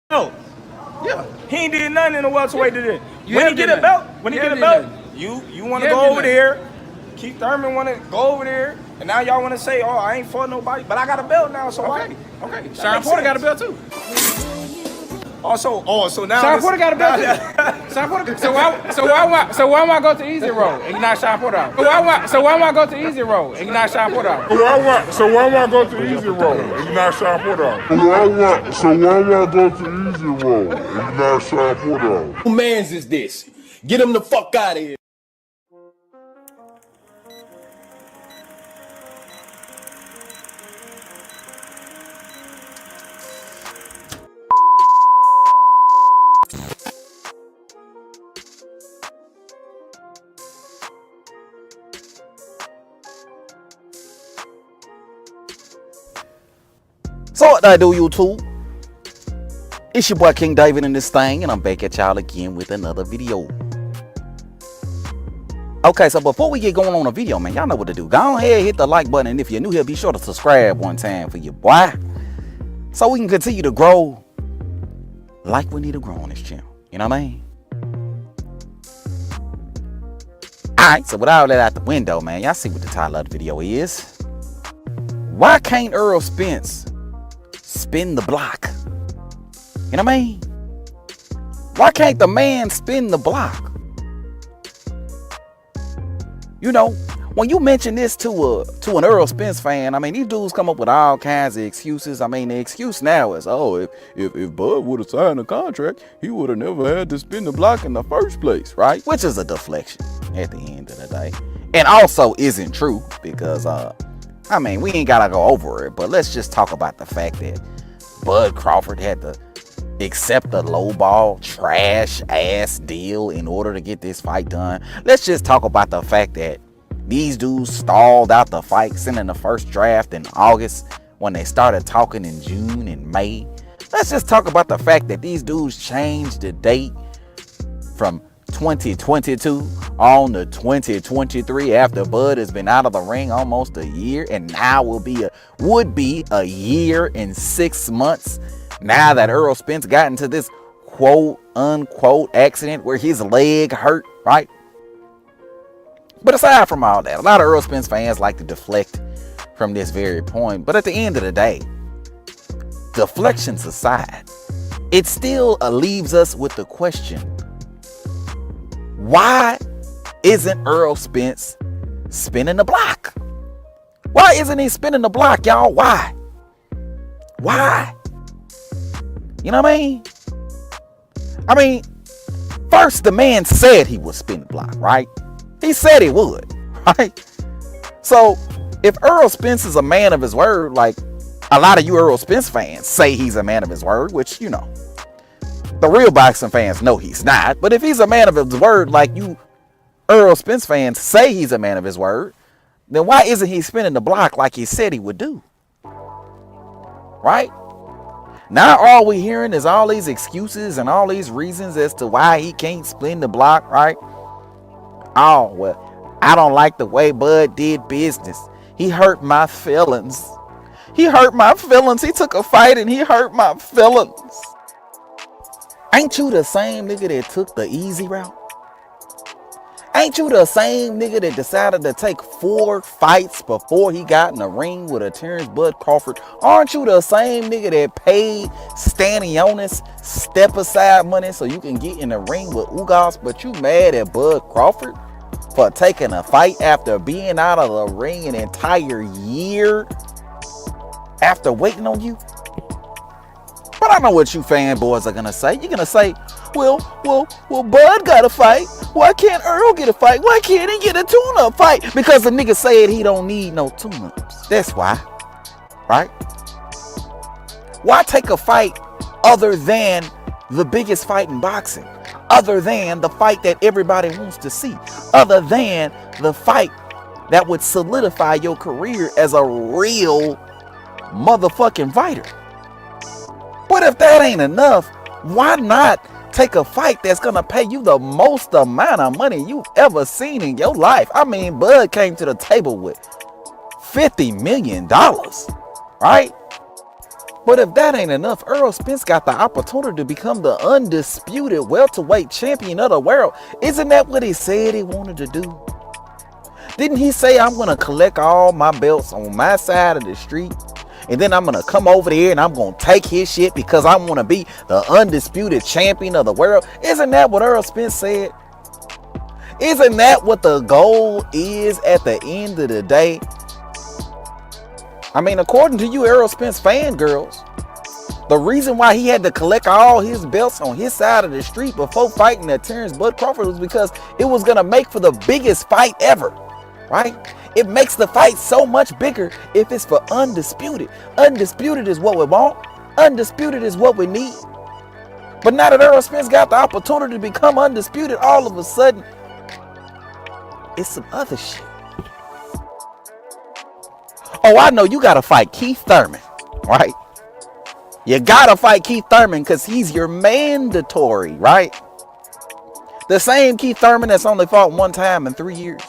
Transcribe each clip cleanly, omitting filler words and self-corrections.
Oh, Yeah. he ain't did nothing in the welterweight today. You When he have get did a belt, nothing. when he You get a have belt, did nothing. you want to You have go did over there. Keith Thurman want to go over there, and now y'all want to say, "Oh, I ain't fought nobody," but I got a belt now, so why? Okay. That Sean makes Porter got a sense. belt too. So now Sean this, Porter got a belt now too. Sean Porter. So why am I go to easy road and you not Sean Porter out? So why am I go to easy road and you not Sean Porter out? So why I go to easy road and not Sean Porter? So why I go to easy road and not Sean Porter? Who mans is this? Get him the fuck out of here. So what I do, YouTube? It's your boy King David in this thing, and I'm back at y'all again with another video. Okay, so before we get going on a video, man, y'all know what to do. Go ahead, hit the like button, and if you're new here, be sure to subscribe one time for your boy, so we can continue to grow like we need to grow on this channel. You know what I mean? Alright, so with all that out the window, man, y'all see what the title of the video is. Why can't Errol Spence spin the block? You know what I mean? Why can't the man spin the block? You know, when you mention this to an Errol Spence fan, I mean, these dudes come up with all kinds of excuses. I mean, the excuse now is, oh, if Bud would have signed a contract, he would have never had to spin the block in the first place, right? Which is a deflection at the end of the day. And also isn't true because, I mean, we ain't got to go over it, but let's just talk about the fact that Bud Crawford had to accept a lowball trash ass deal in order to get this fight done. Let's just talk about the fact that these dudes stalled out the fight, sending the first draft in August when they started talking in June and May. Let's just talk about the fact that these dudes changed the date from 2022 on to 2023 after Bud has been out of the ring almost a year, and now would be a year and 6 months now that Errol Spence got into this quote unquote accident where his leg hurt, right? But aside from all that, a lot of Errol Spence fans like to deflect from this very point, but at the end of the day, deflections aside, it still leaves us with the question: why isn't Errol Spence spinning the block? Why isn't he spinning the block, y'all? Why? You know what I mean? First, the man said he would spin the block, right? He said he would, right? So, if Errol Spence is a man of his word, like a lot of you Errol Spence fans say he's a man of his word, which, you know, the real boxing fans know he's not. But if he's a man of his word, like you Errol Spence fans say he's a man of his word, then why isn't he spinning the block like he said he would do? Right? Now all we hearing is all these excuses and all these reasons as to why he can't spin the block, right? Oh, well, I don't like the way Bud did business. He hurt my feelings. He hurt my feelings. He took a fight and he hurt my feelings. Ain't you the same nigga that took the easy route? Ain't you the same nigga that decided to take 4 fights before he got in the ring with a Terence Bud Crawford? Aren't you the same nigga that paid Stanionis step aside money so you can get in the ring with Ugas, but you mad at Bud Crawford for taking a fight after being out of the ring an entire year after waiting on you? But I know what you fanboys are gonna say. You're gonna say, well, Bud got a fight. Why can't Earl get a fight? Why can't he get a tune-up fight? Because the nigga said he don't need no tune-ups. That's why, right? Why take a fight other than the biggest fight in boxing? Other than the fight that everybody wants to see? Other than the fight that would solidify your career as a real motherfucking fighter? But if that ain't enough, why not take a fight that's gonna pay you the most amount of money you've ever seen in your life? I mean, Bud came to the table with $50 million, right? But if that ain't enough, Errol Spence got the opportunity to become the undisputed welterweight champion of the world. Isn't that what he said he wanted to do? Didn't he say, I'm going to collect all my belts on my side of the street, and then I'm going to come over there and I'm going to take his shit because I want to be the undisputed champion of the world? Isn't that what Errol Spence said? Isn't that what the goal is at the end of the day? I mean, according to you Errol Spence fangirls, the reason why he had to collect all his belts on his side of the street before fighting that Terence Bud Crawford was because it was going to make for the biggest fight ever. Right? It makes the fight so much bigger if it's for undisputed. Undisputed is what we want. Undisputed is what we need. But now that Errol Spence got the opportunity to become undisputed, all of a sudden, it's some other shit. Oh, I know you got to fight Keith Thurman, right? You got to fight Keith Thurman because he's your mandatory, right? The same Keith Thurman that's only fought one time in 3 years.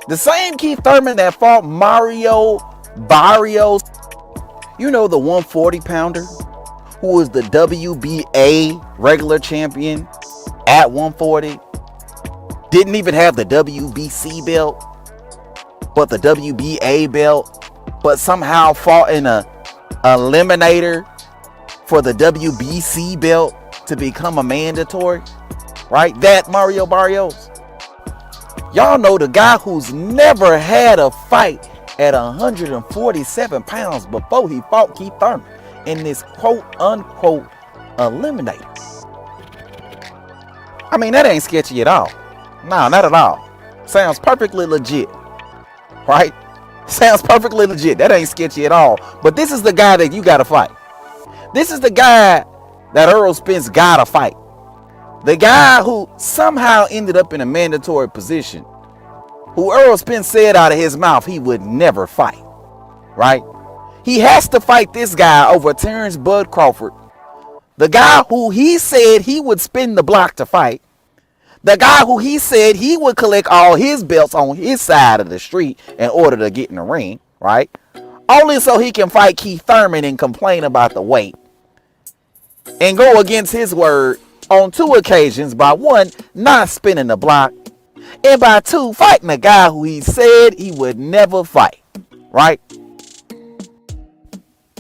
The same Keith Thurman that fought Mario Barrios, you know, the 140-pounder who was the WBA regular champion at 140, didn't even have the WBC belt, but the WBA belt, but somehow fought in a eliminator for the WBC belt to become a mandatory, right? That Mario Barrios. Y'all know the guy who's never had a fight at 147 pounds before he fought Keith Thurman in this quote-unquote eliminator. I mean, that ain't sketchy at all. No, not at all. Sounds perfectly legit, right? Sounds perfectly legit. That ain't sketchy at all. But this is the guy that you gotta fight. This is the guy that Errol Spence gotta fight. The guy who somehow ended up in a mandatory position, who Errol Spence said out of his mouth he would never fight, right? He has to fight this guy over Terence Bud Crawford, the guy who he said he would spin the block to fight, the guy who he said he would collect all his belts on his side of the street in order to get in the ring, right? Only so he can fight Keith Thurman and complain about the weight and go against his word on 2 occasions, by 1, not spinning the block, and by 2, fighting a guy who he said he would never fight, right?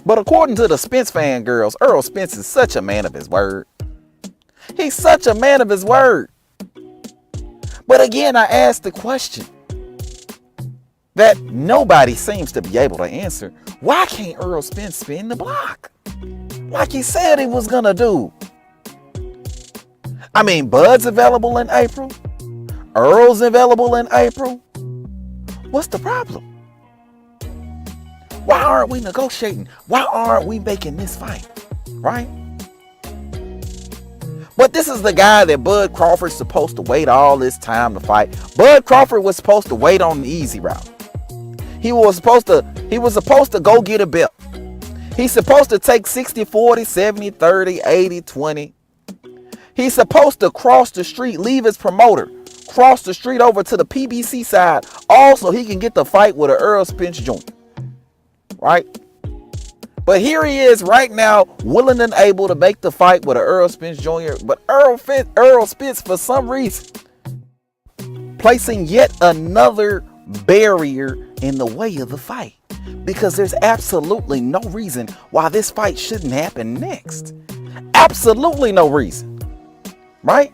But according to the Spence fangirls, Errol Spence is such a man of his word. He's such a man of his word. But again, I asked the question that nobody seems to be able to answer. Why can't Errol Spence spin the block like he said he was gonna do? I mean, Bud's available in April. Earl's available in April. What's the problem? Why aren't we negotiating? Why aren't we making this fight? Right? But this is the guy that Bud Crawford's supposed to wait all this time to fight. Bud Crawford was supposed to wait on the easy route. He was supposed to go get a belt. He's supposed to take 60-40, 70-30, 80-20. He's supposed to cross the street, leave his promoter, cross the street over to the PBC side, also he can get the fight with an Errol Spence Jr. Right? But here he is right now, willing and able to make the fight with an Errol Spence Jr. But Errol Spence, for some reason, placing yet another barrier in the way of the fight. Because there's absolutely no reason why this fight shouldn't happen next. Absolutely no reason. Right?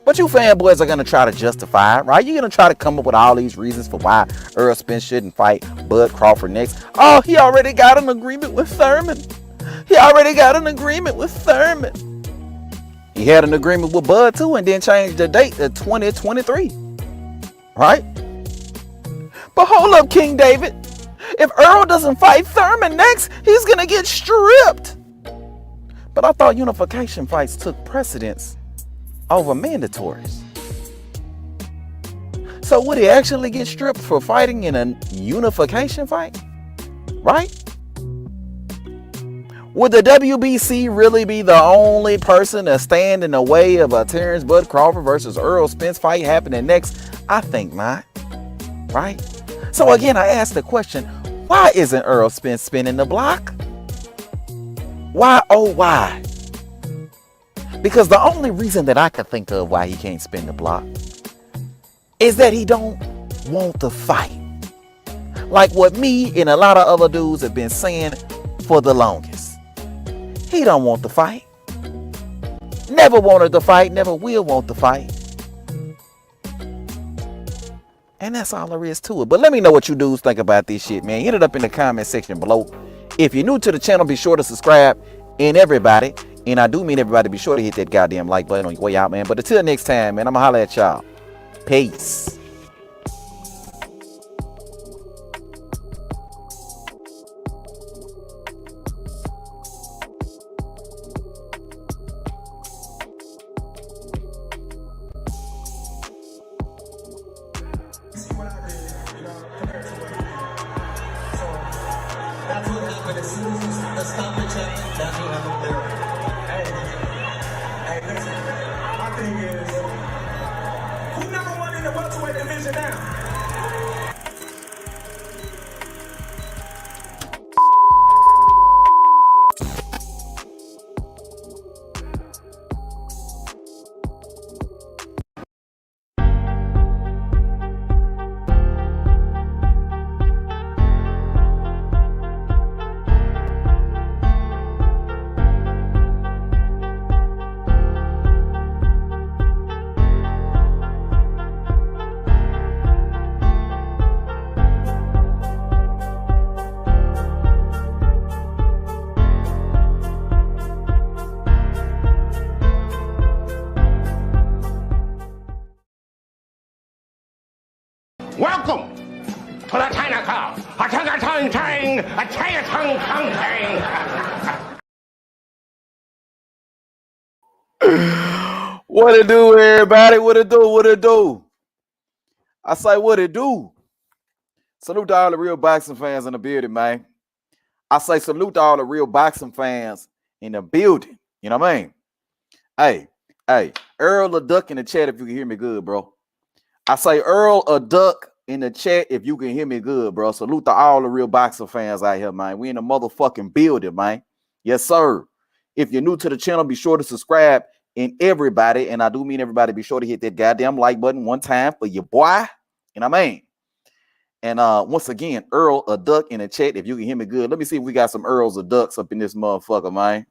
But you fanboys are going to try to justify it, right? You're going to try to come up with all these reasons for why Errol Spence shouldn't fight Bud Crawford next. Oh, he already got an agreement with Thurman. He already got an agreement with Thurman. He had an agreement with Bud too and then changed the date to 2023. Right? But hold up, King David. If Errol doesn't fight Thurman next, he's going to get stripped. But I thought unification fights took precedence over mandatories. So would he actually get stripped for fighting in a unification fight? Right? Would the WBC really be the only person to stand in the way of a Terence Bud Crawford versus Errol Spence fight happening next? I think not. Right? So again, I asked the question, why isn't Errol Spence spinning the block? Why, oh, why? Because the only reason that I can think of why he can't spin the block is that he don't want to fight. Like what me and a lot of other dudes have been saying for the longest. He don't want to fight. Never wanted to fight, never will want to fight. And that's all there is to it. But let me know what you dudes think about this shit, man. Hit it up in the comment section below. If you're new to the channel, be sure to subscribe. And everybody, and I do mean everybody, be sure to hit that goddamn like button on your way out, man. But until next time, man, I'm gonna holler at y'all. Peace. That's what happened. As soon as you stop the check, that's what happened there. Hey, listen. My thing is, who number one in the welterweight division now? Welcome to the China Club. A China Tong Tang, a China Tong Tong Tang. What it do, everybody? What it do? What it do? I say, what it do? Salute to all the real boxing fans in the building, man. I say, salute to all the real boxing fans in the building. You know what I mean? Hey, Earl a duck in the chat if you can hear me good, bro. I say, Earl a duck in the chat if you can hear me good, bro. Salute to all the real boxing fans out here, man. We in the motherfucking building, man. Yes, sir. If you're new to the channel, be sure to subscribe. And everybody, and I do mean everybody, be sure to hit that goddamn like button one time for your boy. You know what I mean? And once again, Earl a duck in the chat if you can hear me good. Let me see if we got some Earls or ducks up in this motherfucker, man.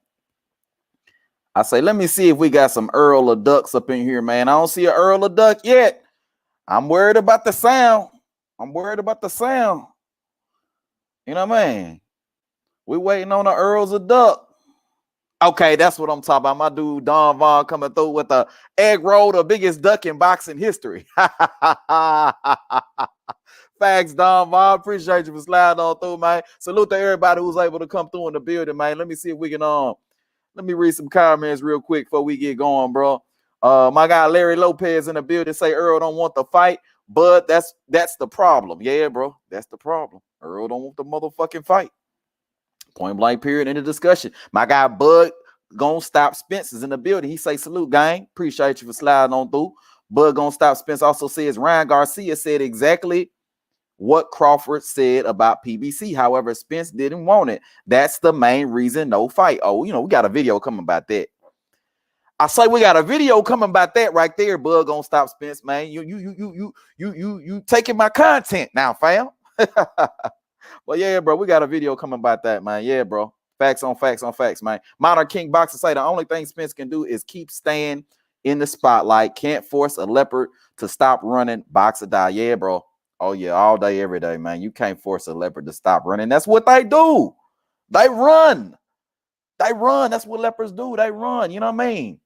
I say, let me see if we got some Earl or ducks up in here, man. I don't see an Earl or duck yet. I'm worried about the sound. I'm worried about the sound. You know what I mean? We waiting on the Earls or duck. Okay, that's what I'm talking about. My dude Don Vaughn coming through with the egg roll, the biggest duck in boxing history. Facts, Don Vaughn. Appreciate you for sliding on through, man. Salute to everybody who's able to come through in the building, man. Let me see if we can let me read some comments real quick before we get going, bro. My guy Larry Lopez in the building say Earl don't want the fight, but that's the problem. Yeah, bro, that's the problem. Earl don't want the motherfucking fight. Point blank period in the discussion. My guy Bud Gonna Stop Spence is in the building. He say salute, gang. Appreciate you for sliding on through. Bud Gonna Stop Spence also says Ryan Garcia said exactly what Crawford said about PBC. However, Spence didn't want it. That's the main reason no fight. Oh, you know, we got a video coming about that. I say we got a video coming about that right there. Bud Gonna Stop Spence, man. You taking my content now, fam. Well, yeah, bro, we got a video coming about that, man. Yeah, bro. Facts on facts on facts, man. Modern King Boxer say the only thing Spence can do is keep staying in the spotlight. Can't force a leopard to stop running. Boxer die. Yeah, bro. Oh, yeah, all day, every day, man. You can't force a leopard to stop running. That's what they do. They run. They run. That's what leopards do. They run. You know what I mean?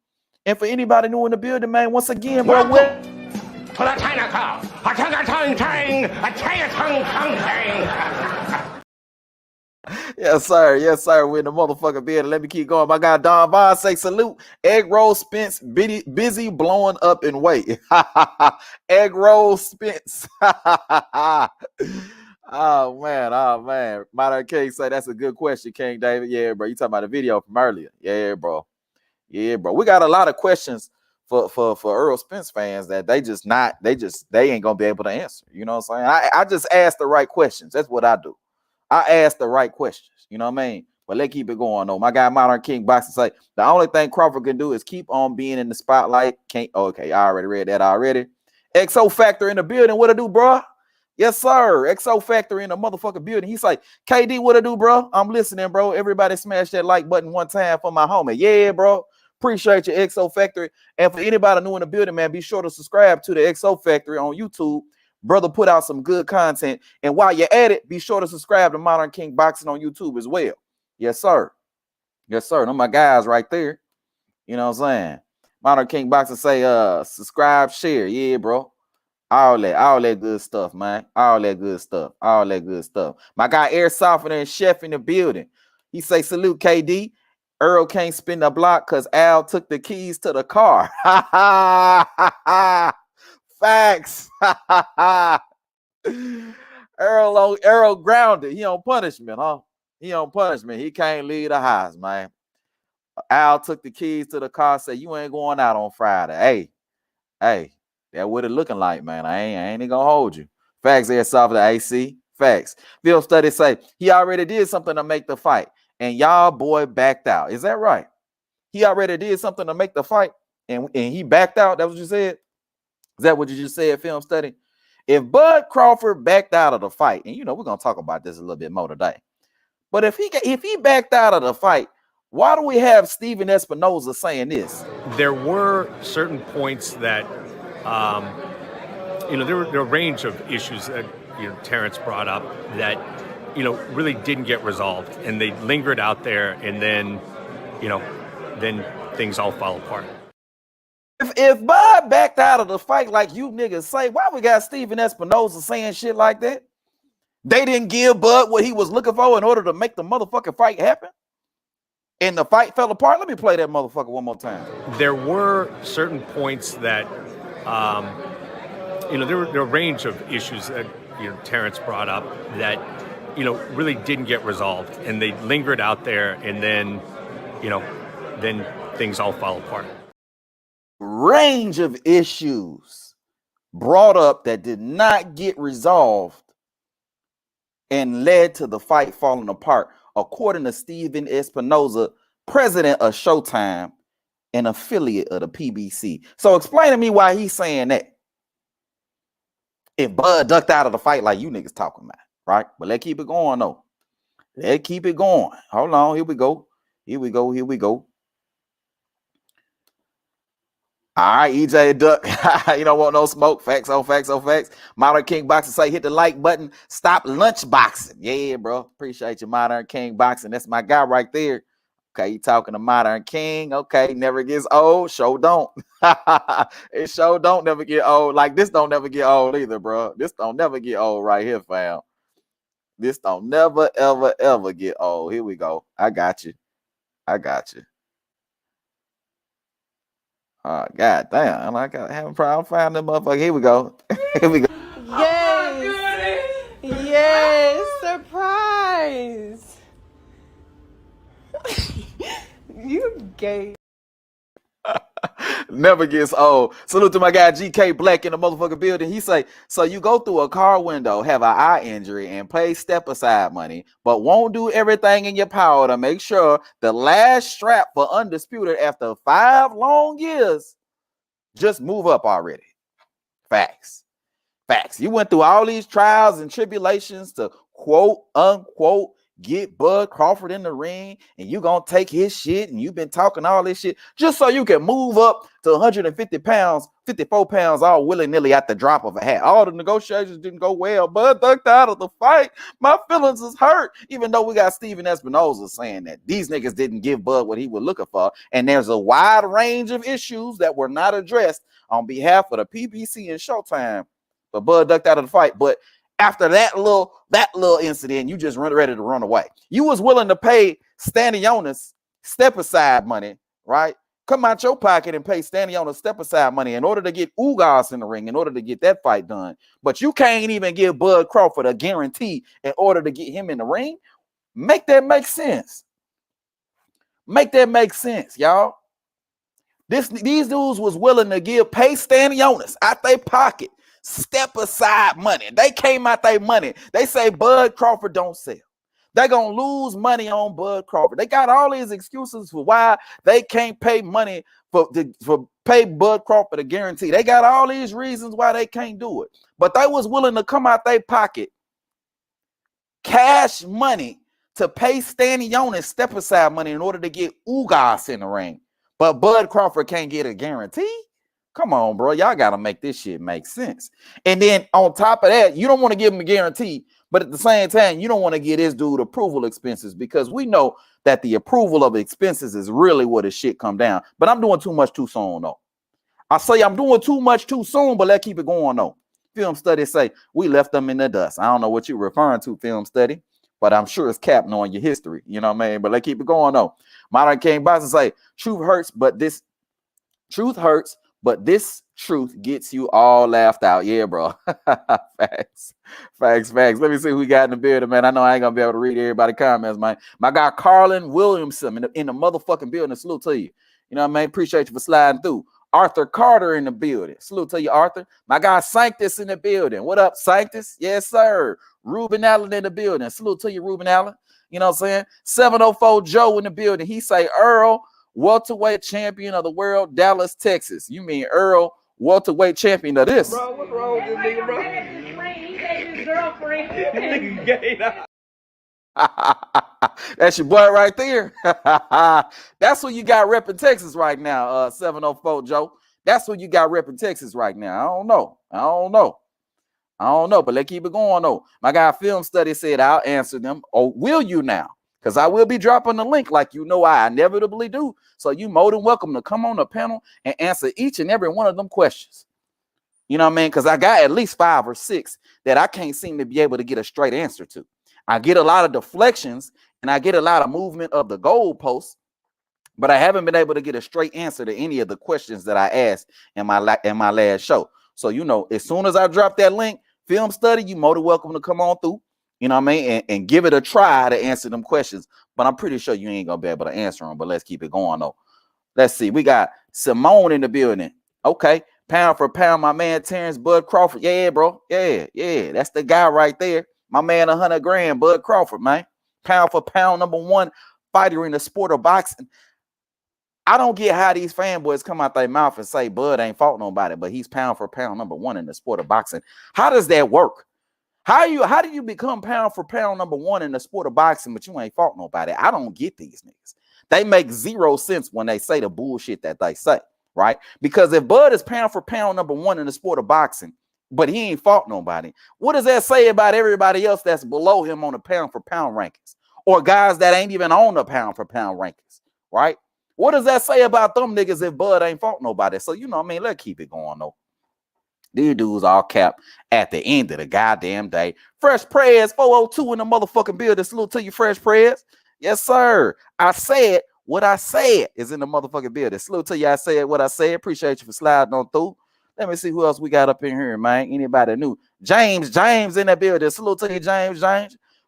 And for anybody new in the building, man, once again, bro, to the China Club. A China Tong Tang, a China Tong Tong Tang. Yes, sir. Yes, sir. We're in the motherfucking building. Let me keep going. My guy Don Vaughn say salute. Egg roll Spence busy blowing up in weight. Egg roll Spence. Oh man. Modern King say that's a good question, King David. Yeah, bro. You talking about a video from earlier? Yeah, bro. Yeah, bro. We got a lot of questions for Errol Spence fans that they ain't gonna be able to answer. You know what I'm saying? I just ask the right questions. That's what I do. I ask the right questions. You know what I mean? But let's keep it going though. My guy Modern King Boxing say the only thing Crawford can do is keep on being in the spotlight. Can't okay, I already read that already. XO Factor in the building. What to do, bro? Yes, sir. XO Factor in the motherfucking building. He's like, KD, what to do, bro? I'm listening, bro. Everybody smash that like button one time for my homie. Yeah, bro. Appreciate your XO Factory. And for anybody new in the building, man, be sure to subscribe to the XO Factory on YouTube. Brother put out some good content. And while you're at it, be sure to subscribe to Modern King Boxing on YouTube as well. Yes, sir. Yes, sir. Them my guys right there. You know what I'm saying? Modern King Boxing say, subscribe, share. Yeah, bro. All that good stuff, man. All that good stuff. All that good stuff. My guy Air Softener and Chef in the building. He say, salute, KD. Earl can't spin the block because Al took the keys to the car. Facts. Earl grounded. He on punishment, huh? He on punishment. He can't leave the house, man. Al took the keys to the car, said, you ain't going out on Friday. Hey, that what it looking like, man. I ain't gonna hold you. Facts there, soft the AC. Facts. Field studies say he already did something to make the fight, and y'all boy backed out. Is that right? He already did something to make the fight, and he backed out. That's what you said? Is that what you just said, film study? If Bud Crawford backed out of the fight, and you know we're gonna talk about this a little bit more today, but if he backed out of the fight, why do we have Steven Espinoza saying this? There were certain points that, there were a range of issues that Terence brought up that really didn't get resolved, and they lingered out there, and then then things all fall apart. If Bud backed out of the fight like you niggas say, why we got Steven Espinoza saying shit like that? They didn't give Bud what he was looking for in order to make the motherfucking fight happen? And the fight fell apart? Let me play that motherfucker one more time. There were certain points that, there were a range of issues that Terence brought up that, really didn't get resolved, and they lingered out there, and then, then things all fall apart. Range of issues brought up that did not get resolved and led to the fight falling apart, according to Steven Espinoza, president of Showtime, an affiliate of the PBC. So explain to me why he's saying that. If Bud ducked out of the fight like you niggas talking about, right? But let's keep it going, though. Let's keep it going. Hold on. Here we go. Here we go. Here we go. All right, EJ Duck. You don't want no smoke. Facts on facts on facts. Modern King Boxing say hit the like button. Stop lunch boxing. Yeah, bro. Appreciate you, Modern King Boxing. That's my guy right there. Okay, you talking to Modern King. Okay, never gets old. Show don't. It show don't never get old. Like this don't never get old either, bro. This don't never get old right here, fam. This don't never, ever, ever get old. Here we go. I got you. I got you. Oh, God damn. I got having a problem finding that motherfucker. Here we go. Here we go. Yes. Yes. Surprise. You gay. Never gets old. Salute to my guy GK Black in the motherfucking building. He say, so you go through a car window, have an eye injury, and pay step aside money, but won't do everything in your power to make sure the last strap for Undisputed after 5 long years just move up already. Facts. Facts. You went through all these trials and tribulations to quote unquote get Bud Crawford in the ring, and you gonna take his shit, and you've been talking all this shit just so you can move up to 150 pounds, 54 pounds, all willy-nilly at the drop of a hat. All the negotiations didn't go well. Bud ducked out of the fight. My feelings is hurt, even though we got Steven Espinoza saying that these niggas didn't give Bud what he was looking for, and there's a wide range of issues that were not addressed on behalf of the PBC and Showtime, but Bud ducked out of the fight. But after that little incident, you just ready to run away. You was willing to pay Stanionis step aside money, right? Come out your pocket and pay Stanionis step aside money in order to get Ugas in the ring, in order to get that fight done. But you can't even give Bud Crawford a guarantee in order to get him in the ring. Make that make sense. Make that make sense, y'all. These dudes was willing to pay Stanionis out their pocket step aside money. They came out their money. They say Bud Crawford don't sell. They're going to lose money on Bud Crawford. They got all these excuses for why they can't pay money for pay Bud Crawford a guarantee. They got all these reasons why they can't do it. But they was willing to come out their pocket, cash money, to pay Stanley Jonas step aside money in order to get Ugas in the ring. But Bud Crawford can't get a guarantee? Come on, bro. Y'all got to make this shit make sense. And then on top of that, you don't want to give him a guarantee, but at the same time, you don't want to get this dude approval expenses, because we know that the approval of expenses is really where the shit come down. But I'm doing too much too soon, though. I say I'm doing too much too soon, but let's keep it going, though. Film studies say we left them in the dust. I don't know what you're referring to, film study, but I'm sure it's cap knowing your history. You know what I mean? But let's keep it going, though. Modern King Boston say truth hurts, but this truth gets you all laughed out. Yeah, bro. Facts. Let me see who we got in the building, man. I know I ain't gonna be able to read everybody's comments, man. My guy Carlin Williamson in the motherfucking building. Salute to you. You know what I mean? Appreciate you for sliding through. Arthur Carter in the building. Salute to you, Arthur. My guy Sanctus in the building. What up, Sanctus? Yes, sir. Ruben Allen in the building. Salute to you, Ruben Allen. You know what I'm saying? 704 Joe in the building. He say Earl, welterweight champion of the world, Dallas, Texas. You mean Earl, welterweight champion of this? Bro, what's wrong with this nigga, bro? That's your boy right there. That's who you got repping Texas right now, 704 Joe. That's who you got repping Texas right now. I don't know, but let's keep it going, though. My guy Film Study said I'll answer them. Or will you now? Because I will be dropping the link like you know I inevitably do. So you more than welcome to come on the panel and answer each and every one of them questions. You know what I mean? Because I got at least 5 or 6 that I can't seem to be able to get a straight answer to. I get a lot of deflections and I get a lot of movement of the goalposts, but I haven't been able to get a straight answer to any of the questions that I asked in my last show. So, you know, as soon as I drop that link, Film Study, you more than welcome to come on through, you know what I mean, and give it a try to answer them questions. But I'm pretty sure you ain't going to be able to answer them, but let's keep it going, though. Let's see. We got Simone in the building. Okay. Pound for pound, my man Terence Bud Crawford. Yeah, bro. Yeah. That's the guy right there. My man, 100 grand, Bud Crawford, man. Pound for pound, #1 fighter in the sport of boxing. I don't get how these fanboys come out their mouth and say Bud ain't fought nobody, but he's pound for pound #1 in the sport of boxing. How does that work? How do you become pound for pound #1 in the sport of boxing, but you ain't fought nobody? I don't get these niggas. They make zero sense when they say the bullshit that they say, right? Because if Bud is pound for pound #1 in the sport of boxing, but he ain't fought nobody, what does that say about everybody else that's below him on the pound for pound rankings, or guys that ain't even on the pound for pound rankings, right? What does that say about them niggas if Bud ain't fought nobody? So, you know what I mean? Let's keep it going, though. These dudes all capped at the end of the goddamn day. Fresh Prayers 402 in the motherfucking building. Salute to you, Fresh Prayers. Yes, sir. I said what I said is in the motherfucking building. Salute to you. I said what I said. Appreciate you for sliding on through. Let me see who else we got up in here, man. Anybody new? James in that building. Salute to you, James.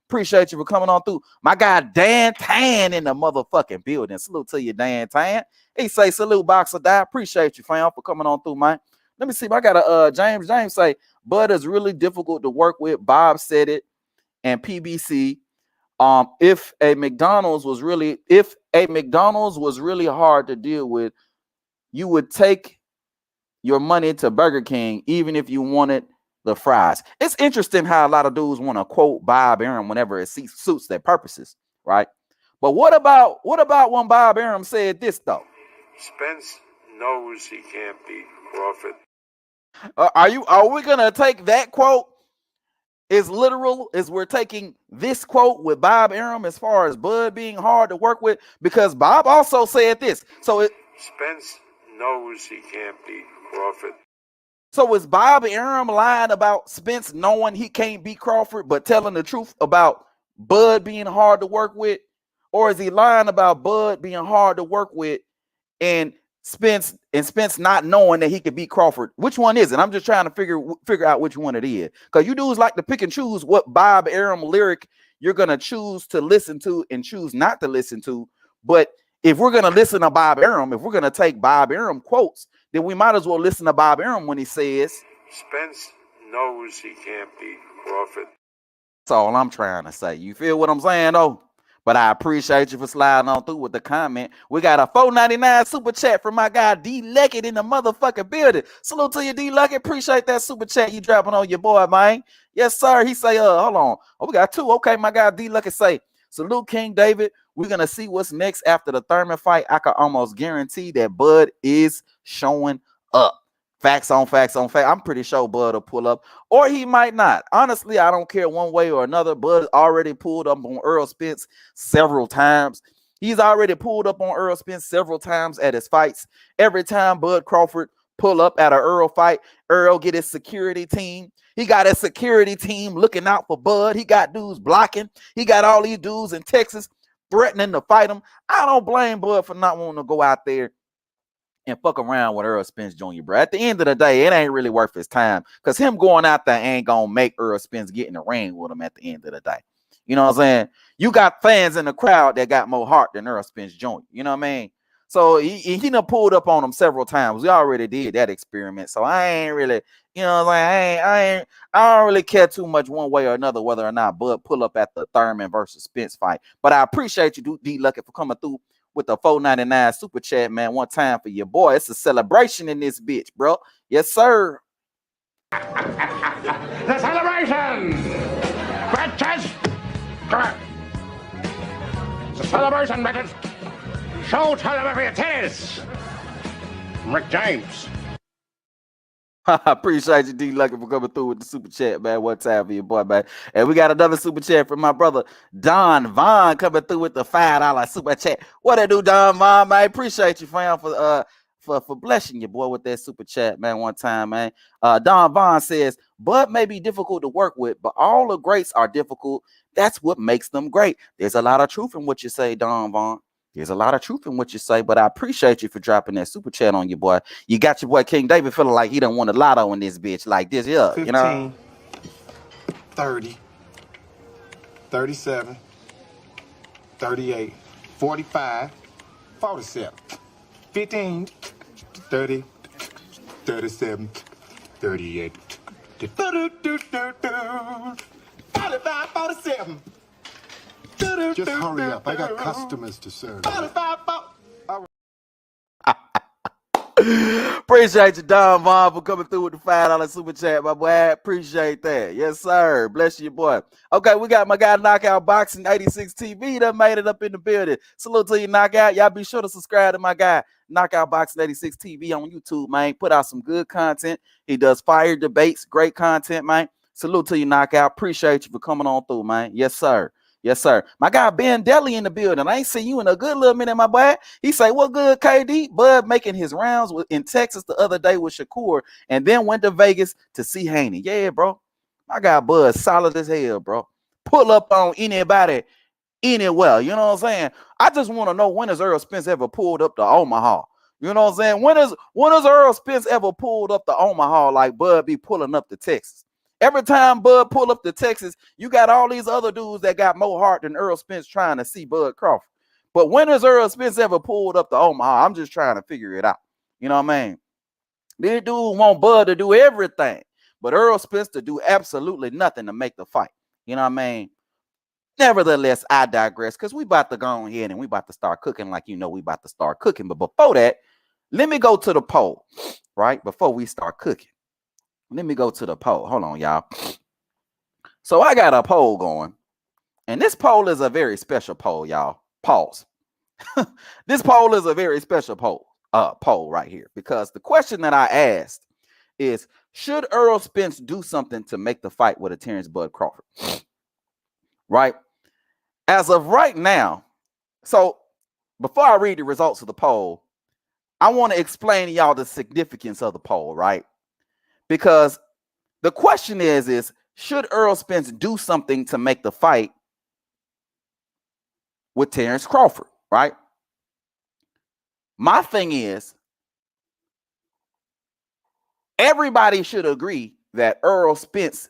Appreciate you for coming on through. My guy Dan Tan in the motherfucking building. Salute to you, Dan Tan. He say salute, Boxer Die. Appreciate you, fam, for coming on through, man. Let me see. I got a James say Bud is really difficult to work with. Bob said it, and PBC. If a McDonald's was really hard to deal with, you would take your money to Burger King, even if you wanted the fries. It's interesting how a lot of dudes want to quote Bob Arum whenever it suits their purposes, right? But what about when Bob Arum said this, though? Spence knows he can't beat Crawford. Are we gonna take that quote as literal as we're taking this quote with Bob Arum as far as Bud being hard to work with? Because Bob also said this. Spence knows he can't beat Crawford. So is Bob Arum lying about Spence knowing he can't beat Crawford, but telling the truth about Bud being hard to work with? Or is he lying about Bud being hard to work with and Spence not knowing that he could beat Crawford? Which one is it? I'm just trying to figure out which one it is. Because you dudes like to pick and choose what Bob Arum lyric you're going to choose to listen to and choose not to listen to. But if we're going to listen to Bob Arum, if we're going to take Bob Arum quotes, then we might as well listen to Bob Arum when he says Spence knows he can't beat Crawford. That's all I'm trying to say. You feel what I'm saying, though? But I appreciate you for sliding on through with the comment. We got a $4.99 super chat from my guy D Luckett in the motherfucking building. Salute to you, D Luckett. Appreciate that super chat you dropping on your boy, man. Yes, sir. He say, hold on. Oh, we got two. Okay, my guy D Luckett say, salute King David. We're gonna see what's next after the Thurman fight. I can almost guarantee that Bud is showing up. Facts on facts on facts. I'm pretty sure Bud will pull up, or he might not. Honestly, I don't care one way or another. Bud already pulled up on Errol Spence several times. He's already pulled up on Errol Spence several times at his fights. Every time Bud Crawford pull up at an Errol fight, Errol get his security team. He got a security team looking out for Bud. He got dudes blocking. He got all these dudes in Texas threatening to fight him. I don't blame Bud for not wanting to go out there and fuck around with Errol Spence Jr., bro. At the end of the day, it ain't really worth his time, because him going out there ain't gonna make Errol Spence get in the ring with him at the end of the day. You know what I'm saying? You got fans in the crowd that got more heart than Errol Spence Jr., you know what I mean? So he done pulled up on him several times. We already did that experiment. So I ain't really, you know what I'm saying? I don't really care too much one way or another whether or not Bud pull up at the Thurman versus Spence fight. But I appreciate you, D Luckett, for coming through with the $4.99 super chat, man. One time for your boy. It's a celebration in this bitch, bro. Yes, sir. The celebration! Bitches! Correct. The celebration, bitches! Show television tennis! Rick James. I appreciate you, D Luckett, for coming through with the super chat, man. One time for your boy, man. And we got another super chat from my brother Don Vaughn coming through with the $5 super chat. What it do, Don Vaughn, man? Appreciate you, fam, for blessing your boy with that super chat, man. One time, man. Don Vaughn says, Bud may be difficult to work with, but all the greats are difficult. That's what makes them great. There's a lot of truth in what you say, Don Vaughn. There's a lot of truth in what you say, but I appreciate you for dropping that super chat on your boy. You got your boy King David feeling like he don't want a lotto in this bitch like this, yeah. 15, you know? 30, 37, 38, 45, 47, 15, 30, 37, 38, 45, 47. Just hurry up. I got customers to serve. Appreciate you, Don Vaughn, for coming through with the $5 super chat, my boy. Appreciate that. Yes, sir. Bless you, boy. Okay, we got my guy Knockout Boxing 86 TV that made it up in the building. Salute to you, Knockout. Y'all be sure to subscribe to my guy Knockout Boxing 86 TV on YouTube, man. Put out some good content. He does fire debates, great content, man. Salute to you, Knockout. Appreciate you for coming on through, man. Yes, sir. Yes, sir. My guy Ben Deli in the building. I ain't seen you in a good little minute, my boy. He say, what good, KD? Bud making his rounds in Texas the other day with Shakur, and then went to Vegas to see Haney. Yeah, bro. My guy Bud solid as hell, bro. Pull up on anybody, anywhere. You know what I'm saying? I just want to know, when has Errol Spence ever pulled up to Omaha? You know what I'm saying? When has Errol Spence ever pulled up to Omaha like Bud be pulling up to Texas? Every time Bud pull up to Texas, you got all these other dudes that got more heart than Errol Spence trying to see Bud Crawford. But when has Errol Spence ever pulled up to Omaha? I'm just trying to figure it out. You know what I mean? These dudes want Bud to do everything, but Errol Spence to do absolutely nothing to make the fight. You know what I mean? Nevertheless, I digress, because we about to go ahead and we about to start cooking like you know we about to start cooking. But before that, let me go to the poll, right? Before we start cooking. Let me go to the poll. Hold on, y'all. So I got a poll going, and this poll is a very special poll, y'all. Pause. This poll is a very special poll right here, because the question that I asked is, should Errol Spence do something to make the fight with a Terence Bud Crawford? Right? As of right now, so before I read the results of the poll, I want to explain to y'all the significance of the poll, right? Because the question is should Errol Spence do something to make the fight with Terence Crawford, right? My thing is, everybody should agree that Errol Spence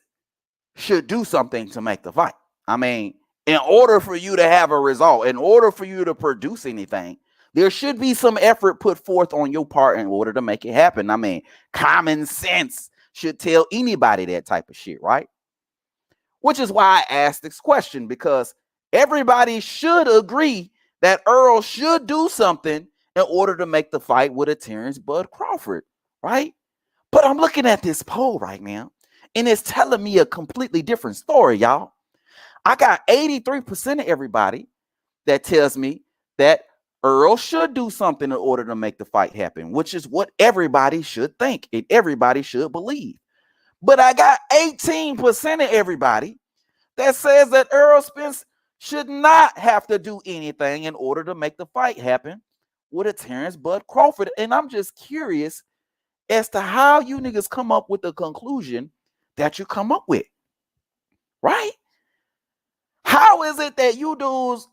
should do something to make the fight. I mean, in order for you to have a result, in order for you to produce anything, there should be some effort put forth on your part in order to make it happen. I mean, common sense should tell anybody that type of shit, right? Which is why I asked this question, because everybody should agree that Errol should do something in order to make the fight with a Terence Bud Crawford, right? But I'm looking at this poll right now, and it's telling me a completely different story, y'all. I got 83% of everybody that tells me that Errol should do something in order to make the fight happen, which is what everybody should think and everybody should believe. But I got 18% of everybody that says that Errol Spence should not have to do anything in order to make the fight happen with a Terence Bud Crawford. And I'm just curious as to how you niggas come up with the conclusion that you come up with, right? How is it that you dudes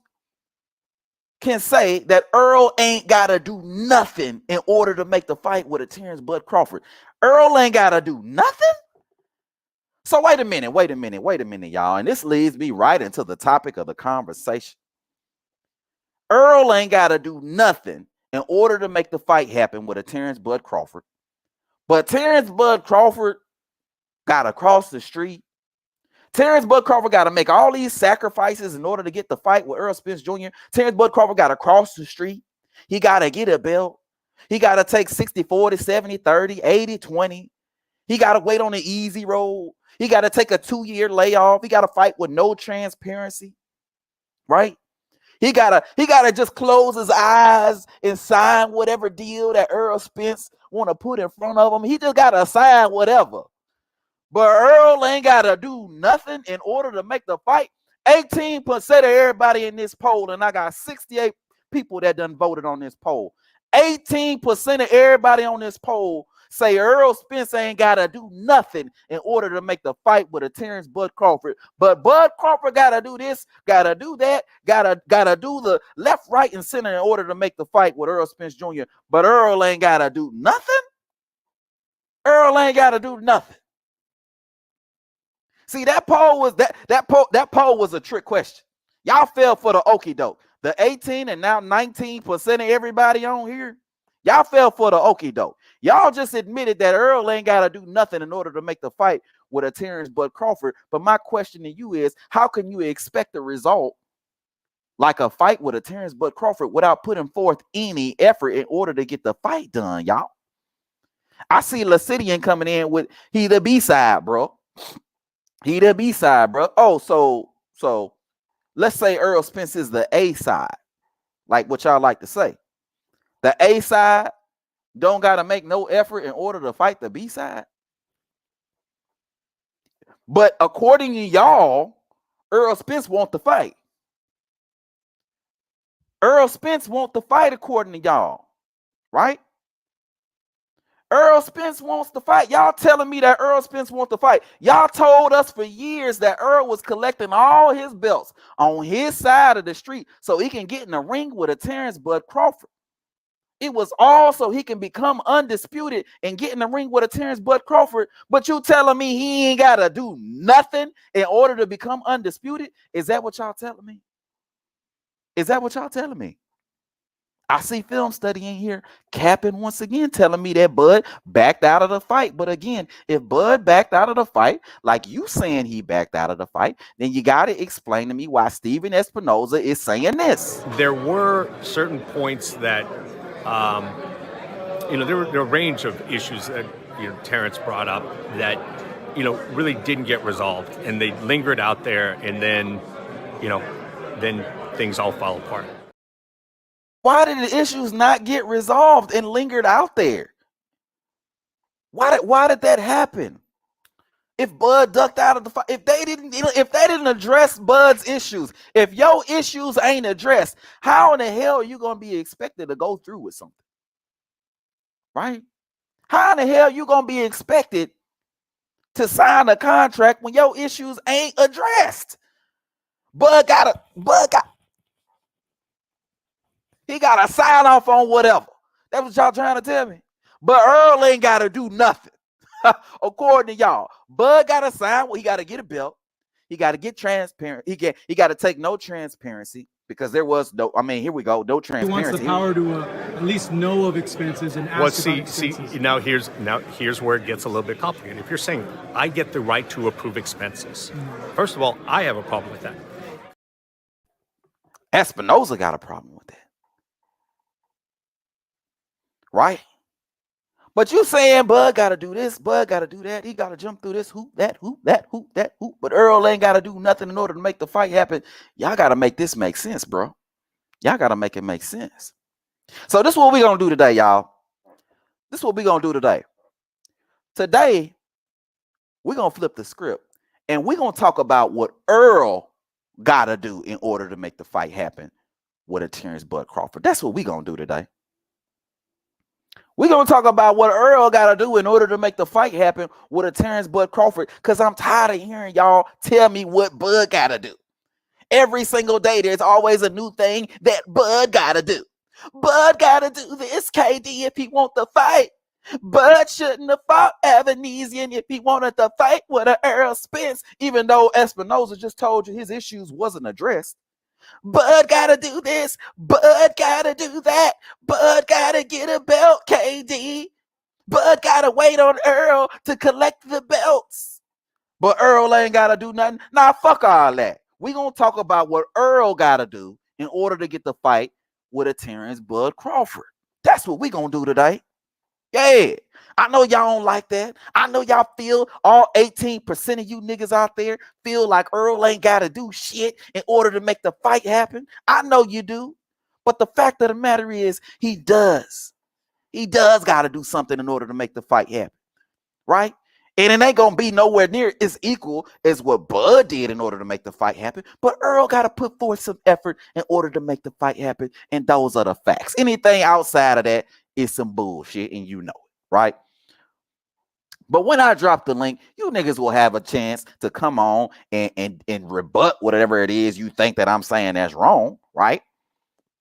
can say that Errol ain't gotta do nothing in order to make the fight with a Terence Bud Crawford? Errol ain't gotta do nothing? So wait a minute, y'all. And this leads me right into the topic of the conversation. Errol ain't gotta do nothing in order to make the fight happen with a Terence Bud Crawford. But Terence Bud Crawford gotta cross the street. Terence Bud Crawford got to make all these sacrifices in order to get the fight with Errol Spence Jr. Terence Bud Crawford got to cross the street. He got to get a belt. He got to take 60, 40, 70, 30, 80, 20. He got to wait on the easy road. He got to take a 2-year layoff. He got to fight with no transparency, right? He gotta just close his eyes and sign whatever deal that Errol Spence want to put in front of him. He just got to sign whatever. But Errol ain't got to do nothing in order to make the fight. 18% of everybody in this poll, and I got 68 people that done voted on this poll. 18% of everybody on this poll say Errol Spence ain't got to do nothing in order to make the fight with a Terence Bud Crawford. But Bud Crawford got to do this, got to do that, got to do the left, right, and center in order to make the fight with Errol Spence Jr. But Errol ain't got to do nothing. Errol ain't got to do nothing. See, that poll was a trick question. Y'all fell for the okie doke. The 18 and now 19% of everybody on here, y'all fell for the okie doke. Y'all just admitted that Errol ain't got to do nothing in order to make the fight with a Terence Bud Crawford. But my question to you is, how can you expect a result like a fight with a Terence Bud Crawford without putting forth any effort in order to get the fight done, y'all? I see Lacidian coming in with he the B-side, bro. He the B-side, bro. Oh, so let's say Errol Spence is the A side, like what y'all like to say. The A side don't gotta make no effort in order to fight the B side. But according to y'all, Errol Spence want the fight. Errol Spence want the fight according to y'all, right? Errol Spence wants to fight. Y'all telling me that Errol Spence wants to fight. Y'all told us for years that Errol was collecting all his belts on his side of the street so he can get in the ring with a Terence Bud Crawford. It was all so he can become undisputed and get in the ring with a Terence Bud Crawford. But you telling me he ain't got to do nothing in order to become undisputed? Is that what y'all telling me? Is that what y'all telling me? I see film study in here capping once again, telling me that Bud backed out of the fight. But again, if Bud backed out of the fight, like you saying he backed out of the fight, then you got to explain to me why Steven Espinoza is saying this. There were certain points that, there were a range of issues that, Terence brought up that, really didn't get resolved. And they lingered out there, and then, then things all fell apart. Why did the issues not get resolved and lingered out there? Why did that happen? If Bud ducked out of the fight, if they didn't address Bud's issues, if your issues ain't addressed, how in the hell are you gonna be expected to go through with something? Right? How in the hell are you gonna be expected to sign a contract when your issues ain't addressed? He got to sign off on whatever. That's what y'all trying to tell me. But Errol ain't got to do nothing. According to y'all, Bud got to sign. Well, he got to get a belt. He got to get transparent. He got to take no transparency. because there was no, I mean, here we go, no He wants transparency. the power to at least know of expenses and ask Well, about see, expenses. now here's where it gets a little bit complicated. If you're saying I get the right to approve expenses, first of all, I have a problem with that. Espinoza got a problem with that, right? But you saying Bud got to do this, Bud got to do that, he got to jump through this hoop, that hoop, that hoop, that hoop, but Earl ain't got to do nothing in order to make the fight happen. Y'all got to make this make sense, bro. Y'all got to make it make sense. So this is what we're going to do today, y'all. This is what we're going to do today. Today, we're going to flip the script, and we're going to talk about what Earl got to do in order to make the fight happen with a Terence Bud Crawford. That's what we're going to do today. We're going to talk about what Earl got to do in order to make the fight happen with a Terence Bud Crawford, because I'm tired of hearing y'all tell me what Bud got to do. Every single day, there's always a new thing that Bud got to do. Bud got to do this, KD, if he want the fight. Bud shouldn't have fought Evanesian if he wanted to fight with an Errol Spence, even though Espinoza just told you his issues wasn't addressed. Bud gotta do this. Bud gotta do that. Bud gotta get a belt, KD. Bud gotta wait on Earl to collect the belts. But Earl ain't gotta do nothing. Nah, fuck all that. We gonna talk about what Earl gotta do in order to get the fight with a Terence Bud Crawford. That's what we gonna do today. Yeah, I know y'all don't like that. I know y'all feel, all 18% of you niggas out there feel like Earl ain't got to do shit in order to make the fight happen. I know you do. But the fact of the matter is, he does. He does got to do something in order to make the fight happen. Right? And it ain't going to be nowhere near as equal as what Bud did in order to make the fight happen. But Earl got to put forth some effort in order to make the fight happen. And those are the facts. Anything outside of that is some bullshit, and you know it, right? But when I drop the link, you niggas will have a chance to come on and rebut whatever it is you think that I'm saying that's wrong, right?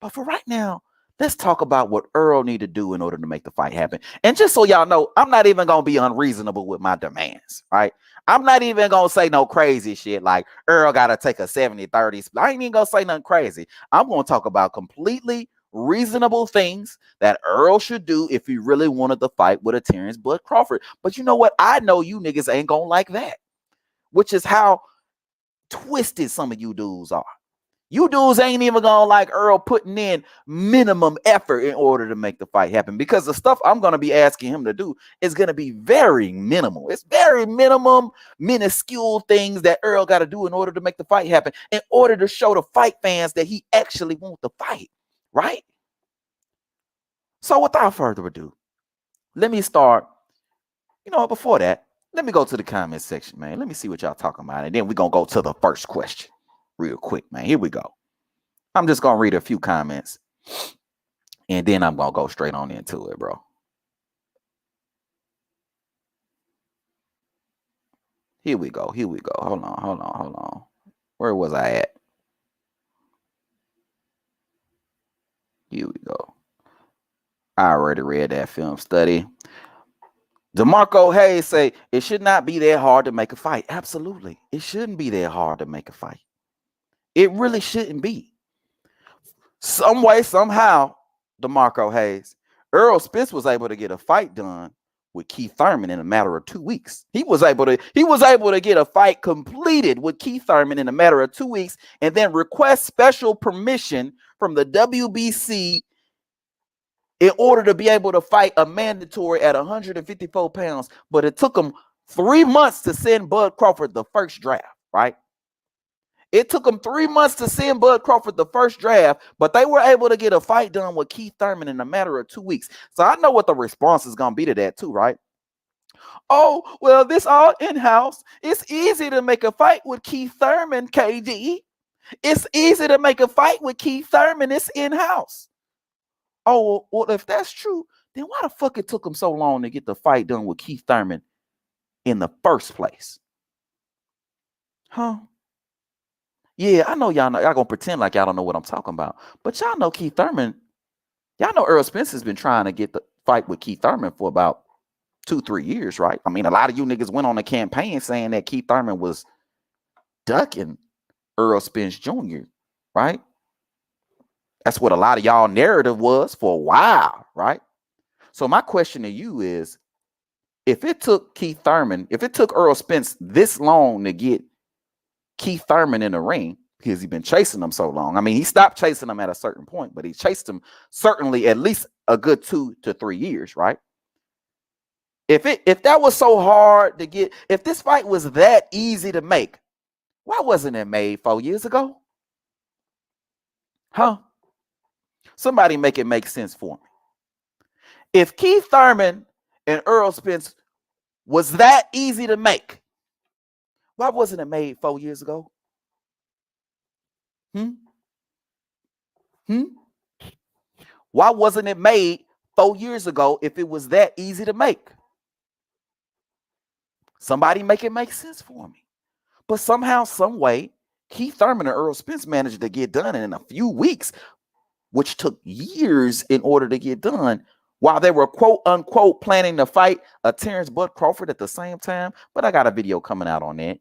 But for right now, let's talk about what Earl need to do in order to make the fight happen. And just so y'all know, I'm not even going to be unreasonable with my demands, right? I'm not even going to say no crazy shit like Earl got to take a 70-30 split. I ain't even going to say nothing crazy. I'm going to talk about completely reasonable things that Earl should do if he really wanted to fight with a Terence Bud Crawford. But you know what? I know you niggas ain't going to like that, which is how twisted some of you dudes are. You dudes ain't even gonna like Earl putting in minimum effort in order to make the fight happen, because the stuff I'm gonna be asking him to do is gonna be very minimal. It's very minuscule things that Earl got to do in order to make the fight happen, in order to show the fight fans that he actually wants to fight, right? So without further ado, let me start. You know, before that, let me go to the comment section, man. Let me see what y'all talking about, and then we're gonna go to the first question. Real quick, man. Here we go. I'm just going to read a few comments, and then I'm going to go straight on into it, bro. Here we go. Here we go. Hold on. Where was I at? Here we go. I already read that film study. DeMarco Hayes say, it should not be that hard to make a fight. Absolutely. It shouldn't be that hard to make a fight. It really shouldn't be. Some way, somehow, DeMarco Hayes, Errol Spence was able to get a fight done with Keith Thurman in a matter of 2 weeks. He was able to get a fight completed with Keith Thurman in a matter of 2 weeks, and then request special permission from the WBC in order to be able to fight a mandatory at 154 pounds. But it took him 3 months to send Bud Crawford the first draft, right? It took them 3 months to send Bud Crawford the first draft, but they were able to get a fight done with Keith Thurman in a matter of 2 weeks. So I know what the response is going to be to that too, right? Oh, well, this all in-house. It's easy to make a fight with Keith Thurman, KD. It's easy to make a fight with Keith Thurman. It's in-house. Oh, well, if that's true, then why the fuck it took him so long to get the fight done with Keith Thurman in the first place? Huh? Yeah, I know y'all gonna pretend like y'all don't know what I'm talking about. But y'all know Keith Thurman, y'all know Errol Spence has been trying to get the fight with Keith Thurman for about 2-3 years, right? I mean, a lot of you niggas went on a campaign saying that Keith Thurman was ducking Errol Spence Jr., right? That's what a lot of y'all narrative was for a while, right? So my question to you is, if it took Keith Thurman, if it took Errol Spence this long to get Keith Thurman in the ring, because he's been chasing him so long. I mean, he stopped chasing him at a certain point, but he chased him certainly at least a good 2 to 3 years, right? If that was so hard to get, if this fight was that easy to make, why wasn't it made 4 years ago? Huh? Somebody make it make sense for me. If Keith Thurman and Errol Spence was that easy to make, why wasn't it made 4 years ago? Why wasn't it made 4 years ago if it was that easy to make? Somebody make it make sense for me. But somehow, some way, Keith Thurman and Errol Spence managed to get done in a few weeks, which took years in order to get done, while they were quote unquote planning to fight a Terence Bud Crawford at the same time. But I got a video coming out on that.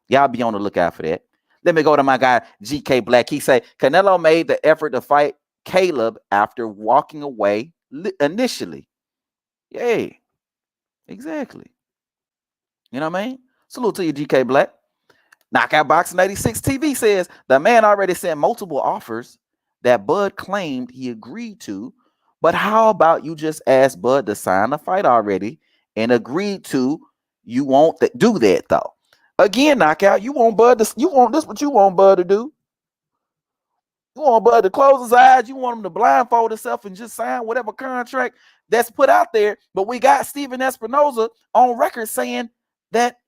Y'all be on the lookout for that. Let me go to my guy, GK Black. He said, Canelo made the effort to fight Caleb after walking away initially. Yay. Exactly. You know what I mean? Salute to you, GK Black. Knockout Boxing 86 TV says, the man already sent multiple offers that Bud claimed he agreed to. But how about you just ask Bud to sign the fight already and agreed to? You won't do that, though. Again, Knockout, you want Bud to, you want this what you want Bud to do. You want Bud to close his eyes. You want him to blindfold himself and just sign whatever contract that's put out there. But we got Steven Espinoza on record saying that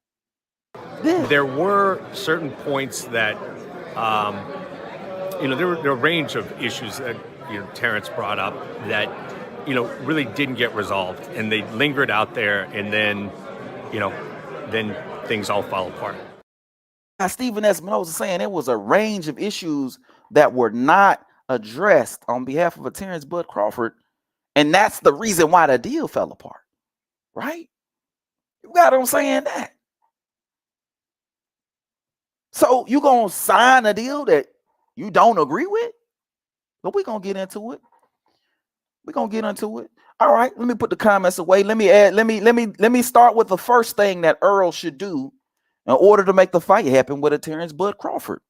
there were certain points that, there were a range of issues that Terence brought up that really didn't get resolved, and they lingered out there, and then then things all fell apart. Steven Espinoza saying it was a range of issues that were not addressed on behalf of a Terence Bud Crawford, and that's the reason why the deal fell apart, right? You got what I'm saying? That. So you gonna sign a deal that you don't agree with? But we're gonna get into it. We're gonna get into it. All right, let me put the comments away. Let me start with the first thing that Errol should do in order to make the fight happen with a Terence Bud Crawford.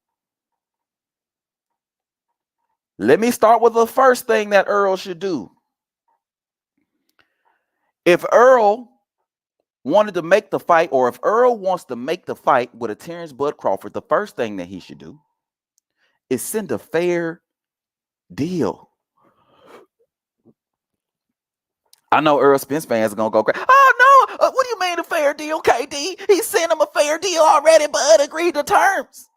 Let me start with the first thing that Errol should do. If Errol wanted to make the fight, or if Errol wants to make the fight with a Terence Bud Crawford, the first thing that he should do is send a fair deal. I know Errol Spence fans are gonna go crazy. Oh no, what do you mean a fair deal, KD? He sent him a fair deal already, but agreed to terms.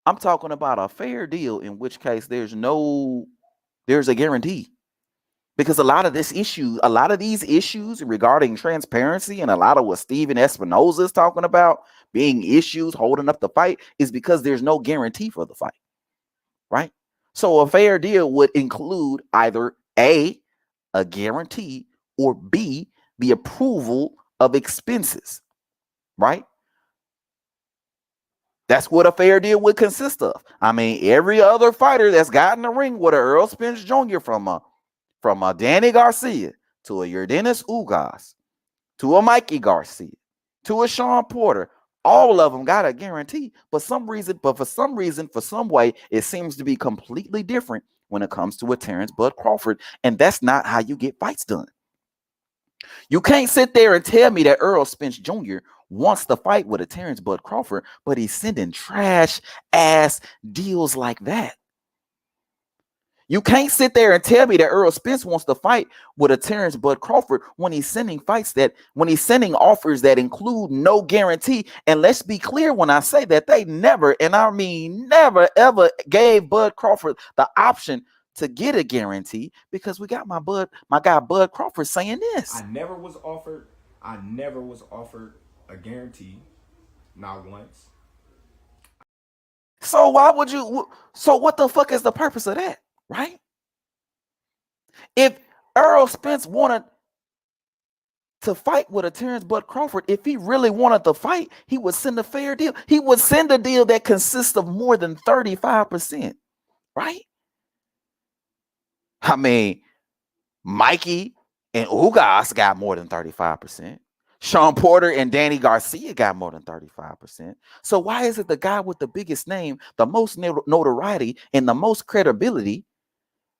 I'm talking about a fair deal, in which case there's a guarantee. Because a lot of these issues regarding transparency, and a lot of what Steven Espinoza is talking about being issues holding up the fight, is because there's no guarantee for the fight, right? So a fair deal would include either A, a guarantee, or B, the approval of expenses, right? That's what a fair deal would consist of. I mean, every other fighter that's gotten the ring with a Errol Spence Jr. from a Danny Garcia to a Yordenis Ugas to a Mikey Garcia to a Sean Porter, all of them got a guarantee. But for some way, it seems to be completely different when it comes to a Terence Bud Crawford, and that's not how you get fights done. You can't sit there and tell me that Errol Spence Jr. wants to fight with a Terence Bud Crawford, but he's sending trash ass deals like that. You can't sit there and tell me that Errol Spence wants to fight with a Terence Bud Crawford when he's sending offers that include no guarantee. And let's be clear when I say that they never, and I mean never, ever gave Bud Crawford the option to get a guarantee, because we got my guy Bud Crawford saying this. I never was offered a guarantee, not once. So what the fuck is the purpose of that? Right? If Errol Spence wanted to fight with a Terence Bud Crawford, if he really wanted to fight, he would send a fair deal. He would send a deal that consists of more than 35% right? I mean, Mikey and Ugas got more than 35%. Sean Porter and Danny Garcia got more than 35%. So why is it the guy with the biggest name, the most notoriety, and the most credibility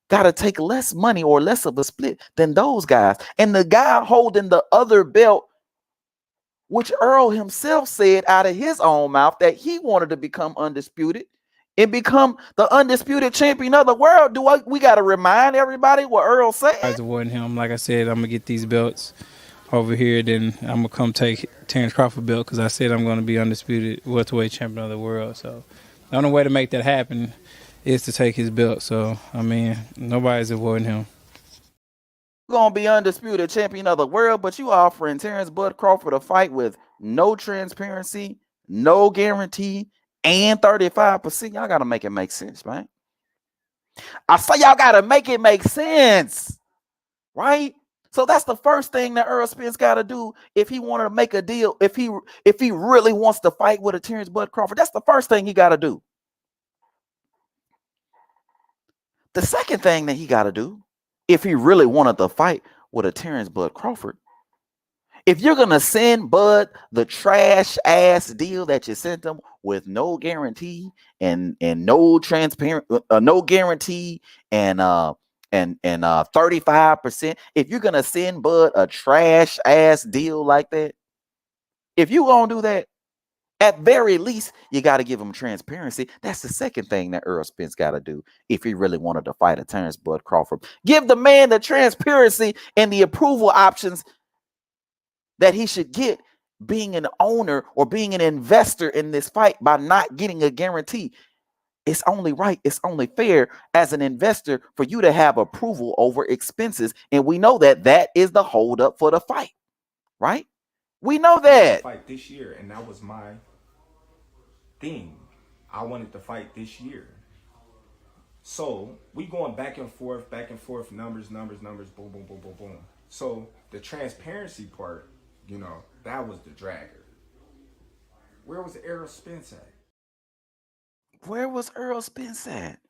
got to take less money or less of a split than those guys? And the guy holding the other belt, which Earl himself said out of his own mouth that he wanted to become undisputed and become the undisputed champion of the world. We got to remind everybody what Earl said? Guys avoiding him. Like I said, I'm going to get these belts over here, then I'm going to come take Terence Crawford belt because I said I'm going to be undisputed welterweight champion of the world. So the only way to make that happen is to take his belt. So, I mean, nobody's avoiding him. You're going to be undisputed champion of the world, but you offering Terence Bud Crawford a fight with no transparency, no guarantee, and 35%. Y'all got to make it make sense, right? I say y'all got to make it make sense, right? So that's the first thing that Errol Spence got to do if he wanted to make a deal, if he really wants to fight with a Terence Bud Crawford. That's the first thing he got to do. The second thing that he got to do, if he really wanted to fight with a Terence Bud Crawford, if you're going to send Bud the trash ass deal that you sent him with no guarantee and no transparent, no guarantee and 35%, if you're going to send Bud a trash ass deal like that, if you going to do that, at very least, you got to give him transparency. That's the second thing that Errol Spence got to do if he really wanted to fight a Terence Bud Crawford. Give the man the transparency and the approval options that he should get being an owner or being an investor in this fight by not getting a guarantee. It's only right, it's only fair as an investor for you to have approval over expenses. And we know that that is the holdup for the fight, right? We know that. Fight this year, and that was my thing. I wanted to fight this year. So we going back and forth, numbers, boom, boom, boom, boom, boom. So the transparency part, you know, that was the dragger. Where was Errol Spence at? Where was Errol Spence at?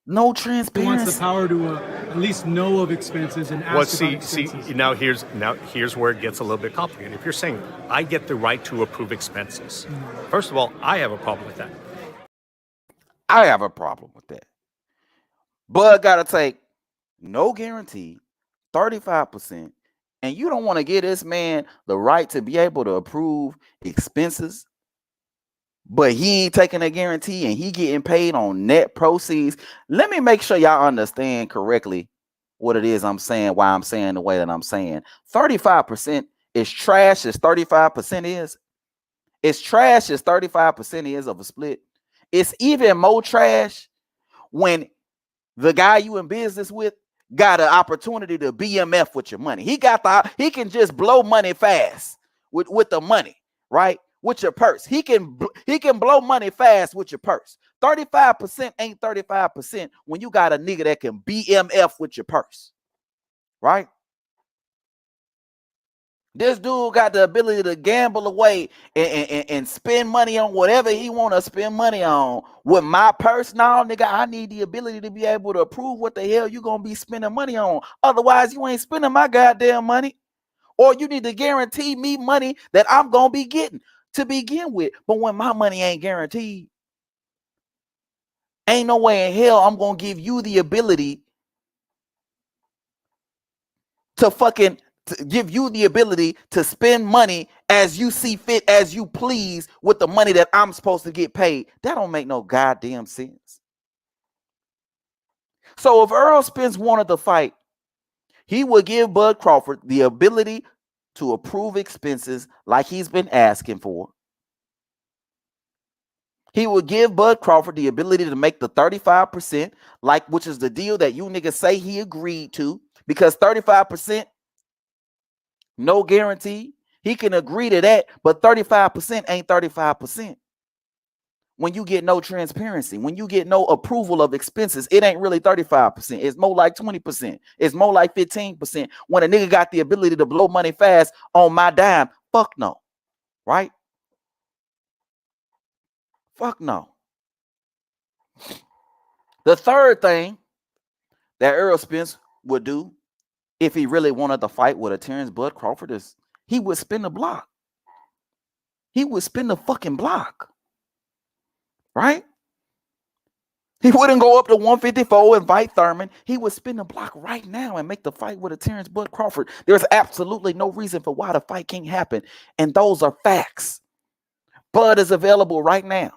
No transparency. He wants the power to at least know of expenses and ask about expenses. See, now here's where it gets a little bit complicated. If you're saying I get the right to approve expenses, first of all, I have a problem with that. I have a problem with that. Bud got to take no guarantee, 35%, and you don't want to give this man the right to be able to approve expenses, but he ain't taking a guarantee and he getting paid on net proceeds. Let me make sure y'all understand correctly what it is I'm saying, why I'm saying the way that I'm saying. 35% is trash as 35% is. It's trash as 35% is of a split. It's even more trash when the guy you in business with got an opportunity to BMF with your money. He can just blow money fast with the money, right? With your purse. He can blow money fast with your purse. 35% ain't 35% when you got a nigga that can BMF with your purse. Right? This dude got the ability to gamble away and spend money on whatever he want to spend money on. With my purse now, nigga, I need the ability to be able to approve what the hell you going to be spending money on. Otherwise, you ain't spending my goddamn money. Or you need to guarantee me money that I'm going to be getting to begin with. But when my money ain't guaranteed, ain't no way in hell I'm going to give you the ability to give you the ability to spend money as you see fit, as you please with the money that I'm supposed to get paid. That don't make no goddamn sense. So if Errol Spence wanted to fight, he would give Bud Crawford the ability to approve expenses like he's been asking for. He would give Bud Crawford the ability to make the 35%, which is the deal that you niggas say he agreed to, because 35%, no guarantee. He can agree to that, but 35% ain't 35%. When you get no transparency, when you get no approval of expenses, it ain't really 35%. It's more like 20%. It's more like 15%. When a nigga got the ability to blow money fast on my dime, fuck no. Right? Fuck no. The third thing that Errol Spence would do if he really wanted to fight with a Terence Bud Crawford is he would spin the block. He would spin the fucking block. Right? He wouldn't go up to 154 and fight Thurman. He would spin the block right now and make the fight with a Terence Bud Crawford. There's absolutely no reason for why the fight can't happen. And those are facts. Bud is available right now.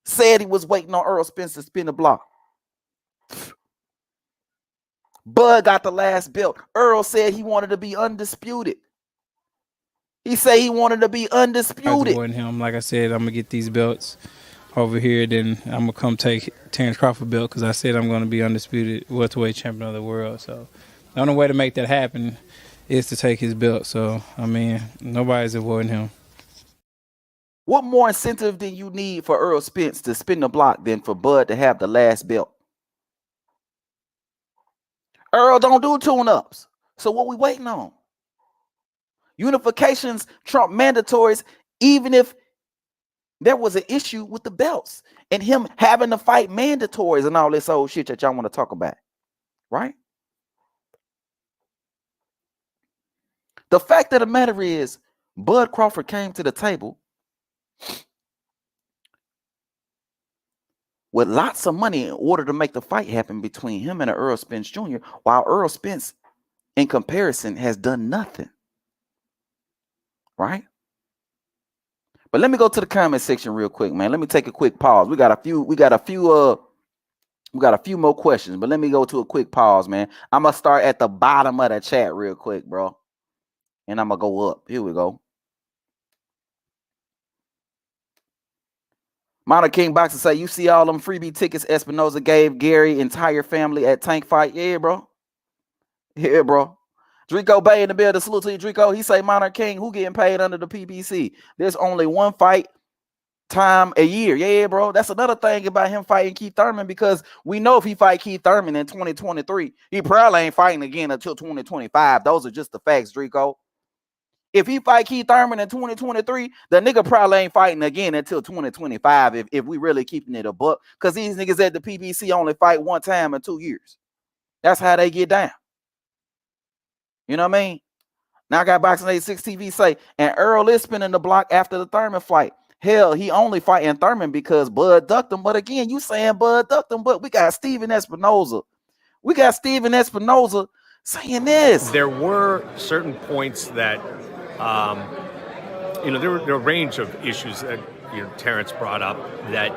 Said he was waiting on Errol Spence to spin the block. Bud got the last belt. Earl said he wanted to be undisputed. He said he wanted to be undisputed. Him, like I said, I'm gonna get these belts over here. Then I'm gonna come take Terence Crawford belt because I said I'm gonna be undisputed welterweight champion of the world. So the only way to make that happen is to take his belt. So I mean, nobody's avoiding him. What more incentive do you need for Errol Spence to spin the block than for Bud to have the last belt? Earl don't do tune-ups. So what we waiting on? Unifications trump mandatories, even if there was an issue with the belts and him having to fight mandatories and all this old shit that y'all want to talk about, right? The fact of the matter is, Bud Crawford came to the table with lots of money in order to make the fight happen between him and Errol Spence Jr., while Errol Spence, in comparison, has done nothing. Right? But let me go to the comment section real quick, man. Let me take a quick pause. We got a few more questions, but let me go to a quick pause, man. I'm gonna start at the bottom of the chat real quick, bro. And I'm gonna go up. Here we go. Mountain King Boxer say, you see all them freebie tickets Espinoza gave Gary entire family at Tank Fight? Yeah, bro. Yeah, bro. Drico Bay in the building. Salute to you, Drico. He say, Monarch King, who getting paid under the PBC? There's only one fight time a year. Yeah, bro. That's another thing about him fighting Keith Thurman, because we know if he fight Keith Thurman in 2023, he probably ain't fighting again until 2025. Those are just the facts, Drico. If he fight Keith Thurman in 2023, the nigga probably ain't fighting again until 2025 if we really keeping it a buck, because these niggas at the PBC only fight one time in 2 years. That's how they get down. You know what I mean? Now I got Boxing 86 TV say, and Earl is spinning the block after the Thurman fight. Hell, he only fighting Thurman because Bud ducked him. But again, you saying Bud ducked him, but we got Steven Espinoza. We got Steven Espinoza saying this. There were certain points that, there were a range of issues that, Terence brought up that,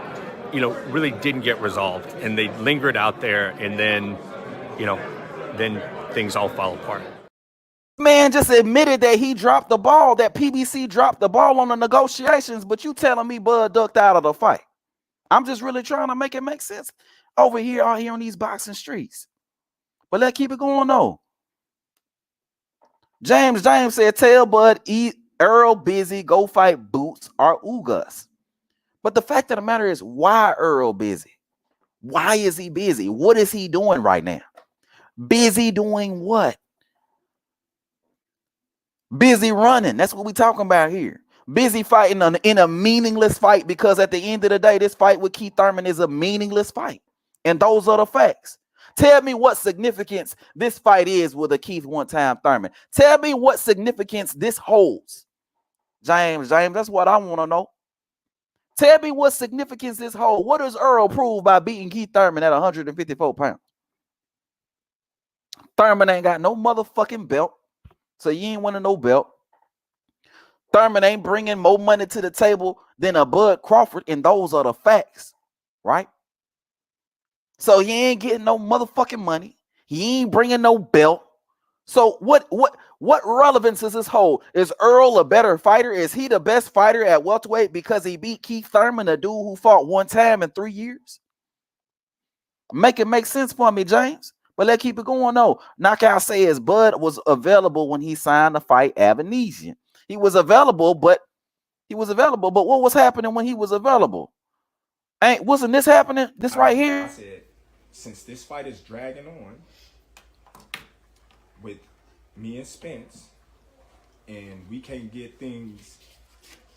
really didn't get resolved. And they lingered out there, and then, then things all fell apart. Man just admitted that he dropped the ball, that PBC dropped the ball on the negotiations, but you telling me Bud ducked out of the fight. I'm just really trying to make it make sense over here, out here on these boxing streets. But let's keep it going, though. James said, tell Bud, Earl busy, go fight Boots or Ugas. But the fact of the matter is, why Earl busy? Why is he busy? What is he doing right now? Busy doing what? Busy running. That's what we're talking about here. Busy fighting in a meaningless fight, because at the end of the day, this fight with Keith Thurman is a meaningless fight. And those are the facts. Tell me what significance this fight is with a Keith one-time Thurman. Tell me what significance this holds. James, that's what I want to know. Tell me what significance this holds. What does Earl prove by beating Keith Thurman at 154 pounds? Thurman ain't got no motherfucking belt. So you ain't winning no belt. Thurman ain't bringing more money to the table than a Bud Crawford, and those are the facts, right? So he ain't getting no motherfucking money. He ain't bringing no belt. So what relevance does this hold? Is Earl a better fighter? Is he the best fighter at welterweight because he beat Keith Thurman, a dude who fought one time in 3 years? Make it make sense for me, James. But let's keep it going, though. Knockout says Bud was available when he signed the fight Avanesian. He was available, but what was happening when he was available? Wasn't this happening? This right here? I said, since this fight is dragging on with me and Spence, and we can't get things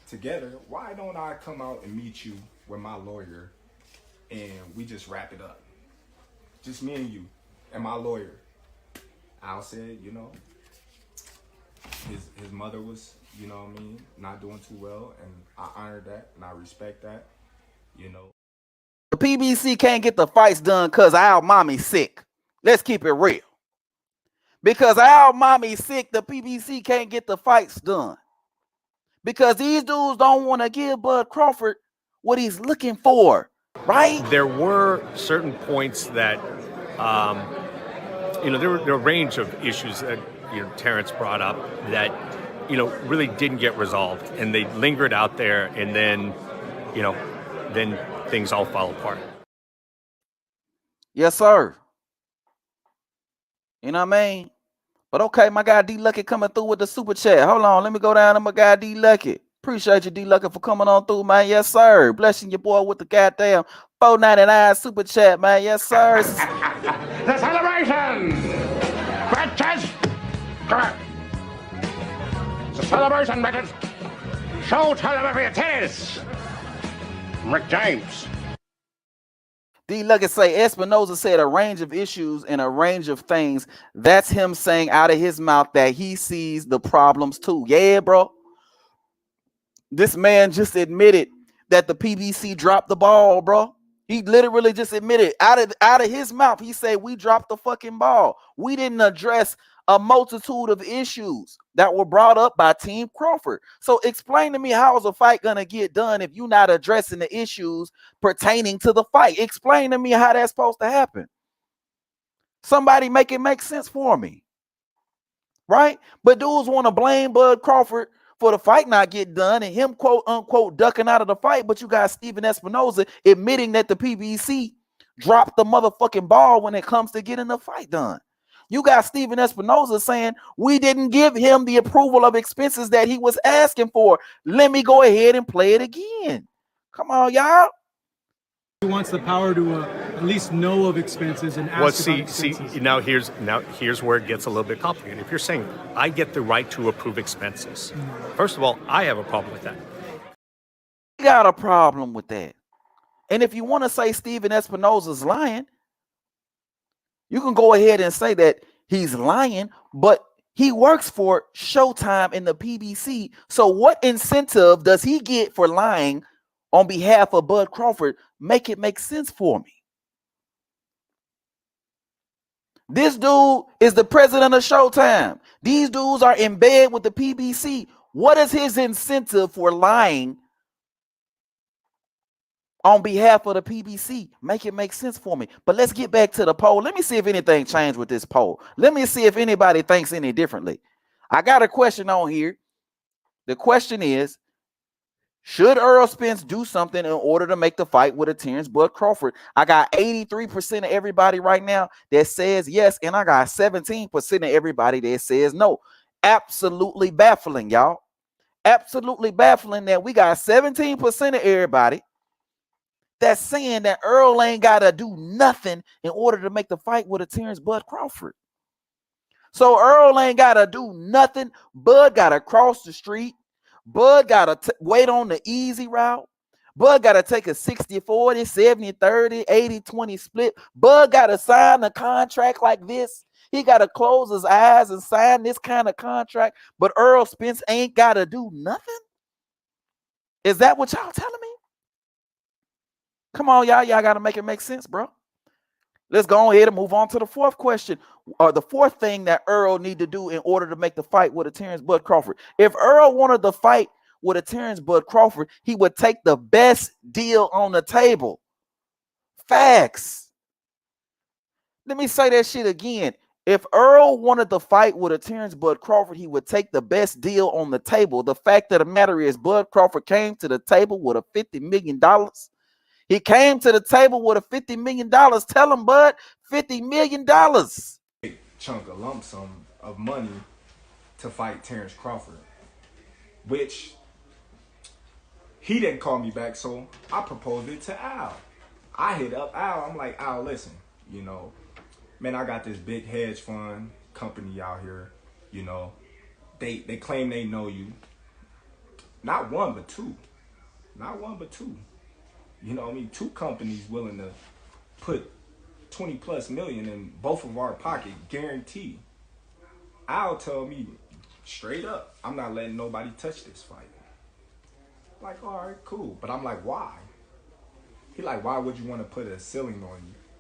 together, why don't I come out and meet you with my lawyer, and we just wrap it up? just me and you, and my lawyer. Al said, you know, his mother was, you know what I mean, not doing too well, and I honor that and I respect that, you know. The PBC can't get the fights done because our mommy's sick. Let's keep it real. Because our mommy's sick, the PBC can't get the fights done. Because these dudes don't want to give Bud Crawford what he's looking for, right? There were certain points that, you know, there were a range of issues that, you know, Terence brought up that, you know, really didn't get resolved, and they lingered out there, and then, you know, then things all fell apart. Yes, sir. You know what I mean? But okay, my guy D Lucky coming through with the super chat. Hold on, let me go down to my guy D Lucky. Appreciate you, D Lucky, for coming on through, man. Yes, sir. Blessing your boy with the goddamn $4.99 super chat, man. Yes, sir. The celebration! Bitches! Correct. The celebration, bitches! Show television tennis! Rick James. D Luggett say Espinoza said a range of issues and a range of things. That's him saying out of his mouth that he sees the problems too. Yeah, bro. This man just admitted that the PBC dropped the ball, bro. He literally just admitted out of his mouth. He said we dropped the fucking ball. We didn't address a multitude of issues that were brought up by Team Crawford. So explain to me, how is a fight gonna get done if you're not addressing the issues pertaining to the fight? Explain to me how that's supposed to happen. Somebody make it make sense for me, right? But dudes want to blame Bud Crawford for the fight not getting done and him quote unquote ducking out of the fight. But you got Steven Espinoza admitting that the PBC dropped the motherfucking ball when it comes to getting the fight done. You got Steven Espinoza saying we didn't give him the approval of expenses that he was asking for. Let me go ahead and play it again. Come on, y'all. He wants the power to at least know of expenses and ask about expenses. See, now here's where it gets a little bit complicated. If you're saying I get the right to approve expenses, first of all, I have a problem with that. You got a problem with that. And if you want to say Steven Espinoza's lying, you can go ahead and say that he's lying, but he works for Showtime in the PBC. So what incentive does he get for lying on behalf of Bud Crawford? Make it make sense for me. This dude is the president of Showtime. These dudes are in bed with the PBC. What is his incentive for lying on behalf of the PBC? Make it make sense for me. But let's get back to the poll. Let me see if anything changed with this poll. Let me see if anybody thinks any differently. I got a question on here. The question is, should Errol Spence do something in order to make the fight with a Terence Bud Crawford? I got 83% of everybody right now that says yes, and I got 17% of everybody that says no. Absolutely baffling, y'all. Absolutely baffling that we got 17% of everybody that's saying that Errol ain't got to do nothing in order to make the fight with a Terence Bud Crawford. So Errol ain't got to do nothing. Bud got to cross the street. Bud got to wait on the easy route. Bud got to take a 60-40, 70-30, 80-20 split. Bud got to sign a contract like this. He got to close his eyes and sign this kind of contract. But Errol Spence ain't got to do nothing? Is that what y'all telling me? Come on, y'all. Y'all got to make it make sense, bro. Let's go ahead and move on to the fourth question, or the fourth thing that Errol need to do in order to make the fight with a Terence Bud Crawford. If Errol wanted to fight with a Terence Bud Crawford, he would take the best deal on the table. Facts. Let me say that shit again. If Errol wanted to fight with a Terence Bud Crawford, he would take the best deal on the table. The fact of the matter is, Bud Crawford came to the table with a $50 million. He came to the table with a $50 million. Tell him, Bud, $50 million. Big chunk of lump sum of money to fight Terence Crawford, which he didn't call me back, so I proposed it to Al. I hit up Al. I'm like, Al, listen, you know, man, I got this big hedge fund company out here. You know, they claim they know you. Not one, but two. Not one, but two. You know what I mean? Two companies willing to put 20+ million in both of our pocket, guarantee. Al tell me straight up, I'm not letting nobody touch this fight. Like, all right, cool. But I'm like, why? He like, why would you want to put a ceiling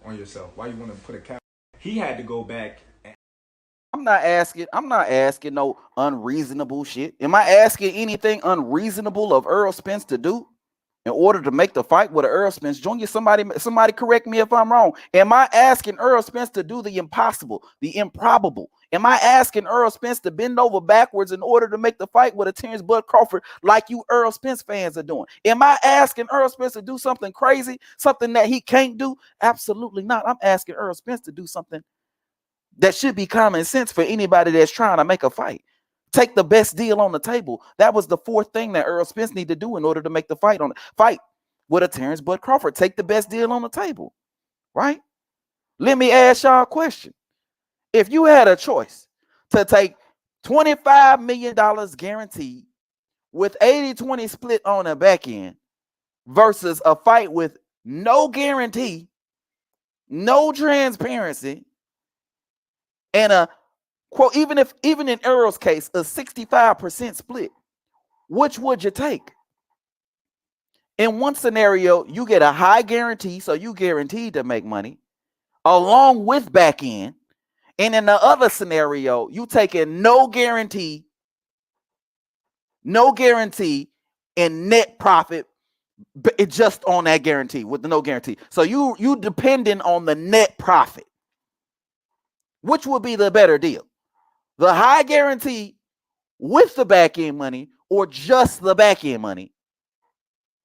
on yourself? Why you want to put a cap? He had to go back. I'm not asking no unreasonable shit. Am I asking anything unreasonable of Errol Spence to do in order to make the fight with Errol Spence Jr.? Somebody correct me if I'm wrong. Am I asking Errol Spence to do the impossible, the improbable? Am I asking Errol Spence to bend over backwards in order to make the fight with a Terence Bud Crawford like you Errol Spence fans are doing? Am I asking Errol Spence to do something crazy, something that he can't do? Absolutely not. I'm asking Errol Spence to do something that should be common sense for anybody that's trying to make a fight. Take the best deal on the table. That was the fourth thing that Errol Spence needed to do in order to make the fight with a Terence Bud Crawford. Take the best deal on the table, right? Let me ask y'all a question. If you had a choice to take $25 million guaranteed with 80-20 split on the back end versus a fight with no guarantee, no transparency, and a quote, even in Errol's case, a 65% split, which would you take? In one scenario, you get a high guarantee, so you guaranteed to make money, along with back end. And in the other scenario, you taking no guarantee and net profit just on that guarantee with the no guarantee. So you depending on the net profit. Which would be the better deal? The high guarantee with the back end money or just the back end money?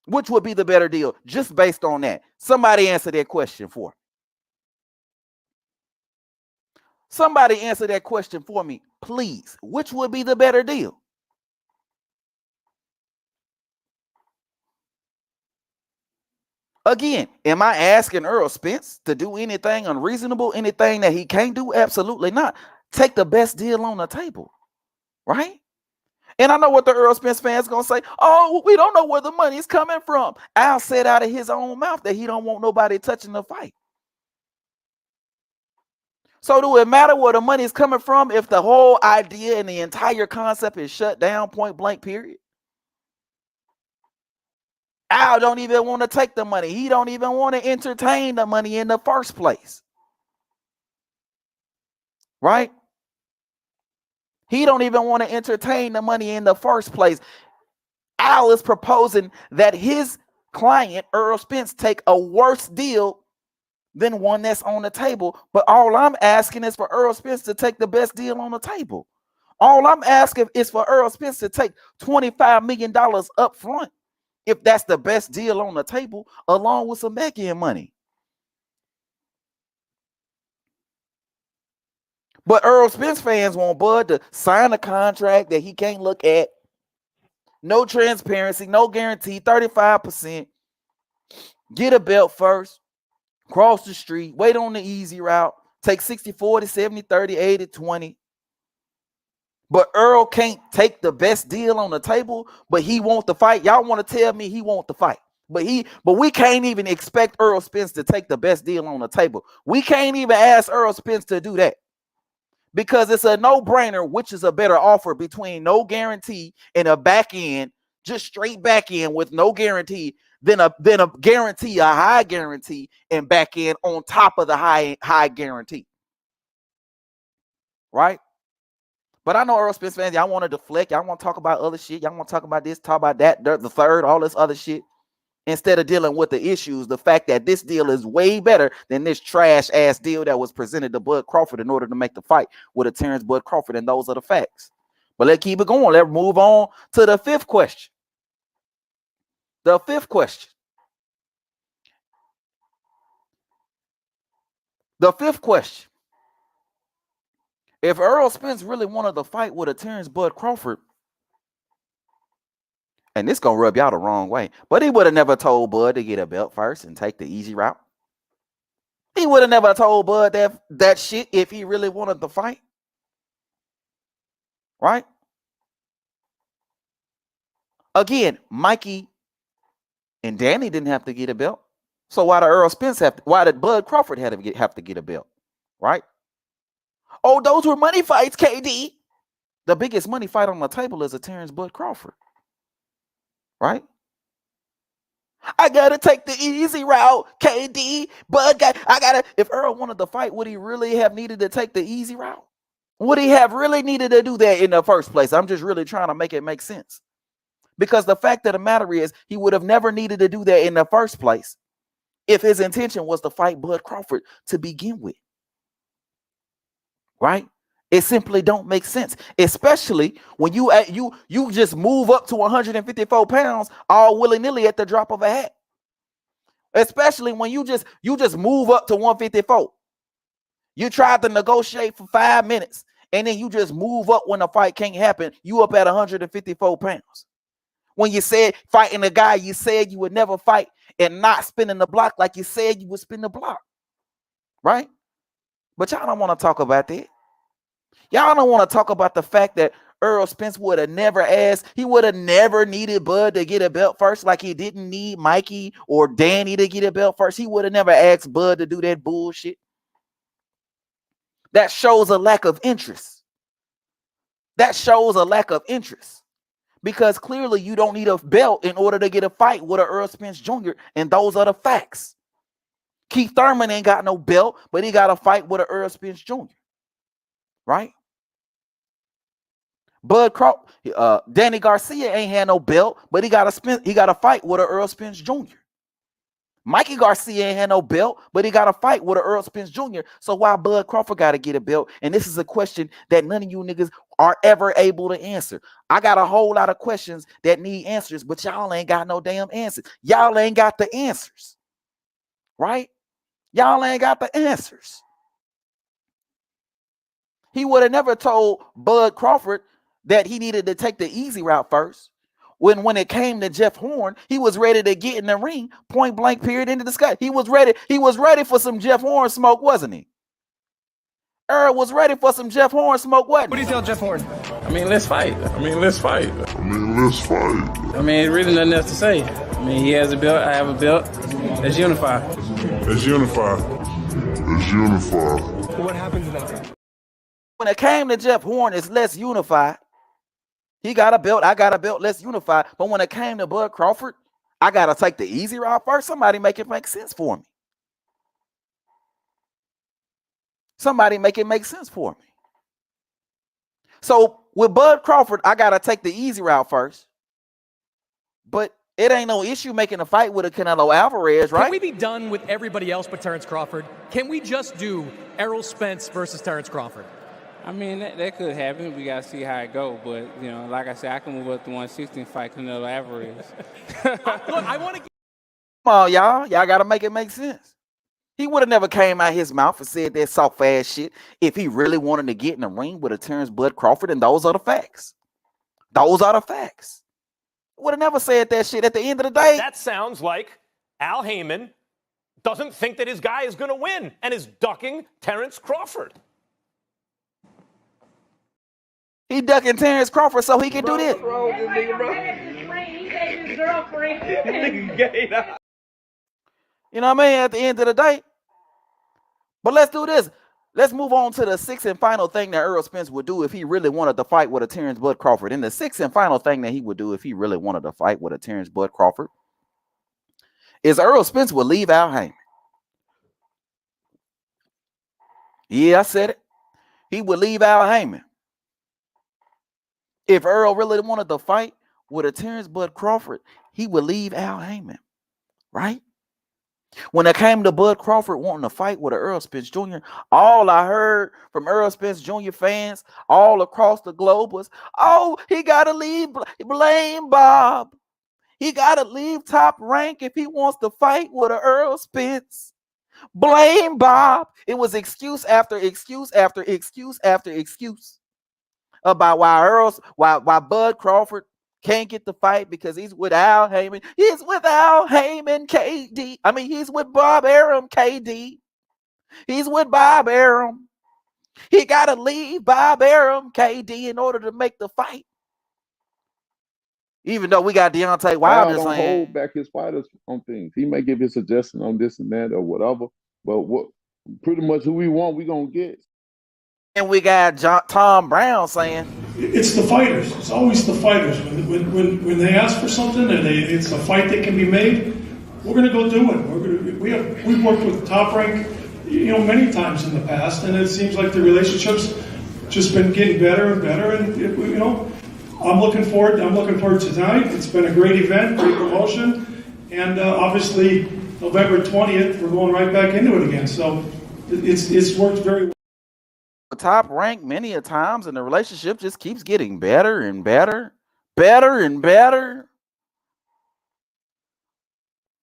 Which would be the better deal just based on that? Somebody answer that question for me. Somebody answer that question for me, please. Which would be the better deal? Again, am I asking Errol Spence to do anything unreasonable, anything that he can't do? Absolutely not. Take the best deal on the table, right? And I know what the Errol Spence fans going to say. Oh, we don't know where the money is coming from. Al said out of his own mouth that he don't want nobody touching the fight. So do it matter where the money is coming from if the whole idea and the entire concept is shut down, point blank, period? Al don't even want to take the money. He don't even want to entertain the money in the first place. Right? He don't even want to entertain the money in the first place. Al is proposing that his client, Errol Spence, take a worse deal than one that's on the table. But all I'm asking is for Errol Spence to take the best deal on the table. All I'm asking is for Errol Spence to take $25 million up front, if that's the best deal on the table, along with some back end money. But Errol Spence fans want Bud to sign a contract that he can't look at. No transparency, no guarantee, 35%. Get a belt first. Cross the street, wait on the easy route, take 60-40, 70-30, 80-20. But Errol can't take the best deal on the table, but he wants the fight. Y'all want to tell me he wants the fight. But we can't even expect Errol Spence to take the best deal on the table. We can't even ask Errol Spence to do that. Because it's a no-brainer, which is a better offer between no guarantee and a back end, just straight back end with no guarantee, than a guarantee, a high guarantee, and back end on top of the high guarantee. Right? But I know Errol Spence fans, y'all want to deflect, y'all want to talk about other shit, y'all want to talk about this, talk about that, the third, all this other shit, instead of dealing with the issues, the fact that this deal is way better than this trash ass deal that was presented to Bud Crawford in order to make the fight with a Terence Bud Crawford, and those are the facts. But let's keep it going. Let's move on to the fifth question. The fifth question. The fifth question. If Errol Spence really wanted to fight with a Terence Bud Crawford, and this gonna rub y'all the wrong way, but he would have never told Bud to get a belt first and take the easy route. He would have never told Bud that shit if he really wanted to fight. Right? Again, Mikey and Danny didn't have to get a belt. So why did Bud Crawford have to get a belt? Right? Oh, those were money fights, KD. The biggest money fight on the table is a Terence Bud Crawford. Right? I gotta take the easy route, KD. If Earl wanted to fight, would he really have needed to take the easy route? Would he have really needed to do that in the first place? I'm just really trying to make it make sense. Because the fact of the matter is, he would have never needed to do that in the first place if his intention was to fight Bud Crawford to begin with. Right? It simply don't make sense, especially when you just move up to 154 pounds all willy-nilly at the drop of a hat. Especially when you just move up to 154. You tried to negotiate for 5 minutes, and then you just move up when the fight can't happen. You up at 154 pounds. When you said fighting a guy you said you would never fight and not spinning the block like you said you would spin the block. Right? But y'all don't want to talk about that. Y'all don't want to talk about the fact that Errol Spence would have never asked. He would have never needed Bud to get a belt first, like he didn't need Mikey or Danny to get a belt first. He would have never asked Bud to do that bullshit. That shows a lack of interest. That shows a lack of interest. Because clearly you don't need a belt in order to get a fight with a Errol Spence Jr. And those are the facts. Keith Thurman ain't got no belt, but he got a fight with a Errol Spence Jr. Right? Danny Garcia ain't had no belt, but he got a fight with a Errol Spence Jr. Mikey Garcia ain't had no belt, but he got a fight with a Errol Spence Jr. So why Bud Crawford got to get a belt? And this is a question that none of you niggas are ever able to answer. I got a whole lot of questions that need answers, but y'all ain't got no damn answers. Y'all ain't got the answers. Right? Y'all ain't got the answers. He would have never told Bud Crawford that he needed to take the easy route first. When it came to Jeff Horn, he was ready to get in the ring, point blank period, into the sky. He was ready for some Jeff Horn smoke, wasn't he? Errol was ready for some Jeff Horn smoke, wasn't he? What do you tell Jeff Horn? I mean, let's fight. I mean, really nothing else to say. I mean, he has a belt, I have a belt. Let's unify. What happens in that fight? When it came to Jeff Horn, it's let's unify. He got a belt, I got a belt, let's unify. But when it came to Bud Crawford, I got to take the easy route first. Somebody make it make sense for me. Somebody make it make sense for me. So with Bud Crawford, I got to take the easy route first. But it ain't no issue making a fight with a Canelo Alvarez, right? Can we be done with everybody else but Terence Crawford? Can we just do Errol Spence versus Terence Crawford? I mean, that could happen. We got to see how it go. But, you know, like I said, I can move up to 160 and fight Canelo Alvarez. Look, I want to... Come on, y'all. Y'all got to make it make sense. He would have never came out his mouth and said that soft ass shit if he really wanted to get in the ring with a Terence Bud Crawford, and those are the facts. Those are the facts. Would have never said that shit at the end of the day. That sounds like Al Heyman doesn't think that his guy is going to win and is ducking Terence Crawford. He ducking Terence Crawford so he can do this. You know what I mean? At the end of the day. But let's do this. Let's move on to the sixth and final thing that Errol Spence would do if he really wanted to fight with a Terence Bud Crawford. And the sixth and final thing that he would do if he really wanted to fight with a Terence Bud Crawford is Errol Spence would leave Al Heyman. Yeah, I said it. He would leave Al Heyman. If Errol really wanted to fight with a Terence Bud Crawford, he would leave Al Heyman, right? When it came to Bud Crawford wanting to fight with Errol Spence Jr., all I heard from Errol Spence Jr. fans all across the globe was, oh, he got to leave, blame Bob. He got to leave Top Rank if he wants to fight with Errol Spence. Blame Bob. It was excuse after excuse after excuse after excuse about why Bud Crawford can't get the fight because he's with Al Heyman. He's with Al Heyman, KD. I mean, he's with Bob Arum, KD. He's with Bob Arum. He got to leave Bob Arum, KD, in order to make the fight. Even though we got Deontay Al Wilder don't saying, hold back his fighters on things. He may give his suggestion on this and that or whatever, but what pretty much who we want, we gonna get. and we got Tom Brown saying, it's the fighters. It's always the fighters. When they ask for something and it's a fight that can be made, we're going to go do it. We've worked with Top Rank, many times in the past, and it seems like the relationship's just been getting better and better. And I'm looking forward to tonight. It's been a great event, great promotion, and obviously November 20th, we're going right back into it again. So it's worked very well. Top Rank many a times, and the relationship just keeps getting better and better, better and better.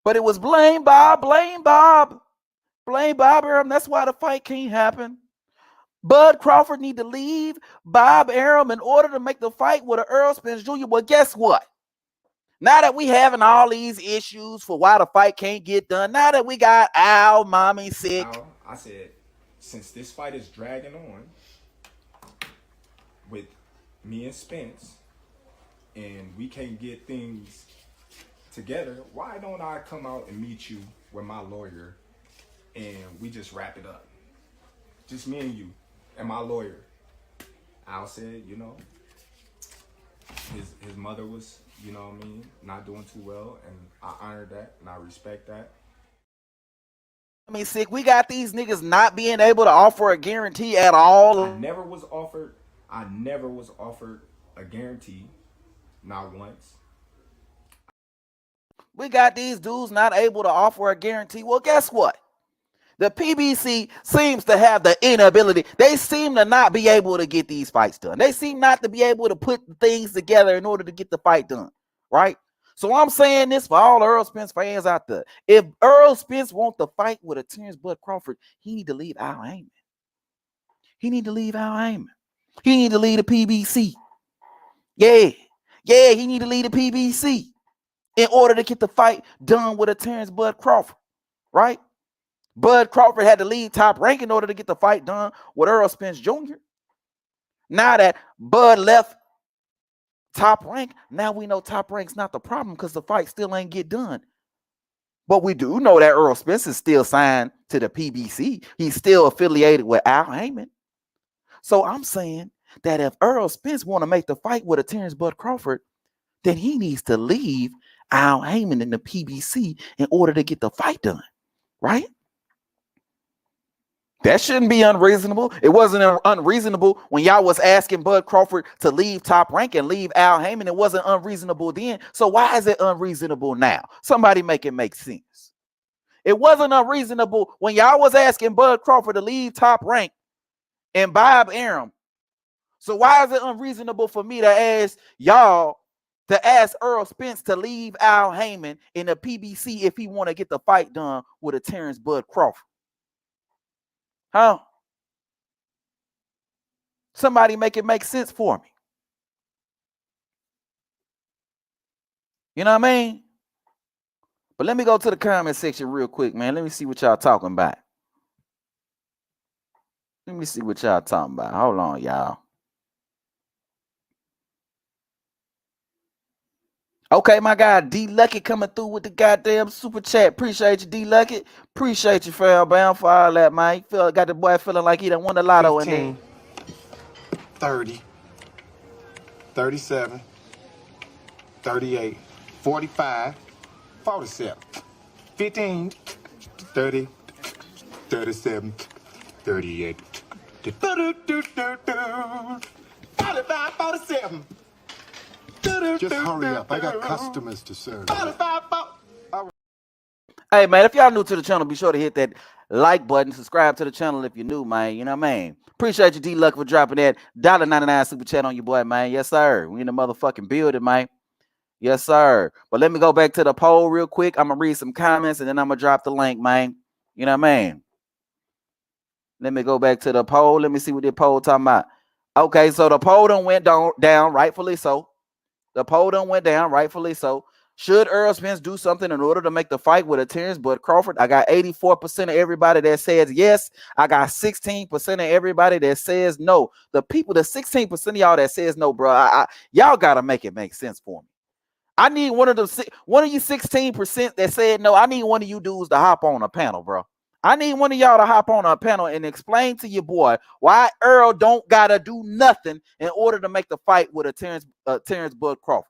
But it was blame Bob. Arum. That's why the fight can't happen. Bud Crawford need to leave Bob Arum in order to make the fight with Errol Spence Jr. Well, guess what? Now that we having all these issues for why the fight can't get done, now that we got Al, mommy sick. Al, I said, since this fight is dragging on with me and Spence, and we can't get things together, why don't I come out and meet you with my lawyer and we just wrap it up? Just me and you and my lawyer. Al said, his mother was, not doing too well, and I honor that and I respect that. Sick. We got these niggas not being able to offer a guarantee at all. I never was offered a guarantee, not once. We got these dudes not able to offer a guarantee. Well, guess what? The PBC seems to have the inability. They seem to not be able to get these fights done. They seem not to be able to put things together in order to get the fight done, right? So I'm saying this for all Errol Spence fans out there. If Errol Spence wants to fight with a Terence Bud Crawford, he need to leave Al Haymon. He need to leave Al Haymon. He need to leave the PBC. Yeah, he need to leave the PBC in order to get the fight done with a Terence Bud Crawford, right? Bud Crawford had to leave Top Rank in order to get the fight done with Errol Spence Jr. Now that Bud left Top Rank, now we know Top Rank's not the problem because the fight still ain't get done. But we do know that Errol Spence is still signed to the PBC. He's still affiliated with Al Haymon. So I'm saying that if Errol Spence want to make the fight with a Terence Bud Crawford, then he needs to leave Al Haymon in the PBC in order to get the fight done, right? That shouldn't be unreasonable. It wasn't unreasonable when y'all was asking Bud Crawford to leave Top Rank and leave Al Haymon. It wasn't unreasonable then. So why is it unreasonable now? Somebody make it make sense. It wasn't unreasonable when y'all was asking Bud Crawford to leave Top Rank and Bob Arum. So why is it unreasonable for me to ask y'all to ask Errol Spence to leave Al Haymon in the PBC if he want to get the fight done with a Terence Bud Crawford? Huh? Somebody make it make sense for me. You know what I mean? But let me go to the comment section real quick, man. Let me see what y'all talking about. Hold on, y'all. Okay, my guy D Lucky coming through with the goddamn super chat. Appreciate you, D Lucky. Appreciate you, fam, bound for all that, man. Got the boy feeling like he done won the lotto 15, in there. 30, 37, 38, 45, 47, 15, 30, 37, 38, 45, 47. Just hurry up. I got customers to serve. Hey, man, if y'all new to the channel, be sure to hit that like button. Subscribe to the channel if you're new, man. You know what I mean? Appreciate you, D Luck, for dropping that $1.99 super chat on your boy, man. Yes, sir. We in the motherfucking building, man. Yes, sir. But let me go back to the poll real quick. I'm going to read some comments, and then I'm going to drop the link, man. You know what I mean? Let me go back to the poll. Let me see what the poll talking about. Okay, so the poll done went down, rightfully so. The poll done went down, rightfully so. Should Errol Spence do something in order to make the fight with a Terence Bud Crawford? I got 84% of everybody that says yes. I got 16% of everybody that says no. The 16% of y'all that says no, bro, y'all got to make it make sense for me. I need one of you 16% that said no. I need one of you dudes to hop on a panel, bro. I need one of y'all to hop on a panel and explain to your boy why Errol don't gotta do nothing in order to make the fight with a Terence Bud Crawford.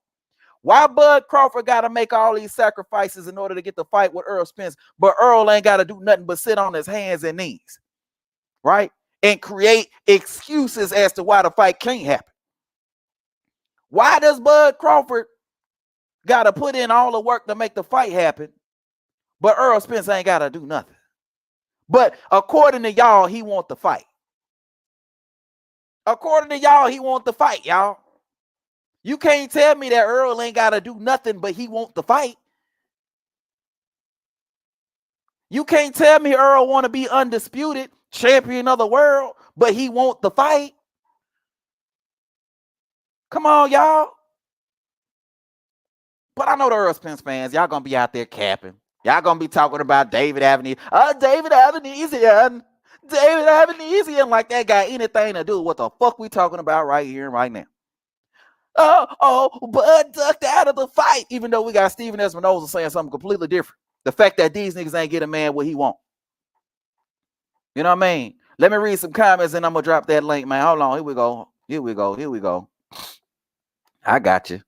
Why Bud Crawford gotta make all these sacrifices in order to get the fight with Errol Spence, but Errol ain't gotta do nothing but sit on his hands and knees, right? And create excuses as to why the fight can't happen. Why does Bud Crawford gotta put in all the work to make the fight happen, but Errol Spence ain't gotta do nothing? But according to y'all, he want the fight. According to y'all, he want the fight, y'all. You can't tell me that Errol ain't gotta do nothing, but he want the fight. You can't tell me Errol want to be undisputed champion of the world, but he want the fight. Come on, y'all. But I know the Errol Spence fans, y'all gonna be out there capping. Y'all gonna be talking about David Avenese. David Avenese, David Avenese, like that got anything to do with what the fuck we talking about right here and right now. Bud ducked out of the fight, even though we got Stephen Espinoza saying something completely different. The fact that these niggas ain't get a man what he want. You know what I mean? Let me read some comments and I'm gonna drop that link, man. Hold on. Here we go. Here we go. Here we go. I got you.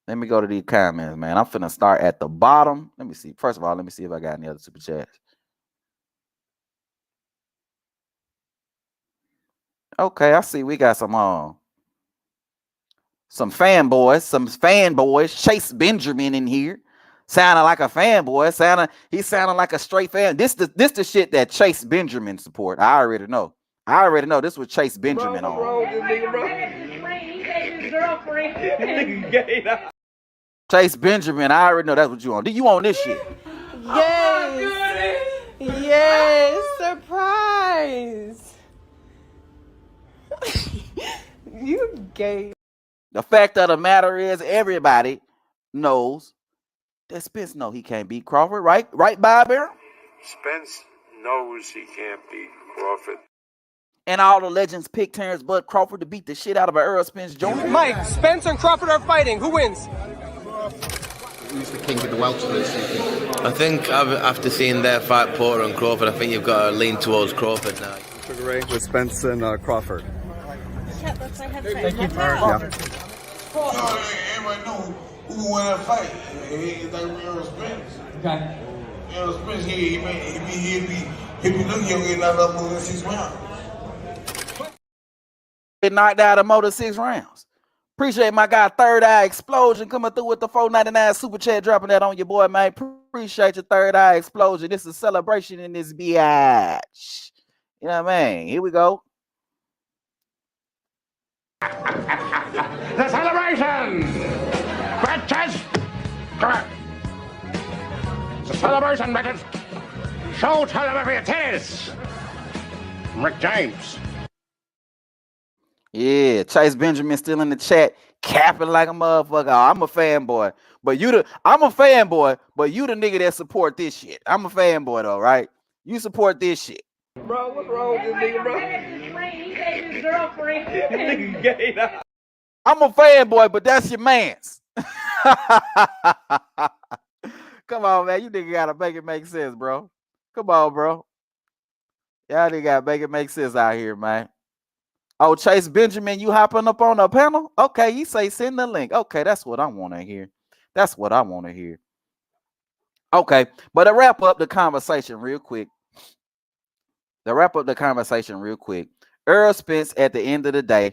Let me go to these comments, man. I'm finna start at the bottom. Let me see. First of all, let me see if I got any other super chats. Okay, I see we got some fanboys. Chase Benjamin in here. Sounding like a fanboy. He's sounding like a straight fan. This the shit that Chase Benjamin support. I already know. This was Chase Benjamin Chase Benjamin, I already know that's what you want. Do you want this shit? Yes. Yes. Surprise. You gay. The fact of the matter is, everybody knows that Spence know he can't beat Crawford, right? Right, Bob Aaron? Spence knows he can't beat Crawford. And all the legends pick Terence Bud Crawford to beat the shit out of an Errol Spence Jr. Mike, Spence and Crawford are fighting. Who wins? Who's the king of the welterweights? I think after seeing their fight, Porter and Crawford, I think you've got to lean towards Crawford now. Sugar Ray with Spence and Crawford. Thank you. Yeah. Everybody know who won that fight. He like Errol Spence. Okay. Errol Spence, he'll be looking, he'll get knocked out more than 6 rounds. Get knocked out of more than 6 rounds. Appreciate my guy Third Eye Explosion coming through with the $4.99 super chat, dropping that on your boy, man. Appreciate your Third Eye Explosion. This is a celebration in this biatch. You know what I mean? Here we go. The celebration! Bitches! Correct. The celebration, bitches! Show television tennis! Rick James. Yeah, Chase Benjamin still in the chat, capping like a motherfucker. I'm a fanboy, but you the nigga that support this shit. I'm a fanboy though, right? You support this shit. Bro, what's wrong with this nigga, bro? His girlfriend. I'm a fanboy, but that's your man's. Come on, man. You nigga gotta make it make sense, bro. Come on, bro. Y'all nigga gotta make it make sense out here, man. Oh, Chase Benjamin, you hopping up on a panel? Okay, you say send the link. Okay, that's what I want to hear. That's what I want to hear. Okay, but to wrap up the conversation real quick. Errol Spence, at the end of the day,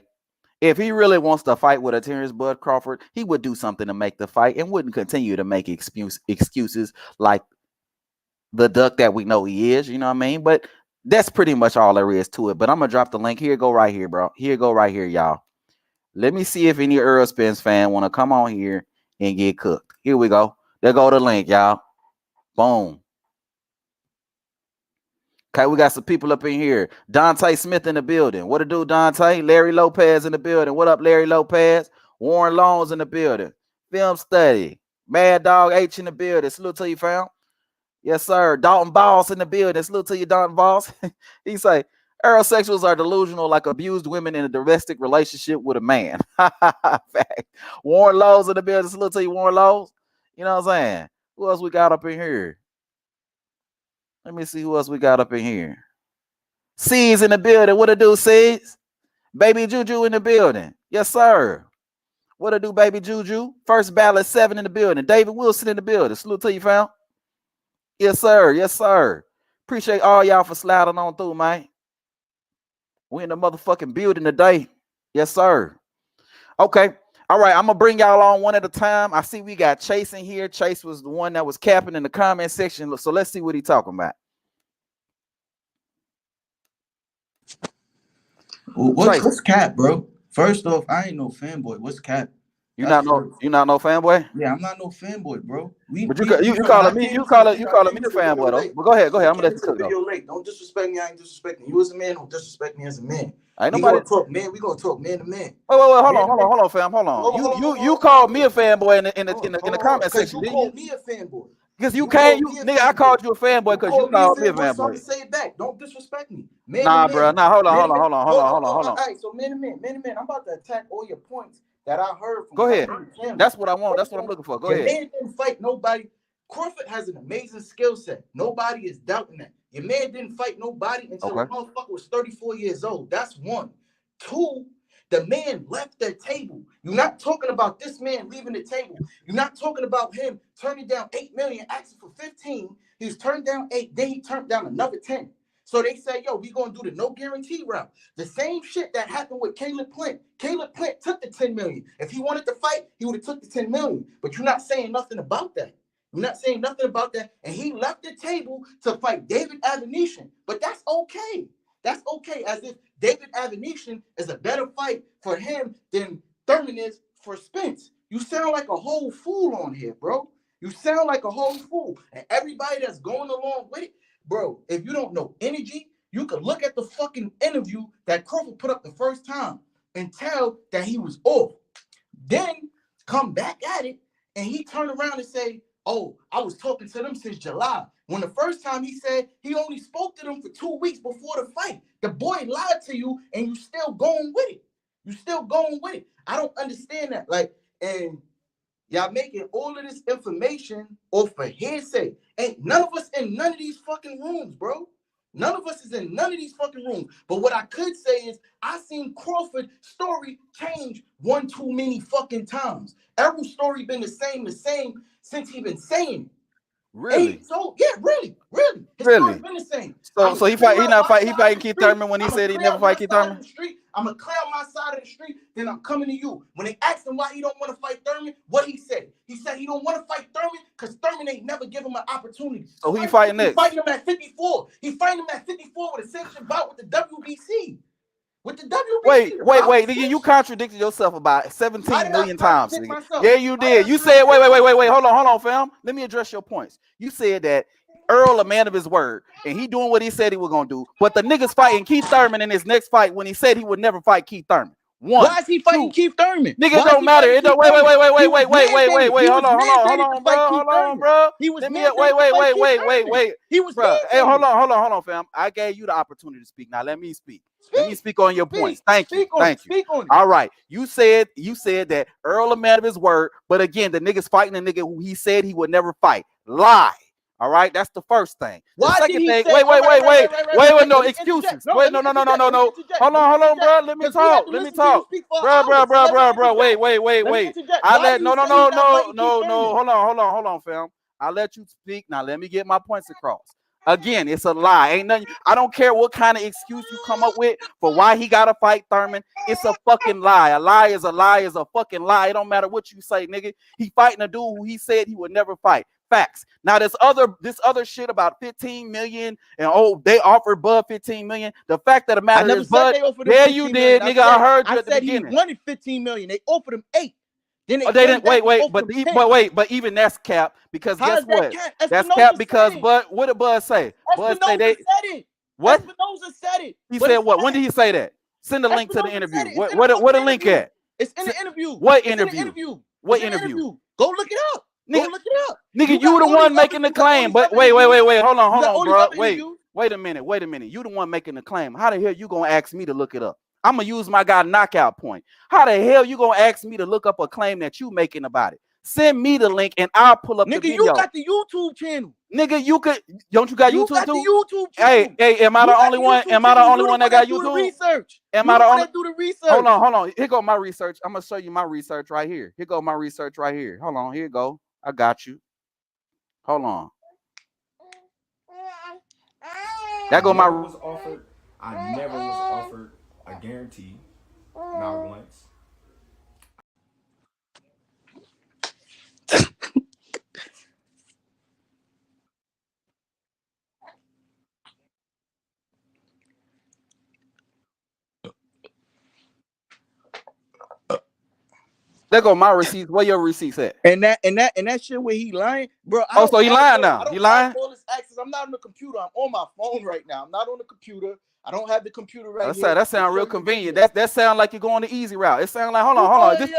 if he really wants to fight with a Terence Bud Crawford, he would do something to make the fight and wouldn't continue to make excuses like the duck that we know he is. You know what I mean? But that's pretty much all there is to it. But I'm going to drop the link. Here go right here, bro. Here go right here, y'all. Let me see if any Errol Spence fan want to come on here and get cooked. Here we go. There go the link, y'all. Boom. Okay, we got some people up in here. Dante Smith in the building. What to do, Dante? Larry Lopez in the building. What up, Larry Lopez? Warren Loans in the building. Film Study. Mad Dog H in the building. Salute to you, fam. Yes, sir. Dalton Boss in the building. Salute to you, Dalton Boss. He say, Aerosexuals are delusional like abused women in a domestic relationship with a man. Fact. Warren Lowe's in the building. Salute to you, Warren Lowe's. You know what I'm saying? Who else we got up in here? Let me see who else we got up in here. C's in the building. What it do, C's? Baby Juju in the building. Yes, sir. What it do, Baby Juju? First ballot 7 in the building. David Wilson in the building. Salute to you, fam. Yes, sir. Yes, sir. Appreciate all y'all for sliding on through, man. We in the motherfucking building today. Yes, sir. Okay. All right. I'm going to bring y'all on one at a time. I see we got Chase in here. Chase was the one that was capping in the comment section. So let's see what he's talking about. What's cap, bro? First off, I ain't no fanboy. What's cap? You not no fanboy? Yeah, I'm not no fanboy, bro. But you calling me a fanboy though. But go ahead. I'm gonna let you cook though. Don't disrespect me. I ain't disrespecting you as a man. Don't disrespect me as a man. Ain't we nobody gonna talk man. We gonna talk man to man. Wait, hold on, fam. Hold on. You called me a fanboy in the comment section. You called me a fanboy. Because you can't, nigga. I called you a fanboy because you called me a fanboy. So I'm gonna say it back. Don't disrespect me. Nah, bro. Nah, hold on. All right, so man to man. I'm about to attack all your points that I heard from. Go ahead. That's what I want. That's what I'm looking for. Go ahead. Your man didn't fight nobody. Crawford has an amazing skill set. Nobody is doubting that. Your man didn't fight nobody until the motherfucker was 34 years old. That's one. Two, the man left the table. You're not talking about this man leaving the table. You're not talking about him turning down $8 million, asking for 15. He was turned down 8, then he turned down another 10. So they say, yo, we gonna do the no guarantee route. The same shit that happened with Caleb Plant. Caleb Plant took the 10 million. If he wanted to fight, he would have took the 10 million. But you're not saying nothing about that. You're not saying nothing about that. And he left the table to fight David Avanesyan. But that's okay. That's okay. As if David Avanesyan is a better fight for him than Thurman is for Spence. You sound like a whole fool on here, bro. You sound like a whole fool. And everybody that's going along with it, bro, if you don't know energy, you could look at the fucking interview that Crawford put up the first time and tell that he was off. Then come back at it and he turned around and say, oh, I was talking to them since July. When the first time he said he only spoke to them for 2 weeks before the fight. The boy lied to you and you still going with it. You still going with it. I don't understand that. Like, and y'all making all of this information off of hearsay. Ain't none of us in none of these fucking rooms, bro. None of us is in none of these fucking rooms. But what I could say is I seen Crawford's story change one too many fucking times. Errol's story been the same since he been saying it. Really? So yeah, really. His story's been the same. So he fighting Keith Thurman when he said he never fight Keith Thurman? I'm gonna clear my side of the street, then I'm coming to you. When they asked him why he don't want to fight Thurman, what he said? He said he don't want to fight Thurman because Thurman ain't never give him an opportunity. So who he fighting next? He fighting him at 54. He fighting him at 54 with a sanctioned bout with the WBC. With the WBC. Wait, nigga, you contradicted yourself about 17 million times, nigga. Yeah, you did. You said, wait, hold on, fam. Let me address your points. You said that Errol, a man of his word, and he doing what he said he was gonna do. But the nigga's fighting Keith Thurman in his next fight when he said he would never fight Keith Thurman. One. Why is he fighting Keith Thurman? Nigga, it don't matter. It don't. Wait. Hold on, bro. He was wait. He was bro. Hey, hold on, fam. I gave you the opportunity to speak. Now let me speak. Let me speak on your points. Thank you. Speak on it. All right. You said that Errol, a man of his word, but again, the nigga's fighting a nigga who he said he would never fight. Lie. All right, that's the first thing. Why the second thing, wait, no excuses. Wait, no. Hold on, bro. Let me talk. Bro. Wait. Hold on, fam. I'll let you speak. Now let me get my points across. Again, it's a lie. Ain't nothing. I don't care what kind of excuse you come up with for why he gotta fight Thurman. It's a fucking lie. A lie is a fucking lie. It don't matter what you say, nigga. He fighting a dude who he said he would never fight. Facts. Now this other shit about 15 million and they offered Bud 15 million. The fact that the matter is, Bud, yeah, you did, nigga. I heard you at the beginning. He wanted 15 million. They offered him 8. Then they didn't but even that's cap because guess what? That's cap because Bud, what did Bud say? Bud said it. What? Espinosa said it. He said what? When did he say that? Send a link to the interview. What a link at? It's in the interview. What interview? What interview? Go look it up. Nigga, you the one making the claim. But wait. Hold on, bro. Wait. Wait a minute. You the one making the claim. How the hell you gonna ask me to look it up? I'm gonna use my guy knockout point. How the hell you gonna ask me to look up a claim that you making about it? Send me the link and I'll pull up the video. Nigga, you got the YouTube channel. Nigga, you could. Don't you got You YouTube got too? the YouTube channel. Hey, am I the only one? Am I the only one that got YouTube? Research. Am I the only? Do the research. Hold on. Here go my research. I'm gonna show you my research right here. Here go my research right here. Hold on. Here you go. I got you. Hold on. That go my. I never was offered a guarantee. Not once. There go my receipts. Where your receipts at? And that shit where he lying, bro. Oh, so he lying now? He lying? All this access. I'm not on the computer. I'm on my phone right now. I'm not on the computer. I don't have the computer right here. That sound real convenient. That sound like you're going the easy route. It sound like hold on. This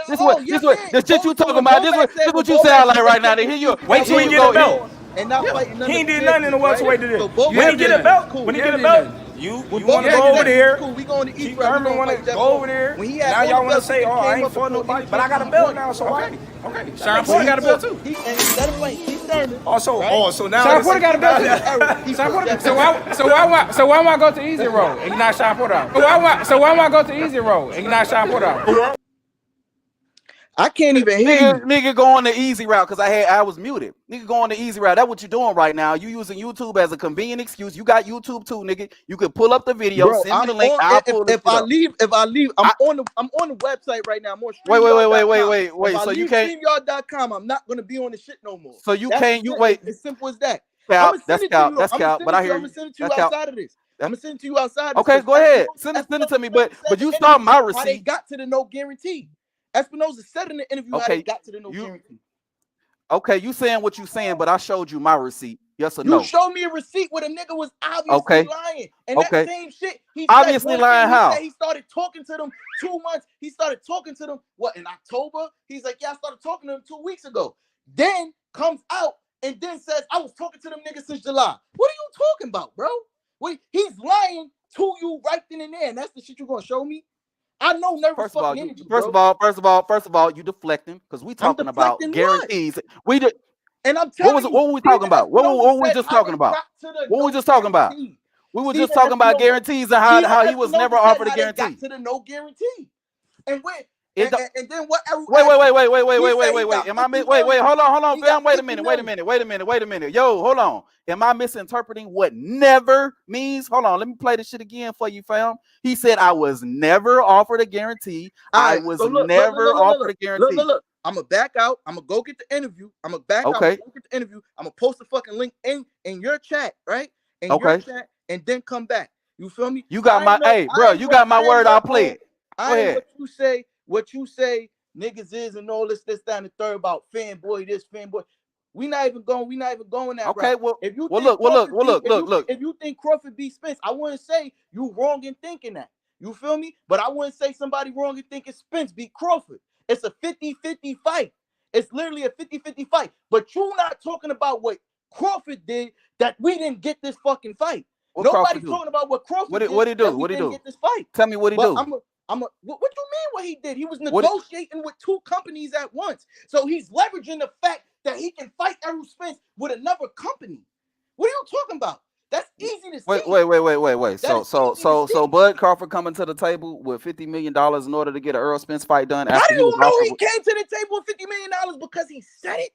shit you talking about. This what you sound like right now. To hear you. Wait till you get a belt. And not fighting. He ain't did nothing in the welterweight today. When he get a belt, you want to go over there. Cool. We going to eat. Thurman want to go over there. Now y'all want to say, oh, I ain't fought nobody, but I got a belt now, so why? Okay. Sean Porter got a belt too. So now Sean Porter got a belt too. So why want to go to easy road and not Sean Porter out? So why want to go to easy road and not Sean Porter out? I can't even hear you. Nigga going the easy route because I was muted. Nigga going the easy route. That's what you're doing right now. You using YouTube as a convenient excuse. You got YouTube too, nigga. You can pull up the video, bro, send me the link. I'll pull if I leave, I'm on the website right now. I'm on wait. So you can't StreamYard.com. I'm not gonna be on the shit no more. So you can't. You wait. As simple as that. That's cap. But I hear I'm gonna send it to you outside of this. I'm gonna send it to you outside. Okay, go ahead. Send it to me. But you start my receipt. How they got to the no guarantee. Espinosa said in the interview how they got to the no guarantee. Okay, you saying what you saying, but I showed you my receipt. Yes or no? You showed me a receipt where the nigga was obviously lying. And that same shit, he obviously lying how? He started talking to them 2 months. He started talking to them, in October? He's like, yeah, I started talking to them 2 weeks ago. Then comes out and then says, I was talking to them niggas since July. What are you talking about, bro? He's lying to you right then and there. And that's the shit you're going to show me? I know nervous fucking energy, First of all, you deflecting because we talking about guarantees. We did, and I'm telling you, what were we talking about? What were we just talking about? What were we just talking about? We were just talking about guarantees and how he was never offered a guarantee. Got to the no guarantee, and then what? Wait. Am I wait? Hold on, fam. Wait a minute. Yo, hold on. Am I misinterpreting what never means? Hold on. Let me play this shit again for you, fam. He said I was never offered a guarantee. I was never offered a guarantee. Look. I'm gonna back out. I'm gonna go get the interview. I'm gonna back out. Go get the interview. I'm gonna post the fucking link in your chat, right? In your chat, and then come back. You feel me? You got you got my word. I'll play it. Go ahead. What you say, niggas is and all this, that, and the third about fanboy this, fanboy. We not even going that route. Well, if you look. If you think Crawford beat Spence, I wouldn't say you wrong in thinking that. You feel me? But I wouldn't say somebody wrong in thinking Spence beat Crawford. It's a 50-50 fight. It's literally a 50-50 fight. But you're not talking about what Crawford did that we didn't get this fucking fight. Nobody's talking about what Crawford did. What he do? What he do? Get this fight. Tell me what he do. What do you mean what he did? He was negotiating with 2 companies at once. So he's leveraging the fact that he can fight Errol Spence with another company. What are you talking about? That's easy to see. Wait. So Bud Crawford coming to the table with $50 million in order to get an Errol Spence fight done. How do you know he came to the table with $50 million? Because he said it.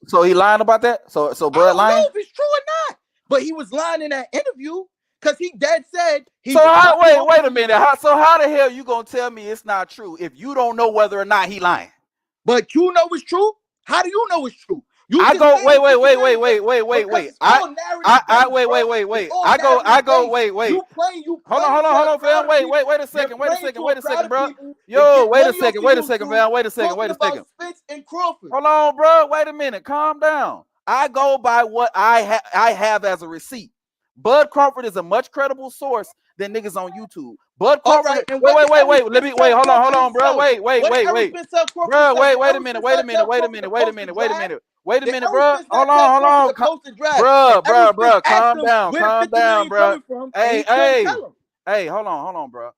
So he lying about that? So Bud lying? I don't know if it's true or not. But he was lying in that interview. Because he dead said he wait a minute. How the hell you gonna tell me it's not true if you don't know whether or not he lying? But you know it's true? How do you know it's true? Wait. I go wait. Hold on, fam. Wait a second, bro. Wait a second, fam. Wait a second. Spence and Crawford. Hold on, bro. Wait a minute. Calm down. I go by what I have as a receipt. Bud Crawford is a much credible source than niggas on YouTube. Bud Crawford. Wait. Hold on, bro. Wait. Bro, wait a minute. Wait a The minute, Errol bro. Spence Hold that Terence on. Crawford supposed to draft. Bro, And Errol Spence asked calm him down. where the Calm 50 down, million bro. coming from, and he couldn't tell him. Hey, hold on, bro.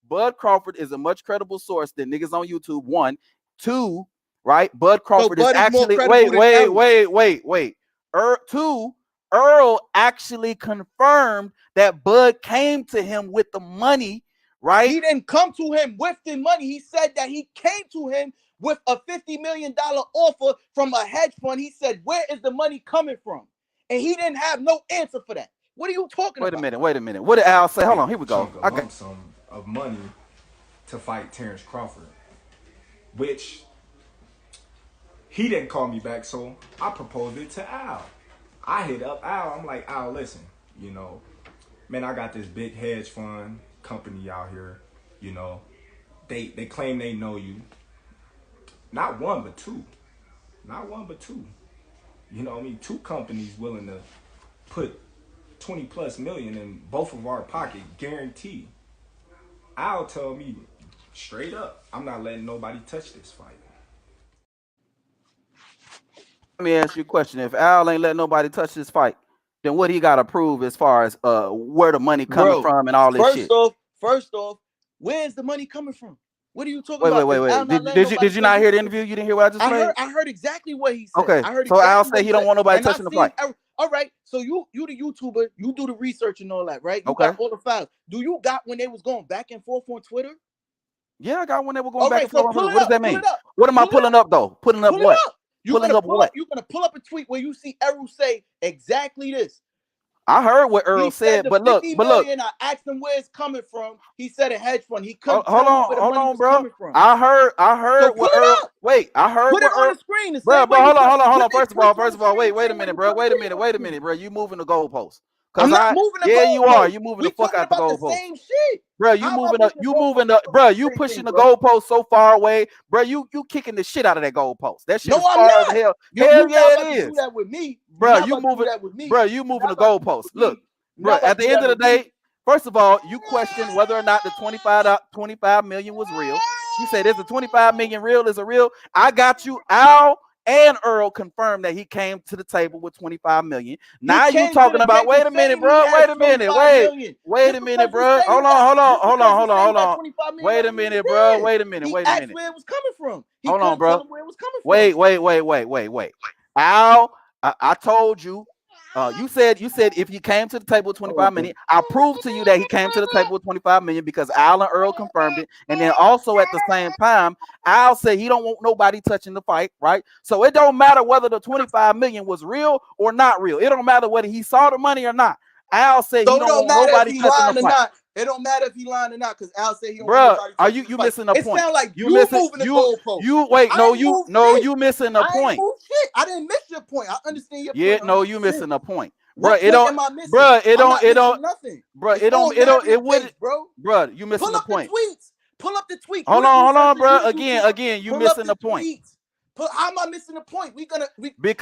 Bud Crawford is a much credible source than niggas on YouTube. 1, 2, right? Bud Crawford Bud is actually more credible than Errol. wait. 2, Earl actually confirmed that Bud came to him with the money, right? He didn't come to him with the money. He said that he came to him with a $50 million offer from a hedge fund. He said, where is the money coming from? And he didn't have no answer for that. What are you talking about? Wait a minute. What did Al say? Hold on, here we go. A lump sum of money to fight Terence Crawford, which he didn't call me back, so I proposed it to Al. I hit up Al. I'm like, Al, listen, you know, man, I got this big hedge fund company out here. You know, they claim they know you. Not one, but two. Not one, but two. You know what I mean? 2 companies willing to put 20+ million in both of our pocket, guarantee. Al tell me straight up, I'm not letting nobody touch this fight. Let me ask you a question. If Al ain't letting nobody touch this fight, then what he got to prove as far as where the money coming from and all this shit? First off, where's the money coming from? What are you talking about? Wait. Did you not hear the interview? You didn't hear what I just played? I heard exactly what he said. Okay. I heard so exactly Al said he don't want nobody touching the fight. All right. So you the YouTuber, you do the research and all that, right? You Okay. got all the files. Do you got when they was going back and forth on Twitter? Yeah, I got when they were going back and so forth. pull What it does up, that mean? pull it up, What am I pulling up though? Pulling up Pull what? it up. You're gonna pull up a tweet where you see Errol say exactly this. I heard what Earl He said, the but look, 50 million, I asked him where it's coming from. He said a hedge fund. He couldn't hold tell me where the money on, was bro. coming from. I heard what Earl. Wait, I heard Put what it on Earl. the screen. The Bro, same way hold on. put First of all, wait a minute, bro. Wait a minute, bro. You moving the goalposts? I'm not moving the Yeah, goalposts. you are. You moving the fuck talking out the about the goalposts. same shit. Bro, you pushing the goalpost so far away, bro. You kicking the shit out of that goalpost. That shit is far as hell. Hell yeah, it is. Do that with me, bro. You moving the goalpost. Look, bro. At the end of the day, first of all, you question whether or not the 25 million was real. You said, is the 25 million real? Is it real? I got you. Al and Earl confirmed that he came to the table with 25 million. Now you talking about, wait a minute, bro. Wait a minute, bro. Hold on. Wait a minute, bro. Wait a minute. He asked where it was coming from. Hold on, bro. Where it was coming from. Wait. Al, I told you. You said if he came to the table with 25 million, I proved to you that he came to the table with 25 million because Al and Earl confirmed it. And then also at the same time, Al said he don't want nobody touching the fight, right? So it don't matter whether the 25 million was real or not real. It don't matter whether he saw the money or not. Al said he don't want nobody touching the fight. It don't matter if he lying or not, because Al said he don't want nobody touching the fight. You missing the point? It sounds like you moving the goalpost. You missing the point. I ain't moved shit. I didn't miss your point. I understand your point. Yeah, no, you missing the point. Bro, it don't, you missing the point. Pull up the tweets. Hold on, bro. Again, you missing the point. How am I missing the point? Because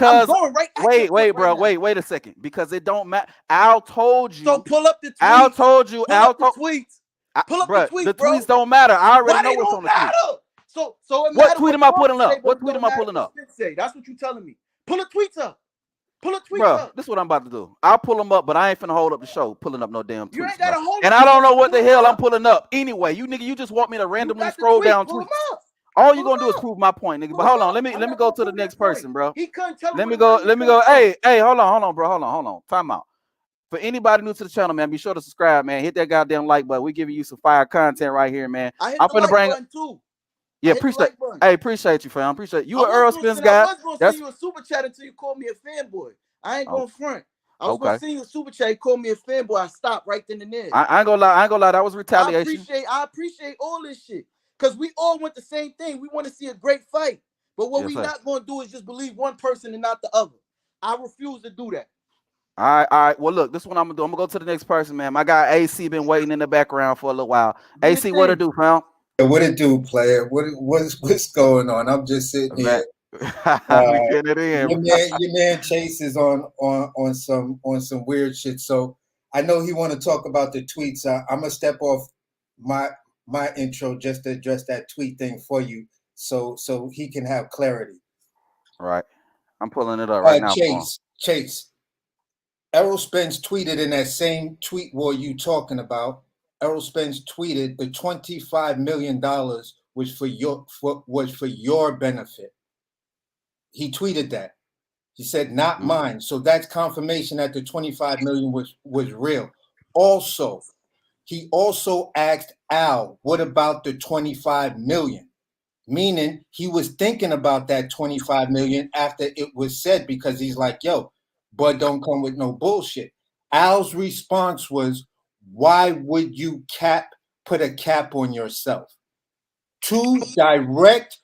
I'm going right. Wait a second. Because it don't matter. Al told you. So pull up the tweets. Al told you. Pull up the tweets. The tweets don't matter. I already know what's on the tweet. So what tweet am I pulling up? What tweet am I pulling up? That's what you're telling me. Pull the tweets up. Bro, this is what I'm about to do. I'll pull them up, but I ain't finna hold up the show pulling up no damn tweets. You ain't gotta hold and I don't know what the hell I'm pulling up. Anyway, you just want me to randomly scroll down tweets. All you gonna do is prove my point, nigga. But hold on, let me go to the next person, bro. He couldn't tell Let me go. Hey, hold on, bro. Hold on. Time out. For anybody new to the channel, man, be sure to subscribe, man. Hit that goddamn like button. We giving you some fire content right here, man. I'm finna bring too. Yeah, appreciate you, fam. Appreciate you. An Errol Spence guy. I was gonna send you a super chat until you called me a fanboy. I ain't going front. I was gonna send you a super chat. You called me a fanboy. I stopped right then and there. I ain't gonna lie. That was retaliation. I appreciate all this shit because we all want the same thing. We want to see a great fight, but what we not gonna do is just believe one person and not the other. I refuse to do that. All right. Well, look, this one I'm gonna do. I'm gonna go to the next person, man. My guy AC been waiting in the background for a little while. AC, what it do, fam? What it do, player? What's going on? I'm just sitting here. Your man Chase is on some weird shit. So I know he want to talk about the tweets. I'm gonna step off my intro just to address that tweet thing for you, so he can have clarity. Right. I'm pulling it up right now. Chase. Errol Spence tweeted in that same tweet war you talking about. Errol Spence tweeted the $25 million was for your benefit. He tweeted that. He said, not mine. So that's confirmation that the 25 million was real. Also, he also asked Al, what about the 25 million? Meaning he was thinking about that 25 million after it was said, because he's like, yo, Bud don't come with no bullshit. Al's response was, why would you put a cap on yourself? Two direct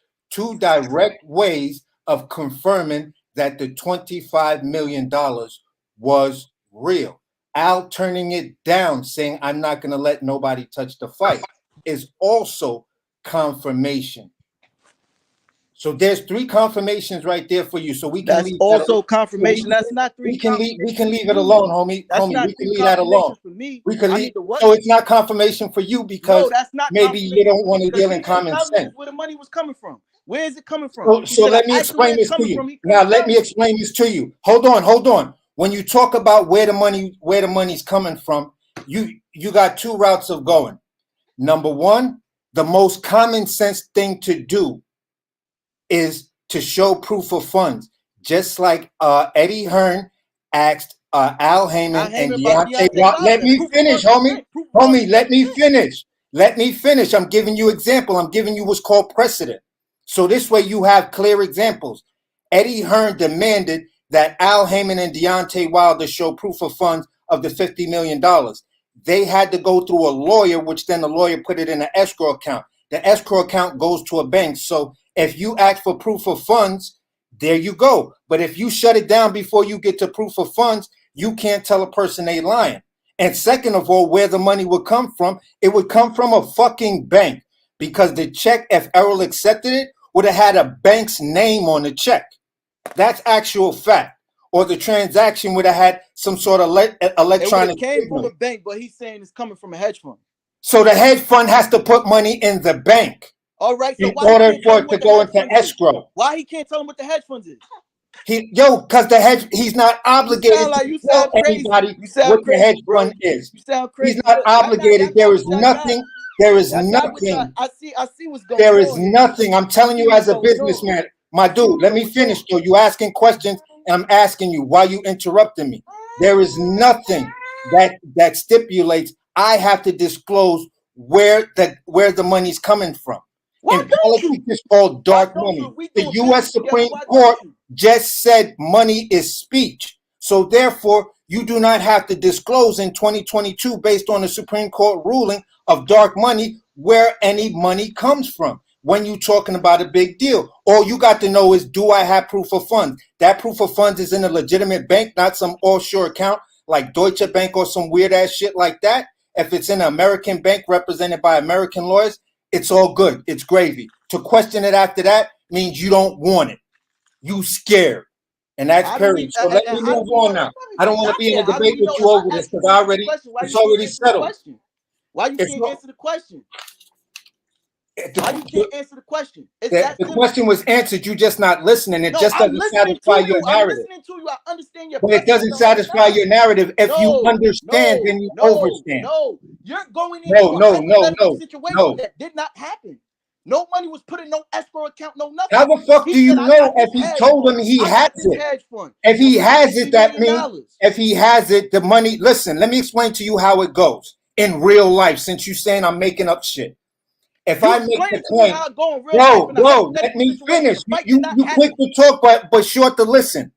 ways of confirming that the $25 million was real. Al turning it down, saying, I'm not going to let nobody touch the fight, is also confirmation. So there's 3 confirmations right there for you. So we can leave also confirmation. That's not 3. We can leave it alone, homie. That's not we can leave that alone. For me. We can leave. So it's not confirmation for you because that's not maybe you don't want to deal in common sense. Where the money was coming from? Where is it coming from? So let me explain this to you. Now let me explain this to you. Hold on. When you talk about where the money's coming from, you got 2 routes of going. Number 1, the most common sense thing to do is to show proof of funds, just like Eddie Hearn asked Al Heyman and Deontay. Let me finish, homie. Let me finish. I'm giving you example. I'm giving you what's called precedent. So this way you have clear examples. Eddie Hearn demanded that Al Heyman and Deontay Wilder show proof of funds of the $50 million. They had to go through a lawyer, which then the lawyer put it in an escrow account. The escrow account goes to a bank. So if you ask for proof of funds, there you go. But if you shut it down before you get to proof of funds, you can't tell a person they lying. And second of all, where the money would come from, it would come from a fucking bank, because the check, if Errol accepted it, would have had a bank's name on the check. That's actual fact. Or the transaction would have had some sort of electronic. It came from a bank, but he's saying it's coming from a hedge fund. So the hedge fund has to put money in the bank. All right. So in order for it to go into escrow. Why he can't tell him what the hedge funds is? Because he's not obligated to tell anybody what the hedge fund is. You sound crazy. He's not obligated. There is nothing. There is nothing. I see what's going on. There is nothing. I'm telling you as a businessman, my dude, let me finish though. You asking questions and I'm asking you why you interrupting me. There is nothing that stipulates I have to disclose where the money's coming from. In politics, it's called dark money. The U.S. Supreme Court just said money is speech. So therefore, you do not have to disclose in 2022, based on the Supreme Court ruling of dark money, where any money comes from. When you're talking about a big deal, all you got to know is, do I have proof of funds? That proof of funds is in a legitimate bank, not some offshore account like Deutsche Bank or some weird ass shit like that. If it's in an American bank represented by American lawyers, it's all good. It's gravy. To question it after that means you don't want it. You scared. And that's period. So let me move on now. I don't want to be in a debate with you over this because it's already settled. Why you can't answer the question? Why you can't answer the question? The question was answered. You just not listening. It just doesn't satisfy your narrative. I'm listening to you. I understand your. But it doesn't satisfy your narrative. If you understand, then you overstand. No, you're going into a situation that did not happen. No money was put in no escrow account, no nothing. How the fuck do you know if he told him he has it? If he has it, that means if he has it, the money. Listen, let me explain to you how it goes in real life. Since you're saying I'm making up shit. If I make the claim, bro, let me finish. You quick to talk, but short to listen.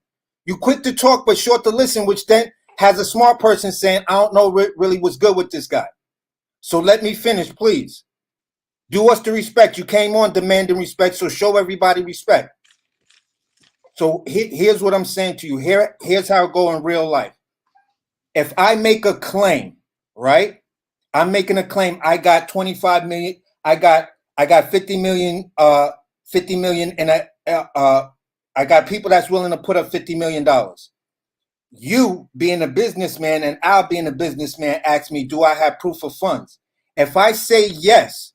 You quick to talk, but short to listen, which then has a smart person saying, I don't know really what's good with this guy. So let me finish, please. Do us the respect. You came on demanding respect, so show everybody respect. So here's what I'm saying to you. Here's how it go in real life. If I make a claim, right? I'm making a claim. I got 25 million. I got 50 million, and I got people that's willing to put up $50 million. You being a businessman and Al being a businessman ask me, do I have proof of funds? If I say yes,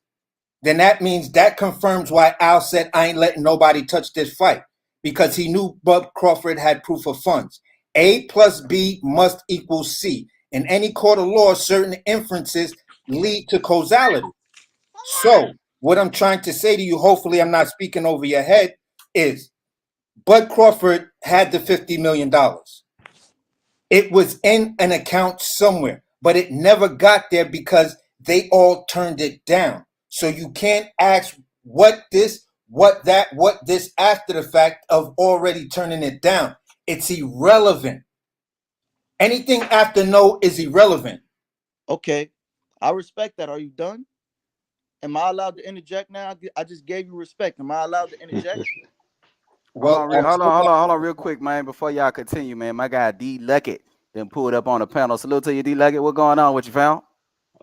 then that means that confirms why Al said I ain't letting nobody touch this fight. because he knew Bud Crawford had proof of funds. A plus B must equal C. In any court of law, certain inferences lead to causality. So what I'm trying to say to you, hopefully I'm not speaking over your head, is Bud Crawford had the $50 million. It was in an account somewhere, but it never got there because they all turned it down. So you can't ask what this after the fact of already turning it down. It's irrelevant. Anything after no is irrelevant. Okay, I respect that. Are you done? Am I allowed to interject now? I just gave you respect. Am I allowed to interject? Hold on, real quick, man. Before y'all continue, man, my guy D Luckett then pulled up on the panel. Salute to you, D Luckett. What going on? What you found?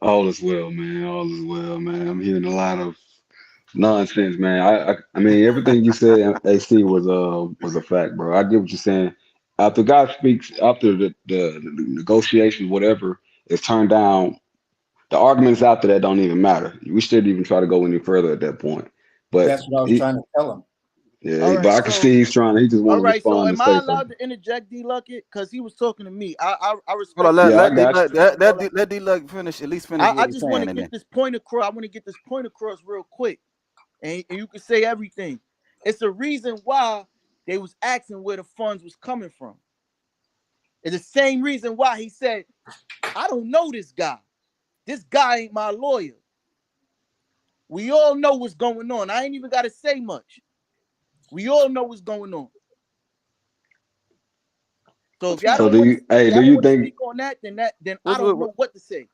All is well, man. All is well, man. I'm hearing a lot of nonsense, man. I mean, everything you said, AC, was a fact, bro. I get what you're saying. After God speaks, after the negotiations, whatever is turned down, the arguments after that don't even matter. We shouldn't even try to go any further at that point. But that's what I was trying to tell him. Yeah, right, but I can see he's trying. He just want to respond and say something. Am I allowed to interject, D Luckett? Because he was talking to me. I respect. Hold on, let D Luckett finish. At least finish. I just want to get this point across. I want to get this point across real quick, and you can say everything. It's the reason why they was asking where the funds was coming from. It's the same reason why he said, "I don't know this guy. This guy ain't my lawyer." We all know what's going on. I ain't even got to say much. We all know what's going on. So if y'all don't want to speak on that, then I don't know what to say.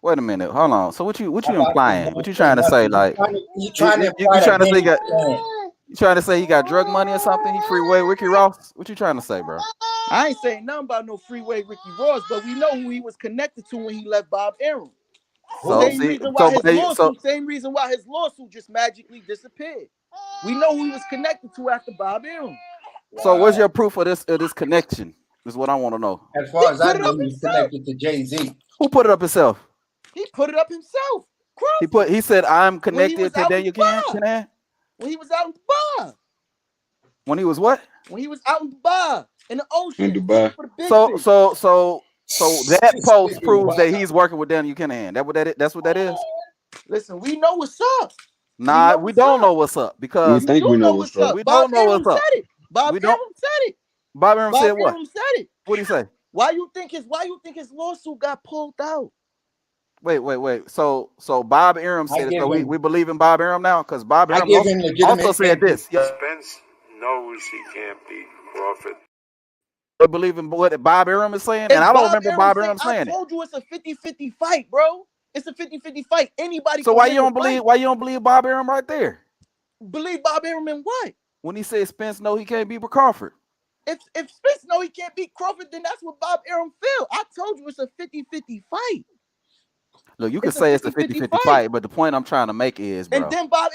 Wait a minute, hold on. So what you implying? What you trying to say? Like you trying to say he got drug money or something? He freeway Ricky Ross? What you trying to say, bro? I ain't saying nothing about no freeway Ricky Ross, but we know who he was connected to when he left Bob Arum. Same reason why his lawsuit just magically disappeared. We know who he was connected to after Bob Arum. So what's your proof of this connection? Is what I want to know. As far as I know, he was connected to Jay-Z. Who put it up himself? He put it up himself. He said I'm connected to Daniel Cannon. When he was out in Dubai. When he was what? When he was out in Dubai in the ocean. In Dubai. So that post proves that he's working with Daniel Kinahan. That's what that is. Listen, we know what's up. Nah, we don't know what's up because we think we know what's up. We don't know what's up. Bob Arum said it. Bob Arum said what? Said it. What did he say? Why you think his lawsuit got pulled out? Wait. So Bob Arum said it. So we believe in Bob Arum now because Bob Arum also said this. Spence knows he can't beat Crawford. We believe in what Bob Arum is saying, and I don't remember Bob Arum saying it. I told you it's a 50-50 fight, bro. It's a 50-50 fight. Anybody. So why you don't believe Bob Arum right there? Believe Bob Arum in what? When he said Spence know he can't beat Crawford. If Spence know he can't beat Crawford, then that's what Bob Arum feel. I told you it's a 50-50 fight. Look, you can say it's a 50-50 fight, but the point I'm trying to make is, bro. And then Bob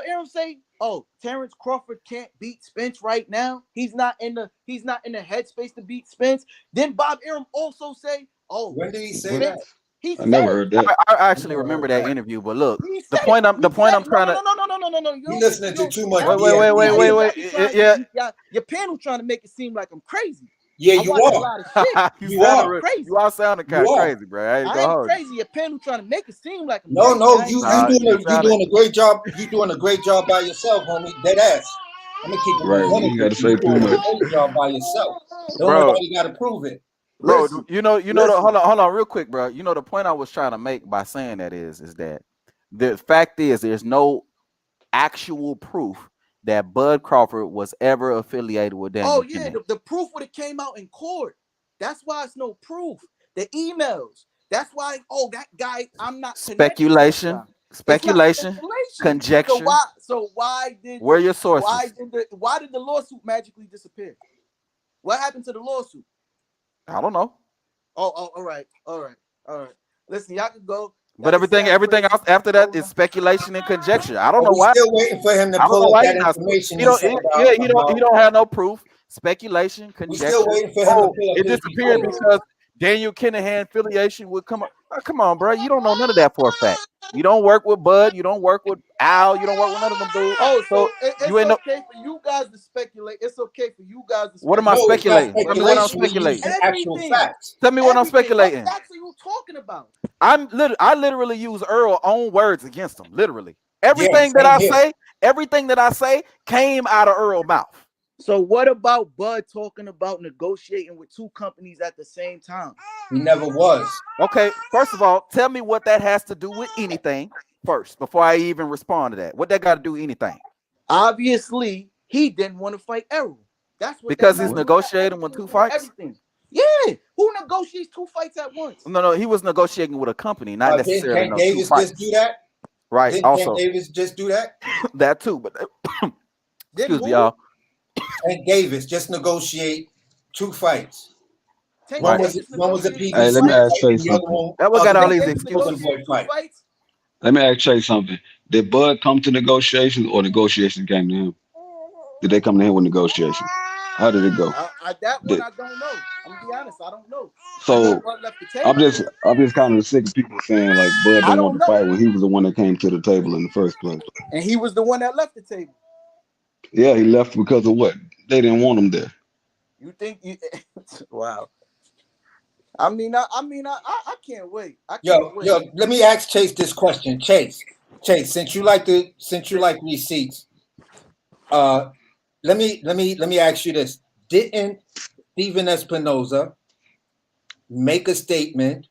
Arum say, "Oh, Terence Crawford can't beat Spence right now. He's not in the headspace to beat Spence." Then Bob Arum also say, "Oh, when did he say that?" I never heard that. I actually remember that interview, but look, the point I'm trying to. No. You listening to too much. Wait. Yeah. Your panel trying to make it seem like I'm crazy. Yeah, you are. A lot of shit. You are crazy. You are sounding kind of crazy, bro. I ain't crazy. Your panel trying to make it seem like I'm crazy. No, you doing a great job. You doing a great job by yourself, homie. Dead ass. I'm gonna keep it right. You got to say too much. Great job by yourself. Nobody got to prove it. Bro, listen, hold on, real quick, bro. You know the point I was trying to make by saying that is that the fact is there's no actual proof that Bud Crawford was ever affiliated with Daniel. Oh yeah, the proof would have came out in court. That's why it's no proof. The emails. That's why. Oh, that guy. I'm not. Speculation, conjecture. So why did? Where are your sources? Why did the lawsuit magically disappear? What happened to the lawsuit? I don't know. Oh, all right. Listen, y'all can go. But everything else after that is speculation and conjecture. I don't know why. Still waiting for him to pull up that information. He don't have no proof. Speculation, conjecture. We still waiting for him to pull up it disappeared because Daniel Kinahan affiliation would come up. Come on, bro. You don't know none of that for a fact. You don't work with Bud. You don't work with Al. You don't work with none of them dudes. Oh, so it's you ain't okay for you guys to speculate. It's okay for you guys to speculate. What am I speculating? Tell me what I'm Everything. speculating. Actual facts. Tell me what I'm Everything. speculating. What facts are you talking about? I literally use Earl own words against him. Literally. Everything that I say came out of Earl's mouth. So what about Bud talking about negotiating with two companies at the same time? He never was. Okay, first of all, tell me what that has to do with anything first before I even respond to that. What that got to do with anything? Obviously, he didn't want to fight Errol. That's what. Because he's negotiating with two fights. Everything. Yeah. Who negotiates two fights at once? No, he was negotiating with a company, not necessarily. Didn't Davis just do that? Right. Didn't also, Davis just do that? That too, but excuse me, y'all. And Davis just negotiate two fights. One was a PBC Hey, let me ask Chase and the other something. one. That what got all these excuses. Let me ask Chase something. Did Bud come to negotiations or negotiations came to him? Did they come to him with negotiations? How did it go? I don't know. I'm gonna be honest. I don't know. So I'm just kind of sick of people saying like Bud didn't want to fight when he was the one that came to the table in the first place. And he was the one that left the table. Yeah, he left because of what? They didn't want him there. You think you? Wow. I can't wait. Yo, let me ask Chase this question. Chase, since you like receipts, let me ask you this. Didn't Steven Espinoza make a statement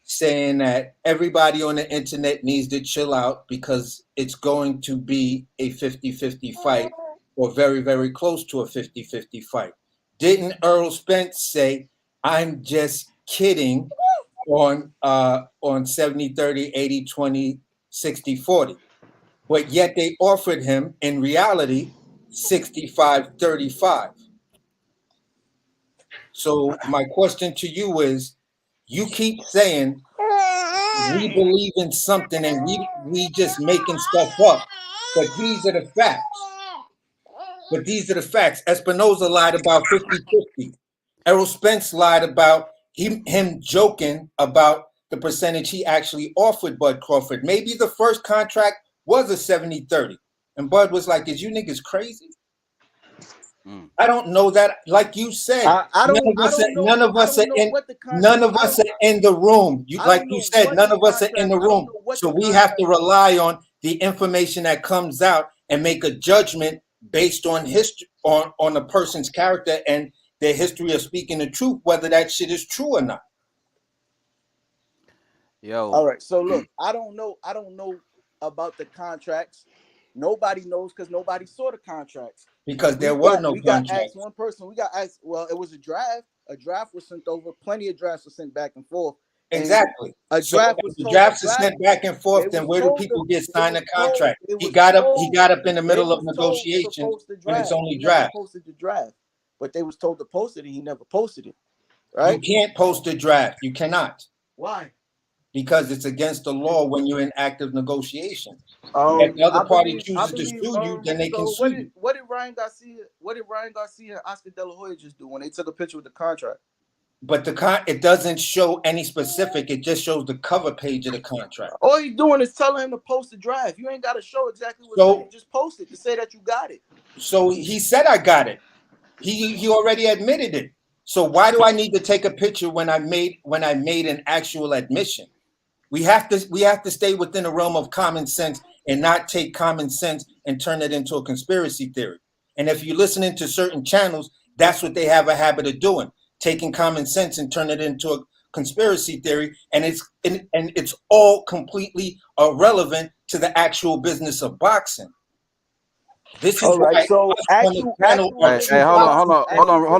saying that everybody on the internet needs to chill out because it's going to be a 50-50 fight or very, very close to a 50-50 fight? Didn't Errol Spence say, I'm just kidding on 70-30, 80-20, 60-40? But yet they offered him, in reality, 65-35. So my question to you is, you keep saying we believe in something and we just making stuff up, but these are the facts. Espinoza lied about 50-50. Errol Spence lied about him joking about the percentage he actually offered Bud Crawford. Maybe the first contract was a 70-30. And Bud was like, is you niggas crazy? I don't know that. Like you said, none of us are in the room. Like you said, none of us are in the room. So we have to rely on the information that comes out and make a judgment based on history, on a person's character and their history of speaking the truth, whether that shit is true or not. Yo. All right. So look, I don't know about the contracts. Nobody knows because nobody saw the contracts. Because there were no contracts. We got asked one person. We got asked. Well, it was a draft. A draft was sent over. Plenty of drafts were sent back and forth. Exactly. A draft was the drafts are sent back and forth. Then where do people get signed a contract? He got up in the middle of negotiations, and it's only draft. Posted the draft, but they was told to post it, and he never posted it. Right? You can't post a draft. You cannot. Why? Because it's against the law when you're in active negotiation. If the other party chooses to sue you, then they can sue you. What did Ryan Garcia and Oscar De La Hoya just do when they took a picture with the contract? But it doesn't show any specific. It just shows the cover page of the contract. All he's doing is telling him to post the draft. You ain't got to show exactly what you just post it to say that you got it. So he said I got it. He already admitted it. So why do I need to take a picture when I made an actual admission? We have to stay within the realm of common sense and not take common sense and turn it into a conspiracy theory. And if you're listening to certain channels, that's what they have a habit of doing, taking common sense and turn it into a conspiracy theory. And it's all completely irrelevant to the actual business of boxing. This is right. So hey, hold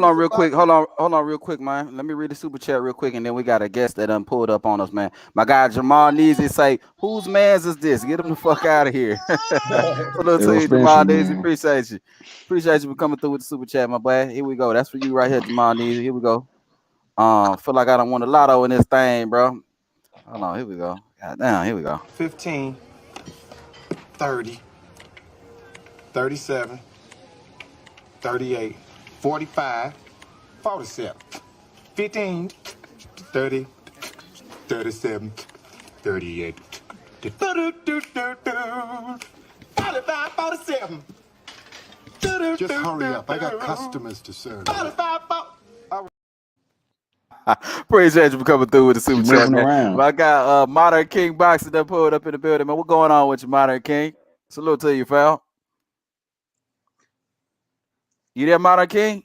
on, real quick. Hold on, real quick, man. Let me read the super chat real quick, and then we got a guest that done pulled up on us, man. My guy Jamal Neezy say, "Whose man's is this? Get him the fuck out of here." Hello to you, Jamal Neezy. Appreciate you for coming through with the super chat, my boy. Here we go. That's for you right here, Jamal Neezy. Here we go. Feel like I don't want a lotto in this thing, bro. Hold on. Here we go. God damn. Here we go. 15, 30. 37, 38, 45, 47, 15, 30, 37, 38. 45, 47. Just hurry up. I got customers to serve. 45, Appreciate you for coming through with the super chat, Moving man. around. But I got Modern King Boxing that pulled up in the building, man. What going on with you, Modern King? Salute to you, fam. You there, Modern King?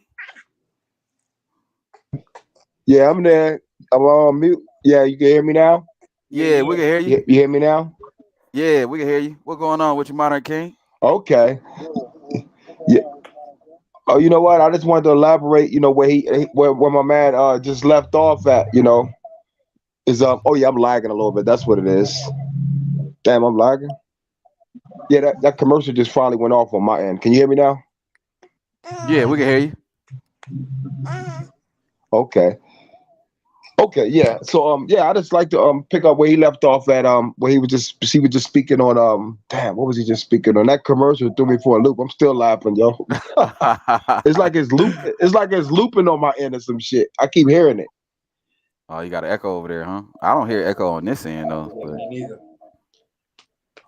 Yeah, I'm there. I'm on mute. Yeah, you can hear me now? Yeah, we can hear you. You hear me now? Yeah, we can hear you. What going on with you, Modern King? Okay. Yeah. Oh, you know what? I just wanted to elaborate, where my man just left off at, is oh yeah, I'm lagging a little bit. That's what it is. Damn, I'm lagging. Yeah, that commercial just finally went off on my end. Can you hear me now? Yeah, we can hear you. Okay. Okay, yeah. So I just like to pick up where he left off at where he was just speaking on damn, what was he just speaking on? That commercial threw me for a loop. I'm still laughing, yo. it's like it's looping on my end or some shit. I keep hearing it. Oh, you got an echo over there, huh? I don't hear echo on this end though. But... Me neither.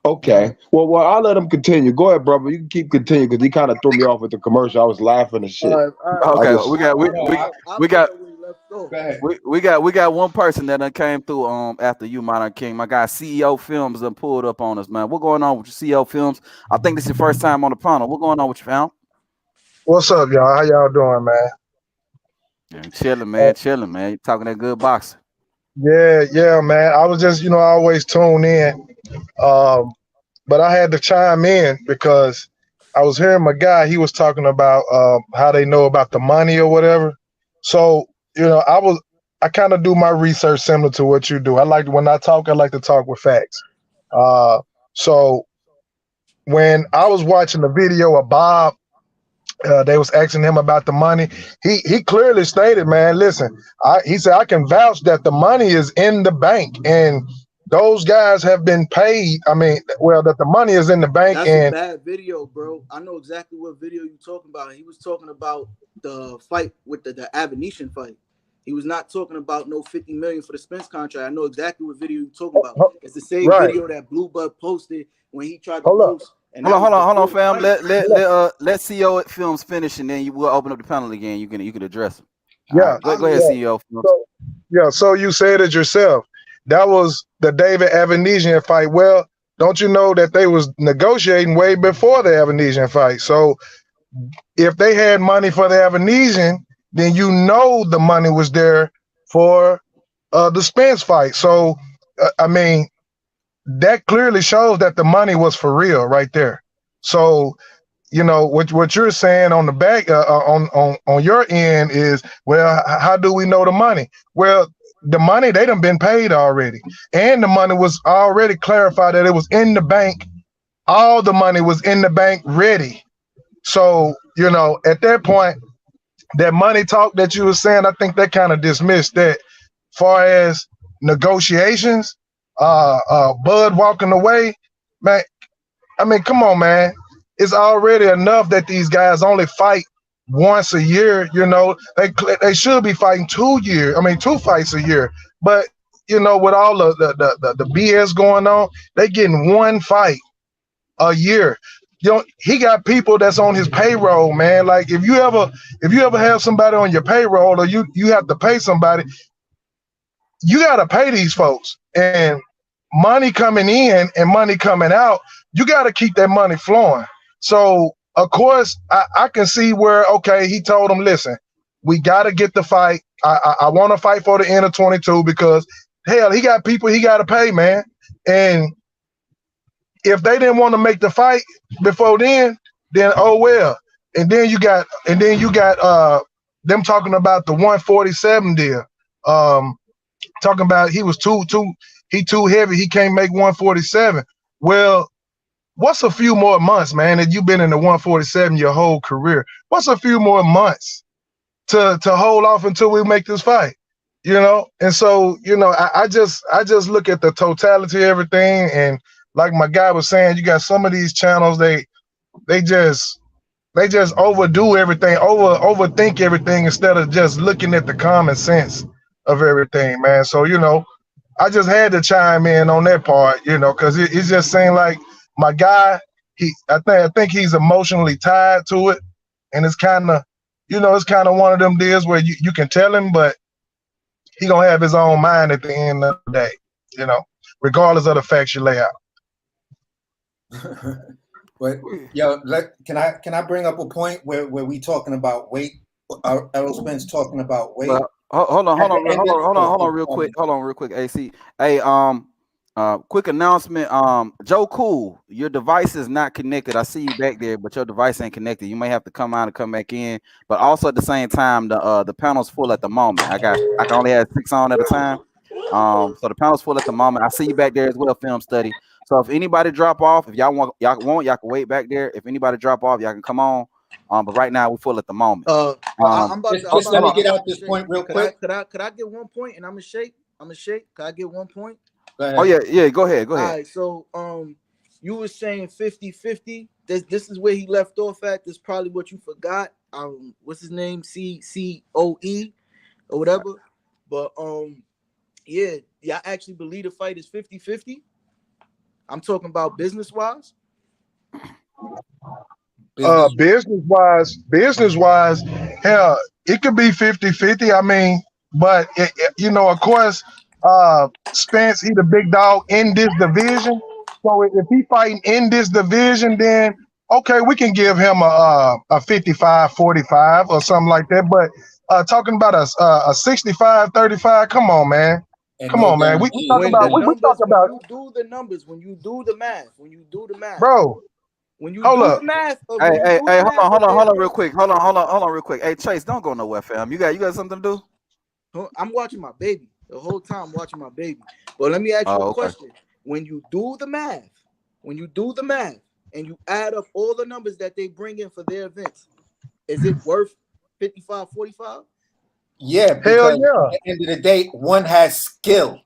Okay. Well, I'll let him continue. Go ahead, brother. You can keep continuing because he kind of threw me off with the commercial. I was laughing and shit. Okay, we got one person that done came through after you, Modern King. My guy CEO Films done pulled up on us, man. What going on with your CEO Films? I think this is your first time on the panel. What going on with you, fam? What's up, y'all? How y'all doing, man? Yeah, chilling, man. You talking that good boxing. Yeah, man. I was just, I always tune in. But I had to chime in because I was hearing my guy, he was talking about how they know about the money or whatever. So, I kind of do my research similar to what you do. When I talk, I like to talk with facts. So when I was watching the video of Bob, they was asking him about the money. He clearly stated, man, listen, he said, I can vouch that the money is in the bank and those guys have been paid. I mean, that the money is in the bank. That's and a bad video, bro. I know exactly what video you're talking about. He was talking about the fight with the Avenetian fight. He was not talking about no $50 million for the Spence contract. I know exactly what video you're talking about. It's the same video that Blue Bud posted when he tried to post. Hold on, fam. Let CEO Films finish, and then you will open up the panel again. You can address them. Yeah, right. Go ahead, CEO Films. So you said it yourself. That was the David Avenesian fight. Well, don't you know that they was negotiating way before the Avenesian fight? So if they had money for the Avenesian, then the money was there for the Spence fight. So I mean, that clearly shows that the money was for real right there. So what you're saying on the back on your end is, well, how do we know the money? Well, the money, they done been paid already, and the money was already clarified that it was in the bank. All the money was in the bank ready. So at that point, that money talk that you were saying, I think that kind of dismissed that. Far as negotiations, Bud walking away, man. I mean, come on, man. It's already enough that these guys only fight once a year. They should be fighting 2 fights a year. But with all the BS going on, they getting one fight a year. He got people that's on his payroll, man. Like if you ever have somebody on your payroll, or you have to pay somebody, you got to pay these folks. And money coming in and money coming out, you got to keep that money flowing. So, of course, I can see where, okay, he told him, listen, we got to get the fight. I want to fight for the end of 22 because, hell, he got people he got to pay, man. And if they didn't want to make the fight before then oh well. And then you got them talking about the 147 deal. Talking about he was too heavy. He can't make 147. Well, what's a few more months, man, that you've been in the 147 your whole career? What's a few more months to hold off until we make this fight? And so, I just look at the totality of everything. And like my guy was saying, you got some of these channels, they just overdo everything, overthink everything instead of just looking at the common sense of everything, man. So, I just had to chime in on that part, because it just seemed like my guy. I think he's emotionally tied to it, and it's kind of, it's kind of one of them deals where you can tell him, but he gonna have his own mind at the end of the day, regardless of the facts you lay out. But can I bring up a point where we talking about weight? Errol Spence talking about weight. Well, hold on, real quick. Hold on, real quick. AC. Hey, quick announcement. Joe Cool, your device is not connected. I see you back there, but your device ain't connected. You may have to come out and come back in. But also at the same time, the panel's full at the moment. I can only have 6 on at a time. So the panel's full at the moment. I see you back there as well, film study. So if anybody drop off, if y'all can wait back there. If anybody drop off, y'all can come on. But right now we're full at the moment. I'm about just let me get out this point real quick. Could I get 1 point? And I'm gonna shake. Could I get 1 point? Oh yeah. Go ahead. All right. So you were saying 50-50. This is where he left off at. This is probably what you forgot. What's his name? CCOE or whatever. But yeah, I actually believe the fight is 50-50. I'm talking about business wise. Business wise, hell, it could be 50-50. I mean, but of course, Spence, he the big dog in this division. So if he fighting in this division, then okay, we can give him a 55-45 or something like that. But talking about a 65-35, come on, man. Come on, man. We talk about when you do the numbers, when you do the math, bro. When you hold do up. the math, Hey, hold on, real quick. Hold on, real quick. Hey, Chase, don't go nowhere, fam. You got something to do? I'm watching my baby the whole time. I'm watching my baby. But let me ask you a question. When you do the math, and you add up all the numbers that they bring in for their events, is it worth 55-45? Yeah, because at the end of the day, one has skill.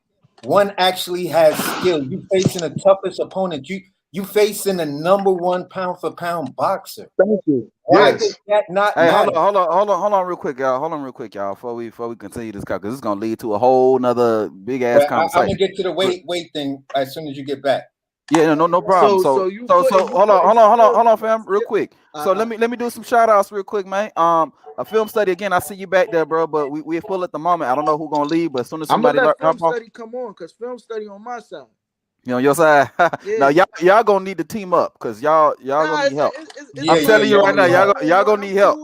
One actually has skill. You facing the toughest opponent. You facing the #1 pound for pound boxer. Thank you. Why does that not matter? Hold on, real quick, y'all. Before we continue this, because this is gonna lead to a whole nother big ass conversation. I'm gonna get to the weight thing as soon as you get back. Yeah, no problem. So hold on, fam, real quick. So let me do some shout outs real quick, man. A film study again. I see you back there, bro. But we're full at the moment. I don't know who's gonna leave, but as soon as somebody I'm gonna let film study come on, because film study on my side. You know, your side. Now y'all gonna need to team up because y'all gonna need help. I'm telling you right now, y'all gonna need help.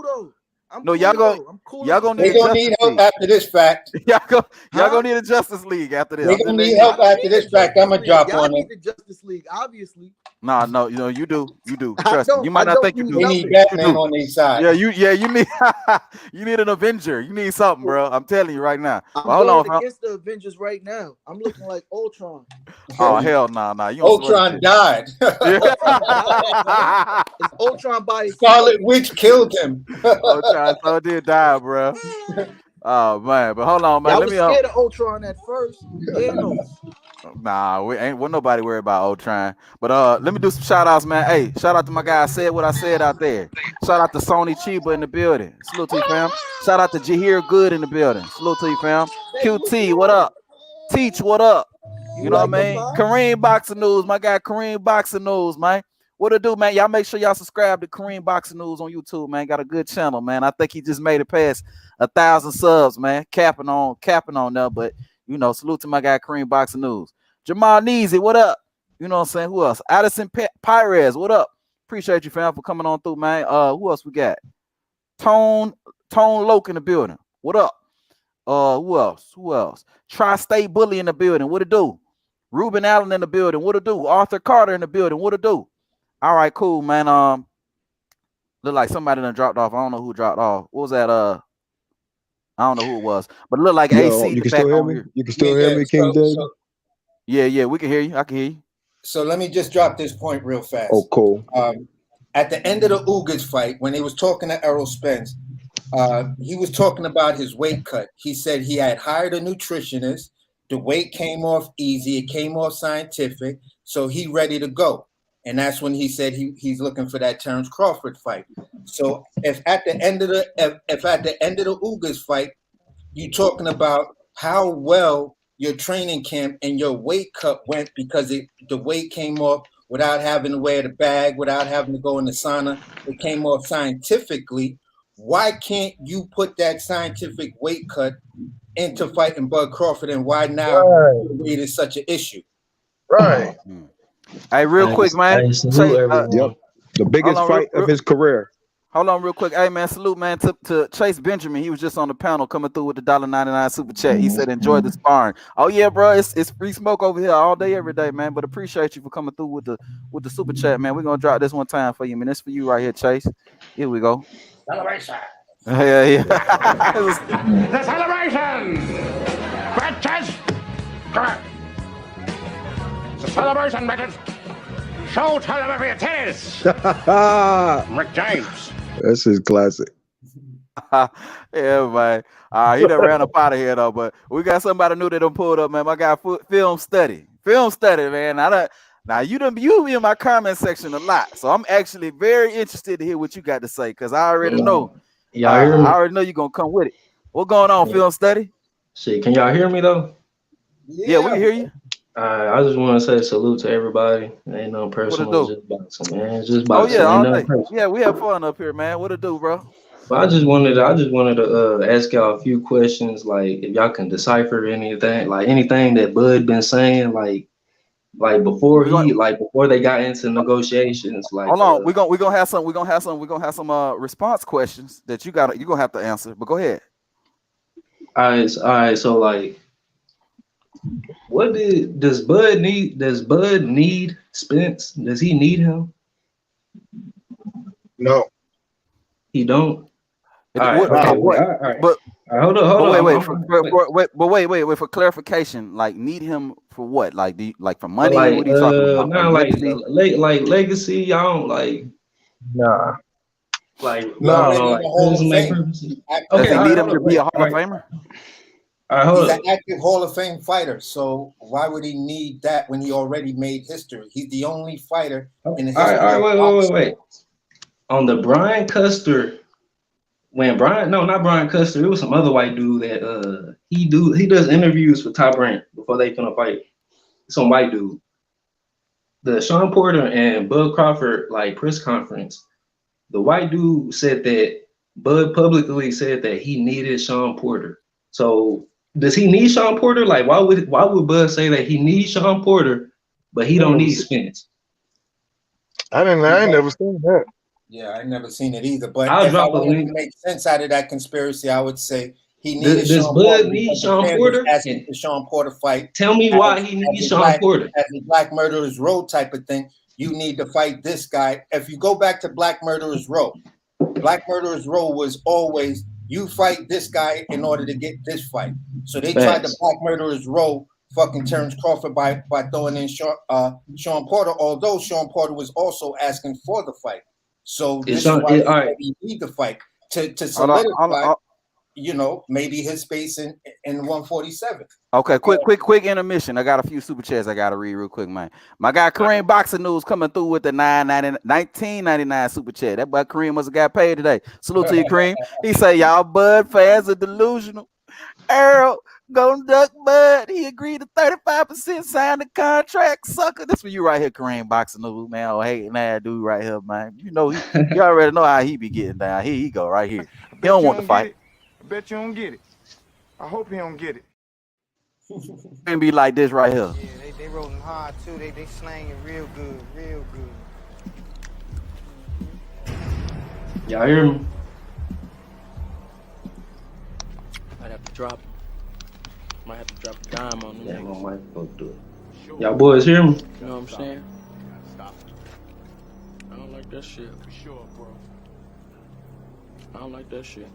No, y'all gonna need help after this fact. Y'all gonna need a Justice League after this. They're gonna need help after this fact. I'm gonna drop on them. The Justice League, obviously. No, you do. Trust me. You might not think you do. We need Batman on their side. You need you need an Avenger. You need something, bro. I'm telling you right now. I'm going against the Avengers right now. I'm looking like Ultron. Oh hell no. Ultron died. It's Ultron by Scarlet Witch killed him. Ultron so did die, bro. Oh man, but hold on, man. I was scared of Ultron at first. Nah, wasn't nobody worried about Ultron. But let me do some shout outs, man. Hey, shout out to my guy. I said what I said out there. Shout out to Sony Chiba in the building. Salute to you, fam. Shout out to Jahir Good in the building. Salute to you, fam. QT, what up? Teach, what up? You know what I mean? Kareem Boxing News, my guy Kareem Boxing News, man. What it do, man? Y'all make sure y'all subscribe to Kareem Boxing News on YouTube, man. Got a good channel, man. I think he just made it past 1,000 subs, man. Capping on there, but you know, salute to my guy Kareem Boxing News. Jamal Neezy, what up? You know what I'm saying? Who else? Addison Pires, what up? Appreciate you, fam, for coming on through, man. Who else we got? Tone Loke in the building. What up? Who else? Tri-State Bully in the building. What it do? Ruben Allen in the building. What it do? Arthur Carter in the building. What it do? All right, cool, man. Look like somebody done dropped off. I don't know who dropped off. What was that? I don't know who it was, but it looked like AC. You can still hear me? You can still hear me, King David? Yeah, we can hear you. I can hear you. So let me just drop this point real fast. Oh, cool. At the end of the Ugas fight, when he was talking to Errol Spence, he was talking about his weight cut. He said he had hired a nutritionist. The weight came off easy. It came off scientific. So he ready to go. And that's when he said he's looking for that Terence Crawford fight. So if at the end of the Ugas fight, you're talking about how well your training camp and your weight cut went because the weight came off without having to wear the bag, without having to go in the sauna. It came off scientifically. Why can't you put that scientific weight cut into fighting Bud Crawford, and why now weight is such an issue? Right. Hey, real quick, man. Salute everyone. Yep. The biggest fight of his career. Hold on real quick. Hey, man, salute, man, to Chase Benjamin. He was just on the panel coming through with the $1.99 super chat. He said, enjoy the sparring. Oh, yeah, bro. It's free smoke over here all day, every day, man. But appreciate you for coming through with the super chat, man. We're going to drop this one time for you, man. It's for you right here, Chase. Here we go. Celebration. Yeah. The celebration. Bitches. Correct. The celebration, bitches. Show television tennis. Rick James. That's his classic. Yeah, man. He done ran up out of here though, but we got somebody new that done pulled up, man. My guy, film study, man. Now you be in my comment section a lot, so I'm actually very interested to hear what you got to say because I already know. Y'all hear me? I already know you're gonna come with it. What going on, film study? Shit, can y'all hear me though? Yeah, we can hear you. I just want to say salute to everybody. Ain't no personal, just boxing, man. It's just boxing. Oh yeah, all day. Yeah, we have fun up here, man. What it do, bro? But I just wanted to ask y'all a few questions, like if y'all can decipher anything, like anything that Bud been saying, like before they got into negotiations. Like, hold on, we're gonna have some response questions that you're gonna have to answer. But go ahead. All right. So like, does Bud need Spence? Does he need him? No, he don't. Hold on. Wait. For clarification, like need him for what? Like for money? What are you talking about? Nah, like legacy. Y'all don't like. Nah. Like no. Okay, does he need him to be a Hall of Famer? He's an active Hall of Fame fighter, so why would he need that when he already made history? He's the only fighter in the history. All right, wait. On the Brian Custer, not Brian Custer, it was some other white dude that he does interviews for Top Rank before they finna fight. Some white dude. The Sean Porter and Bud Crawford like press conference, the white dude said that Bud publicly said that he needed Sean Porter. So does he need Sean Porter? Like, why would Bud say that he needs Sean Porter, but he don't need Spence? I ain't never seen that. Yeah, I never seen it either. But if I wanted to make sense out of that conspiracy, I would say he needed Does Bud need Sean Porter? Asking the Sean Porter fight. Tell me why he needs Sean Porter. As a Black Murderers Row type of thing, you need to fight this guy. If you go back to Black Murderers Row was always you fight this guy in order to get this fight. So they tried to Black Murderers Row fucking Terence Crawford by throwing in Sean Porter, although Sean Porter was also asking for the fight. So this is why you need the fight to solidify, maybe his space in 147. Okay, quick intermission. I got a few super chats I gotta read real quick, man. My guy Kareem Boxing News coming through with the $19.99 super chat. That boy Kareem must have got paid today. Salute to you, Kareem. He say y'all Bud fans are delusional. Errol gonna duck Bud. He agreed to 35%, sign the contract, sucker. This for you right here, Kareem Boxing News, man. Oh, hating that dude right here, man. You already know how he be getting down. Here he go right here. He don't want to fight. I bet you don't get it. I hope he don't get it. Gonna be like this right here. Yeah, they rolling hard too. They slanging real good. Y'all hear me? Might have to drop a dime on them. Yeah, my wife go do it. Y'all boys hear me? You know what I'm saying? I don't like that shit. For sure, bro. I don't like that shit.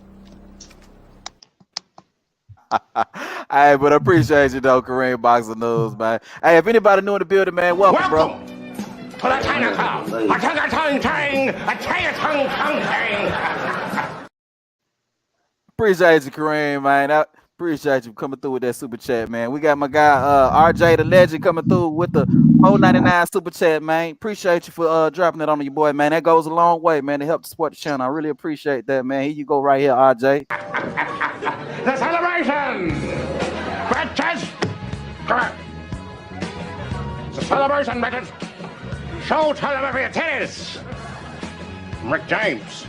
Hey, but I appreciate you though, Kareem Boxing News, man. Hey, if anybody new in the building, man, welcome, bro. To the Chinatown. Appreciate you, Kareem, man. I appreciate you coming through with that super chat, man. We got my guy RJ the Legend coming through with the $4.99 super chat, man. Appreciate you for dropping it on your boy, man. That goes a long way, man, to help support the channel. I really appreciate that, man. Here you go right here, RJ. The celebration! Bitches! Correct. It's a celebration, bitches. Show tell them every tennis. Rick James.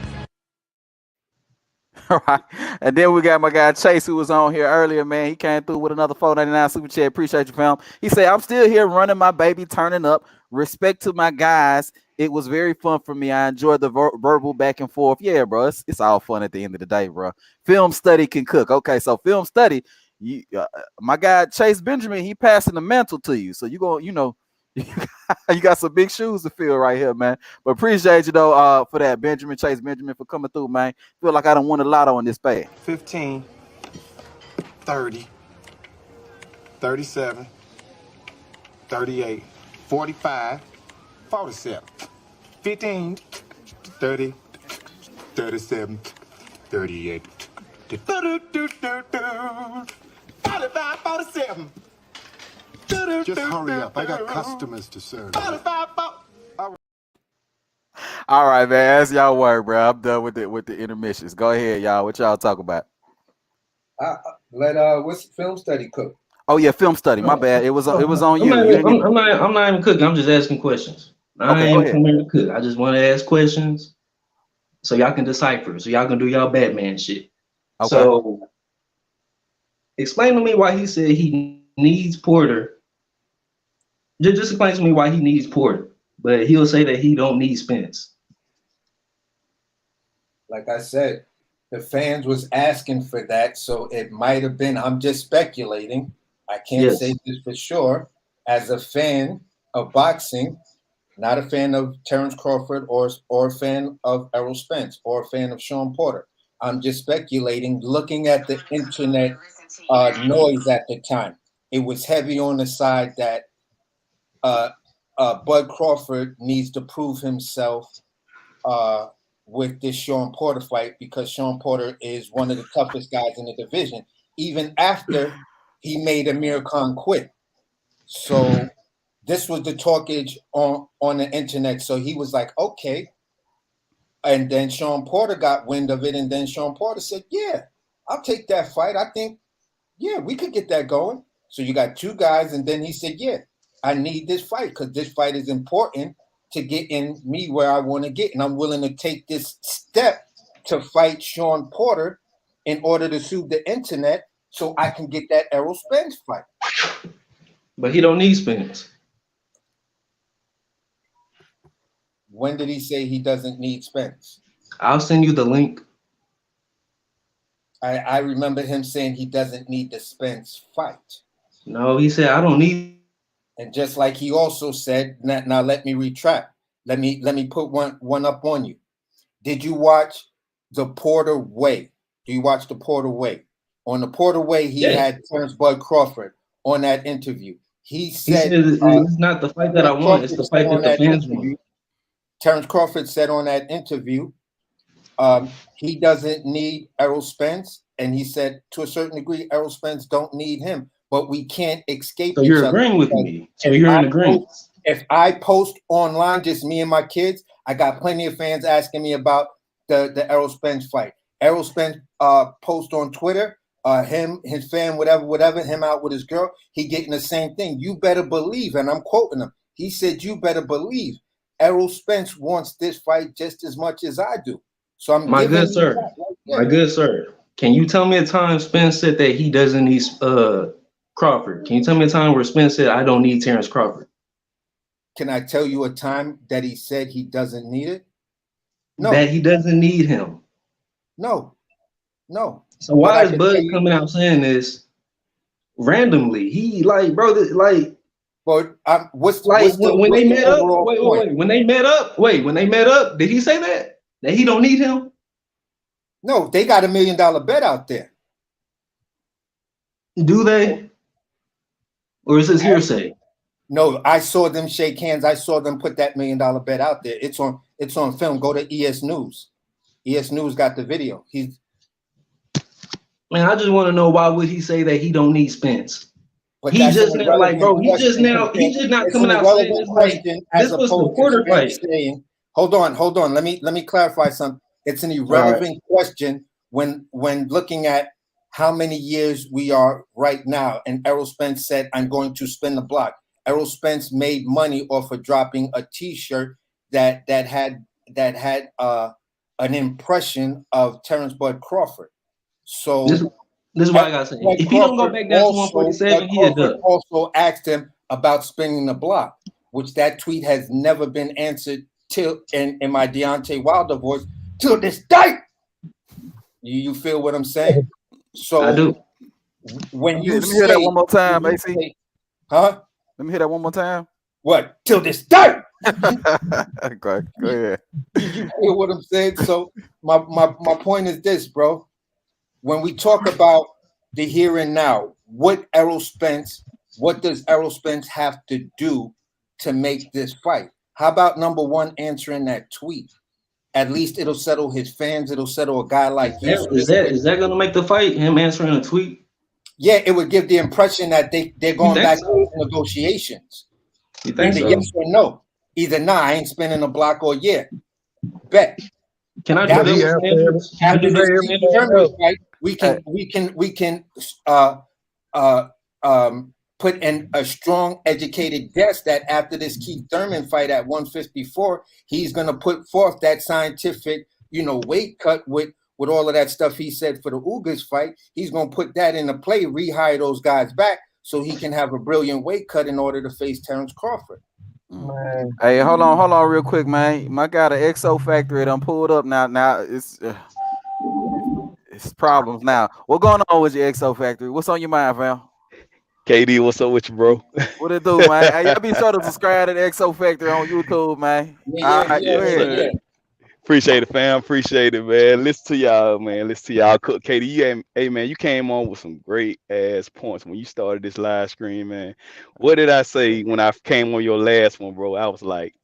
All right. And then we got my guy Chase, who was on here earlier, man. He came through with another $4.99 super chat. Appreciate you, fam. He said, I'm still here running my baby, turning up. Respect to my guys. It was very fun for me. I enjoyed the verbal back and forth. Yeah, bro. It's all fun at the end of the day, bro. Film study can cook. Okay, so film study. My guy Chase Benjamin, he passing the mantle to you. So you going, you know, you got some big shoes to fill right here, man. But appreciate you though for that, Chase Benjamin, for coming through, man. Feel like I don't won a lotto on this pay. 15, 30, 37, 38, 45, 47, 15, 30, 37, 38, 45, 47. Just hurry up. I got customers to serve. All right, man. That's y'all work, bro. I'm done with the intermissions. Go ahead, y'all. What y'all talk about? What's film study cook? Oh yeah, film study. My bad. It was on you. I'm not even cooking. I'm just asking questions. I ain't even coming to cook. I just want to ask questions so y'all can decipher. So y'all can do y'all Batman shit. Okay. So explain to me why he said he needs Porter. Just explain to me why he needs Porter, but he'll say that he don't need Spence. Like I said, the fans was asking for that, so it might have been. I'm just speculating. I can't say this for sure. As a fan of boxing, not a fan of Terence Crawford or a fan of Errol Spence or a fan of Sean Porter. I'm just speculating, looking at the internet noise at the time. It was heavy on the side that Bud Crawford needs to prove himself with this Sean Porter fight because Sean Porter is one of the toughest guys in the division, even after he made Amir Khan quit. So this was the talkage on the internet. So he was like, okay. And then Sean Porter got wind of it. And then Sean Porter said, yeah, I'll take that fight. I think, yeah, we could get that going. So you got two guys. And then he said, yeah, I need this fight because this fight is important to get in me where I want to get. And I'm willing to take this step to fight Sean Porter in order to sue the internet so I can get that Errol Spence fight. But he don't need Spence. When did he say he doesn't need Spence? I'll send you the link. I remember him saying he doesn't need the Spence fight. No, he said, I don't need. And just like he also said, now let me retract. Let me put one up on you. Did you watch The Porter Way? Do you watch The Porter Way? On The Porter Way, he had Terence Bud Crawford on that interview. He said it's not the fight that I want, it's the fight that the fans want. Terence Crawford said on that interview, he doesn't need Errol Spence. And he said, to a certain degree, Errol Spence don't need him. But we can't escape each other. So you're agreeing with me. So you're in agreement. If I post online, just me and my kids, I got plenty of fans asking me about the Errol Spence fight. Errol Spence post on Twitter, his fan, whatever, him out with his girl, he getting the same thing. You better believe, and I'm quoting him. He said, you better believe Errol Spence wants this fight just as much as I do. So I'm my good sir. My good sir. Can you tell me a time Spence said that he doesn't need Crawford? Can you tell me a time where Spence said, I don't need Terence Crawford? Can I tell you a time that he said he doesn't need it? No. That he doesn't need him? No. So why is Bud coming out saying this randomly? He like, bro, like. But what's when they met up? Wait. When they met up, did he say that he don't need him? No, they got $1 million bet out there. Do they? Or is this hearsay? No, I saw them shake hands. I saw them put that $1 million bet out there. It's on film. Go to ES News. ES News got the video. Man, I just want to know why would he say that he don't need Spence? But he just now like, bro, he just not coming out saying this like this was the Porter fight. Hold on. Let me clarify something. It's an irrelevant question when looking at how many years we are right now. And Errol Spence said, I'm going to spin the block. Errol Spence made money off of dropping a T-shirt that had an impression of Terence Bud Crawford. So this is why I gotta say, if he don't go back down to 147, he is done. Also asked him about spinning the block, which that tweet has never been answered till in my Deontay Wilder voice till this day. You feel what I'm saying? So I do. When you let me hear that one more time, AC. Huh? Let me hear that one more time. What? Till this day. Okay, go ahead. You feel what I'm saying? So my point is this, bro. When we talk about the here and now, what does Errol Spence have to do to make this fight? How about number one, answering that tweet? At least it'll settle his fans. It'll settle a guy like you. Is that gonna make the fight? Him answering a tweet? Yeah, it would give the impression that they're going back to negotiations. You think Either so? yes or no. Either nah, I ain't spinning a block or yeah. Bet. Can I after do this Thurman fight, we can put in a strong educated guess that after this Keith Thurman fight at 154, he's gonna put forth that scientific, weight cut with all of that stuff he said for the Ugas fight. He's gonna put that into play, rehire those guys back so he can have a brilliant weight cut in order to face Terence Crawford. Man. Hey, hold on real quick, man. My guy, the XO Factory, done pulled up now. Now it's problems now. What going on with your XO Factory? What's on your mind, fam? KD, what's up with you, bro? What it do, man? Hey, y'all be sure to subscribe to the XO Factory on YouTube, man. All right, go ahead. Appreciate it, fam. Appreciate it, man. Listen to y'all, man. Listen to y'all. Cook KD, hey, man, you came on with some great ass points when you started this live stream, man. What did I say when I came on your last one, bro? I was like,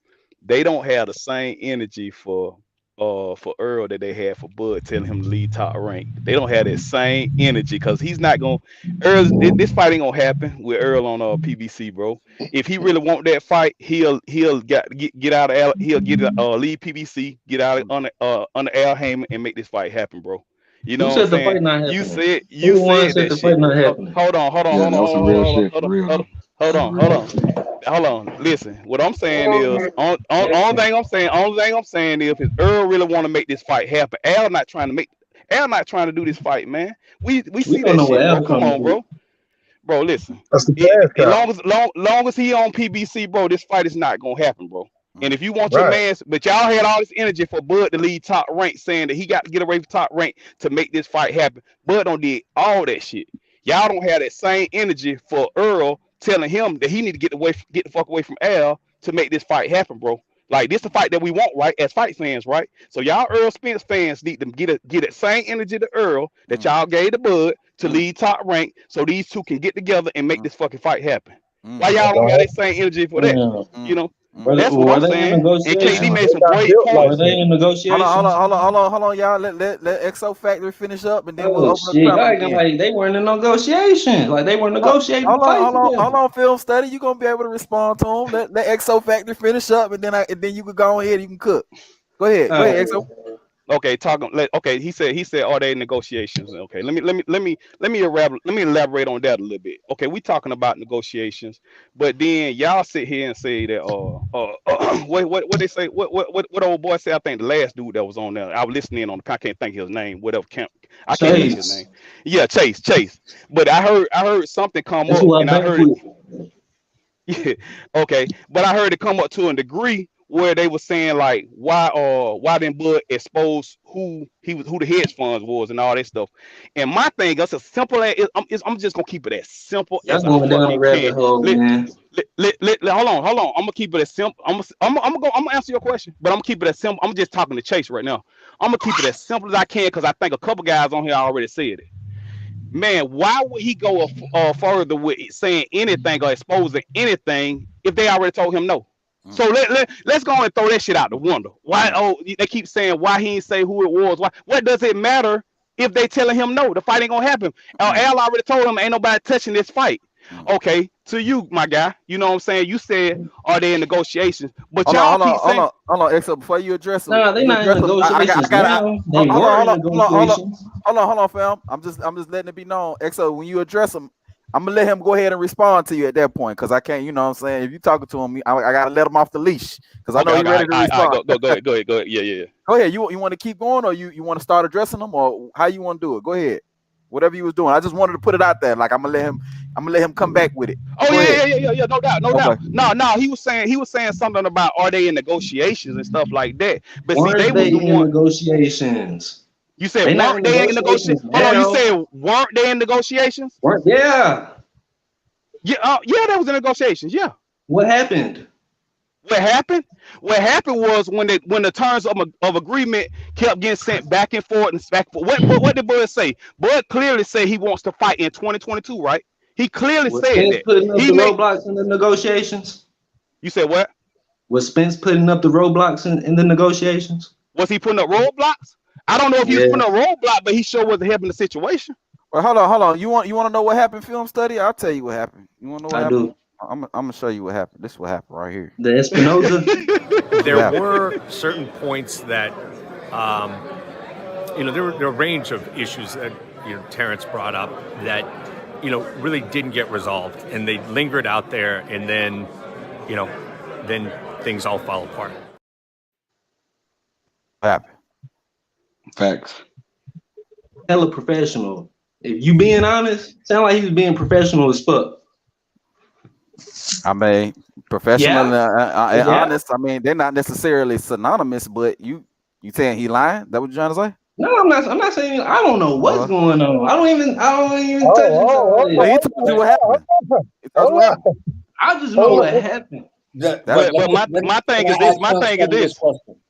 they don't have the same energy for Earl that they had for Bud, telling him to lead top rank. They don't have that same energy because he's not gonna. This fight ain't gonna happen with Earl on PBC, bro. If he really want that fight, he'll get out of he'll get lead PBC, get out under Al Heyman and make this fight happen, bro. You know what I'm saying? You said that shit. Hold on. Listen, what I'm saying is, only thing I'm saying is, if Earl really want to make this fight happen, Al not trying to do this fight, man. We see that shit, bro. Come on, bro. Bro, listen. As long as he on PBC, bro, this fight is not gonna happen, bro. And if you want your man, but y'all had all this energy for Bud to lead top rank, saying that he got to get away from top rank to make this fight happen. Bud don't did all that shit. Y'all don't have that same energy for Earl, telling him that he need to get the fuck away from Al to make this fight happen, bro. Like, this the fight that we want, right? As fight fans, right? So y'all Earl Spence fans need to get that same energy to Earl that y'all gave to Bud to lead top rank, so these two can get together and make this fucking fight happen. Why y'all don't have that same energy for that? You know, that's what I'm saying. And KD made some great points. Were they in negotiations? Hold on, y'all. Let XO Factory finish up, and then we'll open up. Like they weren't in negotiations. Like they were negotiating. Hold on, film study. You gonna be able to respond to them. Let XO Factory finish up, and then you can go ahead. You can cook. Go ahead, XO. Okay, okay, he said, are they in negotiations? Okay, let me elaborate on that a little bit. Okay, we talking about negotiations, but then y'all sit here and say that what they say, what old boy say? I think the last dude that was on there, I was listening on. I can't think his name. Whatever, I can't think his name. Yeah, Chase. But I heard something come up, and I heard it. Yeah, okay, but I heard it come up to a degree where they were saying like, why didn't Bud expose who the hedge funds was and all that stuff. And my thing is as simple as I'm just gonna keep it as simple as I fucking can. Hold on. I'm gonna keep it as simple. I'm gonna answer your question, but I'm gonna keep it as simple. I'm just talking to Chase right now. I'm gonna keep it as simple as I can because I think a couple guys on here already said it. Man, why would he go further with saying anything or exposing anything if they already told him no? So let's go and throw that shit out the window. Why? Oh, they keep saying why he ain't say who it was. Why? What does it matter if they telling him no? The fight ain't gonna happen. Al already told him ain't nobody touching this fight. Okay, to you, my guy. You know what I'm saying? You said, are they in negotiations? But Hold y'all on, keep saying, hold on, Exo. Before you address them, Nah, they not in negotiations now. They were in negotiations. Hold on, fam. I'm just letting it be known. Exo, when you address him, I'm gonna let him go ahead and respond to you at that point, because I can't. You know what I'm saying? If you talking to him, I gotta let him off the leash, because I know he's ready to respond. Go ahead. Yeah. Go ahead. You want to keep going, or you want to start addressing them, or how you want to do it? Go ahead. Whatever you was doing, I just wanted to put it out there. Like I'm gonna let him come back with it. Oh yeah, no doubt. No, he was saying something about, are they in negotiations and stuff like that. But see, they were in negotiations. You said weren't they in negotiations? Hold on, you said weren't they in negotiations? Yeah. Yeah, that was in negotiations. Yeah. What happened? What happened was when the terms of agreement kept getting sent back and forth and back. What did Bud say? Bud clearly said he wants to fight in 2022, right? He clearly said Spence that. Putting up the roadblocks in the negotiations. You said what? Was Spence putting up the roadblocks in the negotiations? Was he putting up roadblocks? I don't know if he was putting up roadblocks, but he sure wasn't helping the situation. Well, hold on. You want to know what happened? Film study? I'll tell you what happened. You want to know what happened? Do. I'm gonna show you what happened. This is what happened right here. The Espinoza. There were certain points that, there were a range of issues that Terence brought up that really didn't get resolved, and they lingered out there, and then then things all fall apart. What happened? Facts. Hella professional. If you being honest, sound like he was being professional as fuck. I mean, professional and honest. I mean, they're not necessarily synonymous, but you saying he lying? That what you're trying to say? No, I'm not saying. I don't know what's going on. I don't even touch it. Well, he told you what happened. He told you what happened. I just know what happened. My thing is this.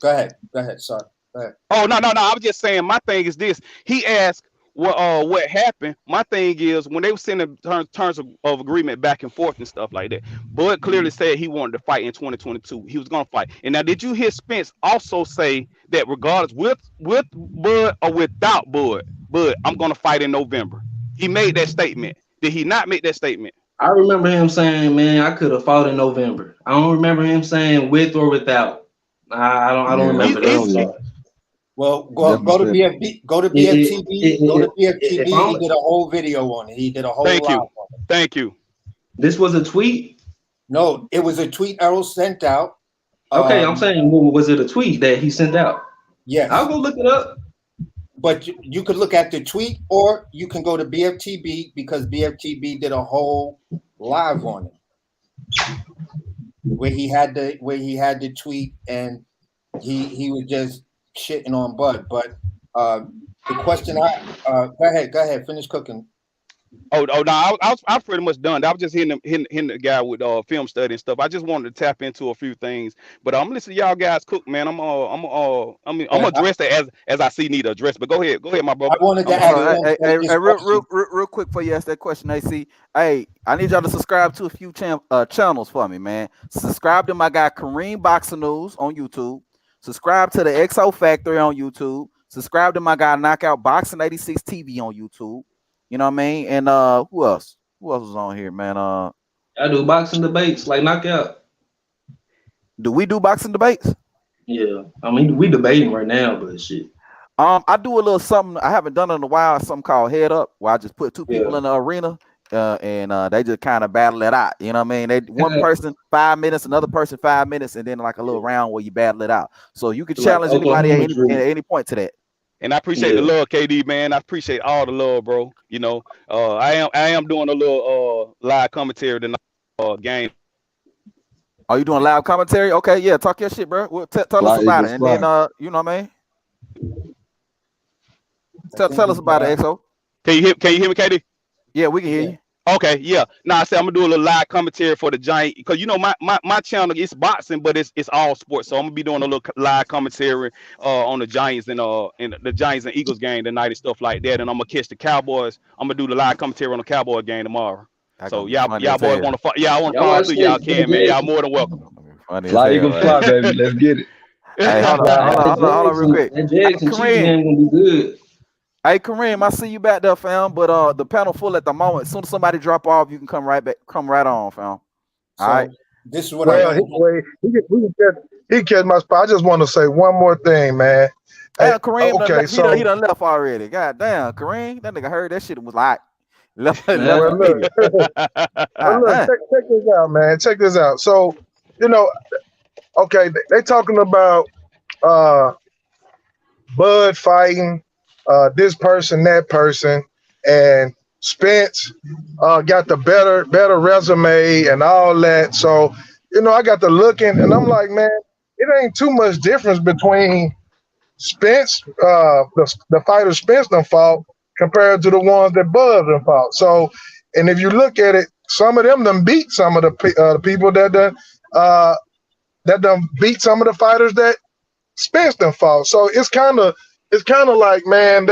Go ahead. Sorry. Go ahead. Oh no. I was just saying. My thing is this. He asked what happened. My thing is when they were sending terms of agreement back and forth and stuff like that. Bud clearly said he wanted to fight in 2022. He was gonna fight. And now, did you hear Spence also say that regardless with Bud or without Bud, I'm gonna fight in November? He made that statement. Did he not make that statement? I remember him saying, "Man, I could have fought in November." I don't remember him saying with or without. I don't remember that. Well, go to BFB. Go to BFTV. Go to BFTV. He did a whole video on it. He did a whole live on it. Thank you. This was a tweet? No, it was a tweet Errol sent out. Okay, I'm saying, was it a tweet that he sent out? Yes. I'll go look it up. But you could look at the tweet, or you can go to BFTB, because BFTB did a whole live on it, where he had the tweet, and he was just shitting on Bud. But the question go ahead, finish cooking. Oh no, I was pretty much done. I was just hitting the guy with film study and stuff. I just wanted to tap into a few things, but I'm listening to y'all guys cook, man. I'm address it as I see need to address. But go ahead, my brother. I wanted to add real quick before you ask that question, AC. Hey, I need y'all to subscribe to a few channels for me, man. Subscribe to my guy Kareem Boxing News on YouTube. Subscribe to the XO Factory on YouTube. Subscribe to my guy Knockout Boxing 86 TV on YouTube. You know what I mean? And who else? Who else was on here, man? I do boxing debates like Knockout. Do we do boxing debates? Yeah. I mean, we debating right now, but shit. I do a little something I haven't done in a while, something called Head Up, where I just put two people in the arena and they just kind of battle it out. You know what I mean? One person 5 minutes, another person 5 minutes, and then like a little round where you battle it out. So you can challenge anybody at any point to that. And I appreciate the love, KD, man. I appreciate all the love, bro. You know, I am doing a little live commentary tonight game. Are you doing live commentary? Okay, yeah, talk your shit, bro. Well, tell us about it, and then you know what I mean. Tell us about it, XO. Can you hear me, KD? Yeah, we can hear you. Okay, yeah. Now I said I'm gonna do a little live commentary for the Giant, because you know my channel is boxing, but it's all sports. So I'm gonna be doing a little live commentary on the Giants and the Giants and Eagles game tonight and stuff like that. And I'm gonna catch the Cowboys. I'm gonna do the live commentary on the Cowboy game tomorrow. So y'all boys want to fight? Yeah, I want to follow through. Y'all can, man. Y'all more than welcome. Fly Eagles fly, baby. Let's get it. Hey, hold on, real quick. That Jackson Chiefs game gonna be good. Hey Kareem, I see you back there, fam. But the panel full at the moment. As soon as somebody drop off, you can come right back. Come right on, fam. All right. This is what Well, he catch my spot. I just want to say one more thing, man. Hey, Damn, Kareem, okay, he done left already. God damn, Kareem, that nigga heard that shit and was like, left well, look, check this out, man. Check this out. So, okay, they talking about Bud fighting this person, that person, and Spence got the better resume and all that. So, I got to looking, and I'm like, man, it ain't too much difference between Spence, the fighter Spence done fought compared to the ones that Bud done fought. So, and if you look at it, some of them done beat some of the people that done beat some of the fighters that Spence done fought. So it's kind of like, man,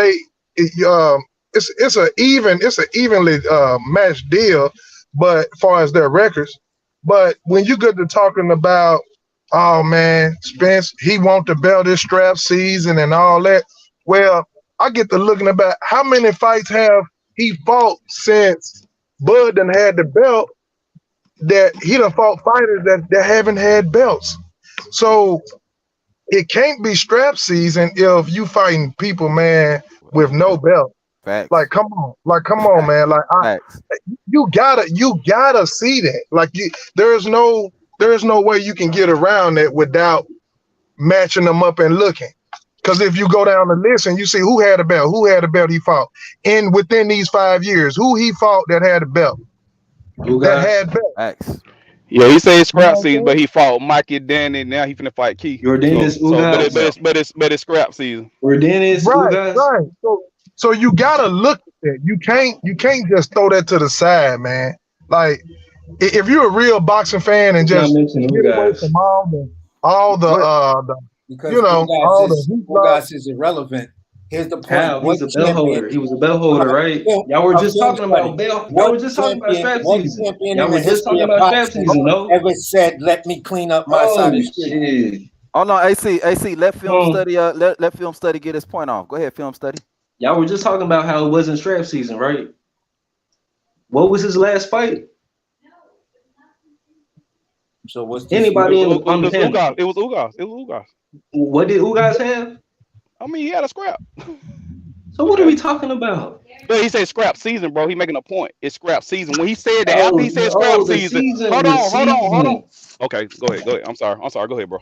it's an evenly matched deal, but as far as their records. But when you get to talking about, oh man, Spence, he want the belt this strap season and all that. Well, I get to looking about how many fights have he fought since Bud done had the belt, that he done fought fighters that haven't had belts. So it can't be strap season if you fighting people, man, with no belt. Facts. Like, come on, man. Like, you gotta see that. Like, there's no way you can get around that without matching them up and looking. Because if you go down the list and you see who had a belt he fought, and within these 5 years, who he fought that had a belt, had belt. Facts. Yeah, he said it's scrap season, but he fought Mikey Danny. Now he finna fight Keith. But it's scrap season. Right. So you gotta look at that. You can't just throw that to the side, man. Like, if you're a real boxing fan and just get away from all the because all the Ugas is irrelevant. Here's the point. How? He's a belt holder. He was a belt holder, right? Y'all were just talking about belt. Y'all were just talking about strap season. Y'all were just talking about strap season, no? Ever said, let me clean up my side of the street. Oh no, AC, let film study. Let film study get his point off. Go ahead, film study. Y'all were just talking about how it wasn't strap season, right? What was his last fight? So what's anybody in the panel? It was Ugas. What did Ugas have? I mean, he had a scrap. So what are we talking about? But he said scrap season, bro. He making a point. It's scrap season. When he said that, after he said scrap season. Hold on. Okay, go ahead. I'm sorry. Go ahead, bro.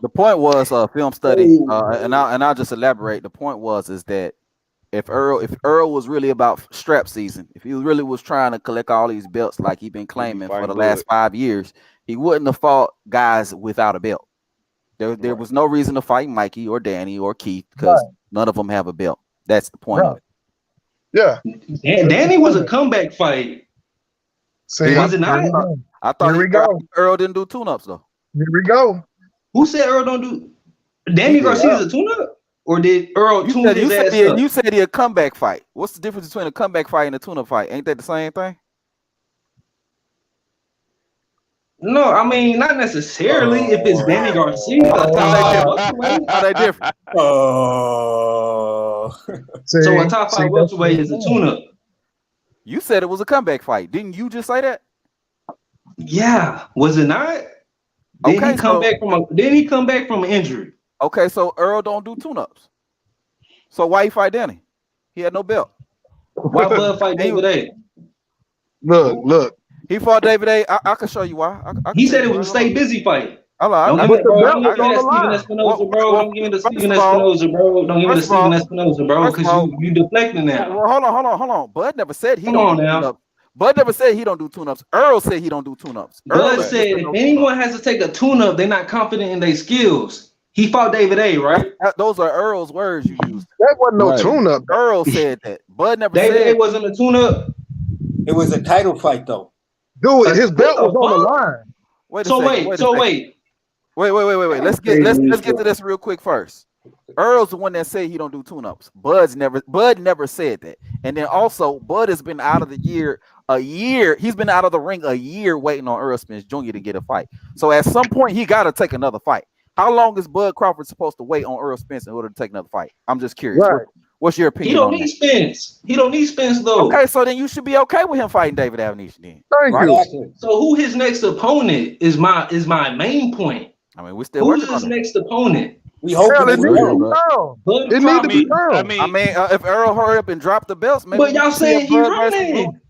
The point was film study, and I'll just elaborate. The point is that if Earl was really about strap season, if he really was trying to collect all these belts like he's been claiming for the last 5 years, he wouldn't have fought guys without a belt. There was no reason to fight Mikey or Danny or Keith because none of them have a belt. That's the point of it. Yeah. And Danny was a comeback fight. See, was it not? I thought Earl didn't do tune-ups though. Here we go. Who said Earl don't do? Danny Garcia's a tune-up, or did Earl tune his ass up? You said he a comeback fight. What's the difference between a comeback fight and a tune-up fight? Ain't that the same thing? No, I mean not necessarily. If it's Danny Garcia, how they different? So a top 5 welterweight is a tune-up. You said it was a comeback fight, didn't you just say that? Yeah, was it not? Didn't he come back from an injury? Okay, so Earl don't do tune-ups. So why he fight Danny? He had no belt. Why Bud fight David A? Look. He fought David A. I can show you why. He said it was a stay busy fight. Don't give me that Steven Espinoza, bro. Don't give me the Steven Espinoza, bro. Don't give me the Steven Espinoza, bro, because you deflecting that. Hold on. Bud never said he don't do tune-ups. Bud never said he don't do tune-ups. Earl said he don't do tune-ups. Bud said if anyone has to take a tune-up, they're not confident in their skills. He fought David A, right? Those are Earl's words you used. That wasn't no tune-up. Earl said that. Bud never said David A wasn't a tune-up. It was a title fight, though. Dude, his belt was on the line. Wait. Let's get to this real quick first. Earl's the one that said he don't do tune-ups. Bud never said that. And then also, Bud has been out of the year. He's been out of the ring a year waiting on Errol Spence Jr. to get a fight. So at some point, he got to take another fight. How long is Bud Crawford supposed to wait on Errol Spence in order to take another fight? I'm just curious. Right. What's your He opinion don't on need that? Spence. He don't need Spence though. Okay, so then you should be okay with him fighting David Avanesyan then. Thank you. So who his next opponent is my main point. I mean, we're still Who's working his on it. next opponent? We hope Hell, it it's needs to Errol. be Earl. Bud It need to be Crawford. Earl. I mean, if Errol hurry up and drop the belts, maybe. But y'all we can see a saying he Bud versus running. Bud.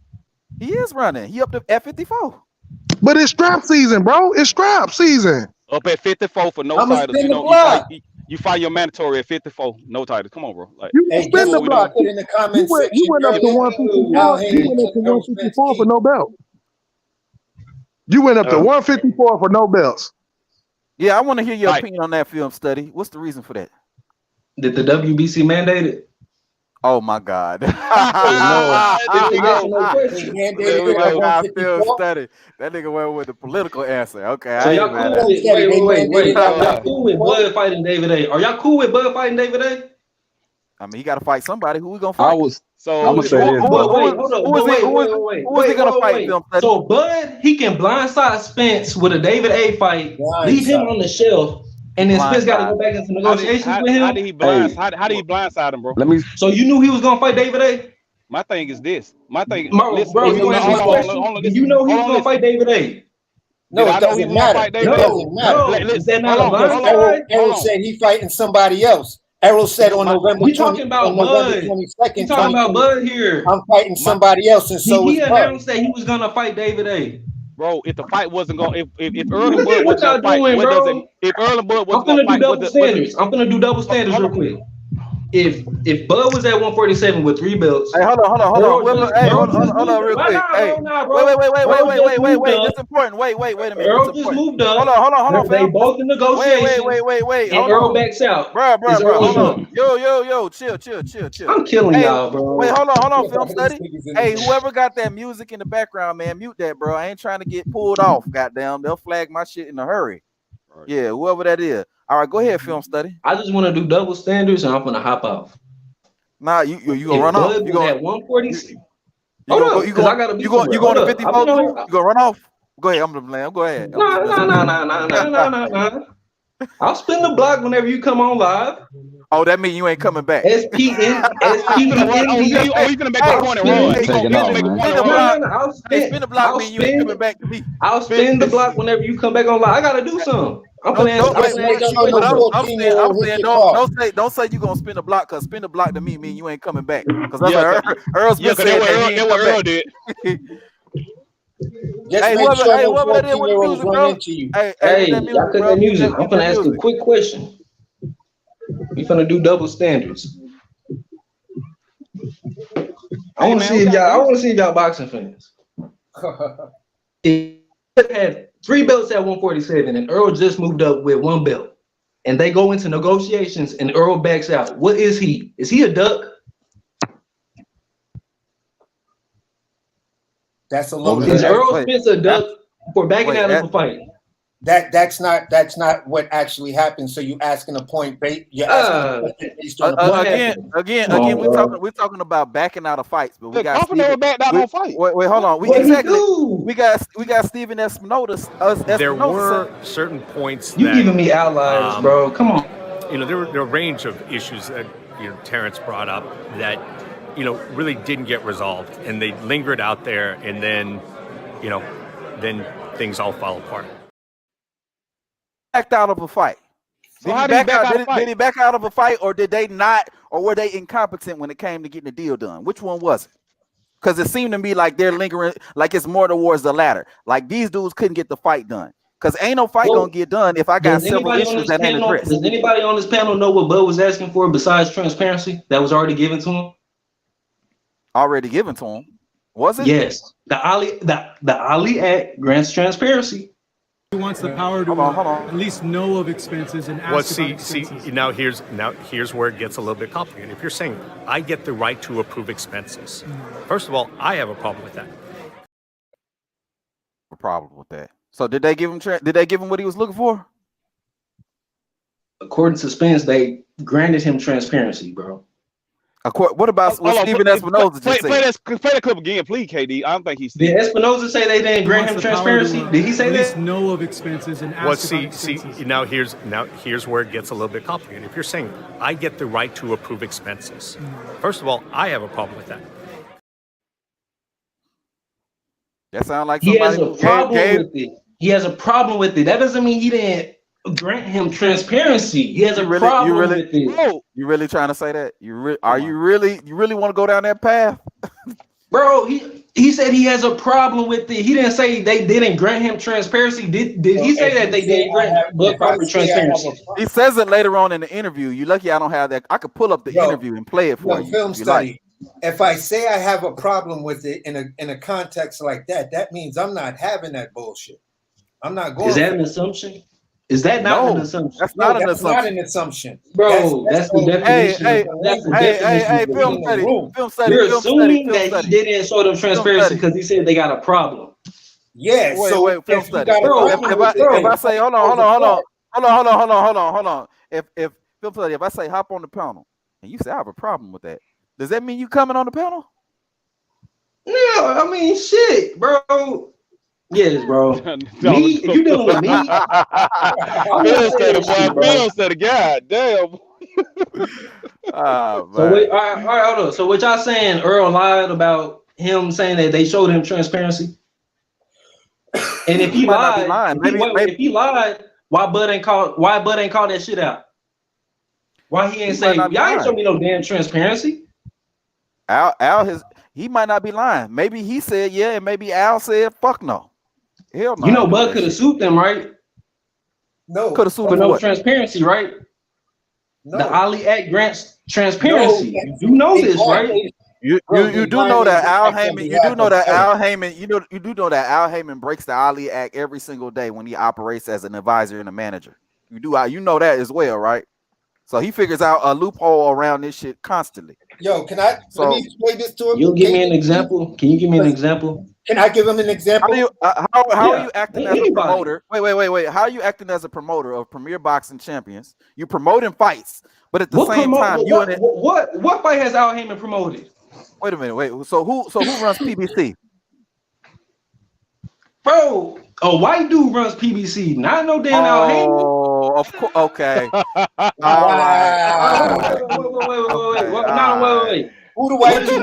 He is running. He up to at 54. But it's strap season, bro. It's strap season. Up at 54 for no I'ma titles. spin You the know, block. you fight your mandatory at 54, no titles. Come on, bro. Like, You Hey, spin guess the what block. I put in the comment You section went up to earlier? 154. Al You Haymon went up to took Errol Spence 154 for key. no belt. You went up to 154 for no belts. Yeah, I want to hear your Like- opinion on that film study. What's the reason for that? Did the WBC mandate it? Oh my God. There we go. No question. He mandated There we it at go. I feel 154. study. That nigga went with the political answer. Okay, So I y'all ain't mad cool at with it. wait. They mandated Y'all cool with Bud fighting David A? Are y'all cool with Bud fighting David A? I mean, he got to fight somebody. Who we gonna I fight? was. So I'm gonna say this, But bro. wait, hold up. Who is he gonna fight? Film study? So Bud, he can blindside Spence with a David A fight, leave him on the shelf, and then Spence got to go back into negotiations with him. How did he blind? Hey. How did he blindside him, bro? Let me. So you knew he was gonna fight David A? My thing is this. My thing. Bro, Listen, bro, if you you answer my hold on, question. hold on, Do you know he was gonna fight David A? No, Did I it know he doesn't was gonna matter. fight It David A? doesn't matter. No, is that not a hold on, blindside? Errol said he fighting somebody else. Errol said on November We 20, talking about on November Bud. 22nd, We talking about Bud here. I'm fighting somebody else, and so He is Bud. announced that he was gonna fight David A. Bro, if the fight wasn't going, if Earl and Look Bud at what wasn't gonna y'all fight, doing, what does it? bro. If Earl and Bud I'm wasn't gonna gonna do fight, double standards. I'm gonna do double standards real quick. If Bud was at 147 with 3 belts, Hey, hold on. Hey, hold on, real quick. Hey, wait. That's important. Wait a minute. Earl just moved up. Hold on, They fam. both in negotiations. Wait. And Earl backs out. Bro. Is Earl Hold on. done? Yo. Chill. I'm killing Hey, y'all, bro. wait, hold on, film study. Hey, whoever got that music in the background, man, mute that, bro. I ain't trying to get pulled off. Goddamn, they'll flag my shit in a hurry. Right. Yeah, whoever that is. All right, go ahead, film study. I just want to do double standards, and I'm gonna hop off. Nah, you gonna run off. You gonna gonna at 146. Hold up, because I gotta be you going to somewhere. 54? You gonna run off? Go ahead, I'm the man. Go ahead. No. I'll spin the block whenever you come on live. Oh, that means you ain't coming back. SPN. Oh, you gonna make a point and run? Take it off, man. Spin the block mean you ain't coming back to me. I'll spin the block whenever you come back on live. I gotta do something. I'm gonna ask. Don't say you gonna spin the block, cause spin the block to me mean you ain't coming back. Cause that's Yeah, Earl's been saying that what Earl did. Just make sure no 14-year-olds run into you. Hey, y'all cut that music. I'm gonna ask a quick question. We finna do double standards. I want to see if y'all boxing fans. If had 3 belts at 147 and Earl just moved up with 1 belt, and they go into negotiations and Earl backs out, what is he? Is he a duck? That's a little. Is Earl Spence a duck for backing out of a fight? That's not what actually happened. So you asking a point based on again. We're talking about backing out of fights, but we got Steven, backed out on fight. Wait, hold on. We got Steven Espinosa. There were certain points. You giving me outliers, bro? Come on. You know, there were a range of issues that Terence brought up that really didn't get resolved, and they lingered out there, and then then things all fell apart. Backed out of a fight. Did he back out of a fight, or did they not, or were they incompetent when it came to getting the deal done? Which one was it? Because it seemed to me like they're lingering, like it's more towards the latter. Like these dudes couldn't get the fight done. Because ain't no fight gonna get done if I got several issues that ain't addressed. Does anybody on this panel know what Bud was asking for besides transparency that was already given to him? Already given to him, was it? Yes. The Ali Act grants transparency. He wants the power to at least know of expenses and ask about expenses. Now here's where it gets a little bit complicated. If you're saying I get the right to approve expenses, first of all, I have a problem with that. A problem with that. So did they give him what he was looking for? According to Spence, they granted him transparency, bro. What about what Steven Espinoza just said? Play that clip again, please, KD. I don't think he's. Did Espinoza say they didn't grant him transparency? Did he say at that? least know of expenses and ask about expenses? See, now here's where it gets a little bit complicated. If you're saying I get the right to approve expenses, first of all, I have a problem with that. That sounds like He has somebody a problem with it. He has a problem with it. That doesn't mean he didn't grant him transparency. He has a problem with it. You really trying to say that? You really want to go down that path? Bro, he said he has a problem with it. He didn't say they didn't grant him transparency. Did he say that they didn't grant Bud Crawford transparency? He says it later on in the interview. You lucky I don't have that. I could pull up the interview and play it for you. Film study. If I say I have a problem with it in a context like that, that means I'm not having that bullshit. I'm not going. Is that an assumption? Is that not an assumption? That's not an assumption. Not an assumption, bro. That's the definition. Hey, film study. You're assuming that he didn't show them transparency because he said they got a problem. Yeah. Wait, film study. If I say, hold on. If film study, if I say hop on the panel, and you say I have a problem with that, does that mean you coming on the panel? No, I mean shit, bro. Yes, bro. Me, if you dealing with me, Bill said, God damn. So wait, all right, hold on. So what y'all saying? Earl lied about him saying that they showed him transparency. And if he lied, if he lied, why Bud ain't call that shit out? Why he ain't say y'all ain't show me no damn transparency? He might not be lying. Maybe he said yeah, and maybe Al said fuck no. Hell no. You know, Bud could have sued them, right? No, could have sued for them no transparency, right? No. The Ali Act grants transparency. You know this, right? You do know that Al Heyman. You do know that Al Heyman. You do know that Al Heyman breaks the Ali Act every single day when he operates as an advisor and a manager. You know that as well, right? So he figures out a loophole around this shit constantly. Yo, let me explain this to him? You give me an example? Can you give me an example? Can I give him an example? How are you acting as a promoter? Wait. How are you acting as a promoter of Premier Boxing Champions? You promoting fights, but at the same time, what fight has Al Heyman promoted? Wait a minute. So who runs PBC? Bro, a white dude runs PBC, not no damn Al Heyman. Oh, of course. Okay. Wait. Who the white dude?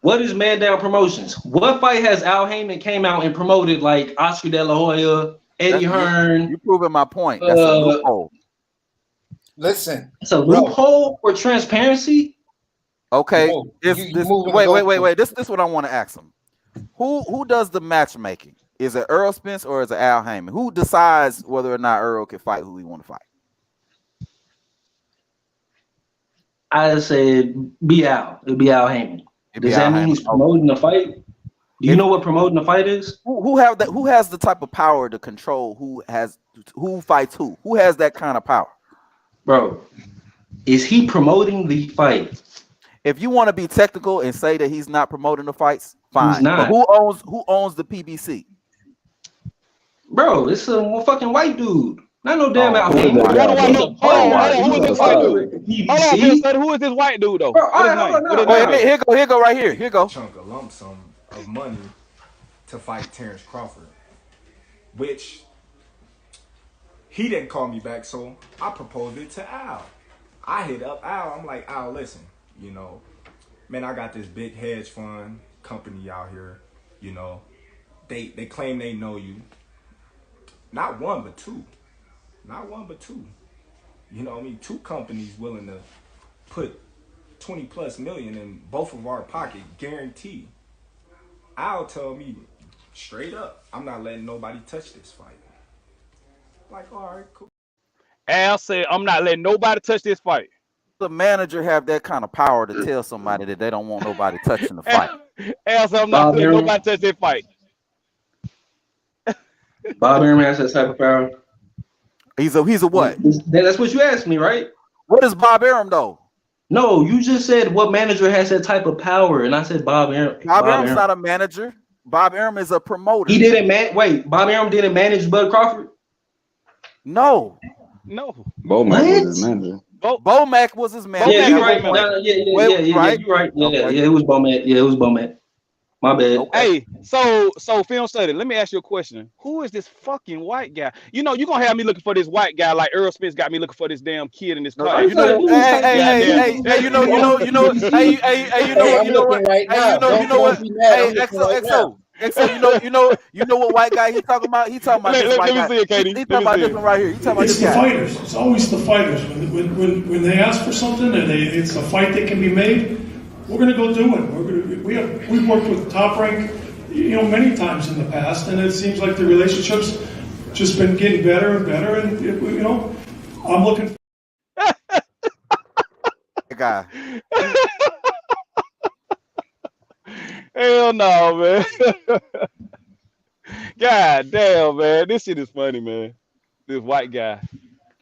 What is Man Down Promotions? What fight has Al Heyman came out and promoted like Oscar De La Hoya, Eddie Hearn? You proving my point. That's a loophole. Listen, it's a loophole for transparency. Okay. Wait. This is what I want to ask him. Who does the matchmaking? Is it Errol Spence or is it Al Heyman? Who decides whether or not Errol can fight who he want to fight? I said be Al. It'd be Al Heyman. Does that mean he's promoting the fight? Do you know what promoting the fight is? Who has the type of power to control who fights who? Who has that kind of power? Bro, is he promoting the fight? If you want to be technical and say that he's not promoting the fights, fine. He's not. But who owns the PBC? Bro, it's a fucking white dude. Not no damn Al Heyman. Who is this white dude? Who is this white dude though? Here go right here. Here go. Chunk of lump sum of money to fight Terence Crawford, which he didn't call me back, so I proposed it to Al. I hit up Al. I'm like, Al, listen, man, I got this big hedge fund company out here. They claim they know you. Not one, but two. Two companies willing to put 20+ million in both of our pocket, guaranteed. Al told me straight up, I'm not letting nobody touch this fight. Like, all right, cool. Al said, I'm not letting nobody touch this fight. The manager have that kind of power to tell somebody that they don't want nobody touching the fight. Al said, I'm not letting nobody touch this fight. Bob Arum has that type of power. He's a what? That's what you asked me, right? What is Bob Arum though? No, you just said what manager has that type of power, and I said Bob Arum. Bob Arum's not a manager. Bob Arum is a promoter. He didn't Bob Arum didn't manage Bud Crawford? No. Bo was his manager. Bomac was his man. Yeah, you're right. Bomac. Yeah, you're right. Yeah, it was Bomac. Yeah, it was Bomac. My bad. Hey, so film study. Let me ask you a question. Who is this fucking white guy? You know, you're gonna have me looking for this white guy like Errol Spence got me looking for this damn kid in this car. You know, hey, you know what? You know what white guy he talking about? He talking about this white guy. He talking about this one right here. He talking about It's this the guy. fighters. It's always the fighters. When they ask for something and it's a fight that can be made, we're going to go do it. We've worked with Top Rank, many times in the past, and it seems like the relationship's just been getting better and better. And I'm looking. Guy. Hell no, man. God damn, man. This shit is funny, man. This white guy.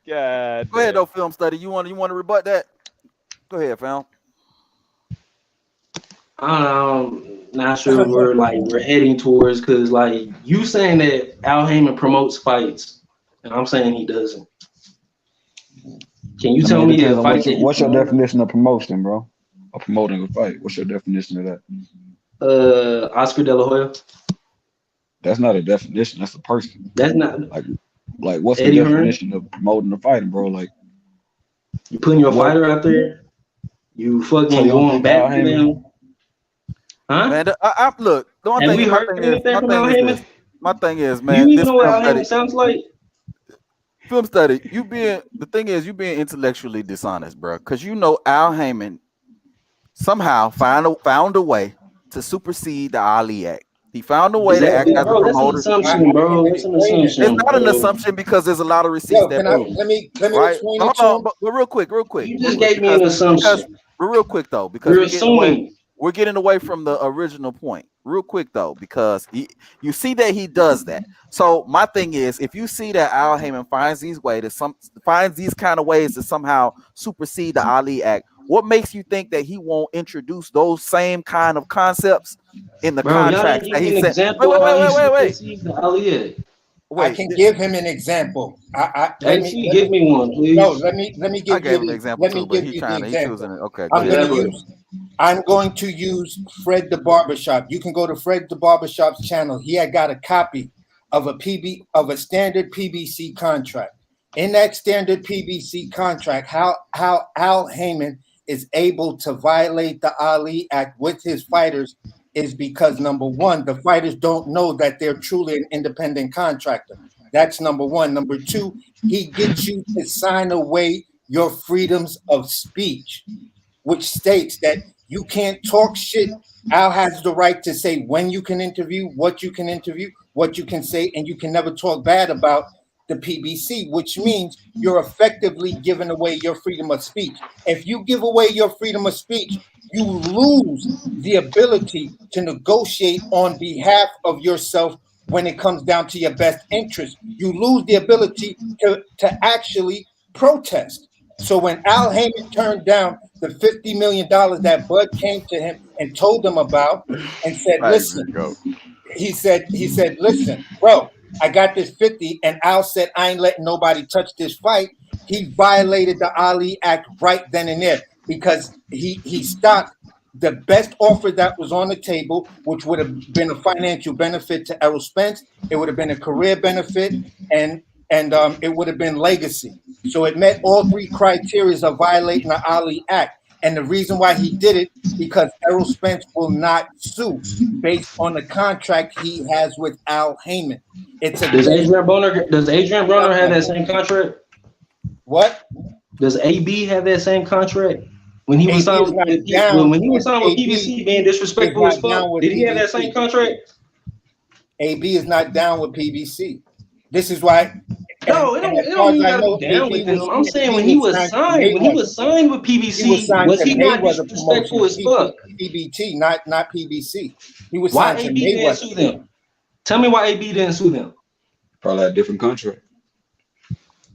God. Go ahead, though, film study. You want to rebut that? Go ahead, fam. Not sure we're heading towards, because like you saying that Al Heyman promotes fights, and I'm saying he doesn't. Can you tell me a fight? What's your definition of promotion, bro? Of promoting a fight? What's your definition of that? Oscar De La Hoya. That's not a definition. That's a person. That's not like what's Eddie the definition of promoting a fighting, bro? Like you putting your fighter out there. You fucking going back to them. Huh? Man, look. The one thing. My thing is, man. You even know what Al Heyman sounds like? Film study. The thing is, you being intellectually dishonest, bro. Because Al Heyman somehow found a way to supersede the Ali Act. He found a way to act as a promoter. That's an assumption, bro. That's an assumption. It's not an assumption because there's a lot of receipts that prove. Let me right? explain Hold it to on, him. but real quick. You just gave me an assumption. But real quick though, because we're getting away from the original point. Real quick though, because you see that he does that. So my thing is, if you see that Al Heyman finds these kind of ways to somehow supersede the Ali Act, what makes you think that he won't introduce those same kind of concepts in the contracts that he said? Wait. I can give him an example. Give me one, please. No, let me give you an example. Let me give you the example. Okay, I'm going to use Fred the Barbershop. You can go to Fred the Barbershop's channel. He had got a copy of a standard PBC contract. In that standard PBC contract, how Al Heyman is able to violate the Ali Act with his fighters is because, number one, the fighters don't know that they're truly an independent contractor. That's number one. Number two, he gets you to sign away your freedoms of speech, which states that you can't talk shit. Al has the right to say when you can interview, what you can say, and you can never talk bad about the PBC, which means you're effectively giving away your freedom of speech. If you give away your freedom of speech, you lose the ability to negotiate on behalf of yourself when it comes down to your best interest. You lose the ability to actually protest. So when Al Heyman turned down the $50 million that Bud came to him and told him about and said, listen, he said, listen, bro, I got this 50, and Al said, I ain't letting nobody touch this fight. He violated the Ali Act right then and there because he stopped the best offer that was on the table, which would have been a financial benefit to Errol Spence. It would have been a career benefit, and it would have been legacy. So it met all three criteria of violating the Ali Act. And the reason why he did it, because Errol Spence will not sue based on the contract he has with Al Heyman. Does Adrian Broner have that same contract? What? Does AB have that same contract? When he was signed with PBC being disrespectful as fuck, did he have that same contract? AB is not down with PBC. This is why. No, it don't even gotta be down with him. I'm saying when he was signed with PBC, was he not disrespectful as fuck? PBT, not PBC. He was why AB didn't sue them? Tell me why AB didn't sue them. Probably a different contract.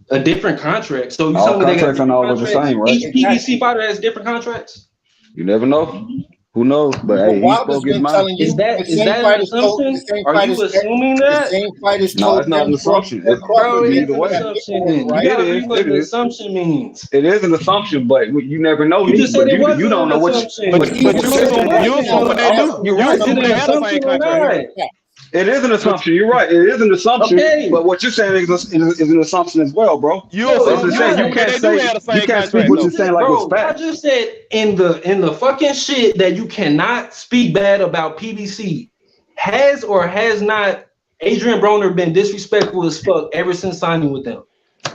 A different contract. So you all tell me contracts are always the same, right? Each PBC fighter has different contracts. You never know. Who knows? But hey, he Wilder's spoke his been mind. telling you Is that the is same that an fighters told assumption? the same Are you fighters assuming the that? same fighters No, told it's not him an assumption. Crawford Bro, it didn't is Either an do way. that assumption. before, You right? It gotta is. read what It the is. assumption means. It is an assumption, but you never know. You just said But it you wasn't don't an know what. assumption. But he But was you You said saying it assume that wasn't. when now they do. after You Is some it assume an they of have the the same assumption or contract. not? It is an assumption. You're right. It is an assumption. Okay. But what you're saying is an assumption as well, bro. You No, That's it's what assume I'm saying. not. when they do have the You same can't speak contract what You you're though. saying said, like it's bro, y'all fact. just said in the fucking shit that you cannot speak bad about PBC. Has or has not Adrian Broner been disrespectful as fuck ever since signing with them?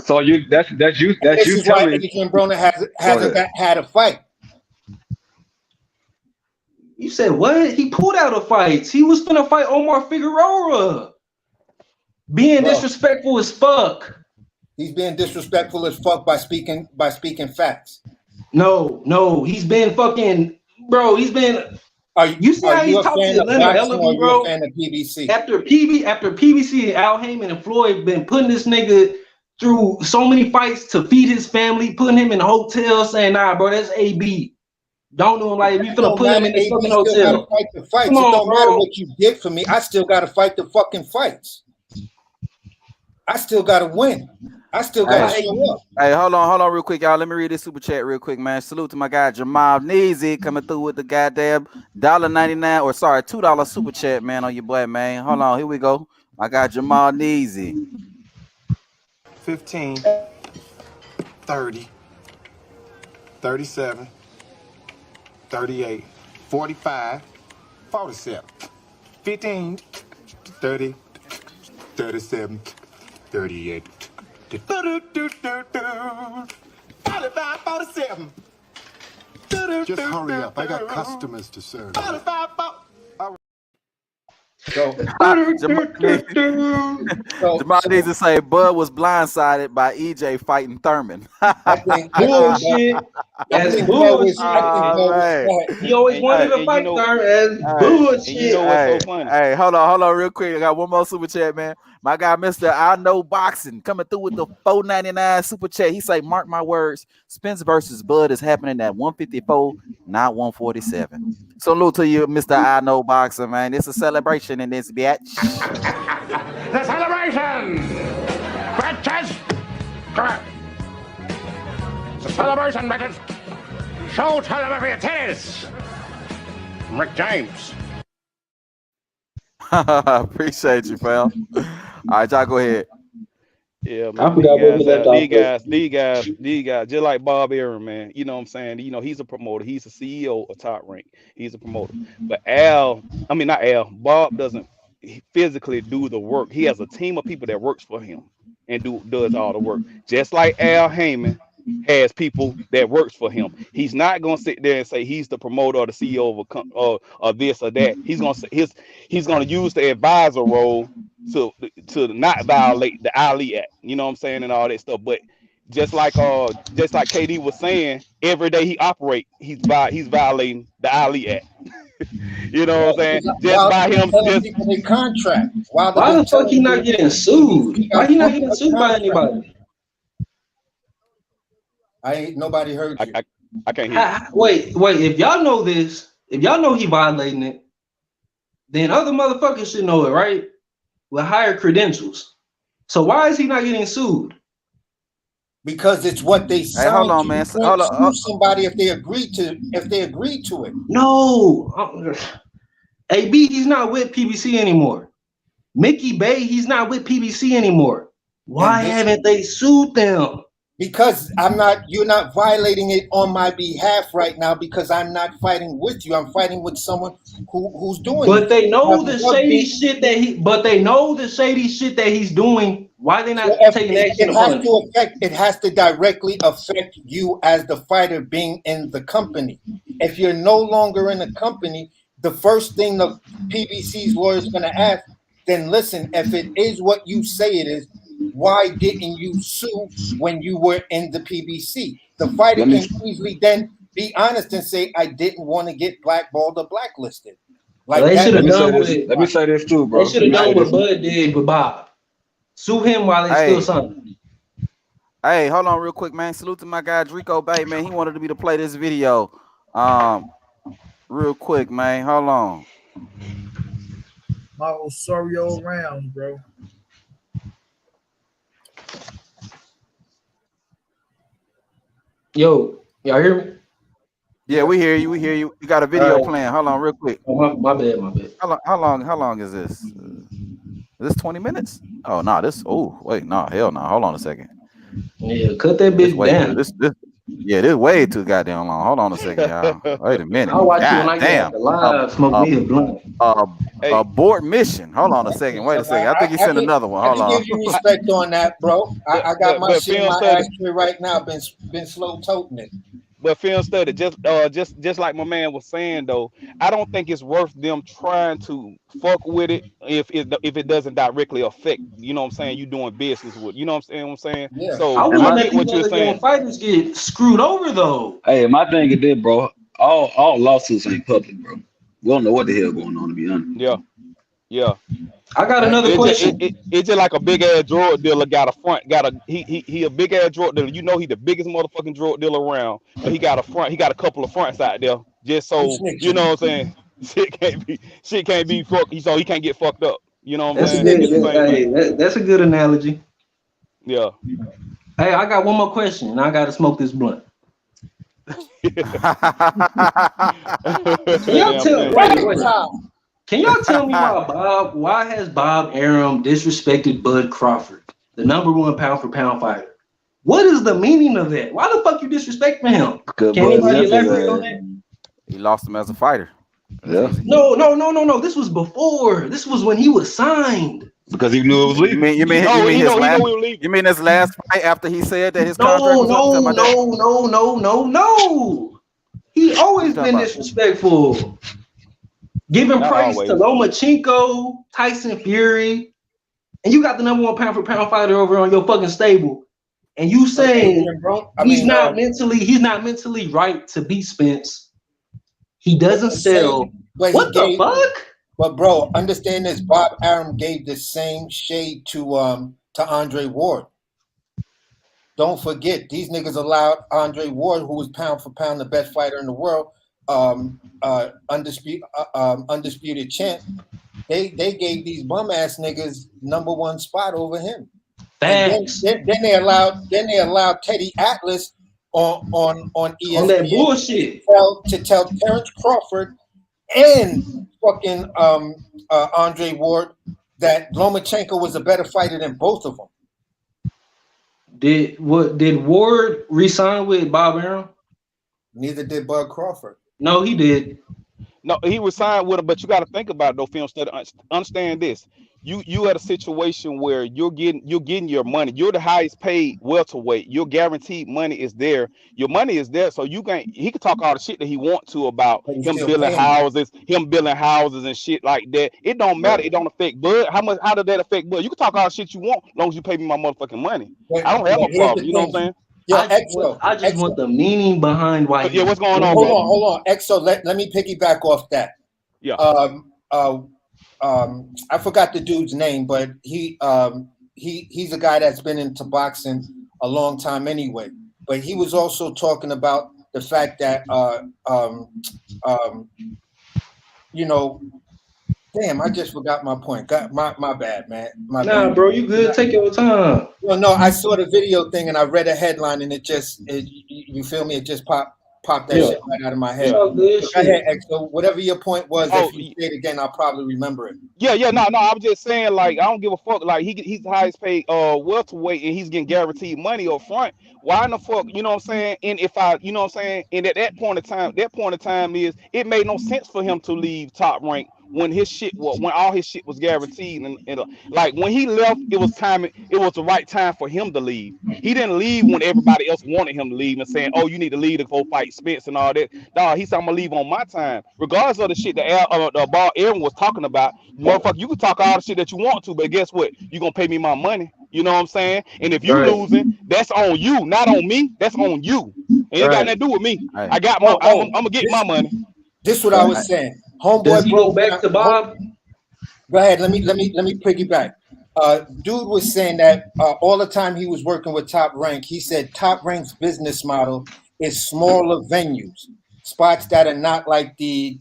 So that's This you is why telling. Adrian Broner Go hasn't ahead. had a fight. You said what? He pulled out of fights. He was finna fight Omar Figueroa. Being Bro, disrespectful as fuck. he's being disrespectful as fuck by speaking facts. No, he's been fucking, bro. He's been. Are You see how you he's a talking fan to of Linda boxing or are Ellaby, you a bro? fan of PBC? After PBC and Al Heyman and Floyd been putting this nigga through so many fights to feed his family, putting him in a hotel, saying, nah, bro, that's AB. Don't do him like we It finna don't put him matter. in this AB fucking still got to hotel. fight the fights. Come It on, don't matter bro. what you did for me. I still got to fight the fucking fights. I still got to win. I still got to show up. Hey, hold on real quick, y'all. Let me read this super chat real quick, man. Salute to my guy Jamal Neezy coming through with the goddamn $1.99 or sorry, $2 super chat, man, on your boy, man. Hold on, here we go. My guy Jamal Neezy. 15, 30, 37, 38, 45, 47, 15, 30, 37, 38, 45, 47. Just hurry up. I got customers to serve. 45, So, Jamal needs to say Bud was blindsided by EJ fighting Thurman. Bullshit. That's bullshit. He always wanted to fight Thurman. That's bullshit. And you know what's so funny? Hey, hold on real quick. I got one more super chat, man. My guy, Mr. I Know Boxing, coming through with the $4.99 super chat. He say, mark my words, Spence versus Bud is happening at 154, not 147. Salute to you, Mr. I Know Boxing, man. It's a celebration in this bitch. The celebration! Bitches! Correct. The celebration, bitches! Show television tennis! Rick James. Appreciate you, pal. All right, y'all go ahead. Yeah, I man. forgot what we left off. These guys, just like Bob Aaron, man. You know what I'm saying? You know, he's a promoter. He's a CEO of Top Rank. He's a promoter. But Bob doesn't physically do the work. He has a team of people that works for him and does all the work. Just like Al Heyman has people that works for him. He's not gonna sit there and say he's the promoter or the CEO of a or this or that. He's gonna use the advisor role to not violate the Ali Act. You know what I'm saying, and all that stuff. But just like KD was saying, every day he operates, he's violating the Ali Act. You know what I'm saying? Just by him people their contract. Why the fuck he not getting sued? Why he not getting sued by anybody? Nobody heard you. I can't hear you. Wait. If y'all know this, if y'all know he violating it, then other motherfuckers should know it, right? With higher credentials. So why is he not getting sued? Because it's what they signed. Hey, hold on, man. You can't sue somebody if they agree to it. No. AB, he's not with PBC anymore. Mickey Bay, he's not with PBC anymore. Why haven't they sued them? Because you're not violating it on my behalf right now because I'm not fighting with you. I'm fighting with someone who's doing it. But they know the shady shit that he's doing. Why they not taking action upon it? It has to directly affect you as the fighter being in the company. If you're no longer in the company, the first thing the PBC's lawyer is going to ask, then listen, if it is what you say it is, why didn't you sue when you were in the PBC? The fighter can easily then be honest and say, I didn't want to get blackballed or blacklisted. Like they should have done let me say this too, bro. They should have done what Bud did with Bob. Sue him while they still something. Hey, hold on real quick, man. Salute to my guy Drico Bay, man. He wanted me to play this video. real quick, man. Hold on. My Osorio round, bro. Yo, y'all hear me? Yeah, we hear you. We hear you. We got a video playing. Hold on, real quick. Oh, my bad. How long is this? Is this 20 minutes? Oh no, this. Oh wait, no, hell no. Hold on a second. Yeah, cut that bitch down. This way too goddamn long. Hold on a second, y'all. Wait a minute. I'll watch it when God I get damn. out the live. Smoke me a blunt. Abort mission. Hold on a second. Wait a second. I think he sent another one. Hold I on. give you respect on that, bro. I got my shit in my ashtray right now. Been slow toting it. But film study, just like my man was saying though, I don't think it's worth them trying to fuck with it if it doesn't directly affect, you know what I'm saying, you doing business with, you know what I'm saying? Yeah. So I wouldn't I let get what these you're other young saying. fighters get screwed over though. Hey, my thing is this, bro. All lawsuits ain't public, bro. We don't know what the hell going on, to be honest. Yeah. I got another question. It's just like a big ass drug dealer he a big ass drug dealer. You know he the biggest motherfucking drug dealer around, but he got a couple of fronts out there just so you know what I'm saying. Shit can't be fucked. So he can't get fucked up. You know what I'm saying? That's a good analogy. Yeah. Hey, I got one more question, and I got to smoke this blunt. Can y'all tell? Wait. Can y'all tell me why has Bob Arum disrespected Bud Crawford, the #1 pound for pound fighter? What is the meaning of that? Why the fuck you disrespecting him? Can anybody elaborate on that? He lost him as a fighter. Yeah. No. This was before. This was when he was signed. Because he knew it was legal. You mean his last fight after he said that his contract was up? No. He always been disrespectful. Giving price to Lomachenko, Tyson Fury, and you got the #1 pound for pound fighter over on your fucking stable, and you saying he's not mentally right to beat Spence. He doesn't sell. What the fuck? But bro, understand this. Bob Arum gave the same shade to Andre Ward. Don't forget, these niggas allowed Andre Ward, who was pound for pound the best fighter in the world, undisputed champ. They gave these bum ass niggas #1 spot over him. Then they allowed Teddy Atlas on ESPN on that bullshit to tell Terence Crawford and fucking Andre Ward that Lomachenko was a better fighter than both of them. Did Ward resign with Bob Arum? Neither did Bud Crawford. No, he did. No, he was signed with him, but you got to think about it, though, film study. Understand this. You at a situation where you're getting your money. You're the highest paid welterweight. Your guaranteed money is there. Your money is there, so he can talk all the shit that he want to about him building houses and shit like that. It don't matter. It don't affect Bud. How does that affect Bud? You can talk all the shit you want as long as you pay me my motherfucking money. I don't have a problem. You know what I'm saying? I just want the meaning behind why. Yeah, what's going on? Hold on, Exo. Let me piggyback off that. Yeah. I forgot the dude's name, but he's a guy that's been into boxing a long time anyway. But he was also talking about the fact that damn, I just forgot my point. My bad, man. Nah, bro, you good. Take your time. No, I saw the video thing and I read a headline and you feel me? It just popped that shit right out of my head. Go ahead, Exo. Whatever your point was, if you say it again, I'll probably remember it. No. I'm just saying, like, I don't give a fuck. Like, he's the highest paid welterweight and he's getting guaranteed money up front. Why in the fuck, you know what I'm saying? And if you know what I'm saying? And at that point of time is it made no sense for him to leave Top Rank when all his shit was guaranteed and like when he left, it was the right time for him to leave. He didn't leave when everybody else wanted him to leave and saying, "Oh, you need to leave to go fight Spence and all that." Dog, he said, "I'm gonna leave on my time," regardless of the shit that Bob Arum was talking about. Motherfucker, you can talk all the shit that you want to, but guess what? You gonna pay me my money. You know what I'm saying? And if you losing, that's on you, not on me. That's on you. It ain't got nothing to do with me. I got more. I'm gonna get my money. This is what I was saying. Homeboy broke back to Bob. Go ahead. Let me piggyback. Dude was saying that all the time he was working with Top Rank, he said Top Rank's business model is smaller venues. spots that are not like the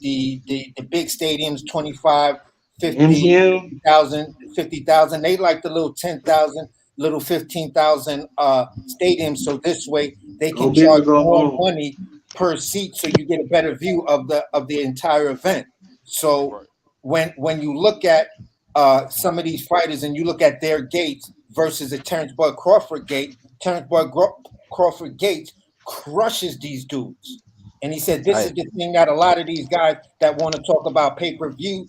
big stadiums, 25, 50,000, 50,000. They like the little 10,000, little 15,000 stadiums. So this way they can charge more money per seat, so you get a better view of the entire event. So when you look at some of these fighters and you look at their gates versus a Terence Bud Crawford gate, Terence Bud Crawford gate crushes these dudes. And he said this is the thing that a lot of these guys that want to talk about pay-per-view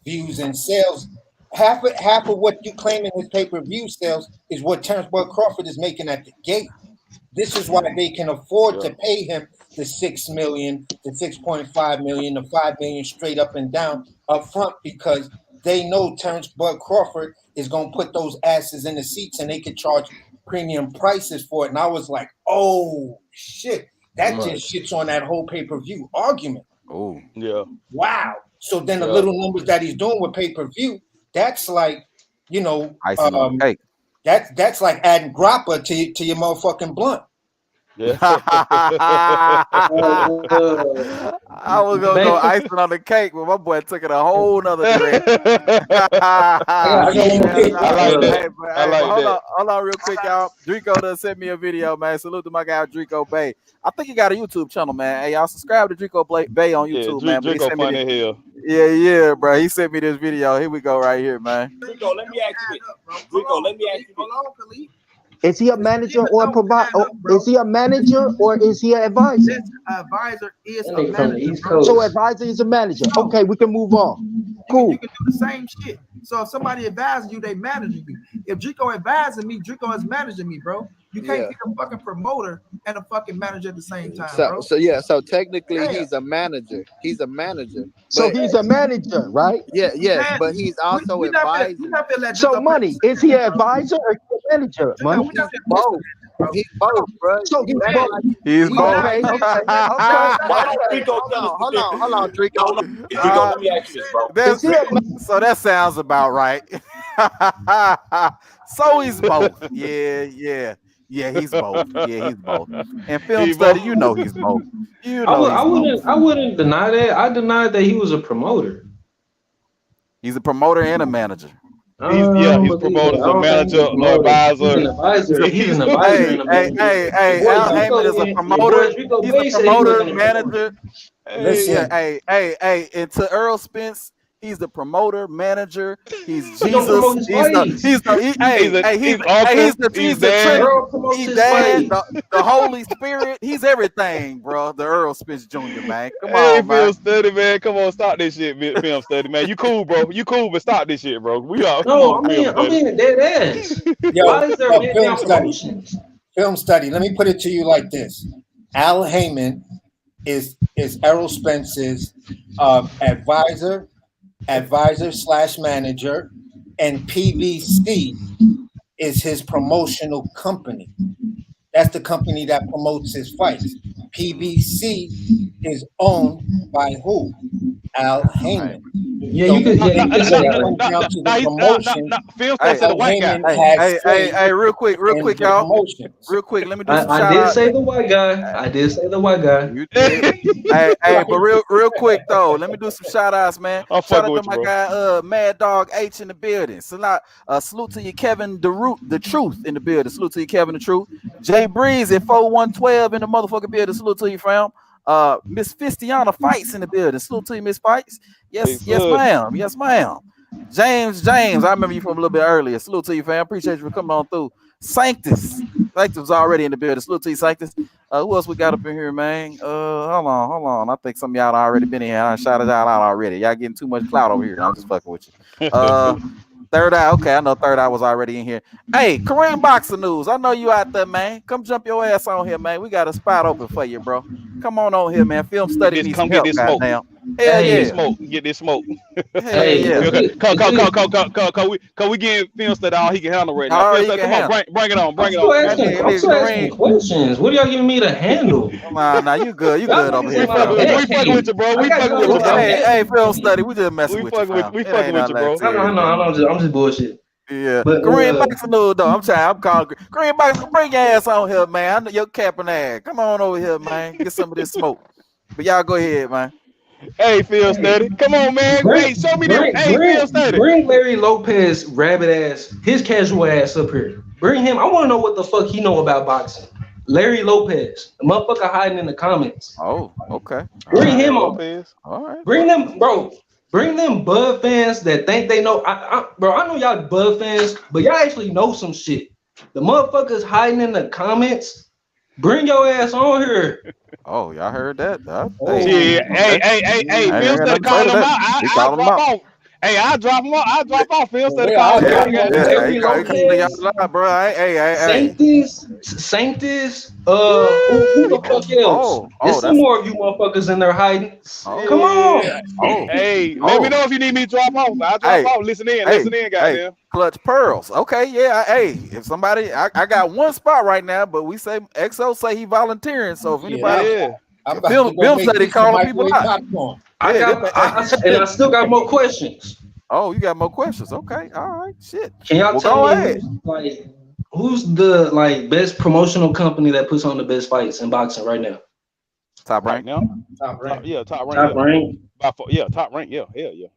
views and sales, half of what you claim in his pay-per-view sales is what Terence Bud Crawford is making at the gate. This is why they can afford to pay him the $6 million, the $6.5 million, the $5 million straight up and down up front, because they know Terence Bud Crawford is going to put those asses in the seats and they can charge premium prices for it. And I was like, oh shit, that just shits on that whole pay-per-view argument. Oh yeah, wow. So then the little numbers that he's doing with pay-per-view, that's like, you know, icing on the cake. That's like adding grappa to your motherfucking blunt. Yeah. I was gonna go icing on the cake, but my boy took it a whole nother direction. I like that. Hold on real quick, y'all. Drico done sent me a video, man. Salute to my guy Drico Bay. I think he got a YouTube channel, man. Hey, y'all subscribe to Drico Bay on YouTube, man. But Drico funny hell. Yeah, bro. He sent me this video. Here we go, right here, man. Drico, let me ask you this. Drico, let me ask you this. Is he a manager or a provider? Is he a manager or is he an advisor? Advisor is a manager. So advisor is a manager. Okay, we can move on. Cool. You can do the same shit. So if somebody advises you, they managing you. If Drico advising me, Drico is managing me, bro. You can't be a fucking promoter and a fucking manager at the same time, bro. So technically he's a manager. He's a manager. So he's a manager, right? Yeah, but he's also advising. So money, is he an advisor or a manager? Money? He's both. He's both, bro. So he's both. He's both. Okay. Hold on, Drico. Drico, let me ask you this, bro. So that sounds about right. So he's both. Yeah, he's both. Yeah, he's both. And film study, you know he's both. You know I wouldn't deny that. I denied that he was a promoter. He's a promoter and a manager. He's a promoter, a manager, an advisor. He's an advisor. Hey, Al Heyman is a promoter. He's a promoter, manager. Hey, and to Errol Spence, he's the promoter, manager. He's Jesus. He's the Holy Spirit. He's everything, bro. The Errol Spence Jr. man. Come on, man. Film study, man. Come on, stop this shit, film study, man. You cool, bro. You cool, but stop this shit, bro. We are. No, I'm being dead ass. Why is there film study? Let me put it to you like this: Al Heyman is Errol Spence's advisor / manager, and PBC is his promotional company. That's the company that promotes his fights. PBC is owned by who? Al Heyman. Yeah, you could say that. Hey, real quick, y'all. Real quick, let me do some shout I did say the white guy. You did. hey, but real quick though, let me do some shout outs, man. Shout out to my guy Mad Dog H in the building. Salute to you, Kevin the Truth in the building. Salute to you, Kevin the Truth. Jay Breeze at 4112 in the motherfucking building. Salute to you, fam. Miss Fistiana Fights in the building. Salute to you, Miss Fights. Yes, ma'am. Yes, ma'am. James, I remember you from a little bit earlier. Salute to you, fam. Appreciate you for coming on through. Sanctus already in the building. Salute to you, Sanctus. Who else we got up in here, man? Hold on. I think some of y'all already been in here. I shouted y'all out already. Y'all getting too much clout over here. I'm just fucking with you. Third Eye. Okay, I know Third Eye was already in here. Hey, Kareem Boxer News. I know you out there, man. Come jump your ass on here, man. We got a spot open for you, bro. Come on here, man. Film study needs help, get this smoke. Hell yeah. Get this smoke. Hey, yeah. Cause we getting film study all he can handle right now. Come on, bring it on. I'm asking questions. What are y'all giving me to handle? Nah, you good. You good over here. We fucking with you, bro. Hey, film study. We just messing with you. We fucking with you, bro. I'm just bullshit. Yeah, but Kareem Boxer News, though. I'm calling Kareem Boxer. Bring your ass on here, man. I know your capping ass. Come on over here, man. Get some of this smoke. But y'all go ahead, man. Hey, Phil Steady. Come on, man. Hey, show me them. Hey, Phil Steady. Bring Larry Lopez rabbit ass, his casual ass up here. Bring him. I want to know what the fuck he know about boxing. Larry Lopez, the motherfucker hiding in the comments. Oh, okay. Bring him on. Lopez. All right. Bring them, bro. Bring them Bud fans that think they know. Bro, I know y'all Bud fans, but y'all actually know some shit. The motherfuckers hiding in the comments. Bring your ass on here. Oh, y'all heard that? Hey, Phil Steady calling him out. I'll drop off. Hey, I'll drop him off. I'll drop off. Phil Steady calling him out. Sanctus, who the fuck else? There's some more of you motherfuckers in there hiding. Come on. Hey, let me know if you need me to drop off. I'll drop off. Listen in, goddamn. Clutch Pearls. Okay, yeah. Hey, if somebody, I got one spot right now, but we say XO say he volunteering. So if anybody, Bill said he calling people out. I still got more questions. Oh, you got more questions? Okay, all right, shit. Can y'all tell me who's the best promotional company that puts on the best fights in boxing right now? Top Rank. Now? Top Rank. Top Rank. Top Rank. Yeah, hell yeah.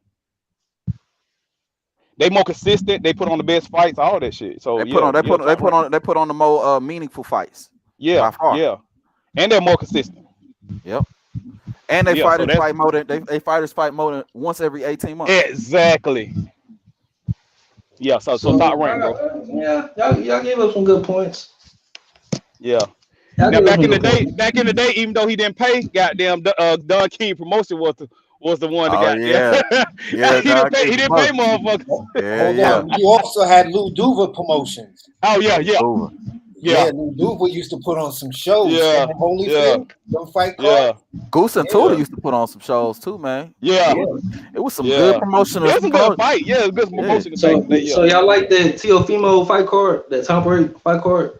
They more consistent. They put on the best fights. All that shit. So they put on the more meaningful fights. Yeah, yeah, and they're more consistent. Yep. And they fighters fight more than they fighters fight more than once every 18 months. Exactly. Yeah. So Top Rank, bro. Yeah, y'all gave up some good points. Yeah. Now back in the day, even though he didn't pay, goddamn, Don King Promotion was the one that got. He didn't pay motherfuckers. Hold on. You also had Lou Duva Promotions. Oh yeah. Yeah, Lou Duva used to put on some shows. Yeah, Holyfield, don't fight cards. Goose and Tudor used to put on some shows too, man. Yeah. It was some good promotion. It was a good fight. Yeah, it was good promotion. So y'all like the Teofimo fight card, that Tom Brady fight card?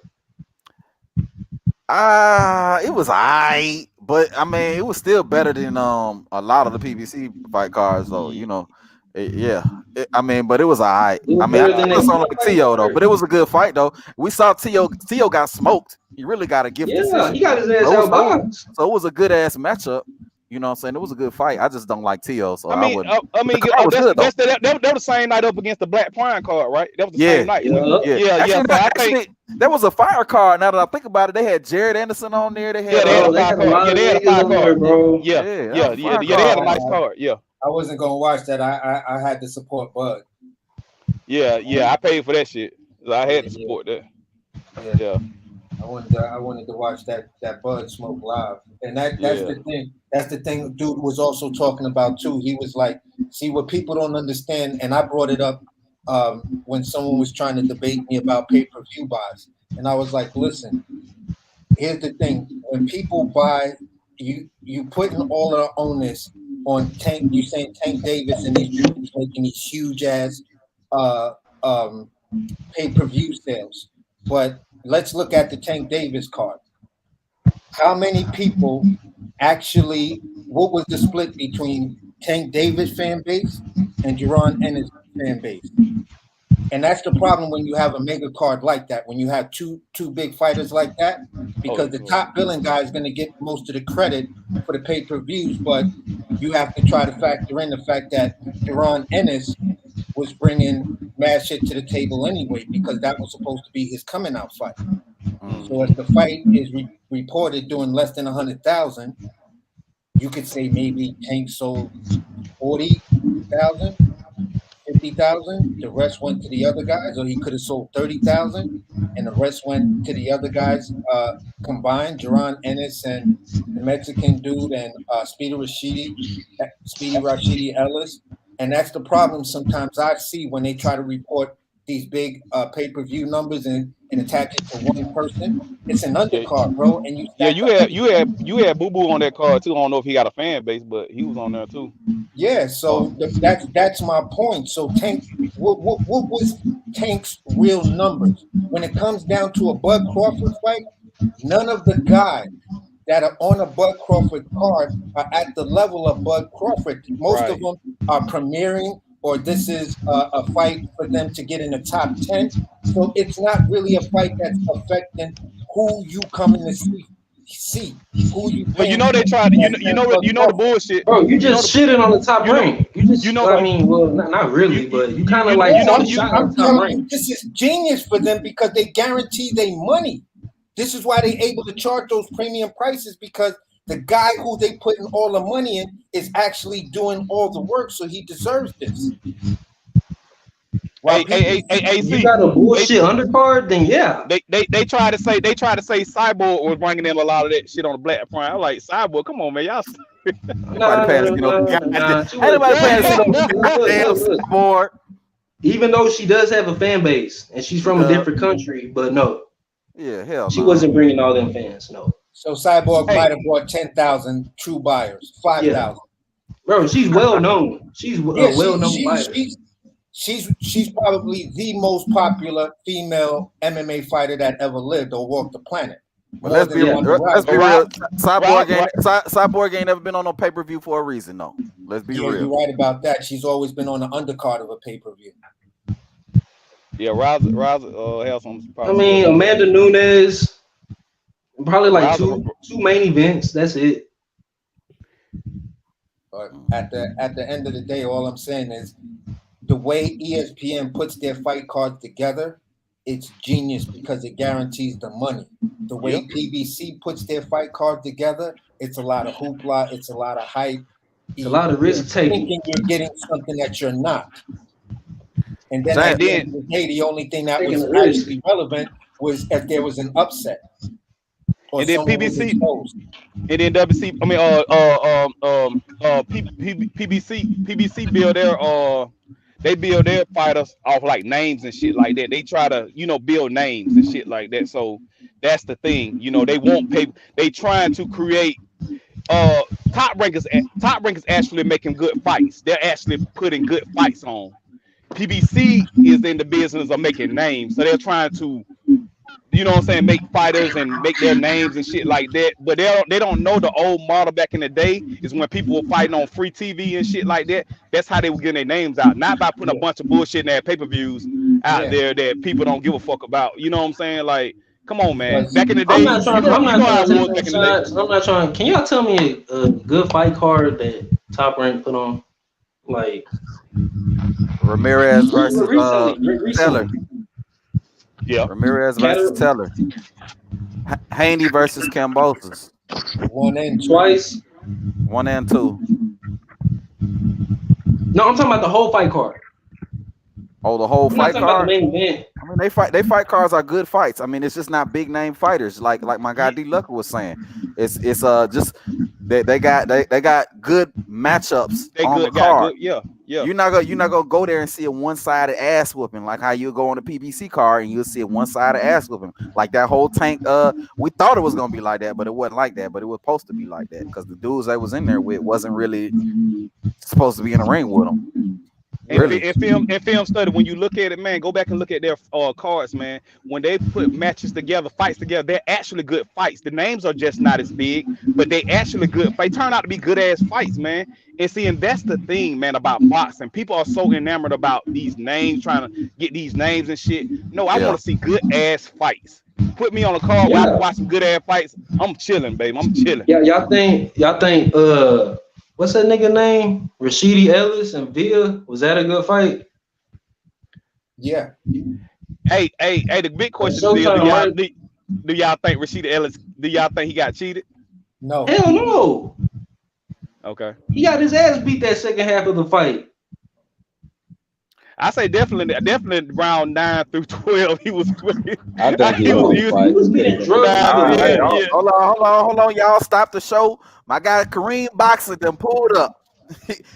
It was alright, but I mean, it was still better than a lot of the PBC fight cards, though. You know, but it was alright. I mean, I was on like Tio though, but it was a good fight though. We saw Tio got smoked. He really got a gift. Yeah, he got his ass out box. So it was a good ass matchup. You know what I'm saying? It was a good fight. I just don't like Tio, so that's the same night up against the Black Prime card, right? That was the same night. Yeah. Actually, there was a fire card. Now that I think about it, they had Jared Anderson on there. They had a fire card, bro. Yeah, they had a nice card. Yeah. I wasn't gonna watch that. I had to support Bud. Yeah, I paid for that shit. I had to support that. Yeah. I wanted to watch that Bud smoke live, and that's the thing. That's the thing. Dude was also talking about too. He was like, "See, what people don't understand," and I brought it up when someone was trying to debate me about pay-per-view buys, and I was like, "Listen, here's the thing. When people buy, you putting all of the onus on Tank. You saying Tank Davis and these dudes making these huge ass pay-per-view sales, but let's look at the Tank Davis card. How many people actually, what was the split between Tank Davis fan base and Jerron Ennis fan base? And that's the problem when you have a mega card like that, when you have two big fighters like that, because the top billing guy is going to get most of the credit for the pay-per-views, but you have to try to factor in the fact that Jerron Ennis was bringing mad shit to the table anyway, because that was supposed to be his coming out fight. So if the fight is reported doing less than 100,000, you could say maybe Tank sold 40,000, 50,000. The rest went to the other guys, or he could have sold 30,000, and the rest went to the other guys combined. Jerron Ennis and the Mexican dude and Speedy Rashidi Ellis. And that's the problem sometimes I see when they try to report these big pay-per-view numbers and attach it to one person. It's an undercard, bro. And you had Boo Boo on that card too. I don't know if he got a fan base, but he was on there too. Yeah, so that's my point. So Tank, what was Tank's real numbers when it comes down to a Bud Crawford fight? None of the guys that are on a Bud Crawford card are at the level of Bud Crawford. Most of them are premiering, or this is a fight for them to get in the top 10. So it's not really a fight that's affecting who you coming to see see who you. Well, you know they tried. You know the bullshit. Bro, you just shitting on the top rank. I mean, well, not really, but you kind of like shot on the top rank. This is genius for them because they guarantee their money. This is why they able to charge those premium prices because the guy who they putting all the money in is actually doing all the work, so he deserves this. Hey, you got a bullshit undercard, then yeah. They try to say Cyborg was bringing in a lot of that shit on the Black Prime. I'm like, Cyborg, come on, man, y'all. Cyborg. Even though she does have a fan base and she's from a different country, but no. Yeah, hell, she wasn't bringing all them fans. No. So Cyborg might have brought 10,000 true buyers, 5,000. Yeah. Bro, she's well known. She's well known buyer. She's probably the most popular female MMA fighter that ever lived or walked the planet. But let's be real. Cyborg ain't never been on no pay-per-view for a reason, though. Let's be real. You're right about that. She's always been on the undercard of a pay-per-view. Yeah, Rouser has some. I mean, Amanda Nunes, probably like two main events. That's it. But at the end of the day, all I'm saying is the way ESPN puts their fight cards together, it's genius because it guarantees the money. The way PBC puts their fight card together, it's a lot of hoopla, it's a lot of hype. It's a lot of risk taking. You're getting something that you're not. And then at the end of the day, the only thing that was actually relevant was if there was an upset. And then PBC, and then WC. I mean, PBC build their fighters off like names and shit like that. They try to build names and shit like that. So that's the thing. They won't pay. They trying to create top rankers actually making good fights. They're actually putting good fights on. PBC is in the business of making names, so they're trying to, make fighters and make their names and shit like that. But they don't know the old model back in the day is when people were fighting on free TV and shit like that. That's how they were getting their names out, not by putting a bunch of bullshit in their pay-per-views out there that people don't give a fuck about. You know what I'm saying? Like, come on, man. Back in the day, I'm not trying. Can y'all tell me a good fight card that Top Rank put on? Like Ramirez versus Teller. Yeah. Ramirez versus Teller. Haney versus Cambosos. 1 and 2. Twice. 1 and 2. No, I'm talking about the whole fight card. Oh, the whole fight card. I mean, they fight cards are good fights. I mean, it's just not big name fighters like my guy D Lucker was saying. It's just they got good matchups on the card. Yeah. You're not gonna go there and see a one-sided ass whooping like how you go on the PBC card and you'll see a one-sided ass whooping like that whole Tank. We thought it was gonna be like that, but it wasn't like that. But it was supposed to be like that because the dudes that was in there with wasn't really supposed to be in the ring with them. And film study, when you look at it, man, go back and look at their cards, man. When they put matches together, fights together, they're actually good fights. The names are just not as big, but they actually good. They turn out to be good ass fights, man. And that's the thing, man, about boxing. People are so enamored about these names, trying to get these names and shit. No, I want to see good ass fights. Put me on a card where I can watch some good ass fights. I'm chilling, baby. I'm chilling. Yeah, y'all think what's that nigga name? Rashidi Ellis and Villa. Was that a good fight? Yeah. Hey, the big question is, do y'all think Rashidi Ellis, do y'all think he got cheated? No. Hell no. Okay. He got his ass beat that second half of the fight. I say definitely round 9 through 12. He was. I think he was getting drugged. Hold on, y'all. Stop the show. My guy Kareem Boxer them pulled up.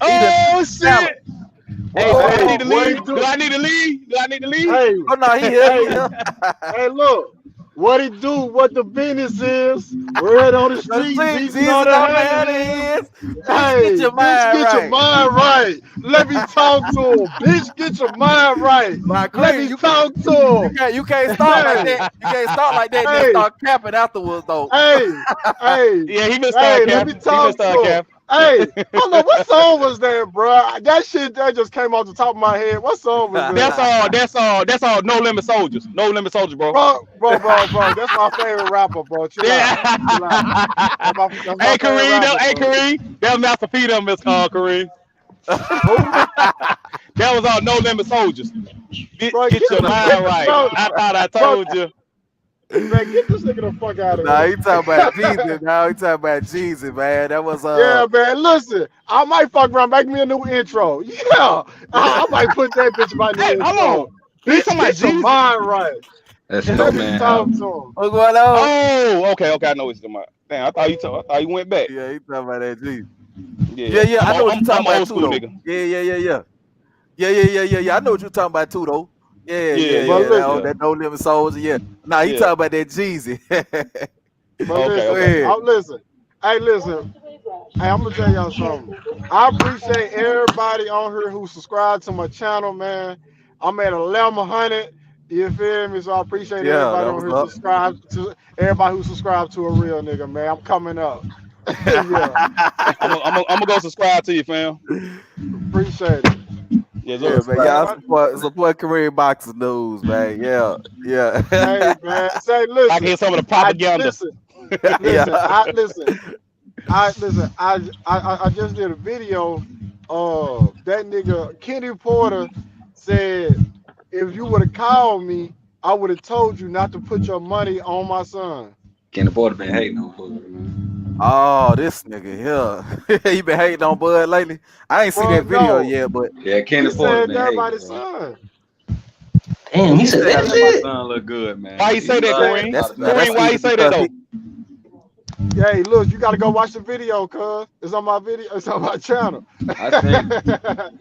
Oh shit! Hey, do I need to leave? Do I need to leave? Hey, oh no, he here. Hey, look. What he do, what the business is, we're on the streets, Hey, get your mind right. Let me talk to him. Bitch, get your mind right. Let me talk to him. You can't start like that. You can't start like that and start capping afterwards, though. Hey. Yeah, he missed that cap. Let me talk to him. Hey, hold on. What song was that, bro? That shit that just came off the top of my head. What song was that? That's all. No Limit Soldiers. No Limit Soldiers, bro. Bro. That's my favorite rapper, bro. Chill out. Chill out. That's my Hey, favorite Kareem. rapper, Hey, bro. Kareem. That was Master P. Them, Miss Kareem. Who? That was all No Limit Soldiers. Bro, Get your mind right. bro, I thought I bro, told you. man, get this nigga the fuck out of Nah, here. he talking about Jesus. Now he talking about Jesus, man. That was Yeah, man. Listen, I might fuck around, make me a new intro. Yeah, I might put that bitch in my new Hey, hold intro. on. He talking Bitch, about get your Jesus. mind right. That's Let me Snowman talk album. to him. What's going on? Oh, okay. I know what he's talking about. Damn, I thought you went back. Yeah, he talking about that Jesus. Yeah. Yeah. I know what I'm you talking about old too, school though. nigga. Yeah. I know what you talking about too, though. But Yeah. listen, That No Limit Soldier. Yeah. Nah, he talking about that Jeezy. but listen, Go ahead. listen. Hey, listen. Hey, I'm gonna tell y'all something. I appreciate everybody on here who subscribed to my channel, man. I'm at 1100. You feel me? So I appreciate Yeah, everybody that on was here up. everybody who subscribed to a real nigga, man. I'm coming up. Yeah. I'm gonna go subscribe to you, fam. Appreciate it. Yes, Yeah, sir. man. Y'all support Korean boxing news, man. Yeah. Hey, man. Say, I can listen. hear some of the propaganda. Listen. I just did a video. That nigga Kenny Porter said, if you would have called me, I would have told you not to put your money on my son. Kenny Porter been hating on Bud, man. Oh, this nigga here. He been hating on Bud lately. I ain't see that video yet, but Yeah, Kenny he Porter said been that hating, about his bro. son. Damn, he said that My shit. son look good, man. Why he say that, Kareem? Kareem, why he say that though? Hey, look, you gotta go watch the video, cuz it's on my video. It's on my channel. I seen it.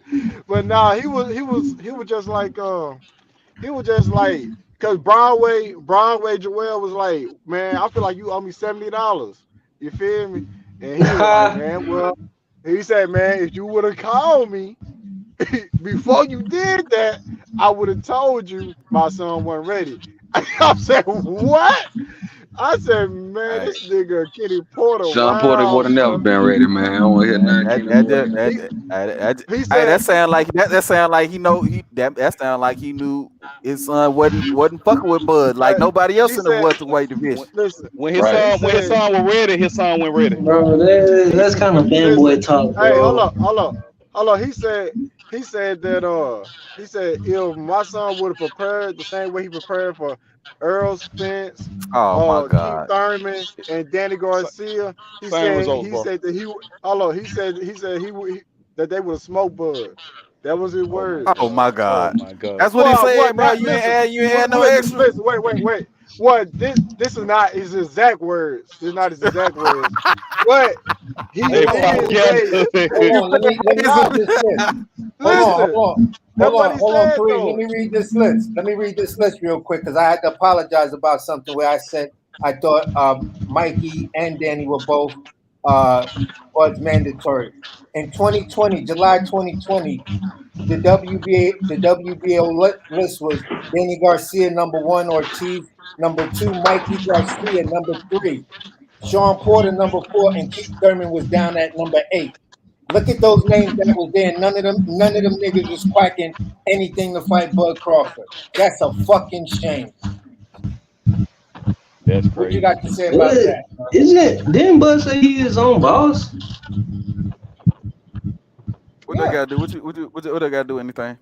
But nah, he was just like, cause Broadway Joel was like, man, I feel like you owe me $70. You feel me? And he was like, man, well, he said, man, if you would have called me before you did that, I would have told you my son wasn't ready. I said, what? I said, man, this nigga Kenny Porter, Sean Porter would have never been ready, man. I don't want to hear nothing Kenny Porter. That sound like he know that sound like he knew his son wasn't fucking with Bud like nobody else in the welterweight division. Listen, when his son was ready, his son went ready. Bro, that's kind of fanboy talk, bro. Hey, hold up. He said that he said if my son would have prepared the same way he prepared for Errol Spence, Oh my Keith God. Thurman, and Danny Garcia, he said that that they would have smoked Bud. That was his word. Oh my God. Oh my God. That's what he said, bro. You ain't add no extra. Listen, wait. What this is not his exact words. This is not his exact words. But he did say. Hold on, let me read this list. Hold on, Kareem. Let me read this list. Let me read this list real quick because I had to apologize about something where I said I thought Mikey and Danny were both was mandatory. In 2020, July 2020, the WBO list was Danny Garcia #1, Ortiz #2, Mikey Garcia #3, Sean Porter #4, and Keith Thurman was down at #8. Look at those names that was there. None of them niggas was quacking anything to fight Bud Crawford. That's a fucking shame. That's crazy. What you got to say about that? Didn't Bud say he his own boss? What they gotta do? What they gotta do anything?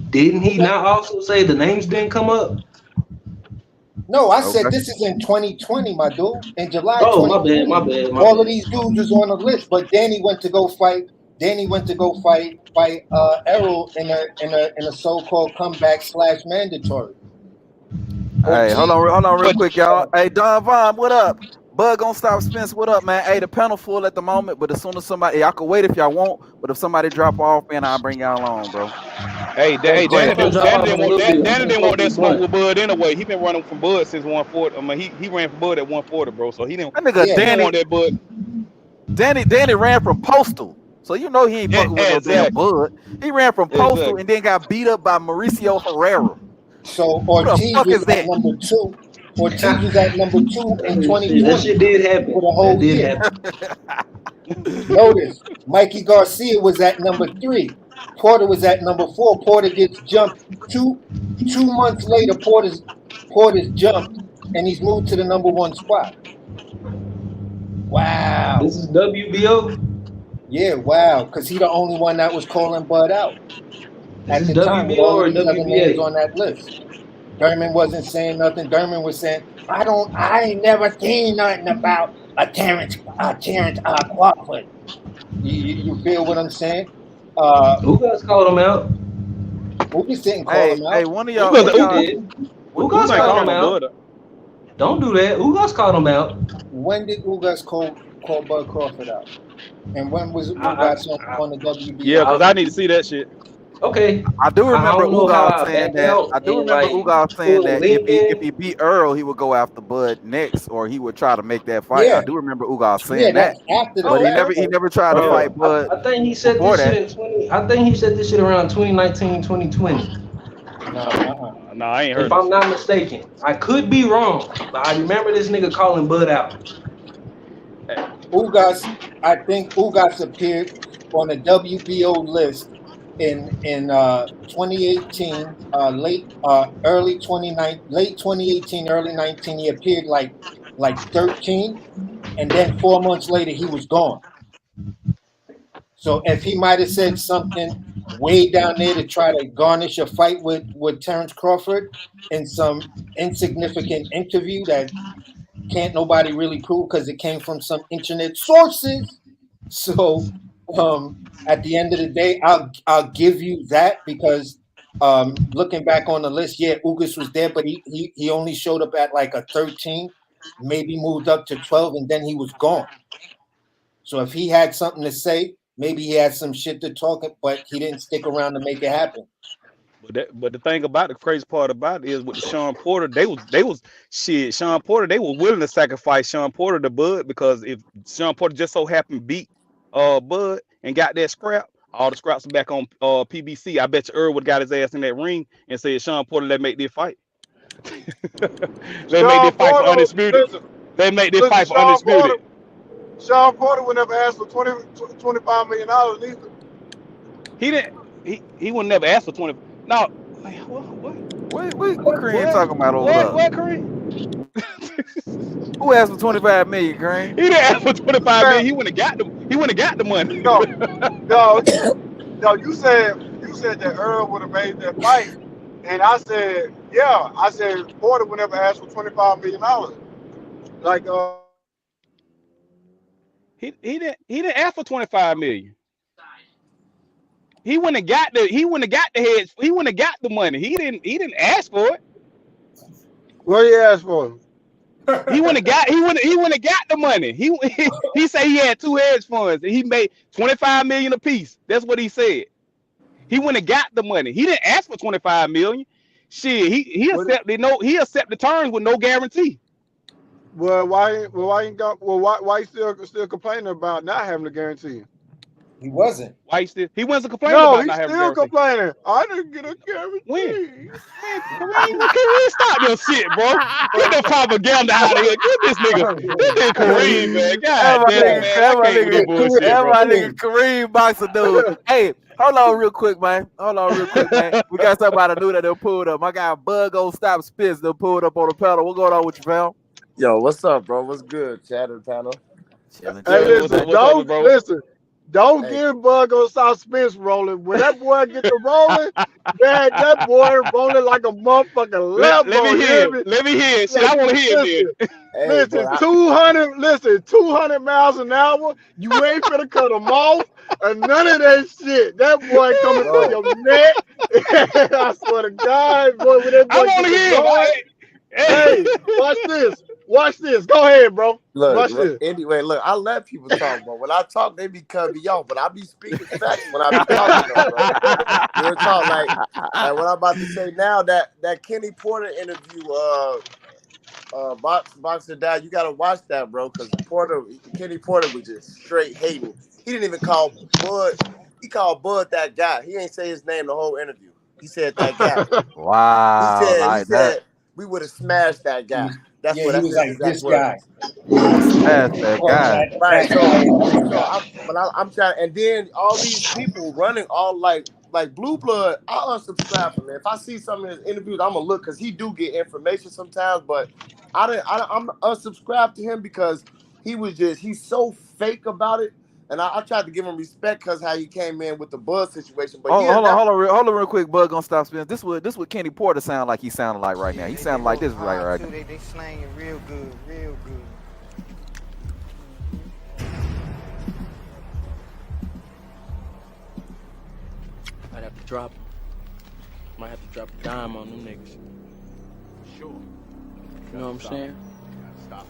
Didn't he not also say the names didn't come up? No, I said this is in 2020, my dude. In July. Oh, 2020. my bad. All of these dudes was on the list, but Danny went to go fight. Errol in a so-called comeback / mandatory. Hey, hold on real quick, y'all. Hey, Don Vaughn, what up? Bud gonna stop Spence, what up, man? Hey, the panel full at the moment, but as soon as somebody, y'all can wait if y'all want, but if somebody drop off, man, I'll bring y'all on, bro. Hey, Danny didn't want that smoke with Bud anyway. He been running from Bud since 140. I mean, he ran from Bud at 140, bro. So he didn't. That nigga he didn't want that Bud. Danny ran from Postal, so you know he ain't fucking with no damn Bud. He ran from Postal and then got beat up by Mauricio Herrera. So Ortiz was at #2. Ortiz was at number 2 in 2020 that shit did happen. for the whole year. Notice Mikey Garcia was at number 3. Porter was at number 4. Porter gets jumped 2 months later. Porter's jumped and he's moved to the number 1 spot. Wow. This is WBO. Yeah, wow. Because he's the only one that was calling Bud out at the time. With all of these other names on that list. Thurman wasn't saying nothing. Thurman was saying, I ain't never seen nothing about a Terence Crawford. You feel what I'm saying? Who guys called him out? Ugas didn't call him out. Hey, one of y'all. Who guys called him out? Don't do that. Ugas called him out. When did Ugas call Bud Crawford out? And when was Ugas on the WBO? Yeah, because I need to see that shit. Okay. I do remember Ugas saying that. I do remember Ugas saying that if he beat Earl, he would go after Bud next, or he would try to make that fight. Yeah. I do remember Ugas saying that. After but he never tried to fight Bud. I think he said this shit in 20. I think he said this shit around 2019, 2020. No, I ain't heard. If I'm not mistaken, I could be wrong, but I remember this nigga calling Bud out. I think Ugas appeared on the WBO list in 2018, late 2018, early 19. He appeared like 13, and then 4 months later he was gone. So if he might have said something way down there to try to garnish a fight with Terence Crawford in some insignificant interview that can't nobody really prove because it came from some internet sources. So at the end of the day, I'll give you that because looking back on the list, yeah, Ugas was there, but he only showed up at like a 13, maybe moved up to 12, and then he was gone. So if he had something to say, maybe he had some shit to talk, but he didn't stick around to make it happen. But the thing about the crazy part about it is with the Sean Porter, they was shit. Sean Porter, they were willing to sacrifice Sean Porter to Bud because if Sean Porter just so happened to beat Bud and got that scrap, all the scraps are back on PBC. I bet you Earl would got his ass in that ring and said, Sean Porter, let's make this fight. Let's make this fight for undisputed. Let's make this fight for undisputed. Sean Porter would never ask for $25 million either. He didn't. He would never ask for 20. No. What Kareem talking about over there? What Kareem? Who asked for 25 million, Kareem? He didn't ask for 25 million. He wouldn't have got them. He wouldn't have got the money. No. You said that Earl would have made that fight, and I said, yeah. I said Porter would never ask for $25 million. Like he didn't ask for 25 million. He wouldn't have got the heads. He wouldn't have got the money. He didn't ask for it. What did he ask for? He wouldn't have got the money. He said he had 2 hedge funds and he made 25 million apiece. That's what he said. He wouldn't have got the money. He didn't ask for 25 million. Shit, he accepted terms with no guarantee. Well, why you still complaining about not having a guarantee? He wasn't. He wasn't complaining about not having a guarantee. No, he's still complaining. I didn't get a guarantee. When? Kareem, stop your shit, bro. Get the propaganda out of here. Get this nigga Kareem, man. God damn, man. That's my nigga Kareem boxer dude. Hey, hold on real quick, man. We got somebody new that they pulled up. My guy Bug Go Stop Spitz that pulled up on the pedal. What going on with you, fam? Yo, what's up, bro? What's good? Chatter panel. Hey, listen. Don't get Bug on South Spence rolling. When that boy get to rolling, man, that boy rolling like a motherfucking level. Let me hear it. Shit, I want to hear it. Listen, 200 miles an hour. You ain't finna cut them off or none of that shit. That boy coming for your neck. I swear to God, boy, when that boy I want to hear it. Hey, watch this. Go ahead, bro. Look, anyway, I let people talk, but when I talk, they be cutting me off. But I be speaking facts when I be talking, bro. Real talk, like what I'm about to say now. That Kenny Porter interview, Boxer Dad, you gotta watch that, bro, because Kenny Porter was just straight hating. He didn't even call Bud. He called Bud that guy. He ain't say his name the whole interview. He said that guy. Wow. He said we would have smashed that guy. That's Yeah, what he that's was his like exact this words. guy. Smash that guy. Right. I'm trying, and then all these people running all like Blue Blood. I unsubscribe from him. If I see some of his interviews, I'm gonna look because he do get information sometimes. But I'm unsubscribed to him because he's so fake about it. And I tried to give him respect because how he came in with the Buzz situation. But Hold on, real quick. Bud gonna stop spinning. This what Kenny Porter sound like. He sounding like right now. He sounding like this right now. They slanging real good, real good. I'd have to drop. Might have to drop a dime on them niggas. Sure. You know what I'm saying? Stop.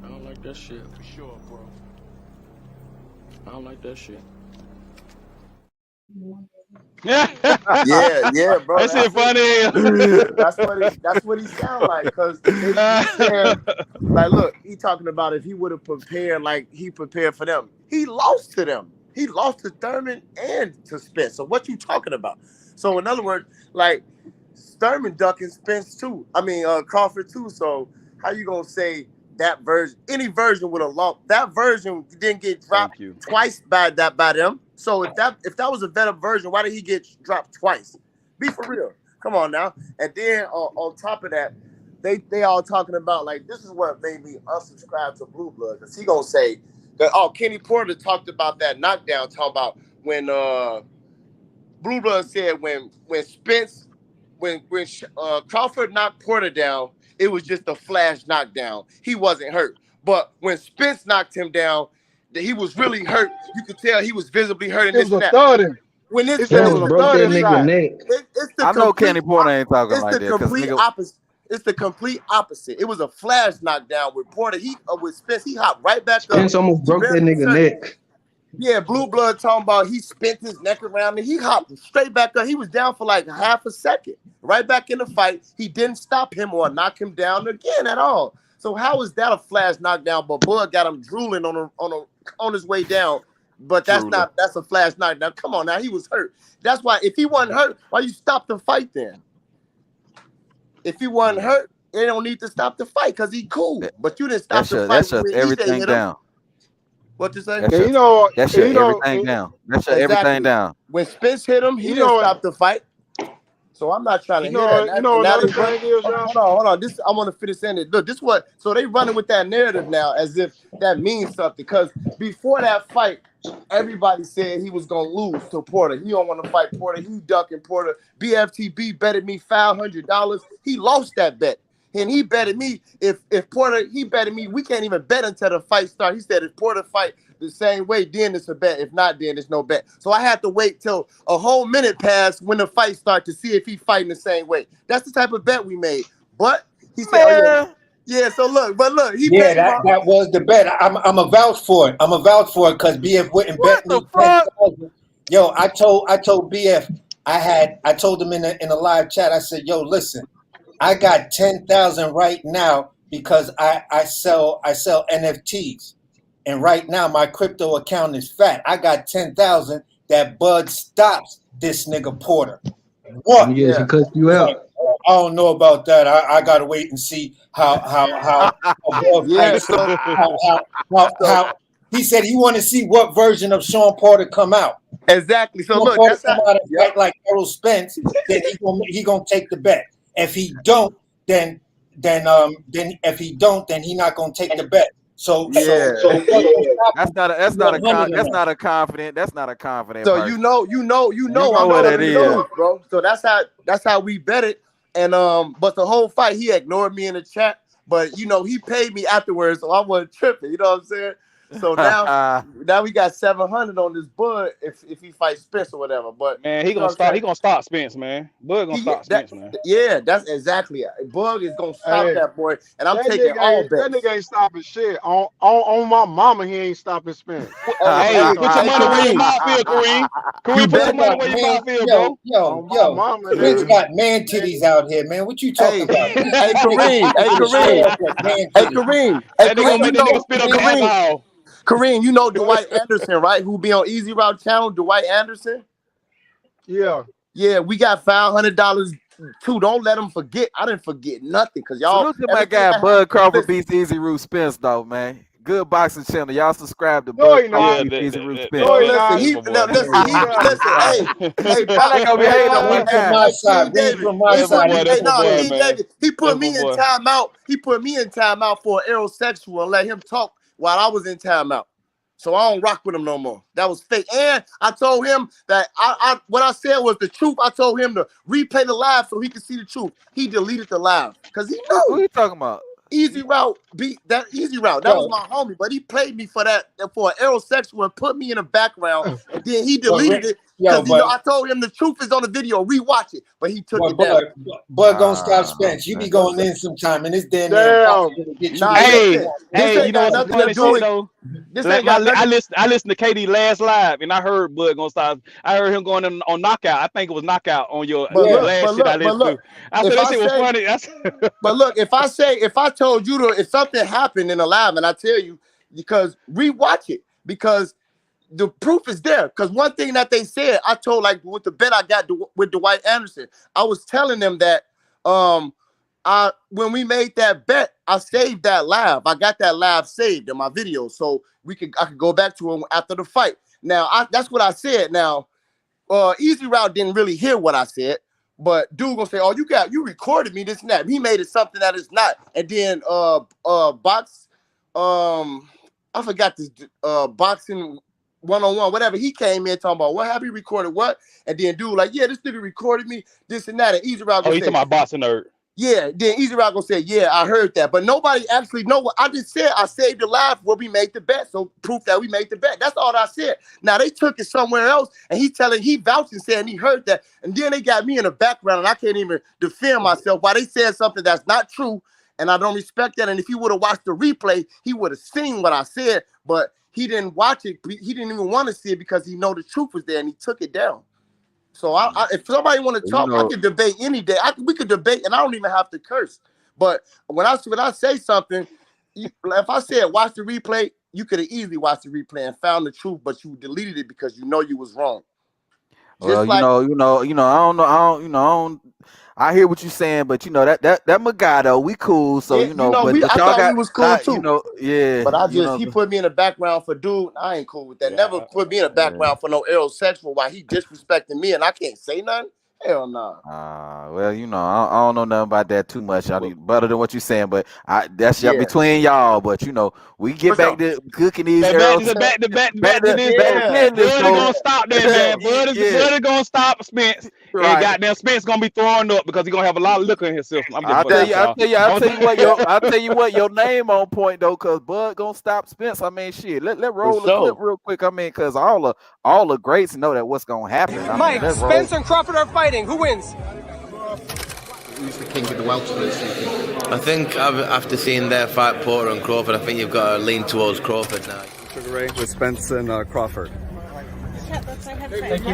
I don't like that shit. For sure, bro. I don't like that shit. yeah, bro. That shit funny. That's what he sound like. Cause he said, like, look, he talking about if he would have prepared like he prepared for them. He lost to them. He lost to Thurman and to Spence. So what you talking about? So in other words, like Thurman ducking Spence too. I mean Crawford too. So how you gonna say that version? Any version would have lost. That version didn't get dropped twice by them. So if that was a better version, why did he get dropped twice? Be for real. Come on now. And then on top of that, they all talking about like this is what made me unsubscribe to Blue Blood because he gonna say that Kenny Porter talked about that knockdown, talking about when Blue Blood said when Spence when Crawford knocked Porter down, it was just a flash knockdown. He wasn't hurt. But when Spence knocked him down, he was really hurt. You could tell he was visibly hurt. And it was a thudding. When this broke that nigga neck. I know Kenny Porter ain't talking like that. It's the complete opposite. It was a flash knockdown with Porter. With Spence, he hopped right back up. Spence almost broke that nigga neck. Yeah, Blue Blood talking about he spent his neck around and he hopped straight back up. He was down for like half a second. Right back in the fight. He didn't stop him or knock him down again at all. So how is that a flash knockdown? But Bud got him drooling on his way down. But that's a flash knockdown. Come on now, he was hurt. That's why if he wasn't hurt, why you stop the fight then? If he wasn't hurt, they don't need to stop the fight because he cool. But you didn't stop the fight. That shuts everything down. What you say? That shut everything down. That shut everything down. When Spence hit him, he didn't stop the fight. So I'm not trying to hear that. Another thing is, hold on. This I want to finish saying it. Look, this what. So they running with that narrative now as if that means something. Because before that fight, everybody said he was gonna lose to Porter. He don't want to fight Porter. He ducking Porter. BFTB betted me $500. He lost that bet. And he betted me if Porter, he betted me, we can't even bet until the fight starts. He said if Porter fight the same way, then it's a bet. If not, then it's no bet. So I had to wait till a whole minute passed when the fight started to see if he fighting the same way. That's the type of bet we made. But he said, yeah. So look, he bet that was the bet. I'm a vouch for it. I'm a vouch for it because BF wouldn't bet me 10,000. Yo, I told BF I told him in the live chat. I said, yo, listen. I got 10,000 right now because I sell NFTs, and right now my crypto account is fat. I got 10,000 that Bud stops this nigga Porter. What? Yes, he cut you out. I don't know about that. I gotta wait and see how he said he want to see what version of Sean Porter come out. Exactly. So Sean look, Porter come out and fight like Errol Spence, then he gonna take the bet. If he don't, then if he don't, then he not gonna take the bet. So that's not a confident. So person. you know what it is, bro. So that's how we bet it. And but the whole fight he ignored me in the chat. But he paid me afterwards, so I wasn't tripping. You know what I'm saying? So now we got 700 on this Bud if he fights Spence or whatever. But man, he gonna stop Spence, man. Bud gonna stop Spence, man. Yeah, that's exactly. Bud is gonna stop that boy, and I'm taking all bets. That nigga ain't stopping shit. On my mama, he ain't stopping Spence. Hey, put your money where your mouth feel, Kareem. Kareem, put your money where your mouth feel, bro. Yo, Spence got man titties out here, man. What you talking about? Hey, Kareem. That nigga gonna make that nigga spit up the alcohol. Kareem, you know Dwight Anderson, right? Who be on Easy Route Channel, Dwight Anderson? Yeah. Yeah, we got $500 Two, don't let them forget. I didn't forget nothing because y'all. Salute to my guy Bud Crawford beats Easy Root Spence though, man. Good boxing channel. Y'all subscribe to Bud Crawford beats Easy Root Spence. Listen, hey, Y'all gonna be hating on my Read from guy. my side. Read from my side. King David. He put me in timeout. He put me in timeout for Errol Sexual and let him talk while I was in timeout. So I don't rock with him no more. That was fake. And I told him that what I said was the truth. I told him to replay the live so he could see the truth. He deleted the live because he knew. Who you talking about? Easy Route beat that Easy Route. That was my homie, but he played me for that for an Errol Sexual and put me in the background, and then he deleted it because I told him the truth is on the video. Rewatch it, but he took it down. Bud gonna stop Spence. You be going in sometime, and this damn Hey, you know what's funny shit though? I listened to KD last live, and I heard Bud gonna stop. I heard him going on knockout. I think it was knockout on your last shit I listened to. I said that shit was funny. But look, if I told you if something happened in a live, and I tell you, because rewatch it because the proof is there. Because one thing that they said, I told like with the bet I got with Dwight Anderson, I was telling them that when we made that bet, I saved that live. I got that live saved in my video, so I could go back to him after the fight. Now that's what I said. Now, Easy Route didn't really hear what I said, but dude gonna say, "Oh, you recorded me this and that." He made it something that is not. And then I forgot this boxing 101, whatever. He came in talking about what have you recorded what, and then dude like, yeah, this nigga recorded me this and that. And Easy Route. Oh, you talking about boxing nerd? Yeah, then Easy Rock gonna say, yeah, I heard that. But nobody actually know what I just said. I saved the live where we made the bet. So proof that we made the bet. That's all I said. Now they took it somewhere else and he vouched and said he heard that. And then they got me in the background and I can't even defend myself while they said something that's not true. And I don't respect that. And if he would have watched the replay, he would have seen what I said, but he didn't watch it. He didn't even want to see it because he know the truth was there and he took it down. So if somebody want to talk, I can debate any day. We could debate, and I don't even have to curse. But when I say something, if I said watch the replay, you could have easily watched the replay and found the truth, but you deleted it because you know you was wrong. Well, I don't know. I hear what you're saying, but that my guy though, we cool. So I thought we was cool too. Yeah. But he put me in the background for dude. I ain't cool with that. Never put me in the background for no Errol Sexual while he disrespecting me and I can't say nothing. Hell no. Well, I don't know nothing about that too much. I mean, better than what you're saying, but that's between y'all. But we get back to cooking these arrows. Back to this. Bud gonna stop that, man. Bud is gonna stop Spence. Right. And goddamn Spence gonna be throwing up because he's gonna have a lot of liquor in his system. I'll tell you what, your name on point though, cause Bud gonna stop Spence. I mean, shit. Let roll the clip real quick. I mean, cause all the greats know that what's gonna happen. Mike, Spence and Crawford are fighting. Who wins? Who's the king of the welterweights? I think after seeing their fight, Porter and Crawford, I think you've got to lean towards Crawford now. Sugar Ray with Spence and Crawford. Thank you.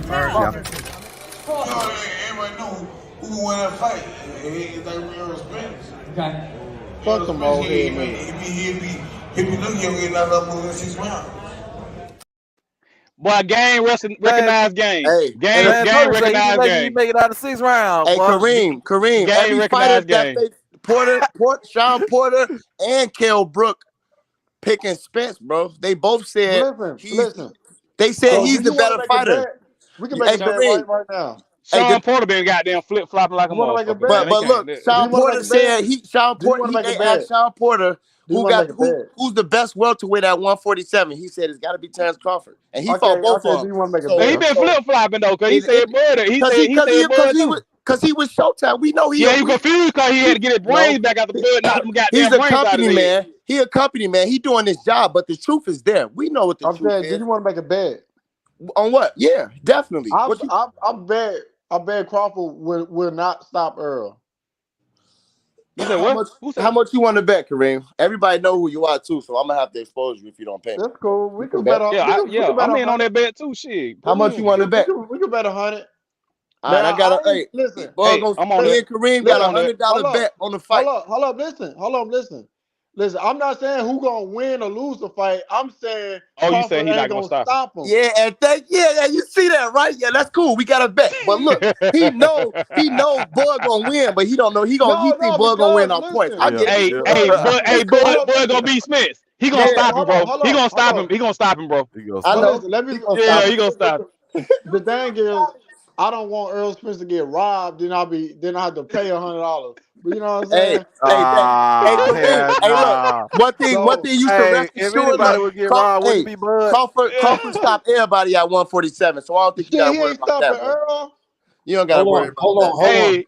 Everybody know who won that fight. He like Errol Spence. Okay. Fuck them old head, man. He be looking young and not up more than 6 rounds. Boy, game recognized game. Hey, game recognized game. You make it out of 6 rounds. Hey, Kareem. Game every fighter game. Sean Porter and Kell Brook picking Spence, bro. They both said listen. They said he's the better fighter. We can make a bet right now. Sean Porter been goddamn flip flopping like a motherfucker. But look, Sean Porter said Sean Porter who's the best welterweight at 147. He said it's got to be Terence Crawford, and he fought both of them. He been flip flopping though, because he said Porter. Because he was Showtime. We know he. Yeah, he confused because he had to get his brains back out the blood. Knock them goddamn brains out of his head. He a company man. He doing his job, but the truth is there. We know what the truth is. Do you want to make a bet? On what? Yeah, definitely. I bet Crawford will not stop Earl. You said what? How much you want to bet, Kareem? Everybody know who you are too, so I'm gonna have to expose you if you don't pay me. That's cool. We can bet on. I'm in on that bet too. Shit. How much you want to bet? We can bet 100. All right, I got a. Listen, I'm on it. Kareem got $100 bet on the fight. Hold up, listen. Listen, I'm not saying who gonna win or lose the fight. I'm saying Oh, you Crawford saying he not ain't gonna gonna stop him. Yeah, and you see that, right? Yeah, that's cool. We got a bet. But look, he know Bud gonna win, but he don't know he think Bud gonna win Because on points. I listen, get it. Bud gonna beat Spence. He gonna stop him, bro. He gonna stop him. He gonna stop him, bro. I But know. listen, let me. He gonna Yeah, stop he him. gonna stop him. The thing is, I don't want Errol Spence to get robbed. Then I have to pay $100. But you know what I'm saying? Kareem. Hey, look. One thing you should rest if assured. anybody Look, would get robbed, wouldn't it be Bud? Crawford stopped everybody at 147, so I don't think you Shit, gotta he worry ain't about that, stopping bro. Earl. You don't gotta worry about that. Hey,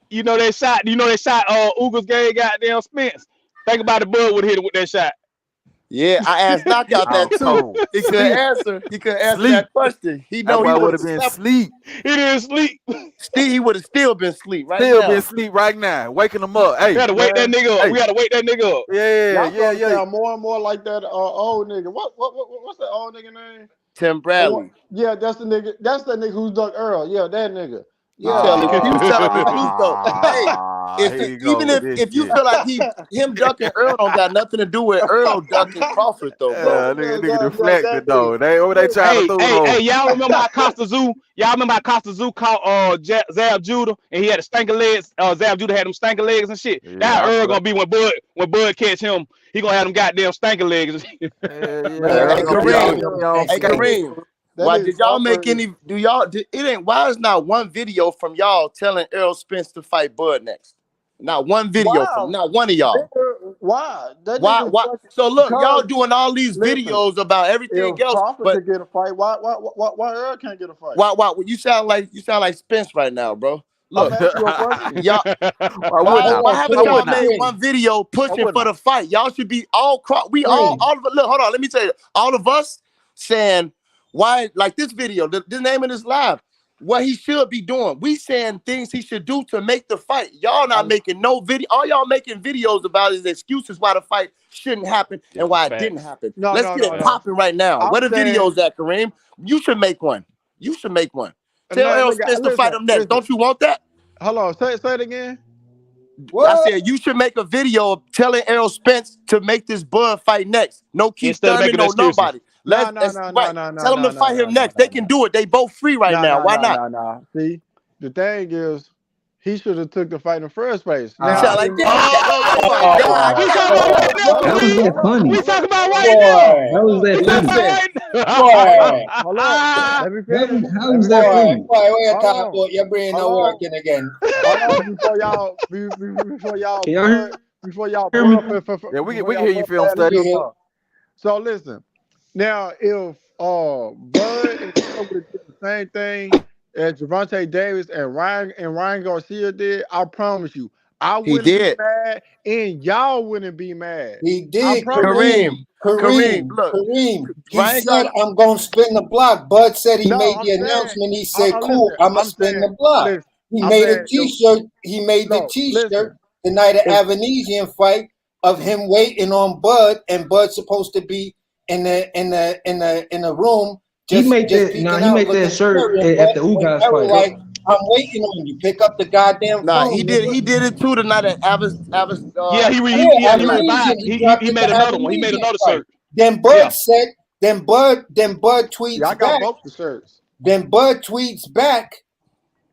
you know they shot Uga's game goddamn Spence. Think about it, Bud would have hit it with that shot. Yeah, I asked Knockout that too. He couldn't answer. He couldn't answer that question. He know he would have been asleep. He didn't sleep. Steve, he would have still been asleep right Still now. been asleep right now. Waking him up. Hey, we gotta wake that nigga up. We gotta wake that nigga up. Y'all sound more and more like that old nigga. What's that old nigga name? Tim Bradley. Yeah, that's the nigga. That's the nigga who's Doug Earl. Yeah, that nigga. You telling the truth though. Hey, if you feel like him ducking Earl don't got nothing to do with Earl ducking Crawford though, bro. Nigga deflected though. They trying to throw Hey, y'all remember how Costa Zoo? Y'all remember how Costa Zoo caught Zab Judah and he had the stinker legs? Zab Judah had them stinker legs and shit. That Earl gonna be when Bud catch him. He gonna have them goddamn stinker legs. Hey, Kareem. Why did y'all make any? Why is not one video from y'all telling Errol Spence to fight Bud next? Not one video from not one of y'all. Why? Why? So look, y'all doing all these videos about everything else, Crawford but could get a fight. Why Earl can't get a fight? Why? You sound like Spence right now, bro. Look, I'm asking you a question. y'all. Why haven't y'all made one video pushing for the fight? Y'all should be all of look. Hold on, let me tell you. All of us saying why, like this video, the name of this live, what he should be doing. We saying things he should do to make the fight. Y'all not making no video. All y'all making videos about is excuses why the fight shouldn't happen and why it didn't happen. Let's get it popping right now. Where the videos at, Kareem? You should make one. Tell Errol Spence to fight him next. Don't you want that? Hold on, say it again. What? I said you should make a video telling Errol Spence to make this Bud fight next. No Keith Thurman, no nobody. Tell him to fight him next. They can do it. They both free right now. Why not? Nah. See, the thing is, he should have took the fight in the first place. You sound like that. How was that funny? We talking about right now. How was that Hold on. Let me finish. How was that funny? Your brain not working again. Before y'all yeah, we can hear you, film study. So listen, now if Bud is the same thing as Gervonta Davis and Ryan Garcia did, I promise you, I wouldn't be mad, and y'all wouldn't be mad. He did. Kareem. Look, he said, "I'm gonna spin the block." Bud said he made the announcement. He said, "Cool, I'm gonna spin the block." He made a T-shirt. He made the T-shirt the night of Avanesian fight of him waiting on Bud, and Bud's supposed to be in the room. He made that shirt at the Ugas fight. Like, I'm waiting on you. Pick up the goddamn phone. He did it too tonight at Avis. He revived. He made another one. He made another shirt. Then Bud said. Then Bud tweets I got back. both the shirts. Then Bud tweets back,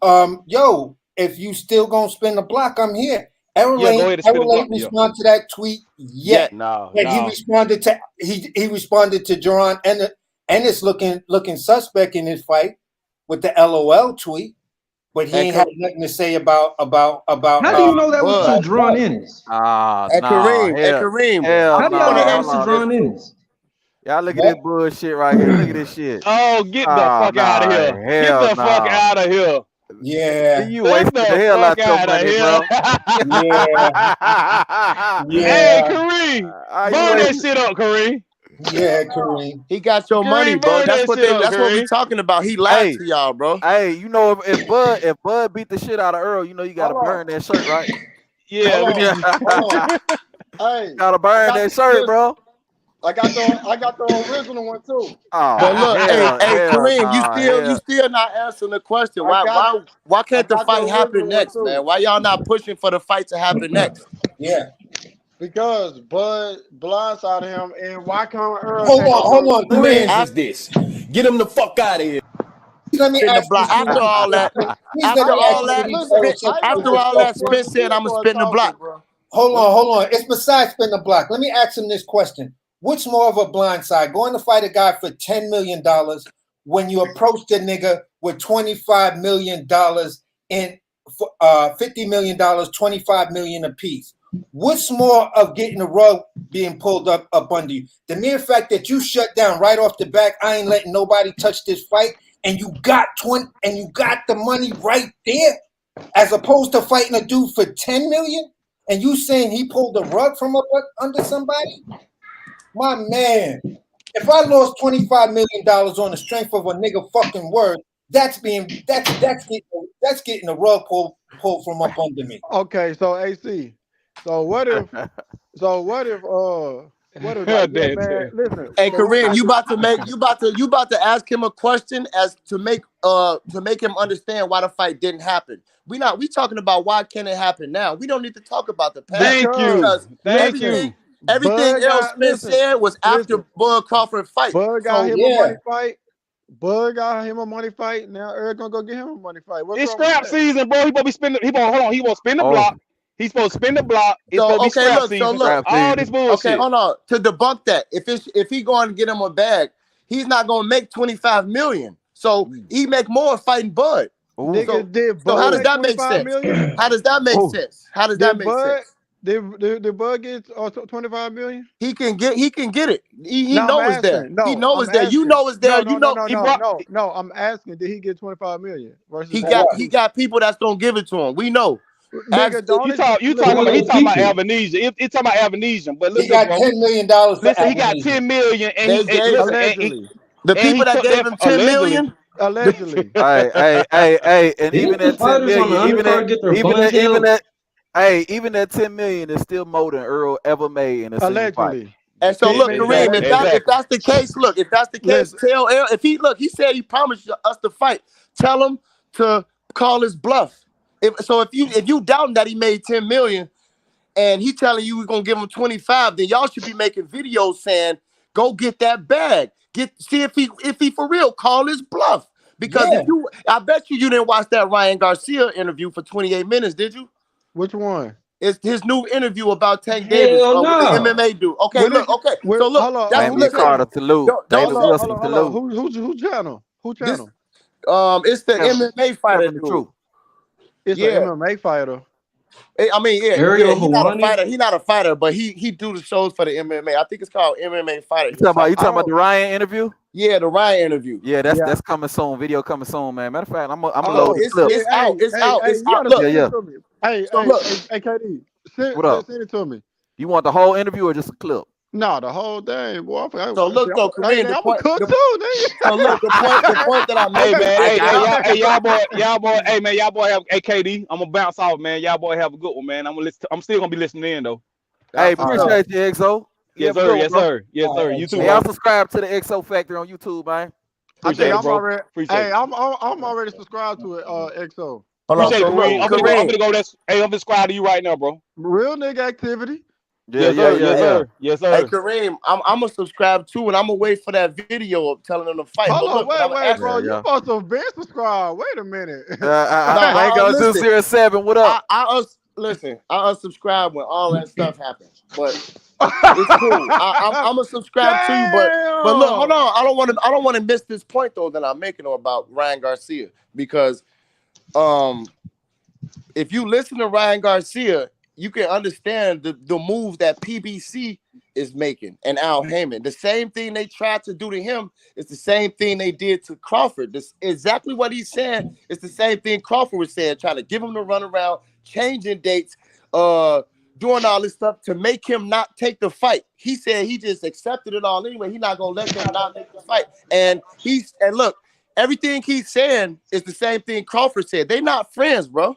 "Yo, if you still gonna spin the block, I'm here." Errol ain't respond to that tweet yet. He responded to he responded to Jerron Ennis looking suspect in his fight with the LOL tweet, but he ain't had nothing to say about. How do you know that was to Jerron Ennis? Kareem. How do y'all know that was to Jerron Ennis? Y'all look at this bullshit right here. Look at this shit. Oh, get the fuck out of here. Get the fuck out of here. Yeah. You wasted the hell out your money, bro. Hey, Kareem. Burn that shit up, Kareem. Yeah, Kareem. He got your money, bro. That's what we talking about. He lied to y'all, bro. Hey, you know if Bud beat the shit out of Earl, you know you gotta burn that shirt, right? Yeah. Hey, gotta burn that shirt, bro. I got the original one too. But look, Kareem, you still not answering the question. Why can't the fight happen next, man? Why y'all not pushing for the fight to happen next? Yeah. Because Bud blindsided him, and why can't Earl Hold take on, over hold the on, spin? Kareem. Is this? Get him the fuck out of here. Let me Spin the ask block. you After some. all that, Please let after me ask all some of that, these Listen, Errol Spence, I Spence ain't after gonna all ask you a that, questions. Spence question. said, You "I'ma start spin the talking, block." bro. Hold on. It's besides spin the block. Let me ask him this question. Which more of a blindside? Going to fight a guy for $10 million when you approach the nigga with $25 million and $50 million, $25 million apiece. What's more of getting the rug being pulled up under you? The mere fact that you shut down right off the back, I ain't letting nobody touch this fight, and you got the money right there, as opposed to fighting a dude for 10 million, and you saying he pulled the rug from up under somebody? My man, if I lost $25 million on the strength of a nigga fucking word, that's getting the rug pulled from up under me. Okay, so AC. So what if? Like, yeah, Damn, man. damn. Listen, Hey for real. Kareem, you about to ask him a question as to make him understand why the fight didn't happen. We talking about why can it happen now. We don't need to talk about the past Thank you. Because because Thank listen, you. everything Bud Errol got Spence said was after listen. Bud Crawford fight. Bud got So him a Yeah, money fight. Bud got him a money fight. Now Eric gonna go get him a money fight. What's It's wrong with scrap that? season, bro. He supposed to be spinning. Hold on. He won't spin the Oh, block. He's supposed to spin the block. It's So supposed to be okay, scrap look. So season. look. scrap All this season. Okay, bullshit. hold on. To debunk that, if he going to get him a bag, he's not gonna make 25 million. So he make more fighting Bud. Ooh. Nigga, did So how Bud does make that make 25 sense? million? How does that make Ooh. sense? How does that Did make Bud sense? did Bud get 25 million? He can get it. He No, I'm know it's there. asking. He No, know I'm it's there. You asking. know it's No, there. no, You no, know no, He no, brought. no, no. I'm asking, did he get 25 million versus he that? got people that's gonna give it to him. We know. Ask Nigga, the You only talk. You talking listen, about. He listen. talking about Albanese. He talking about Albanese. But he listen, got bro. $10 million for Listen. He got Avenue. 10 million, and they gave listen, and he Allegedly. the and he people that took gave that him 10 allegedly. million. Allegedly. Hey, and even Didn't the that 10 fighters on the million, undercard get their funds held? even that 10 million is still more than Earl ever made in a single fight. Allegedly. And so 10 look, million Kareem, Exactly. allegedly. if Exactly. that's the case, Listen, tell Errol, he said he promised us to fight. Tell him to call his bluff. If you doubting that he made 10 million and he telling you we're gonna give him 25, then y'all should be making videos saying, go get that bag. See if he for real, call his bluff. Because Yeah, I bet you didn't watch that Ryan Garcia interview for 28 minutes, did you? which one? It's his new interview about Tank Davis Hell with the no. MMA dude. Okay, When look. it Okay, so look. hold on, That's who Damian listen. channel? Carter salute. Don't David Hold on, Wilson hold on. salute. Who channel? Who this. channel? It's the Kevin, MMA fighter Kevin the dude. Truth. It's an Yeah, MMA fighter. I mean, yeah. Ariel He's not a Helwani? fighter. He's not a fighter, but he do the shows for the MMA. I think it's called MMA Fighter. You He fight. talking about the Ryan interview? Yeah, the Ryan interview. Yeah, Yeah. that's coming soon. Video coming soon, man. Matter of fact, I'm gonna So load Oh, the it's clip. it's out. It's out. It's you out. gotta Look. send Yeah. it to me. Hey, So look. KD, What up? send it to me. You want the whole interview or just a clip? No, the whole thing, boy. So look though, Kareem. I'm a cook too, So look, the point that I'm Hey making. man, I got him. y'all boy, hey man, y'all boy have AKD. I'm gonna bounce off, man. Y'all boy have a good one, man. I'm still gonna be listening in though. Hey, For sure. appreciate you, XO. You Yes have a sir, good one, yes bro. sir, yes sir. You too, Hey, y'all bro. subscribe to the XO Factory on YouTube, man. I Appreciate think it, I'm bro. already. Appreciate Hey, it. I'm already subscribed to it. XO. Hold on. Appreciate it, So look, Kareem. I'm Kareem. gonna go. Hey, I'm subscribed to you right now, bro. Real nigga activity. Yeah, Yes yeah, sir, yeah, yes yeah. sir, yes Hey sir. Kareem, I'm gonna subscribe too, and I'm gonna wait for that video of telling them to fight. Hold But on, look, but I'm gonna wait, ask Yeah, bro. you. You yeah. supposed to have been subscribed. Wait a minute. Man, go Listen. 207. What up? Listen. I unsubscribe when all that stuff happens, but it's cool. I'm gonna subscribe to you, but look, hold Damn. on. I don't want to miss this point though that I'm making about Ryan Garcia because if you listen to Ryan Garcia, you can understand the move that PBC is making and Al Heyman. The same thing they tried to do to him is the same thing they did to Crawford. This exactly what he's saying. It's the same thing Crawford was saying, trying to give him the runaround, changing dates, doing all this stuff to make him not take the fight. He said he just accepted it all anyway. He's not gonna let them not make the fight. And look, everything he's saying is the same thing Crawford said. They're not friends, bro.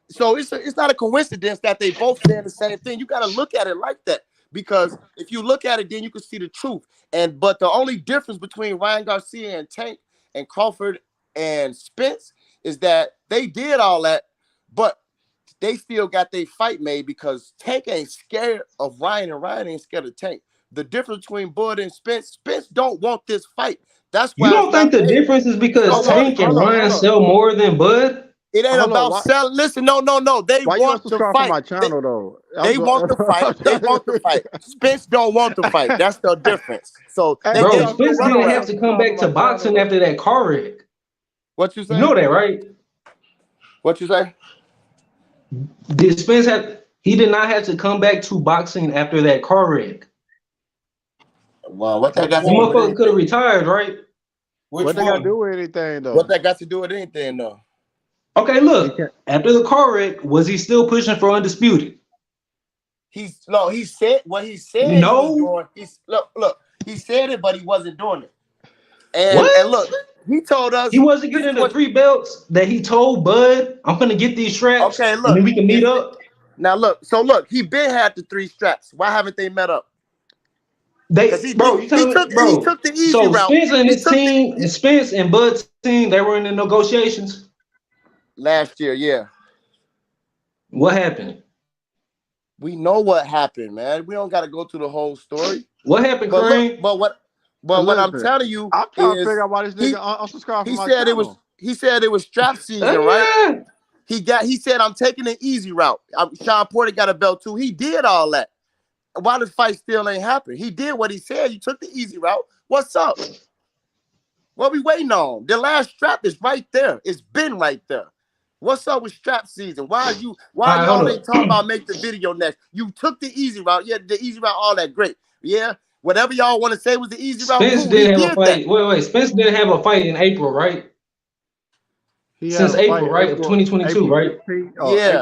So it's not a coincidence that they both saying the same thing. You got to look at it like that because if you look at it, then you can see the truth. But the only difference between Ryan Garcia and Tank and Crawford and Spence is that they did all that, but they still got their fight made because Tank ain't scared of Ryan and Ryan ain't scared of Tank. The difference between Bud and Spence don't want this fight. That's You why it's don't think not the made. difference is because So Tank and Ryan sell more than Bud? it ain't about selling. Listen, no. They Why you want to unsubscribe from fight. my channel though? They want the fight. They want the fight. Spence don't want the fight. That's the difference. So Hey, they Bro, gave him the Spence didn't have runaround. to come back to boxing after that car wreck. What you say? You know that, right? What you say? Did Spence have? He did not have to come back to boxing after that car wreck. Well, what that got The to do with motherfucker could have anything? retired, right? What they got to do with anything though? What that got to do with anything though? Okay, look. After the car wreck, was he still pushing for undisputed? He said what he said he No. was doing. Look, he said it, but he wasn't doing it. And What? look, he told us He wasn't getting the 3 belts that he told Bud, I'm gonna get these straps, okay, and look, then we can meet up. Now look, he been had the 3 straps. Why haven't they met up? He took the easy so route. Spence and his team, and Spence and Bud's team, they were in the negotiations last year. Yeah. What happened? We know what happened, man. We don't got to go through the whole story. What happened, Kareem? What I'm telling you I'm trying to is figure out why this nigga unsubscribed from my said channel. He said it was strap season, right? He said I'm taking the easy route. Sean Porter got a belt too. He did all that. Why the fight still ain't happened? He did what he said. You took the easy route. What's up? What we waiting on? The last strap is right there. It's been right there. What's up with strap season? Why y'all ain't talking about make the video next? You took the easy route. Yeah, the easy route, all that great. Yeah, whatever y'all want to say was the easy route. Spence didn't have a fight. Wait. Spence didn't have a fight in April, right? Since April, right? Of 2022, right?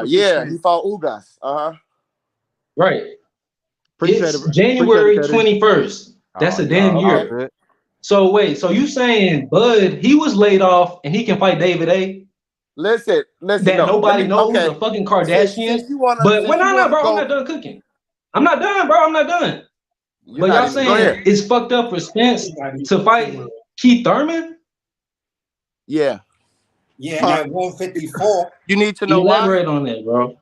Yeah. He fought Ugas. Right. It's January 21st. That's a damn year. So wait, so you saying Bud, he was laid off and he can fight David A? Listen. That nobody knows the fucking Kardashians. But when I'm not, bro, I'm not done cooking. I'm not done, bro. I'm not done. But y'all saying it's fucked up for Spence to fight Keith Thurman? Yeah. Yeah, at 154. You need to know elaborate on that, bro.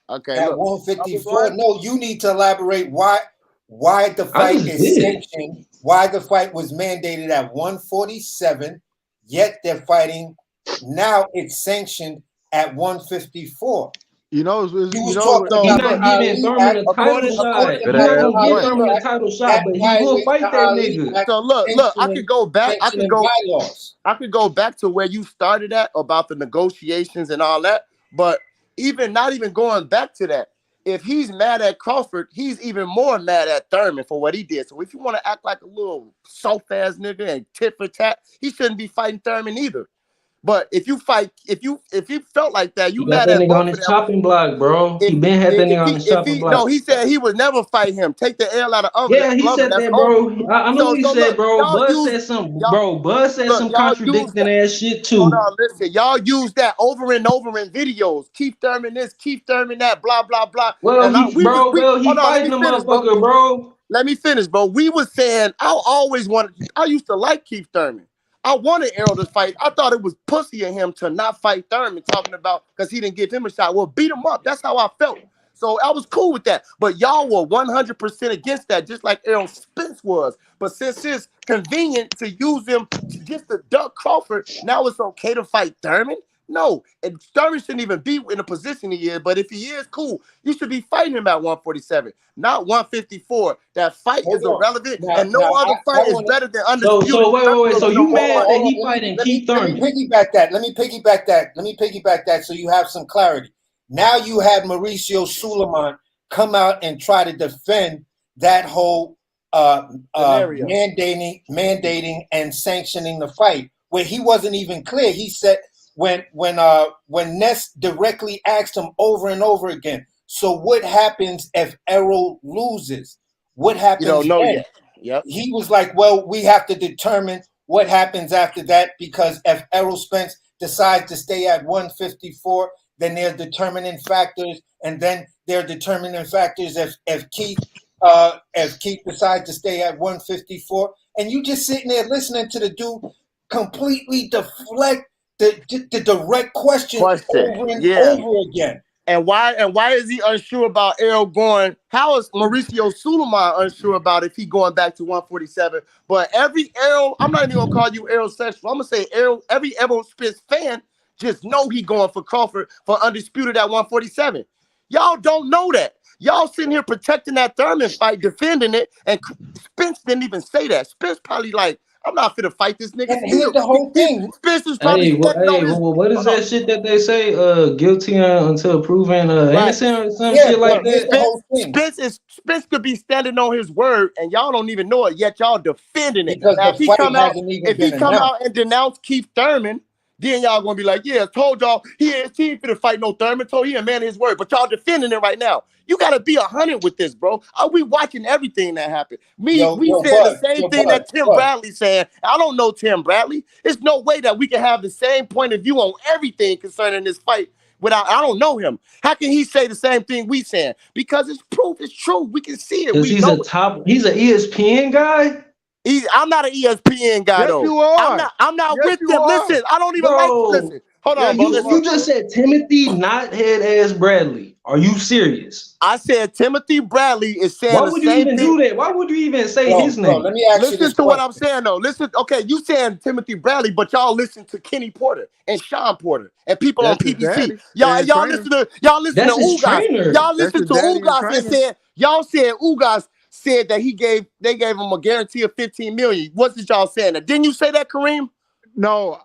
Okay. At 154. No, you need to elaborate why the fight is sanctioned, why the fight was mandated at 147, yet they're fighting now. It's sanctioned at 154. You know, You're not giving Thurman a title shot. You're not gonna give Thurman a title shot, but he's gonna fight that nigga. So look, I could go back. I could go back to where you started at about the negotiations and all that. But not even going back to that, if he's mad at Crawford, he's even more mad at Thurman for what he did. So if you want to act like a little soft ass nigga and tit for tat, he shouldn't be fighting Thurman either. But if you felt like that, you got mad that at nigga both on his chopping block, bro. He been had that nigga on his chopping block. No, he said he would never fight him. Take the L out of Yeah, he said that, bro. I know what he said, bro. Bud said some, bro. Bud said some contradicting ass shit too. Hold on, listen, y'all use that over and over in videos. Keith Thurman this, Keith Thurman that, blah blah blah. Well, he fighting the motherfucker, bro. Let me finish, bro. We was saying I used to like Keith Thurman. I wanted Errol to fight. I thought it was pussy of him to not fight Thurman, talking about because he didn't give him a shot. Well, beat him up. That's how I felt. So I was cool with that. But y'all were 100% against that, just like Errol Spence was. But since it's convenient to use him just to duck Crawford, now it's okay to fight Thurman? No. And Thurman shouldn't even be in the position he is. But if he is, cool. You should be fighting him at 147, not 154. That fight is irrelevant, and no other fight is better than undisputed. So wait. So you mad that he fighting Keith Thurman? Let me piggyback that so you have some clarity. Now you had Mauricio Suleiman come out and try to defend that whole mandating and sanctioning the fight, where he wasn't even clear. He said when Ness directly asked him over and over again, so what happens if Errol loses? What happens? You don't know yet. Yep. He was like, well, we have to determine what happens after that, because if Errol Spence decides to stay at 154, then there are determining factors, and then there are determining factors if Keith decides to stay at 154, and you just sitting there listening to the dude completely deflect the direct question over and over again. And why is he unsure about Errol going? How is Mauricio Sulaiman unsure about if he going back to 147? But every Errol, I'm not even gonna call you Errol sexual. I'm gonna say Errol, every Errol Spence fan just know he going for Crawford for undisputed at 147. Y'all don't know that. Y'all sitting here protecting that Thurman fight, defending it, and Spence didn't even say that. Spence probably like, I'm not finna fight this nigga. And here's the whole thing. Spence is probably what is that shit that they say? Guilty until proven innocent or some shit like that. Spence could be standing on his word, and y'all don't even know it yet. Y'all defending it. Because now, the fight hasn't even if he come out and denounce Keith Thurman, then y'all gonna be like, yeah, told y'all he ain't finna fight no Thurman. Told he a man of his word, but y'all defending it right now. You gotta be 100 with this, bro. Are we watching everything that happened? We said the same thing that Tim Bradley said. I don't know Tim Bradley. There's no way that we can have the same point of view on everything concerning this fight without. I don't know him. How can he say the same thing we saying? Because it's proof. It's true. We can see it. Because he's an ESPN guy. I'm not an ESPN guy though. You are. I'm not with them. Listen, I don't even like. Listen, hold on, bro. You just said Timothy, not head ass Bradley. Are you serious? I said Timothy Bradley is saying. Why would you even do that? Why would you even say his name? Let me ask you this. Listen to what I'm saying though. Listen, okay, you saying Timothy Bradley, but y'all listen to Kenny Porter and Sean Porter and people on PBC. Y'all listen to Ugas. Y'all listen to Ugas and said Ugas said that they gave him a guarantee of 15 million. What did y'all saying? Didn't you say that, Kareem? No.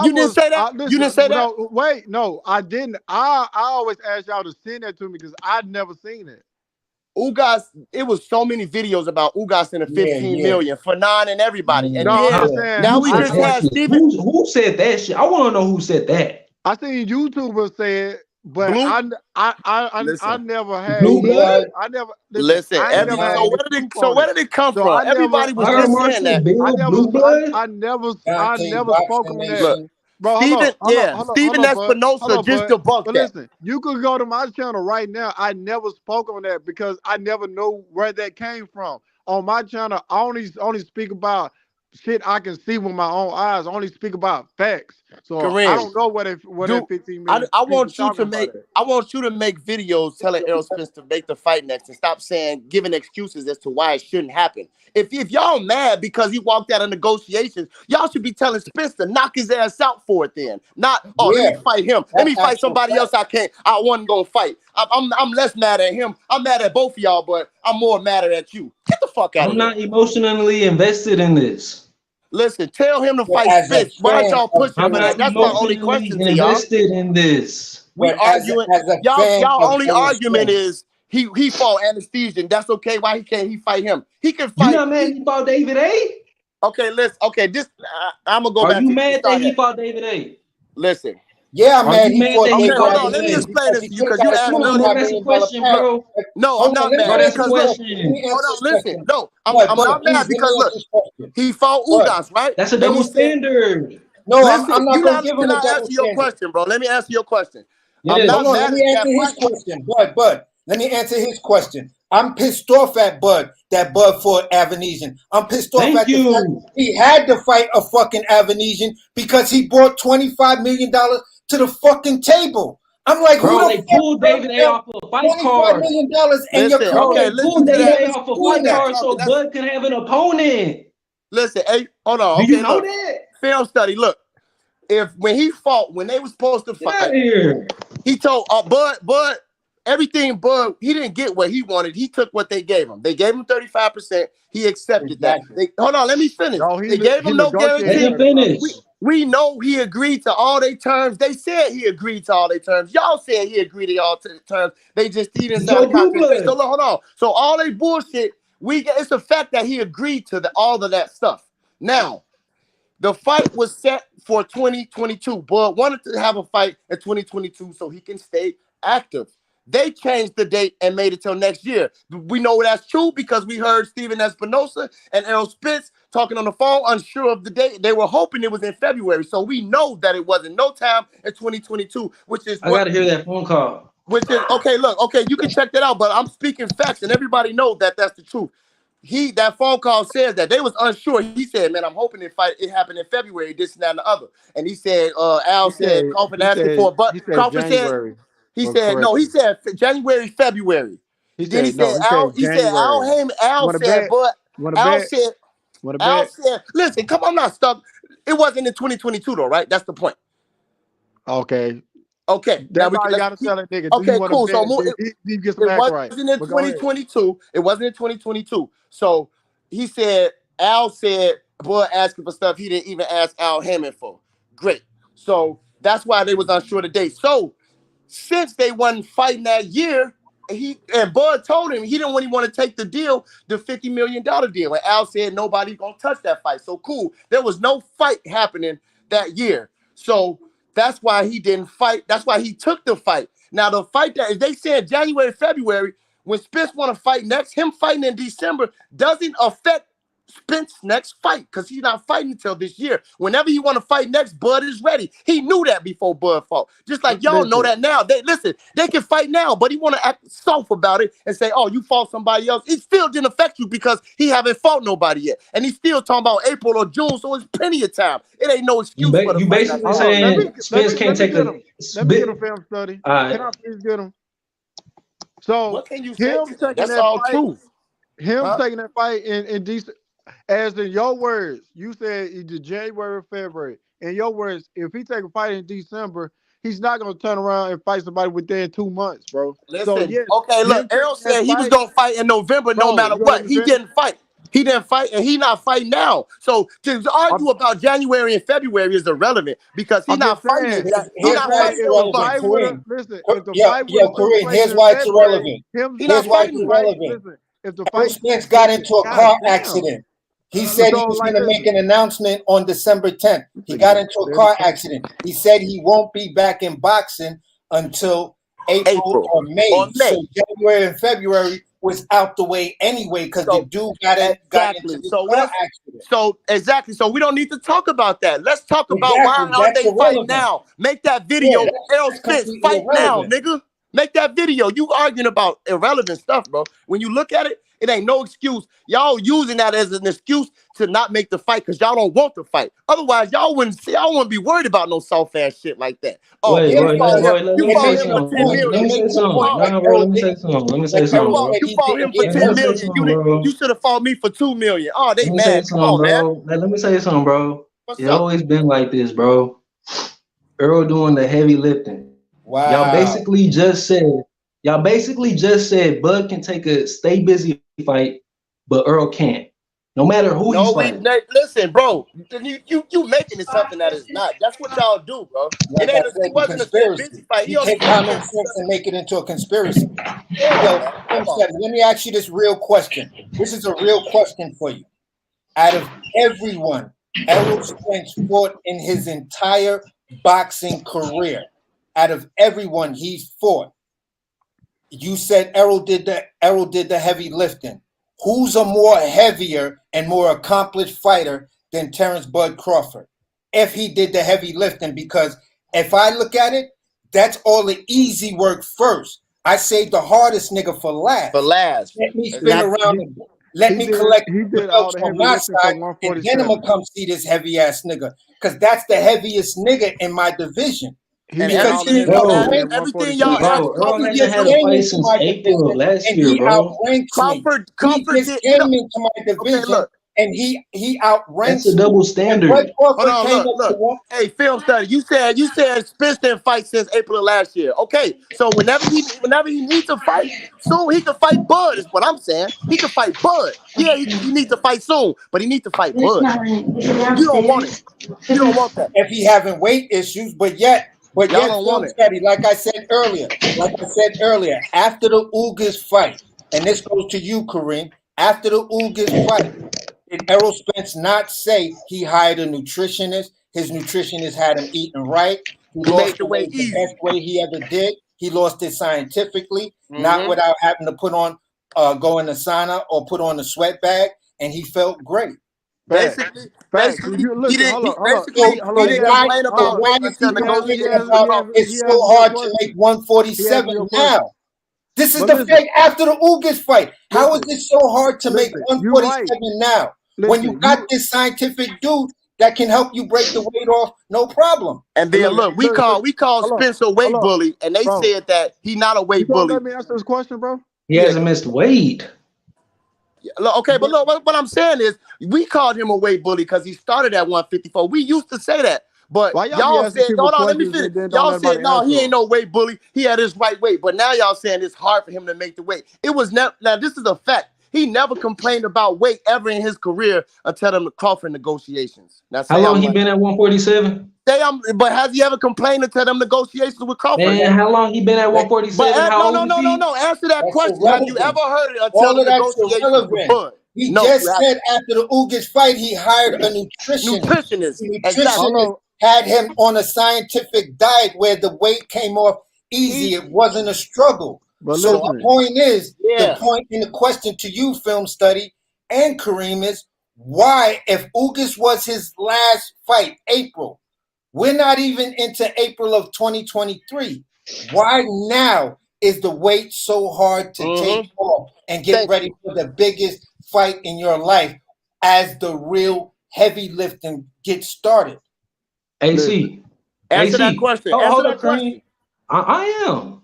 You didn't say that? You didn't say that? No, wait, no, I didn't. I always ask y'all to send that to me because I'd never seen it. Ugas, it was so many videos about Ugas and the 15 million for Nine and everybody. And now we just had Steven. Who said that shit? I want to know who said that. I seen YouTubers say it, but I never had Blue Blood. I never listen. So where did it come from? Everybody was just saying that. I never spoke on that. Bro, Steven Espinosa just debunked that. Listen, you could go to my channel right now. I never spoke on that because I never know where that came from. On my channel, I only speak about shit I can see with my own eyes. I only speak about facts. So Kareem, I don't know what that 15 million. I want you to make videos telling Errol Spence to make the fight next and stop giving excuses as to why it shouldn't happen. If y'all mad because he walked out of negotiations, y'all should be telling Spence to knock his ass out for it then. Not, let me fight him. Let me fight somebody else I wasn't gonna fight. I'm less mad at him. I'm mad at both of y'all, but I'm more mad at you. Get the fuck out of here. I'm not emotionally invested in this. Listen, tell him to fight Spence. Why don't y'all push him? That's my only question to y'all. Invested in this. We arguing. Y'all only argument is he fought anesthesia, and that's okay. Why can't he fight him? He can fight. You not mad he fought David A? Okay, listen. Okay, I'm gonna go back. Are you mad that he fought David A? Listen. Yeah, man. Okay, hold on. Let me explain this to you because you asked me. That's a question, bro. No, I'm not mad because hold on, listen. No, I'm not mad because look, he fought Ugas, right? That's a double standard. No, I'm not gonna give him a double answer your question, bro. Let me answer your question. I'm not mad. Let me answer his question, Bud. Let me answer his question. I'm pissed off at Bud that Bud fought Avanesian. I'm pissed off at the fact he had to fight a fucking Avanesian because he brought $25 million to the fucking table. I'm like, bro, they pulled David A off a fight card. $25 million and your they pulled David A off a fight card so Bud can have an opponent. Listen, hey, hold on. Do you know that? Film study. Look, when they were supposed to fight, he told Bud. Everything, Bud, he didn't get what he wanted. He took what they gave him. They gave him 35%. He accepted that. Hold on, let me finish. They gave him no guarantee. We know he agreed to all their terms. They said he agreed to all their terms. Y'all said he agreed to all the terms. They just didn't sign the contract. So look, hold on. So all they bullshit, it's the fact that he agreed to all of that stuff. Now, the fight was set for 2022. Bud wanted to have a fight in 2022 so he can stay active. They changed the date and made it till next year. We know that's true because we heard Steven Espinosa and Errol Spence talking on the phone, unsure of the date. They were hoping it was in February. So we know that it wasn't no time in 2022, which is I gotta hear that phone call. Which is okay, you can check that out, but I'm speaking facts and everybody knows that that's the truth. that phone call says that they was unsure. He said, "Man, I'm hoping it happened in February, this and that and the other." And he said, Al said Crawford asking for it, but he said Crawford said January. he For said no. He correction. said January, February. He Then he said no. said He Al. said He said Al January. Heyman. Al Want to said, bet? but Want to Al bet? said Want to Al bet? said, "Listen, come on, I'm not stuck. It wasn't in 2022 though, right? That's the point." Okay. Okay, now That's we all can you let's gotta keep. tell that nigga. Do you Okay, want to cool. So bet? He get some it act right. wasn't in But go ahead. 2022. It wasn't in 2022. So he said, Al said, Bud asking for stuff he didn't even ask Al Hammond for. Great. So that's why they was unsure the date. So since they wasn't fighting that year, and Bud told him he didn't really want to take the deal, the $50 million deal. And Al said nobody gonna touch that fight. So cool. There was no fight happening that year. So that's why he didn't fight. That's why he took the fight. Now the fight that if they said January, February, when Spence want to fight next, him fighting in December doesn't affect Spence's next fight because he's not fighting until this year. Whenever he want to fight next, Bud is ready. He knew that before Bud fought. Just like y'all know that now. They can fight now, but he want to act soft about it and say, "Oh, you fought somebody else." It still didn't affect you because he haven't fought nobody yet, and he's still talking about April or June, so it's plenty of time. It ain't no excuse for the You fight. basically saying Spence can't take Let a me get a film study. All right. Can I please get him? So What can you say? him taking That's that all fight, truth. taking that fight in December, as in your words, you said either January or February. In your words, if he take a fight in December, he's not gonna turn around and fight somebody within 2 months, bro. Listen, So yes, okay, look, Errol said he was gonna fight in November no matter you gonna let what. me He finish? didn't fight. He didn't fight, and he not fighting now. So to argue about January and February is irrelevant because he's I'm not just fighting saying. in that. He's I'm not saying fighting if those the months. fight would have listen, if the Yo, fight would have took Kareem, place here's in why it's February, irrelevant. him He saying not Here's why if it's the fighting. fight, irrelevant. listen, if the Errol fight, Spence got into a God car damn. accident. He said he So was like, going to make listen, an announcement on December 10th. He got into a car accident. He said he won't be back in boxing until April or May. So January and February was out the way anyway because the dude got into Exactly. the So car accident. exactly. So we don't need to talk about that. Let's talk about Exactly. why aren't That's they fighting irrelevant. now? Make that Yeah, video. Errol that's Spence, completely fight now, irrelevant. nigga. Make that video. You arguing about irrelevant stuff, bro. When you look at it, it ain't no excuse. Y'all using that as an excuse to not make the fight because y'all don't want to fight. Otherwise, y'all wouldn't be worried about no soft ass shit like that. Oh, Wait, you fought him. let You me fought say him for something. 10 million. Let me say something. point that Nah, bro, Errol let me say didn't something. Let me say that something, Errol bro. said You he fought didn't him for get Let 10 me say million. something, bro. You should have fought me for 2 million. Oh, they Let me say mad. Come something, on, man. bro. Let me say something, bro. What's It up? always been like this, bro. Earl doing the heavy lifting. Wow. Y'all basically just said Bud can take a stay busy fight, but Earl can't. No matter who he's fighting. Listen, bro. You making it something that is not. That's what y'all do, bro. Like I said, It the wasn't a stay busy conspiracy. fight. He You only take fought common against. sense and make it into a conspiracy. Yeah, Yo, man. Tim Come on. Steady, let me ask you this real question. This is a real question for you. Out of everyone Errol Spence fought in his entire boxing career, out of everyone he's fought, you said Errol did the heavy lifting. Who's a more heavier and more accomplished fighter than Terence Bud Crawford? If he did the heavy lifting, because if I look at it, that's all the easy work first. I saved the hardest nigga for last. Let me spin around and let me collect the belts from my side, and then I'm gonna come see this heavy ass nigga, because that's the heaviest nigga in my division. And everything y'all asked, Earl Crawford hasn't had a fight since April of last year, He bro. outranks me. He just came into my division, and he outranks That's a double standard. Bud Crawford Hold on, look. Hey, film study. You said Spence didn't fight since April of last year. Okay, so whenever he needs to fight, soon he can fight Bud. Is what I'm saying. He can fight Bud. Yeah, he needs to fight soon, but he needs to fight Bud. You don't want it. You don't want that. If he having weight issues, but yet don't want it. Steady, like I said earlier, after the Ugas fight, and this goes to you, Kareem. After the Ugas fight, did Errol Spence not say he hired a nutritionist? His nutritionist had him eating right. He lost the weight the best way he ever did. He lost it scientifically, not without having to put on, go in the sauna or put on a sweat bag, and he felt great. Basically, he didn't complain about why it is until he complaining negotiations. about it's so hard to make 147 now? This is But the listen, fight after the Ugas fight. How is listen, it so hard to make listen, you 147 right. now? When you Listen, got this scientific dude that can help you break the weight off, no problem. And But then look, look, we call hold on, Spence a weight hold on, bully, and they bro. said that he not a You weight gonna bully. let me answer this question, bro? He Yeah, hasn't missed weight. look, okay, but look, what I'm saying is we called him a weight bully because he started at 154. We used to say that. But Why y'all be y'all asking said, people hold on, let me questions finish. and then don't Y'all let said, nobody no, answer he them? ain't no weight bully. He had his right weight. But now y'all saying it's hard for him to make the weight. It was never, now this is a fact. He never complained about weight ever in his career until them Crawford negotiations. Now How long he been at 147? But has he ever complained until them negotiations with Crawford? Man, how long he been at 147? How old is he? No. Answer that question. Have you ever heard it until All the of that's negotiations with irrelevant. Bud? He No, just you said after the Ugas fight, he hired a nutritionist. Nutritionist. The Exactly. nutritionist had him on a scientific diet where the weight came off easy. It wasn't a struggle. But So listen, the point is, Yeah. the point in the question to you, Film Study, and Kareem is why, if Ugas was his last fight, April, we're not even into April of 2023. Why now is the weight so hard to take off and get ready for the biggest fight in your life as the real heavy lifting gets started? AC. Answer that question. Hold up, Kareem. I am.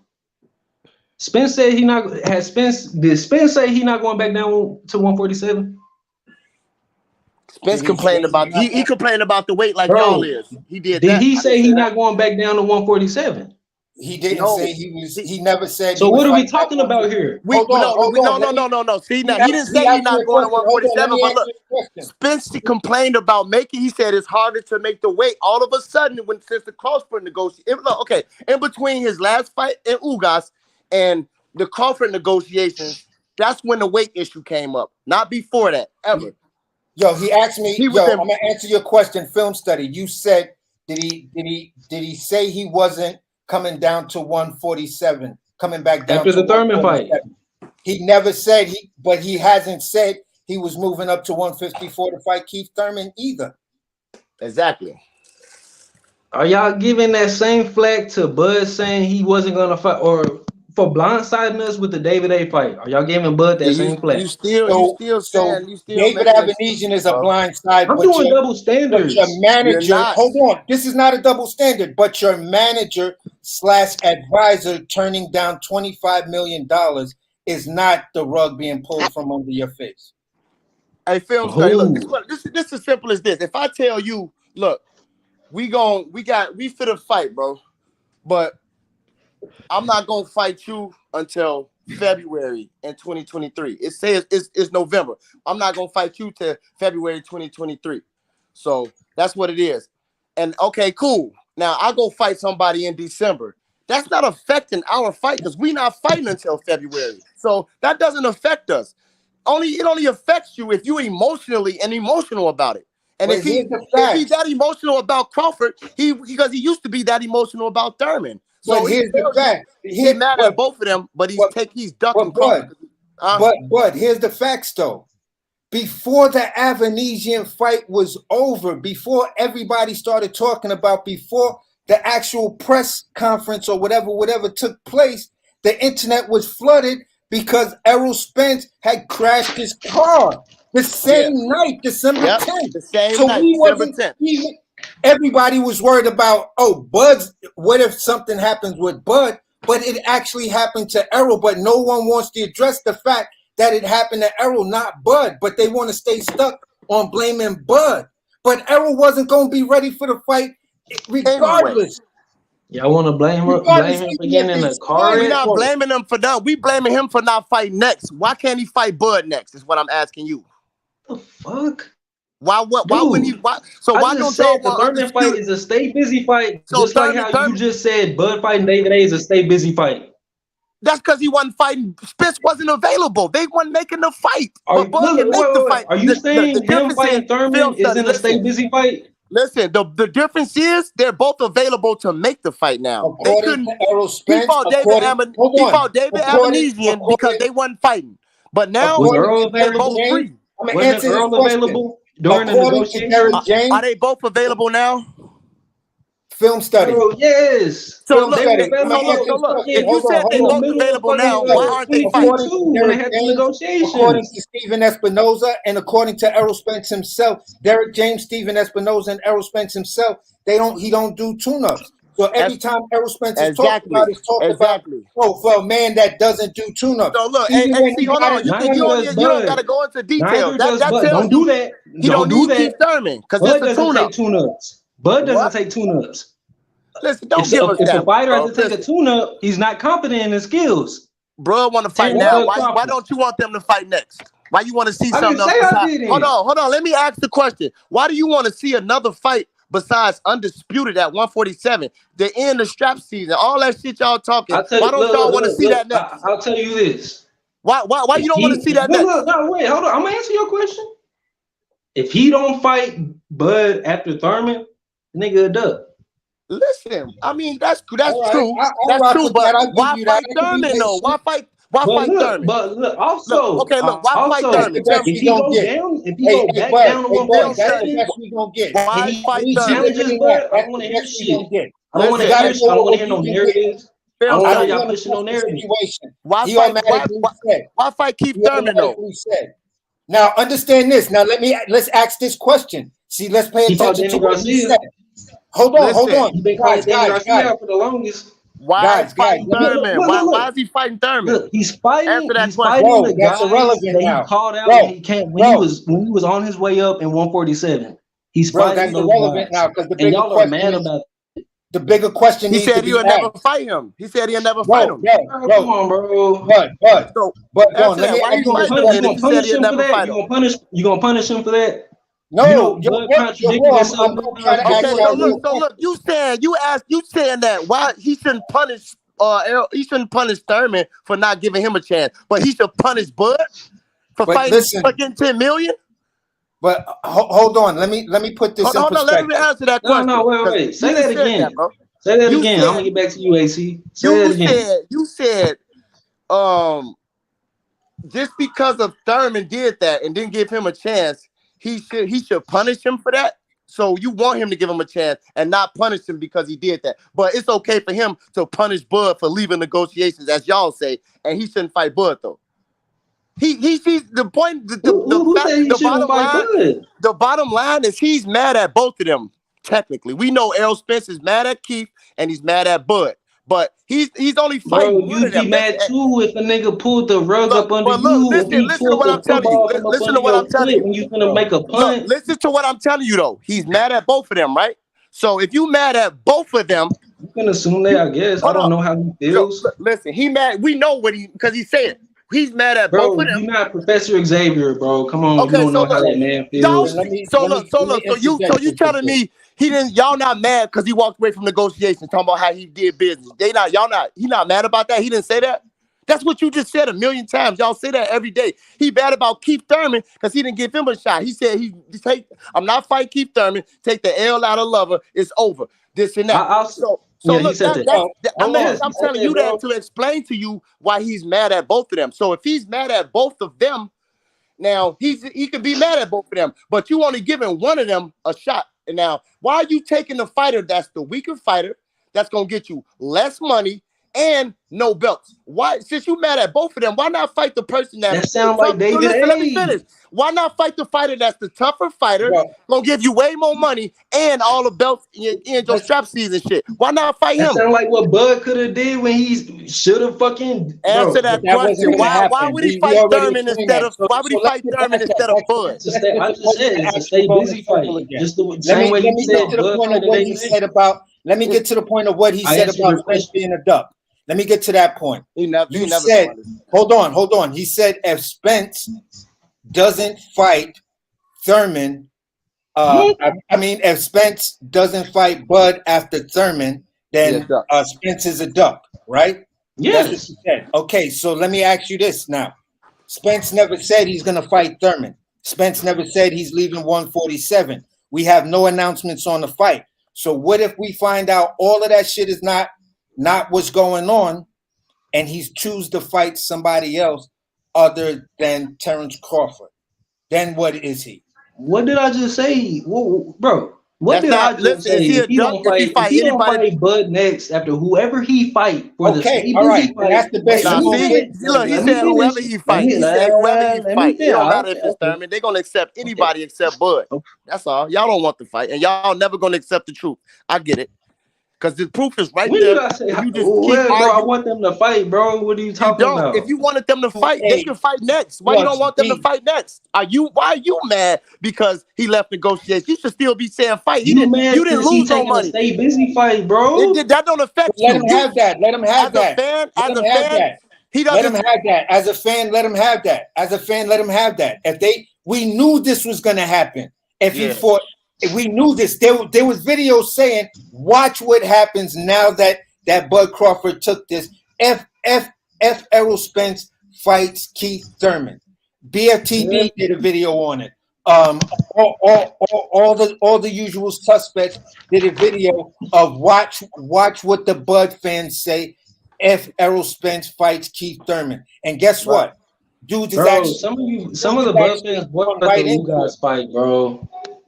Spence said he not has Spence. Did Spence say he not going back down to 147? Spence complained about he complained about the weight like y'all is. He did Did that. he say he not going back down to 147? He didn't say he was. He never said. So he was what are we fighting talking about here? No. See, now he didn't say he's not going to 147, but look, Spence complained about making. He said it's harder to make the weight. All of a sudden, since the Crawford negotiation, look, okay, in between his last fight in Ugas and the Crawford negotiations, that's when the weight issue came up. Not before that, ever. Yo, he asked me. I'm gonna answer your question. Film Study. You said did he say he wasn't coming down to 147, coming back down after to the Thurman fight? He never said but he hasn't said he was moving up to 154 to fight Keith Thurman either. Exactly. Are y'all giving that same flag to Bud saying he wasn't gonna fight, or for blindsiding us with the David A fight? Are y'all giving Bud that same flag? You still David Avenesian is a blind side. I'm doing double standards. But your manager, hold on, this is not a double standard, but your manager / advisor turning down $25 million is not the rug being pulled from under your face. Hey, Film Study, look, this is as simple as this. If I tell you, look, we fit a fight, bro, but I'm not gonna fight you until February in 2023. It says it's November. I'm not gonna fight you till February 2023. So that's what it is. And okay, cool. Now I go fight somebody in December. That's not affecting our fight because we're not fighting until February. So that doesn't affect us. It only affects you if you're emotional about it. And if he's that emotional about Crawford, because he used to be that emotional about Thurman. So but here's the fact. He's mad at both of them, but he's ducking Crawford. But here's the facts though. Before the Avenesian fight was over, before everybody started talking about, before the actual press conference or whatever took place, the internet was flooded because Errol Spence had crashed his car the same night, December 10th. The same so night, he December wasn't 10th. even. Everybody was worried about, Bud's. What if something happens with Bud? But it actually happened to Errol. But no one wants to address the fact that it happened to Errol, not Bud. But they want to stay stuck on blaming Bud. But Errol wasn't going to be ready for the fight regardless. Y'all want to blame him for getting in the car? We're not blaming him for that. We blaming him for not fighting next. Why can't he fight Bud next? Is what I'm asking you. The fuck? Why wouldn't he? So why don't say y'all the Thurman fight is a stay busy fight? So just like how you just said Bud fighting David A is a stay busy fight. That's because he wasn't fighting. Spence wasn't available. They weren't making the fight. But Bud can make the fight. Are you saying him fighting Thurman is in a stay busy fight? Listen, the difference is they're both available to make the fight now. According they couldn't. To Errol Spence, he fought David Avenesian because they wasn't fighting. But now they're both free. Wasn't Earl available during the negotiation? Are they both available now? Film study. Bro, yes. So Film look, study. so look. If you Hold said they on. both available now, why aren't they fighting? According to Derek James, according to Stephen Espinoza, and according to Errol Spence himself, Derek James, Stephen Espinoza, and Errol Spence himself, he don't do tune-ups. So every time Errol Spence is talked about, for a man that doesn't do tune-ups. So look, Even when he hold got on. his You don't got to go into details. That Bud. tells Don't you do that. he don't need Keith Thurman because Bud it's a doesn't tune-up. take tune-ups. Bud doesn't take tune-ups. Listen, don't give us If that. a fighter bro. has to take a tune-up, he's not confident in his skills. Bro, want to fight now. Why don't you want them to fight next? Why you want to see something else? Hold on. Let me ask the question. Why do you want to see another fight besides Undisputed at 147? The end of strap season, all that shit y'all talking. Why don't y'all want to see that next? I'll tell you this. Why you don't want to see that next? No, wait, hold on. I'm gonna answer your question. If he don't fight Bud after Thurman, nigga a dub. Listen, I mean that's true. That's rock true. with But that. I'll give why you that. fight Thurman though? Why fight Thurman? But look, also, why fight Thurman? If he goes down, if he goes back down to 147, that's the best we gonna get. Why fight Thurman? I don't want to hear shit. I don't want to hear no narratives. I don't want y'all pushing no narrative. Why fight Keith Thurman though? Now understand this. Now let's ask this question. See, let's pay attention to what he said. Hold on. You've been calling Danny Garcia for the longest. Why is fighting Thurman? Why is he fighting Thurman? Look, he's fighting. After that he's fighting the guy that's irrelevant that now. he called out when he was on his way up in 147. He's fighting that's those irrelevant guys. now because the And bigger y'all are question mad is, about it. the bigger question He needs to said be he'll asked. never fight him. He said he'll never fight him. Come on, bro. But let me why you ask fighting you him if he said he'll never fight him? You gonna punish him for that? No, Bud contradicted himself. I'm gonna try to ask Okay, y'all so look, you saying that why he shouldn't punish Thurman for not giving him a chance, but he should punish Bud for fighting for getting 10 million? But hold on, let me put this in perspective. Hold on, let me answer that question. No, wait. Say that again. Say that again. I'm gonna get back to you, AC. Say that again. You said just because of Thurman did that and didn't give him a chance, he should punish him for that. So you want him to give him a chance and not punish him because he did that. But it's okay for him to punish Bud for leaving negotiations, as y'all say, and he shouldn't fight Bud though. He sees the point. The bottom line is he's mad at both of them. Technically, we know Errol Spence is mad at Keith and he's mad at Bud. But he's only fighting. Bro, you'd be mad too if a nigga pulled the rug up under you. Listen to what I'm telling you. Listen to what I'm telling you. When you gonna make a punt? Listen to what I'm telling you though. He's mad at both of them, right? So if you mad at both of them, you can assume that. I guess I don't know how he feels. Listen, he mad. We know what because he said he's mad at both of them. You're not Professor Xavier, bro. Come on, you don't know how that man feels. So you telling me he didn't? Y'all not mad because he walked away from negotiations, talking about how he did business. He not mad about that. He didn't say that. That's what you just said 1,000,000 times. Y'all say that every day. He bad about Keith Thurman because he didn't give him a shot. He said I'm not fighting Keith Thurman. Take the L out of Lover. It's over. This and that. I'm telling you that to explain to you why he's mad at both of them. So if he's mad at both of them, now he can be mad at both of them, but you only giving one of them a shot. And now, why are you taking the fighter that's the weaker fighter that's gonna get you less money and no belts? Why, since you mad at both of them, why not fight the person that sounds like David? Let me finish. Why not fight the fighter that's the tougher fighter, gonna give you way more money and all the belts in your strap season shit? Why not fight him? That sound like what Bud could have did when he should have fucking answer that question. Why would he fight Thurman instead of Bud? I just said it's a stay busy fight. Just the same way you said. Let me get to the point of what he said about Spence being a duck. Let me get to that point. You said, hold on. He said if Spence doesn't fight Thurman, if Spence doesn't fight Bud after Thurman, then Spence is a duck, right? Yes. That's what he said. Okay, so let me ask you this now. Spence never said he's going to fight Thurman. Spence never said he's leaving 147. We have no announcements on the fight. So what if we find out all of that shit is not what's going on, and he's choose to fight somebody else other than Terence Crawford? Then what is he? What did I just say? Whoa, bro, What did I just listen, say? is he a If he duck? don't fight, if he don't fight Bud next, after whoever he fight for the Okay, stable all he right. fight. That's the best Nah, you gonna see, get. look, he Let me said whoever finish. he fight. He said whoever he Let me fight. It finish. don't matter if it's Okay. Thurman. They're gonna accept anybody except Bud. That's all. Y'all don't want the fight, and y'all never gonna accept the truth. I get it. Because the proof is right When there. did I say, You just keep well, bro, I arguing. want them to fight, bro. What are you You talking don't. about? If you wanted them to fight, they Hey, can fight next. Why you look, don't want them to Steve, fight next? Why are you mad because he left negotiations? You should still be saying fight. You mad You didn't because he lose no taking a money. stay busy fight, bro? That don't affect let him you. have that. Let him have that. Let him have that. He Let him doesn't. have that. As a fan, let him have that. As a fan, let him have that. We knew this was gonna happen. If he fought, we knew this. There was videos saying, "Watch what happens now that Bud Crawford took this." F Errol Spence fights Keith Thurman. BFTV did a video on it. All the usual suspects did a video of watch what the Bud fans say. F Errol Spence fights Keith Thurman, and guess what? Dude is Bro, actually some of the Bud fans want the Ugas fight, bro.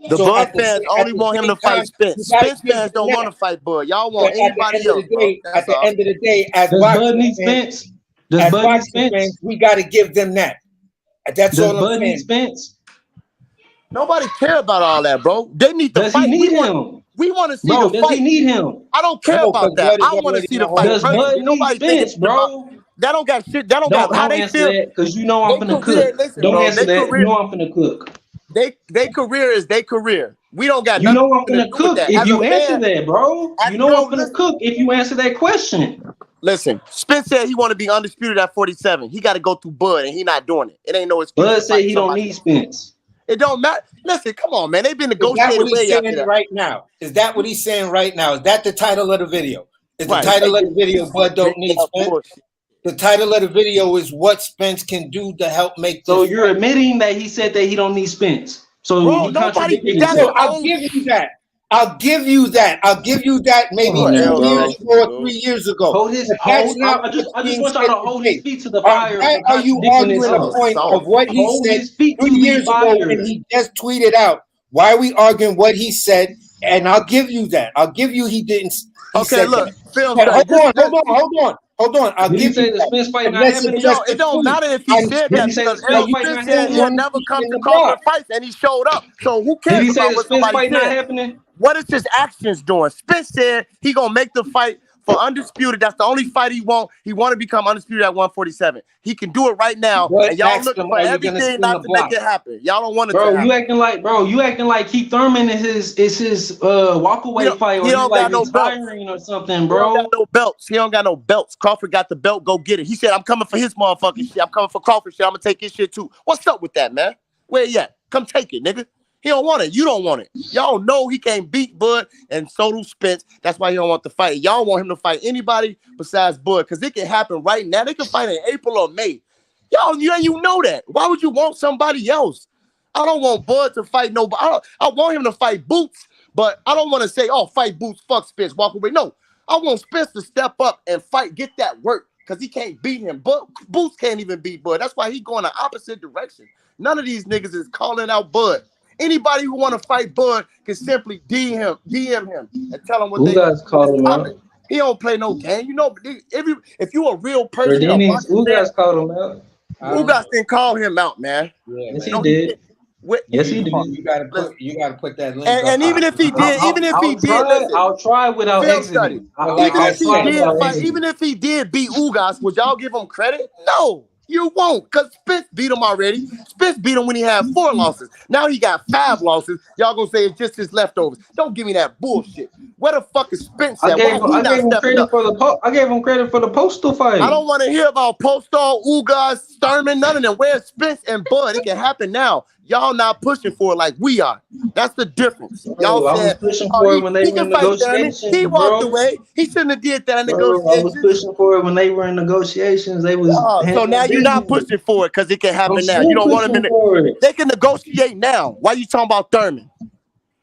The So Bud fans only want him to fight Spence. Spence fans don't want to fight Bud. Y'all want anybody else, bro. At the end of the day, as does Bud need Spence? Does Bud need Spence? Fans, we got to give them that. That's all I'm Bud saying. need Spence? Nobody care about all that, bro. They need to fight. He need him? We want to see bro, the does fight. He need him? I don't care about that. I want to see the fight. Does Bud need Spence, bro? That don't got shit. That don't got how don't they answer feel. that because you know I'm finna cook. Listen, Don't bro, answer that. You know I'm finna cook. They career is their career. We don't got. You know I'm finna finna cook if you answer that, bro. You know I'm finna cook if you answer that question. Listen, Spence said he want to be undisputed at 47. He got to go through Bud, and he not doing it. It ain't no excuse. Bud said he don't need Spence. It don't matter. Listen, come on, man. They've been Is that negotiating what he's way after saying that. right now? Is that what he's saying right now? Is that the title of the video? Is Right. the title of the video Bud don't need Spence? The title of the video is what Spence can do to help make this. So you're admitting that he said that he don't need Spence. So bro, he contradicted himself. I'll give you that. I'll give you that maybe 2 years ago or 3 years ago. I just want y'all to hold his feet to the fire. Why are you arguing the point of what he said 3 years ago and he just tweeted out? Why are we arguing what he said? And I'll give you that. I'll give you he didn't. Okay, look, Phil, hold on. I'll Did give he say you the that. Spence fight not It happening? don't matter if he said that because Errol Spence said he'll never come to Crawford fights, and he showed up. So who cares Did he say about the what Spence somebody fight not said? happening? What is his actions doing? Spence said he gonna make the fight for undisputed. That's the only fight he want. He want to become undisputed at 147. He can do it right now, and y'all looking for everything not to make it happen. Y'all don't want it to happen. You acting like Keith Thurman is his walkaway fight, or he don't got no retiring or something, He bro. don't got no belts. He don't got no belts. Crawford got the belt. Go get it. He said, "I'm coming for his motherfucking shit. I'm coming for Crawford shit. I'm gonna take his shit too." What's up with that, man? Where you at? Come take it, nigga. He don't want it. You don't want it. Y'all know he can't beat Bud, and so do Spence. That's why he don't want to fight. Y'all want him to fight anybody besides Bud, because it can happen right now. They can fight in April or May. You know that. Why would you want somebody else? I don't want Bud to fight nobody. I want him to fight Boots, but I don't want to say, "Oh, fight Boots, fuck Spence, walk away." No, I want Spence to step up and fight, get that work, because he can't beat him. But Boots can't even beat Bud. That's why he going the opposite direction. None of these niggas is calling out Bud. Anybody who want to fight Bud can simply DM him and tell him what Who guys call him out? He don't play no game. You know, if you a real person, who guys called him out? Who guys didn't call him out, man? Yes, he did. Yes, he did. You gotta put that link. And even if he did, I'll try without exiting. Even if he did beat Ugas, would y'all give him credit? No. You won't, because Spence beat him already. Spence beat him when he had 4 losses. Now he got 5 losses. Y'all gonna say it's just his leftovers. Don't give me that bullshit. Where the fuck is Spence at? I gave him credit for the postal fight. I don't want to hear about Postal, Ugas, Thurman, none of them. Where's Spence and Bud? It can happen now. Y'all not pushing for it like we are. That's the difference. Y'all I was pushing for it when they were in negotiations. He walked away. He shouldn't have did that in negotiations. I was pushing for it when they were in negotiations. They was so now you're not pushing for it because it can happen now. You don't want them in it. They can negotiate now. Why you talking about Thurman?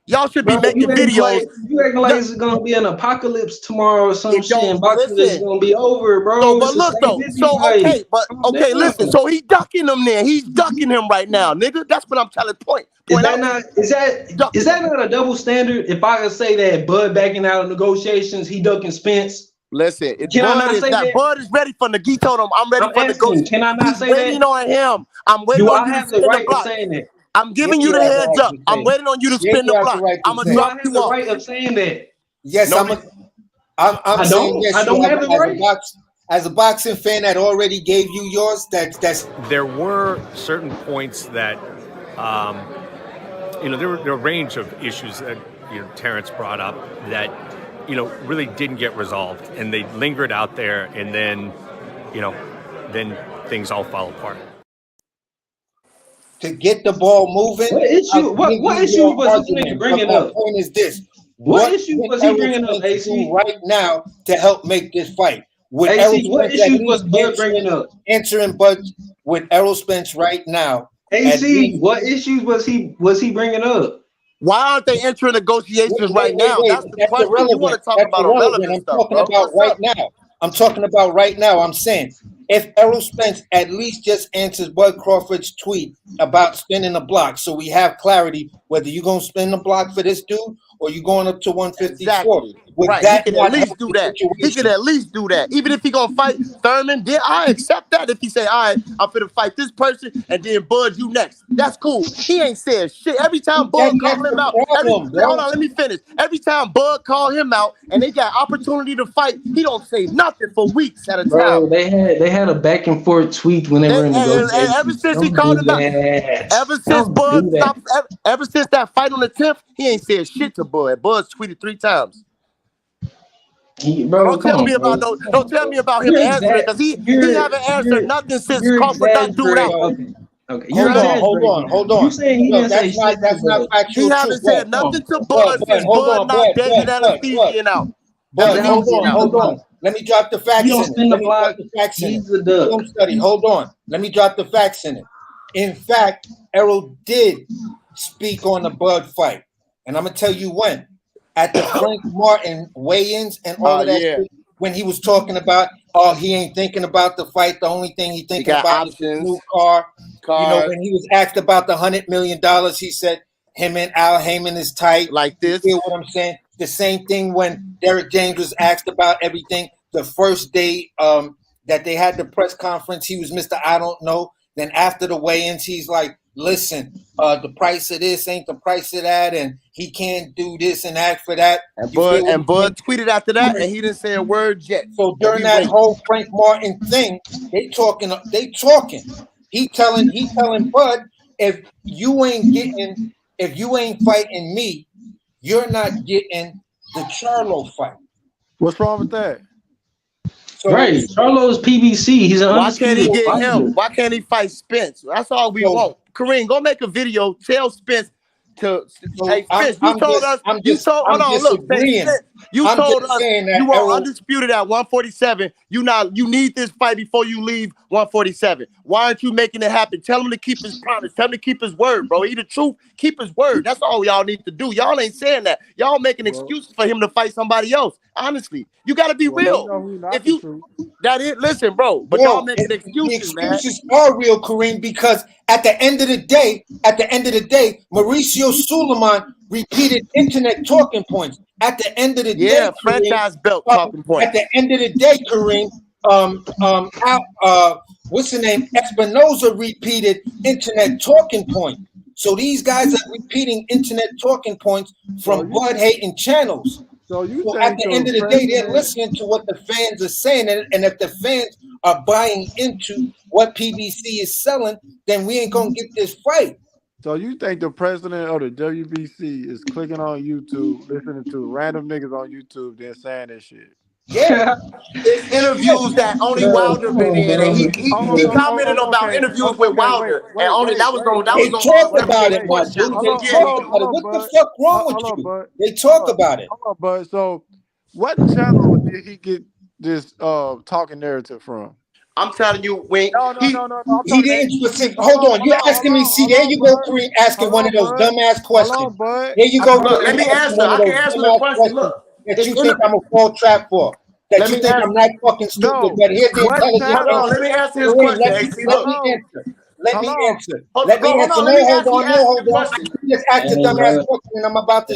Y'all should be Bro, making videos. you acting like it's gonna be an apocalypse tomorrow or some shit, and boxing is gonna be over, bro. So, but It's a look though. St. So Vincent okay, fight. but Calm okay, down. listen. So he ducking him there. He's ducking him right now, nigga. That's what I'm trying to point out. Is that not a double standard? If I could say that Bud backing out of negotiations, he ducking Spence. Listen, Bud is ready for Nagui told him I'm ready for negotiations. Can I not He's say waiting that? on him. I'm waiting Do on I you have to the spin right the of block. saying that? I'm giving you the heads up. I'm waiting on you to spin the block. I'm gonna Do I drop have you the off. right of saying that? Yes, No, I'm saying yes. I don't you have the right. As a boxing fan that already gave you yours, that's. There were certain points that, there were a range of issues that Terence brought up that really didn't get resolved, and they lingered out there, and then then things all fall apart. To get the ball moving. What issue was this nigga bringing my up? point is this. What issue was he bringing up, Spence AC? do right now to help make this fight? With AC, what issues was Bud bringing up? Answering Bud with Errol Spence right now. AC, what issues was he bringing up? Why aren't they entering negotiations right now? That's the question. Irrelevant. You want to talk about irrelevant stuff, I'm talking about right now. I'm talking about right now. I'm saying if Errol Spence at least just answers Bud Crawford's tweet about spinning the block, so we have clarity whether you're gonna spin the block for this dude or you going up to 154. Exactly. Right, he can at least do that. He can at least do that. Even if he gonna fight Thurman, then I accept that. If he say, all right, I'm finna fight this person and then Bud, you next. That's cool. He ain't said shit. Every time Bud call him out, hold on, let me finish. Every time Bud call him out and they got opportunity to fight, he don't say nothing for weeks at a time. Bro, they had a back and forth tweet when they were in negotiations. And ever since he called him out, ever since Bud stopped, ever since that fight on the 10th, he ain't said shit to Bud. Bud's tweeted 3 times. Don't tell me about him answering because he haven't answered nothing since Crawford got dude out. Okay. Hold on. You saying he didn't say shit? That's not factual. He haven't said nothing to Bud since Bud knocked David Anesthesian out. But hold on. Let me drop the facts in it. Don't study. Hold on. Let me drop the facts in it. In fact, Errol did speak on the Bud fight. And I'm going to tell you when. At the Frank Martin weigh-ins and all of that shit, when he was talking about, he ain't thinking about the fight. The only thing he thinking about is his new car. When he was asked about the $100 million, he said, him and Al Heyman is tight. Like this. You feel what I'm saying? The same thing when Derek James was asked about everything. The first day that they had the press conference, he was Mr. I don't know. Then after the weigh-ins, he's like, listen, the price of this ain't the price of that, and he can't do this and act for that. And Bud tweeted after that, and he didn't say a word yet. So during that whole Frank Martin thing, they talking. He telling Bud, if you ain't fighting me, you're not getting the Charlo fight. What's wrong with that? So, right, Charlo's PBC. He's an Why can't he get fighter. him? Why can't he fight Spence? That's all we want. Kareem, go make a video. Tell Spence to. Hey, Spence, you told us you want undisputed at 147. You need this fight before you leave 147. Why aren't you making it happen? Tell him to keep his promise. Tell him to keep his word, bro. He the truth. Keep his word. That's all y'all need to do. Y'all ain't saying that. Y'all making excuses for him to fight somebody else. Honestly, you got to be real. If you listen, bro. But y'all making excuses, man. Excuses are real, Kareem, because at the end of the day, Mauricio Suleiman repeated internet talking points. At the end of the day, franchise belt talking points. At the end of the day, Kareem, what's the name? Espinoza repeated internet talking points. So these guys are repeating internet talking points from blood hating channels. So at the end of the day, they're listening to what the fans are saying, and if the fans are buying into what PBC is selling, then we ain't gonna get this fight. So you think the president of the WBC is clicking on YouTube, listening to random niggas on YouTube, then saying that shit? Yeah, it's interviews that only Wilder been in, and he commented about interviews with Wilder, and only that was on. They talk about it, my dude. They talk about it. What the fuck wrong with you? They talk about it. Hold on, bud. So, what channel did he get this talking narrative from? I'm telling you, when No. I'm he talking didn't to specific. Hold on, you're asking me. See, there you go, Kareem, asking one of those dumbass questions. bud. There you go, look, let Kareem, me asking answer. one of I can those answer the dumbass question. questions Look, that you think I'm a fall trap for. That let you me think ask. I'm not fucking stupid. No. But here's the What intelligent Hold on, channel? let answer. me answer his Kareem, question, AC. let Look, me answer. Let me answer. hold Let me on, answer. let No, me hold answer. He on. No, asked me hold the on. question. You just asked a dumbass question, and I'm about to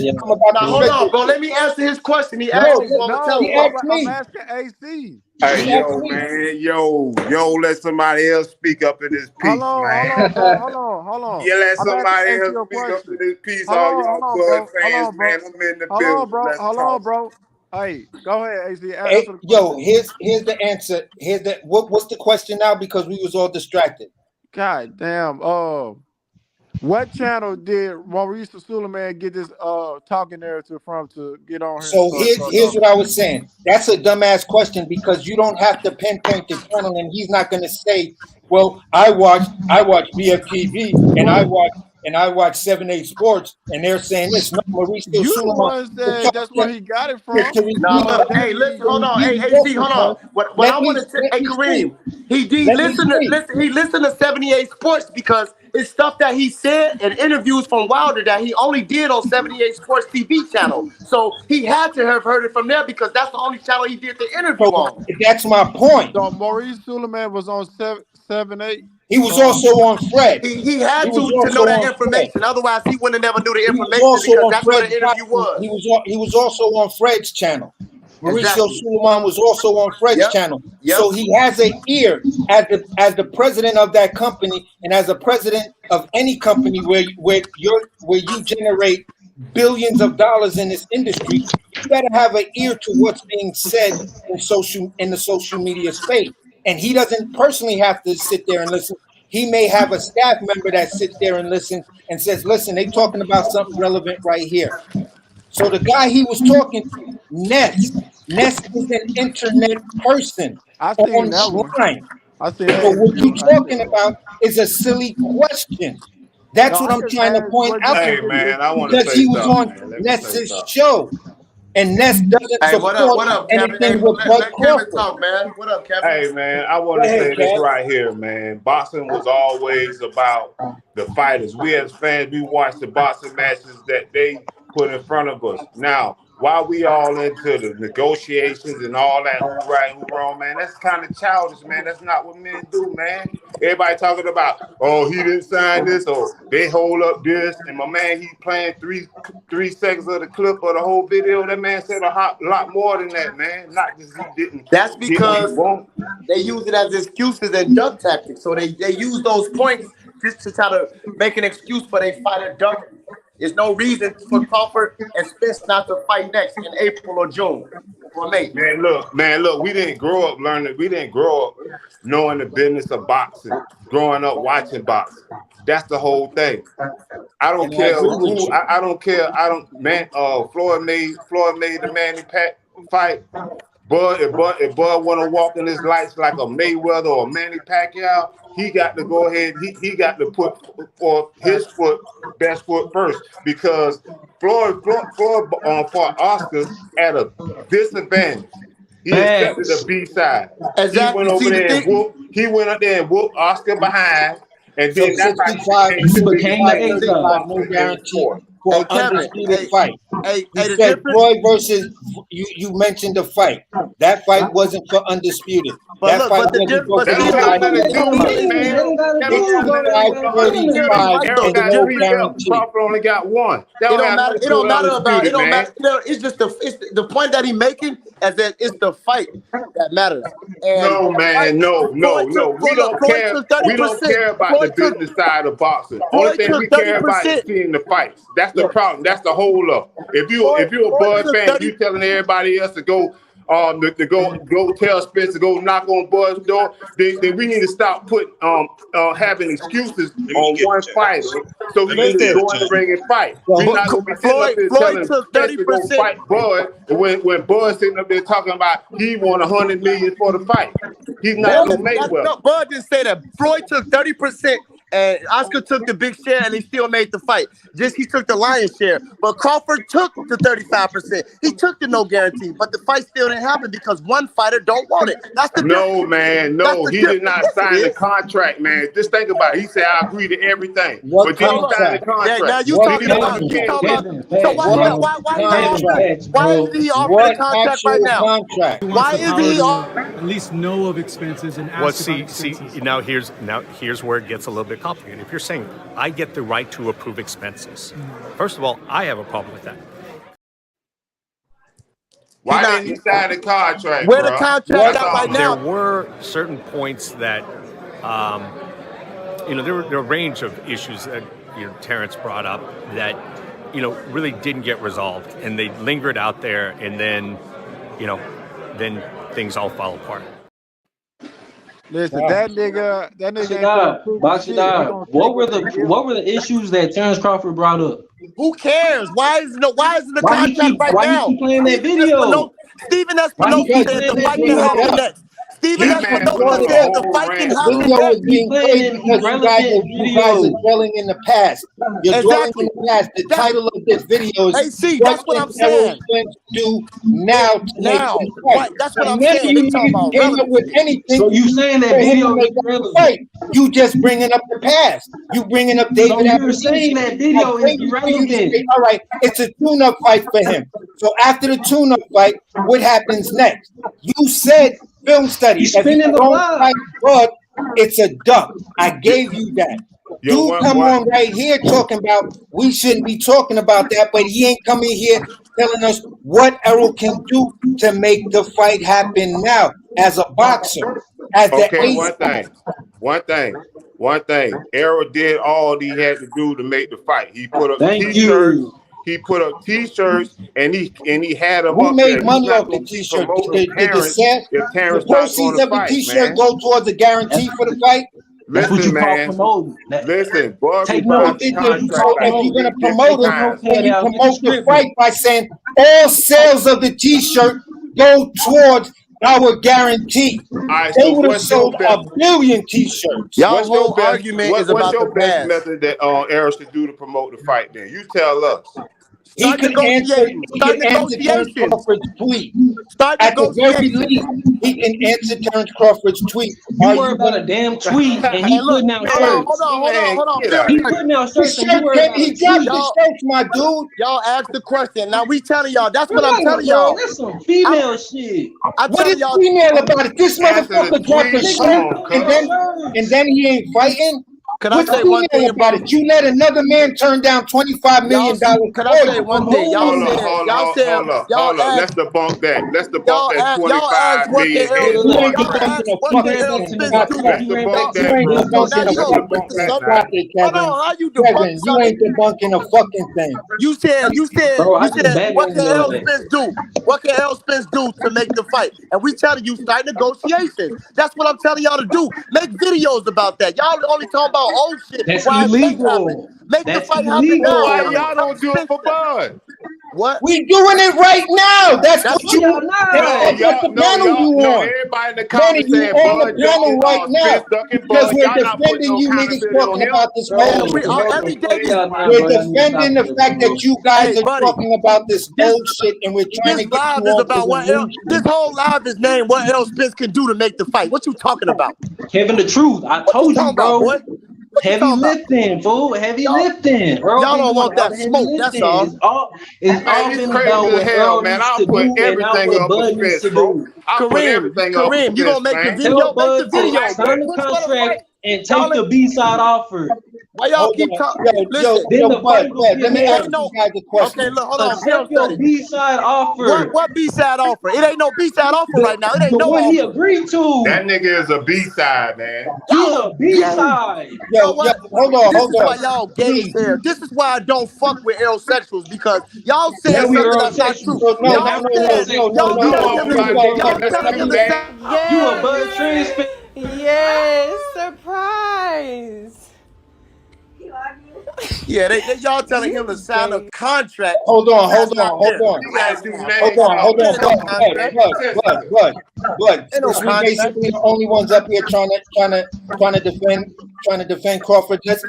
Now hold stretch on, it. bro. Let me answer his question. He asked No, me, so I'm gonna tell he him. asked I'm me. asking AC. Hey, He asked yo, me. man, yo, let somebody else speak up in this Hold piece, on, man. bro. Hold on. You let I'm asking somebody AC else a speak up in question. this piece, Hold all on, y'all bro. Bud fans, man. I'm in the building. Let's Hold on, talk. bro. Hey, go ahead, AC. Hey, Answer the yo, question. here's the answer. Here's the what's the question now? Because we was all distracted. God damn. What channel did Maurice Suleiman get this talking narrative from to get on here and So start here's talking? what I was saying. That's a dumbass question because you don't have to pinpoint the channel, and he's not going to say, "Well, I watch BFTV and I watch 7/8 Sports, and they're saying this." No, Mauricio You the Sulaiman one said that's where he got it from. to Nah, repeat look, hey, listen, hold on, hey, AC, hold on. What I want to say, hey, Kareem, he listened to 78 Sports because it's stuff that he said in interviews from Wilder that he only did on 78 Sports TV channel. So he had to have heard it from there because that's the only channel he did the interview on. That's my point. So Maurice Suleiman was on 7/8. He was also on Fred. He had He was to also know that on Fred. information. Otherwise, he wouldn't have never knew the He was information also because on that's where Fred's the interview channel. was. He was also on Fred's channel. Mauricio Exactly. Suleiman was also on Fred's channel. So he has an ear as the president of that company and as a president of any company where you generate billions of dollars in this industry. You better have an ear to what's being said in the social media space. And he doesn't personally have to sit there and listen. He may have a staff member that sits there and listens and says, "Listen, they talking about something relevant right here." So the guy he was talking to, Ness is an internet person I seen that one. online. I seen that So what interview. you talking about is a silly question. That's No, what I I'm just trying to asked point what out you Hey, think to you man, I want to because say he was something, on man. Let me say Ness's something. show, and Ness doesn't Hey, what support up, Kevin? Hey, anything with Bud let Kevin Crawford. talk, man. What up, Kevin? Hey, man, I want Go to ahead, say this Kev. right here, man. Boxing was always about the fighters. We as fans, we watch the boxing matches that they put in front of us. Now, while we all into the negotiations and all that, who right, who wrong, man, that's kind of childish, man. That's not what men do, man. Everybody talking about, oh, he didn't sign this, or they hold up this, and my man, he playing three seconds of the clip of the whole video. That man said a lot more than that, man. Not just he didn't That's get what he because want. they use it as excuses and duck tactics. So they use those points just to try to make an excuse for they fighter ducking. There's no reason for Crawford and Spence not to fight next in April or June or May. Man, look, we didn't grow up learning. We didn't grow up knowing the business of boxing, growing up watching boxing. That's the whole thing. I don't And I care agree with who. you. I don't care. Man. Floyd made the Manny Pac fight. But if Bud want to walk in his lights like a Mayweather or a Manny Pacquiao, he got to go ahead. He got to put for his best foot first because Floyd for Oscar at a disadvantage. He Man, accepted the B side. He went exactly. over See the there and thing. whooped Oscar behind, and So then that's how he 65, became the biggest fighter in the 35, no boxing in the guarantee sport. for Hey, an Kevin. undisputed fight. Hey, You the said difference. Floyd versus you mentioned the fight. That fight wasn't for undisputed. But That look, fight wasn't for That don't have 35 nothing to it do don't with matter. it, man. That don't have nothing to do with 65, But look, here's the 35 fight though. Errol The and got no three difference. belts. guarantee. Crawford only got one. That It don't don't have matter. nothing It to do don't with matter about. It undisputed, don't matter. man. It's just the point that he making is that it's the fight that matters. And No, that fight, man, no. We don't Floyd care. took We don't 30%. care about the business side of boxing. Only Floyd thing we took care about is 30%. seeing the fights. That's the Yeah. problem. That's the whole up. If you're a Floyd Bud took fan, 30. you telling everybody else to go go tell Spence to go knock on Bud's door, then we need to stop having excuses on one fighter so he can Listen, go in the ring and fight. We're not gonna be sitting up there Floyd telling took Spence to go 30%. fight Bud when Bud's sitting up there talking about he won $100 million for the fight. He's not no Mayweather. Bud didn't say that. Floyd took 30% And Oscar took the big share, and he still made the fight. Just he took the lion's share, but Crawford took the 35%. He took the no guarantee, but the fight still didn't happen because one fighter don't want it. That's the no, man. No, he did not sign the contract, man. Just think about it. He said, I agree to everything. What but did he sign the contract? Yeah, now you talking about. So why is he off the contract right now? Contract. Why is he off? At least know of expenses and ask Well, about see, expenses. now here's where it gets a little bit complicated. If you're saying I get the right to approve expenses, first of all, I have a problem with that. Why didn't he sign the contract? Where the contract at right now? There were certain points that, there were a range of issues that Terence brought up that really didn't get resolved, and they lingered out there, and then then things all fall apart. Listen, that nigga What were the issues that Terence Crawford brought up? Who cares? Why isn't the contract right why now? Why you playing that video? Stephen Espinosa said the fight can happen next. Stephen Espinosa said the fight can happen Video next. is being played because you guys are dwelling in the past. You're dwelling in the past. The title of this video is that's what I'm saying. Do now to make this fight. That's what I'm And then saying. you came up with anything. So you saying that video is irrelevant? You just bringing up the past. You bringing up David. So you're saying that video is irrelevant. All right, it's a tune-up fight for him. So after the tune-up fight, what happens next? You said film study. If you don't fight blood, it's a duck. I gave you that. You come on right here talking about we shouldn't be talking about that, but he ain't coming here telling us what Errol can do to make the fight happen now as a boxer. As the ace. One thing. Errol did all he had to do to make the fight. He put up t-shirts. He put up t-shirts and he had them. Who made money off the t-shirt? Did the proceeds of the t-shirt go towards the guarantee for the fight? Listen, man. Listen, if you're gonna promote it, then you promote the fight by saying all sales of the t-shirt go towards our guarantee. They would have sold a billion t-shirts. Y'all whole argument is about the best method that Errol should do to promote the fight? Then you tell us. He could answer Terence Crawford's tweet. At the very least, he can answer Terence Crawford's tweet. You worry about a damn tweet and he putting out shirts. Hold on. He putting out shirts and you worry about he dropped the shirts, my dude. Y'all asked the question. Now we telling y'all. That's what I'm telling y'all. That's some female shit. What is female about it? This motherfucker dropped a shirt and then he ain't fighting. Can I say one thing about it? You let another man turn down $25 million. Can I say one thing? Hold on. Let's debunk that. Let's debunk that $25 million. How you debunk? You ain't debunking a fucking thing. You said what can Errol Spence do? What can Errol Spence do to make the fight? And we telling you start negotiations. That's what I'm telling y'all to do. Make videos about that. Y'all only talking about old shit. That's illegal. Make the fight happen now. Why y'all don't do it for Bud? What? We doing it right now. That's what you want. That's the panel you on. Everybody in the comments saying on the panel right now because we're defending you niggas talking about this whole shit. We're defending the fact that you guys are talking about this old shit and we're trying to get you on. This whole live is named what Errol Spence can do to make the fight. What you talking about? Kevin, the truth. I told you, bro. Heavy lifting, fool. Heavy lifting. Y'all don't want that smoke. That's all. It's all been about what Errol needs to do and not what Bud needs to do. Kareem, you gonna make the video? Make the video. Sign the contract and take the B-side offer. Why y'all keep talking? Listen, let me ask you guys a question. Okay, look, hold on. Accept your B-side offer. What B-side offer? It ain't no B-side offer right now. It ain't no one offer. he agreed to. That nigga is a B-side, man. He's a B-side. Hold on. This is why y'all gay as hell. This is why I don't fuck with aerosexuals because y'all said something that's not true. You a Bud Transparent. Yes, surprise. Yeah, y'all telling him to sign a contract. Hold on. Bud. We basically the only ones up here trying to trying to defend Crawford. Let's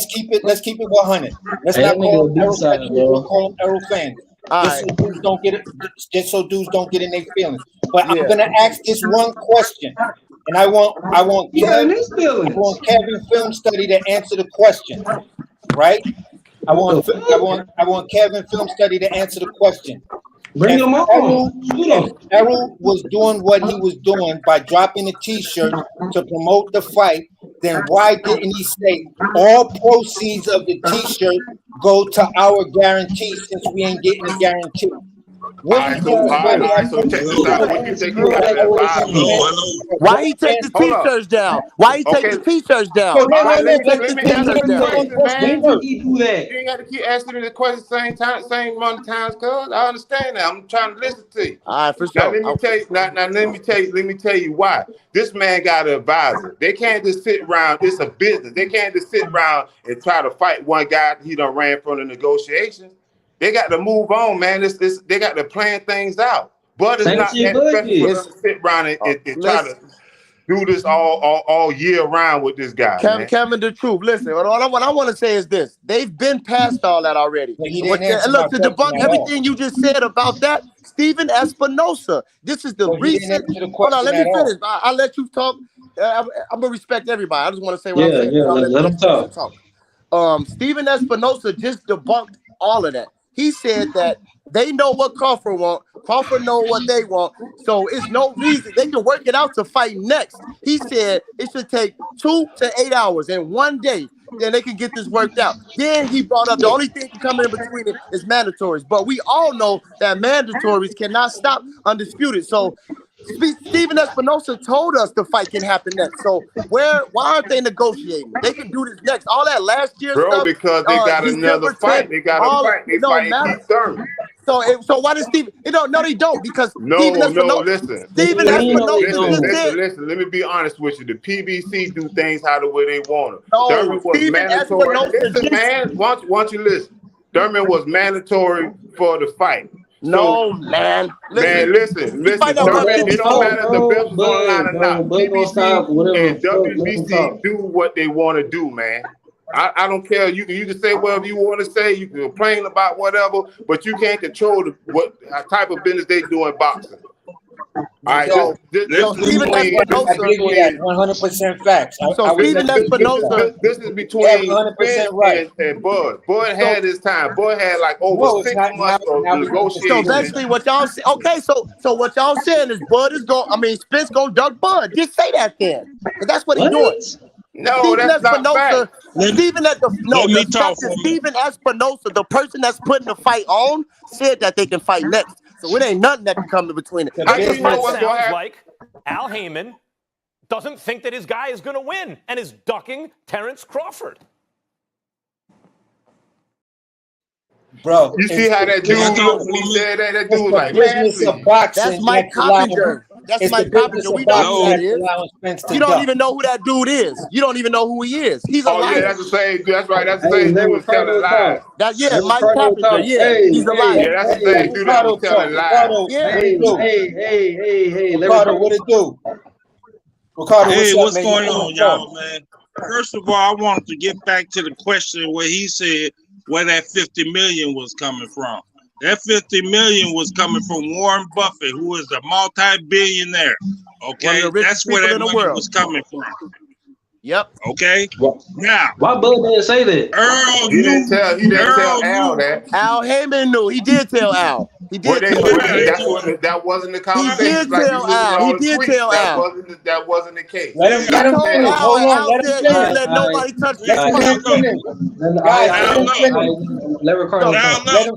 keep it 100. Let's not call him Errol fans. We'll call him Errol fans. Just so dudes don't get it. Just so dudes don't get in their feelings. But I'm gonna ask this one question, and I want Kevin Film Study to answer the question. Right? I want Kevin Film Study to answer the question. Bring him on. If Errol was doing what he was doing by dropping a T-shirt to promote the fight, then why didn't he say all proceeds of the T-shirt go to our guarantee since we ain't getting a guarantee? So check this out. What you think you got to advise? Why he take the T-shirts down? Why he take the T-shirts down? Let me answer the question, man. You ain't got to keep asking me the question same amount of times, cuz I understand that. I'm trying to listen to you. All right, for Now sure. let me tell you why. This man got an advisor. They can't just sit around. It's a business. They can't just sit around and try to fight one guy he done ran from the negotiations. They got to move on, man. They got to plan things out. But it's not that special for them to sit around and try to do this all year round with this guy. Kevin, the truth. Listen, what I want to say is this: they've been past all that already. And look, to debunk everything you just said about that, Stephen Espinosa. This is the reason. Hold on, let me finish. I'll let you talk. I'm gonna respect everybody. I just want to say what I'm saying. Let him talk. Stephen Espinosa just debunked all of that. He said that they know what Crawford want. Crawford know what they want. So it's no reason they can work it out to fight next. He said it should take 2 to 8 hours in one day. Then they can get this worked out. Then he brought up the only thing that can come in between it is mandatories. But we all know that mandatories cannot stop undisputed. So Stephen Espinosa told us the fight can happen next. So why aren't they negotiating? They can do this next. All that last year stuff. Because they got another fight. They got a fight. They fighting Keith Thurman. So why does Stephen? No, they don't. Because Stephen Espinosa said. Listen. Let me be honest with you. The PBC do things how the way they want it. No, Thurman was mandatory. Listen, man. Why don't you listen? Thurman was mandatory for the fight. No, man. Listen. It don't matter if the belt is on the line or not. PBC and WBC do what they want to do, man. I don't care. You can say whatever you want to say. You can complain about whatever, but you can't control what type of business they do in boxing. All right, this is 100% facts. This is between Spence and Bud. Bud had his time. Bud had like over 6 months of negotiation. So basically, what y'all say? Okay, so what y'all saying is Spence gonna duck Bud. Just say that then, because that's what he's doing. No, that's not fact. Stephen Espinosa, the person that's putting the fight on, said that they can fight next. So it ain't nothing that can come in between it. It sounds like Al Heyman doesn't think that his guy is going to win and is ducking Terence Crawford. Bro, you see how that dude looked when he said that? That dude was like, that's Mike Coppinger. That's Mike Coppinger. We know who that is. You don't even know who that dude is. You don't even know who he is. He's a liar. Yeah, that's the same. That's right. That's the same dude was telling lies. Mike Coppinger. Yeah, he's a liar. Yeah, that's the same dude that was telling lies. Hey, Ricardo, what it do? Ricardo, what's going on, y'all, man? First of all, I wanted to get back to the question where he said where that 50 million was coming from. That 50 million was coming from Warren Buffett, who is a multi-billionaire. Okay, that's where that money was coming from. Yep. Okay. Now, why Bud didn't say that? Earl he didn't tell Al that. Al Heyman knew. He did tell Al. He did tell Al. That wasn't the conversation. He did tell Al. He did tell Al. That wasn't the case. Let him finish. Hold on. Let him finish. Let nobody touch this. Let him finish. Let Ricardo finish.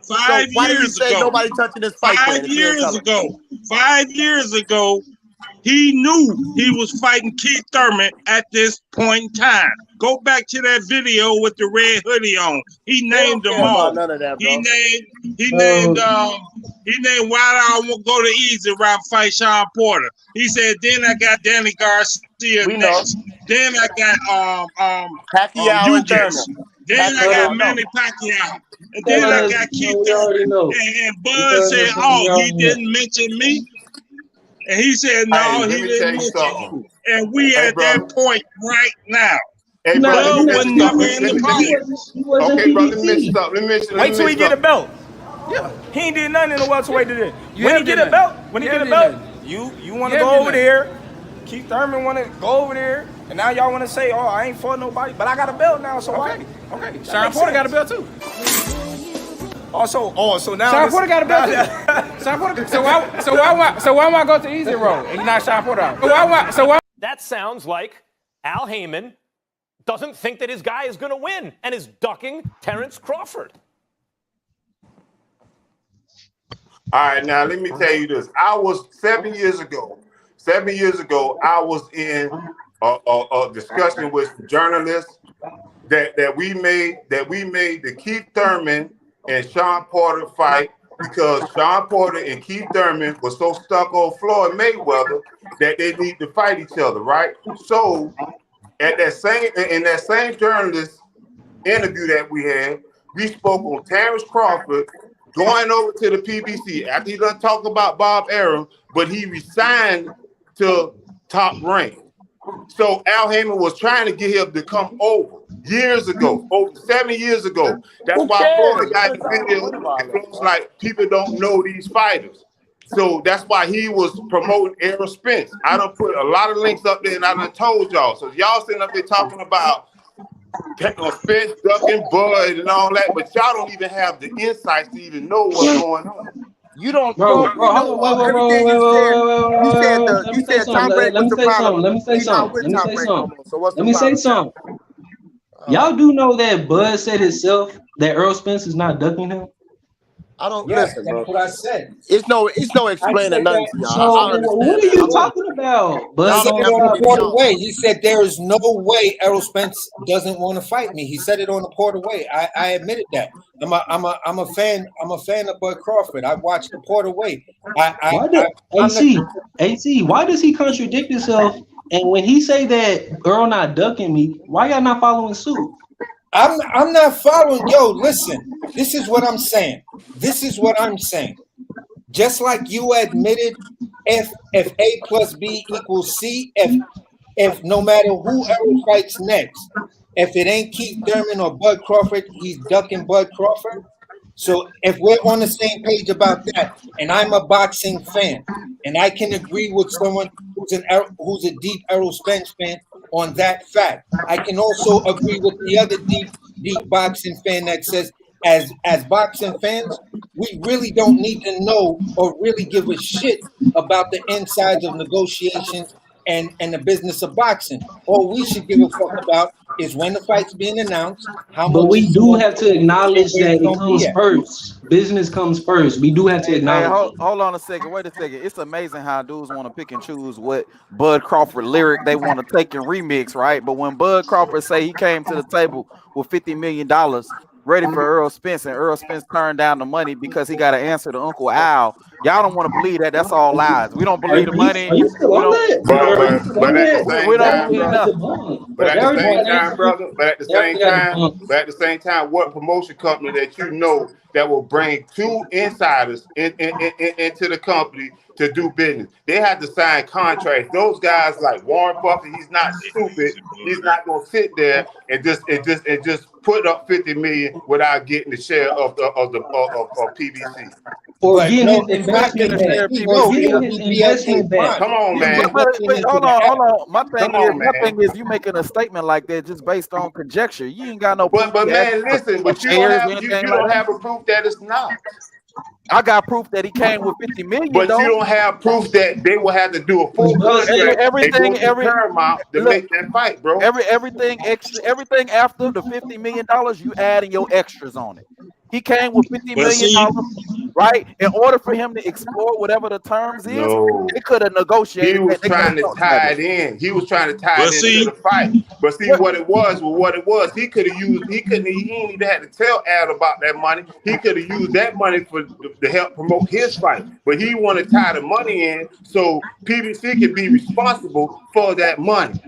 5 years ago. Nobody touching this fight. 5 years ago. 5 years ago. He knew he was fighting Keith Thurman at this point in time. Go back to that video with the red hoodie on. He named them all. None of that, he named why I won't go to Easy around fight Sean Porter. He said, then I got Danny Garcia next. Then I got Pacquiao and Thurman. Then I got Manny Pacquiao. And then I got Keith Thurman. And Bud said, he didn't mention me. And he said, no, he didn't mention you. And we at that point right now. Hey, Bud brother, was never in the fight. he wasn't okay, brother, let me mix up. Wait till he get a belt. Yeah, he ain't did nothing in the welterweight today. When he get a belt, you want to go over there. Keith Thurman want to go over there, and now y'all want to say, "Oh, I ain't fought nobody," but I got a belt now, so why? Okay. Sean Porter got a belt too. So now Sean Porter got a belt too. Sean Porter. So why want to go to easy road and not Sean Porter out? That sounds like Al Heyman doesn't think that his guy is going to win and is ducking Terence Crawford. All right, now let me tell you this. I was 7 years ago. 7 years ago, I was in a discussion with journalists that we made the Keith Thurman and Sean Porter fight because Sean Porter and Keith Thurman were so stuck on Floyd Mayweather that they need to fight each other, right? So in that same journalist interview that we had, we spoke on Terence Crawford going over to the PBC after he done talk about Bob Arum, but he resigned to Top Rank. So Al Heyman was trying to get him to come over years ago, over 7 years ago. That's why Floyd got the video. It feels like people don't know these fighters. So that's why he was promoting Errol Spence. I done put a lot of links up there and I done told y'all. So y'all sitting up there talking about Spence, ducking, Bud, and all that, but y'all don't even have the insights to even know what's going on. You don't, bro. You said Tom Brady was the problem. Let me say something. Y'all do know that Bud said himself that Errol Spence is not ducking him. I don't listen, bro. That's what I said. It's no explaining nothing to y'all. So what are you talking about? He said it on the Porter way. He said there is no way Errol Spence doesn't want to fight me. He said it on the Porter way. I admitted that. I'm a fan of Bud Crawford. I watched the Porter way. AC, why does he contradict himself? And when he say that Earl not ducking me, why y'all not following suit? I'm not following. Yo, listen. This is what I'm saying. Just like you admitted, if A plus B equals C, if no matter who Errol fights next, if it ain't Keith Thurman or Bud Crawford, he's ducking Bud Crawford. So if we're on the same page about that, and I'm a boxing fan, and I can agree with someone who's a deep Errol Spence fan on that fact, I can also agree with the other deep boxing fan that says, as boxing fans, we really don't need to know or really give a shit about the insides of negotiations and the business of boxing. All we should give a fuck about is when the fight's being announced. But we do have to acknowledge that it comes first. Business comes first. We do have to acknowledge. Hold on a second. Wait a second. It's amazing how dudes want to pick and choose what Bud Crawford lyric they want to take and remix, right? But when Bud Crawford say he came to the table with $50 million ready for Errol Spence, and Errol Spence turned down the money because he got to answer to Uncle Al. Y'all don't want to believe that. That's all lies. We don't believe the money. But at the same time, what promotion company that you know that will bring two insiders into the company to do business? They have to sign contracts. Those guys like Warren Buffett, he's not stupid. He's not gonna sit there and just put up $50 million without getting the share of PBC. Or getting his investment back. Come on, man. Hold on. My thing is, you making a statement like that just based on conjecture. You ain't got no proof. But man, listen, but you don't have a proof that it's not. I got proof that he came with $50 million. But you don't have proof that they will have to do a full contract. Everything Paramount to make that fight, bro. Everything after the $50 million, you adding your extras on it. He came with $50 million, right? In order for him to explore whatever the terms is, they could have negotiated. He was trying to tie it in. He was trying to tie it into the fight. But see what it was. He could have used. He ain't even had to tell Al about that money. He could have used that money to help promote his fight. But he wanted to tie the money in so PBC could be responsible for that money.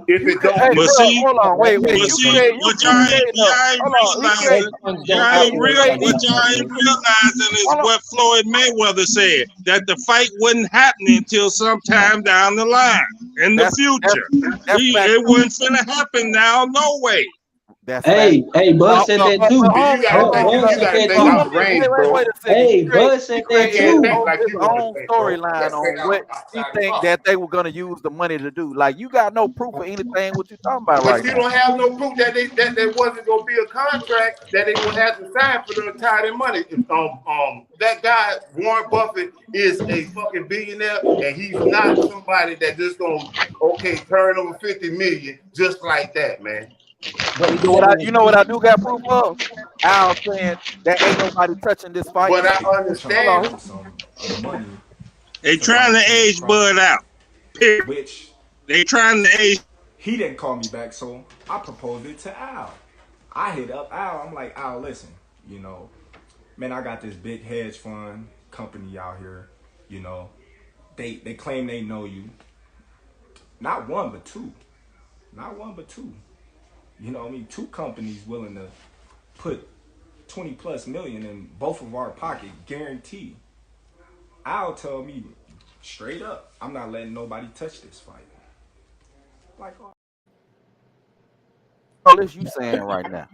if it don't. Hey, But bro, see, hold on, wait. but You see, create, what y'all ain't hold on. realizing, what y'all ain't realizing is what Floyd Mayweather said, that the fight wouldn't happen until sometime down the line in the future. It wasn't finna happen now, no way. Hey, Bud said that too. You gotta think out the range, bro. Wait a second. Hey, Bud said that too. His own storyline on what he think that they were gonna use the money to do. Like, you got no proof of anything what you talking about But right you now. don't have no proof that there wasn't gonna be a contract that they would have to sign for them to tie their money. That guy Warren Buffett is a fucking billionaire, and he's not somebody that just gonna turn over 50 million just like that, man. You know what I do got proof of? Al saying that ain't nobody touching this fight. But I understand. They trying to age Bud out. Which they trying to age. He didn't call me back, so I proposed it to Al. I hit up Al. I'm like, Al, listen, you know, man, I got this big hedge fund company out here. You know, they claim they know you. Not one, but two. Not one, but two. You know what I mean? Two companies willing to put 20+ million in both of our pocket, guaranteed. Al tell me straight up, I'm not letting nobody touch this fight. Like, all this you saying right now.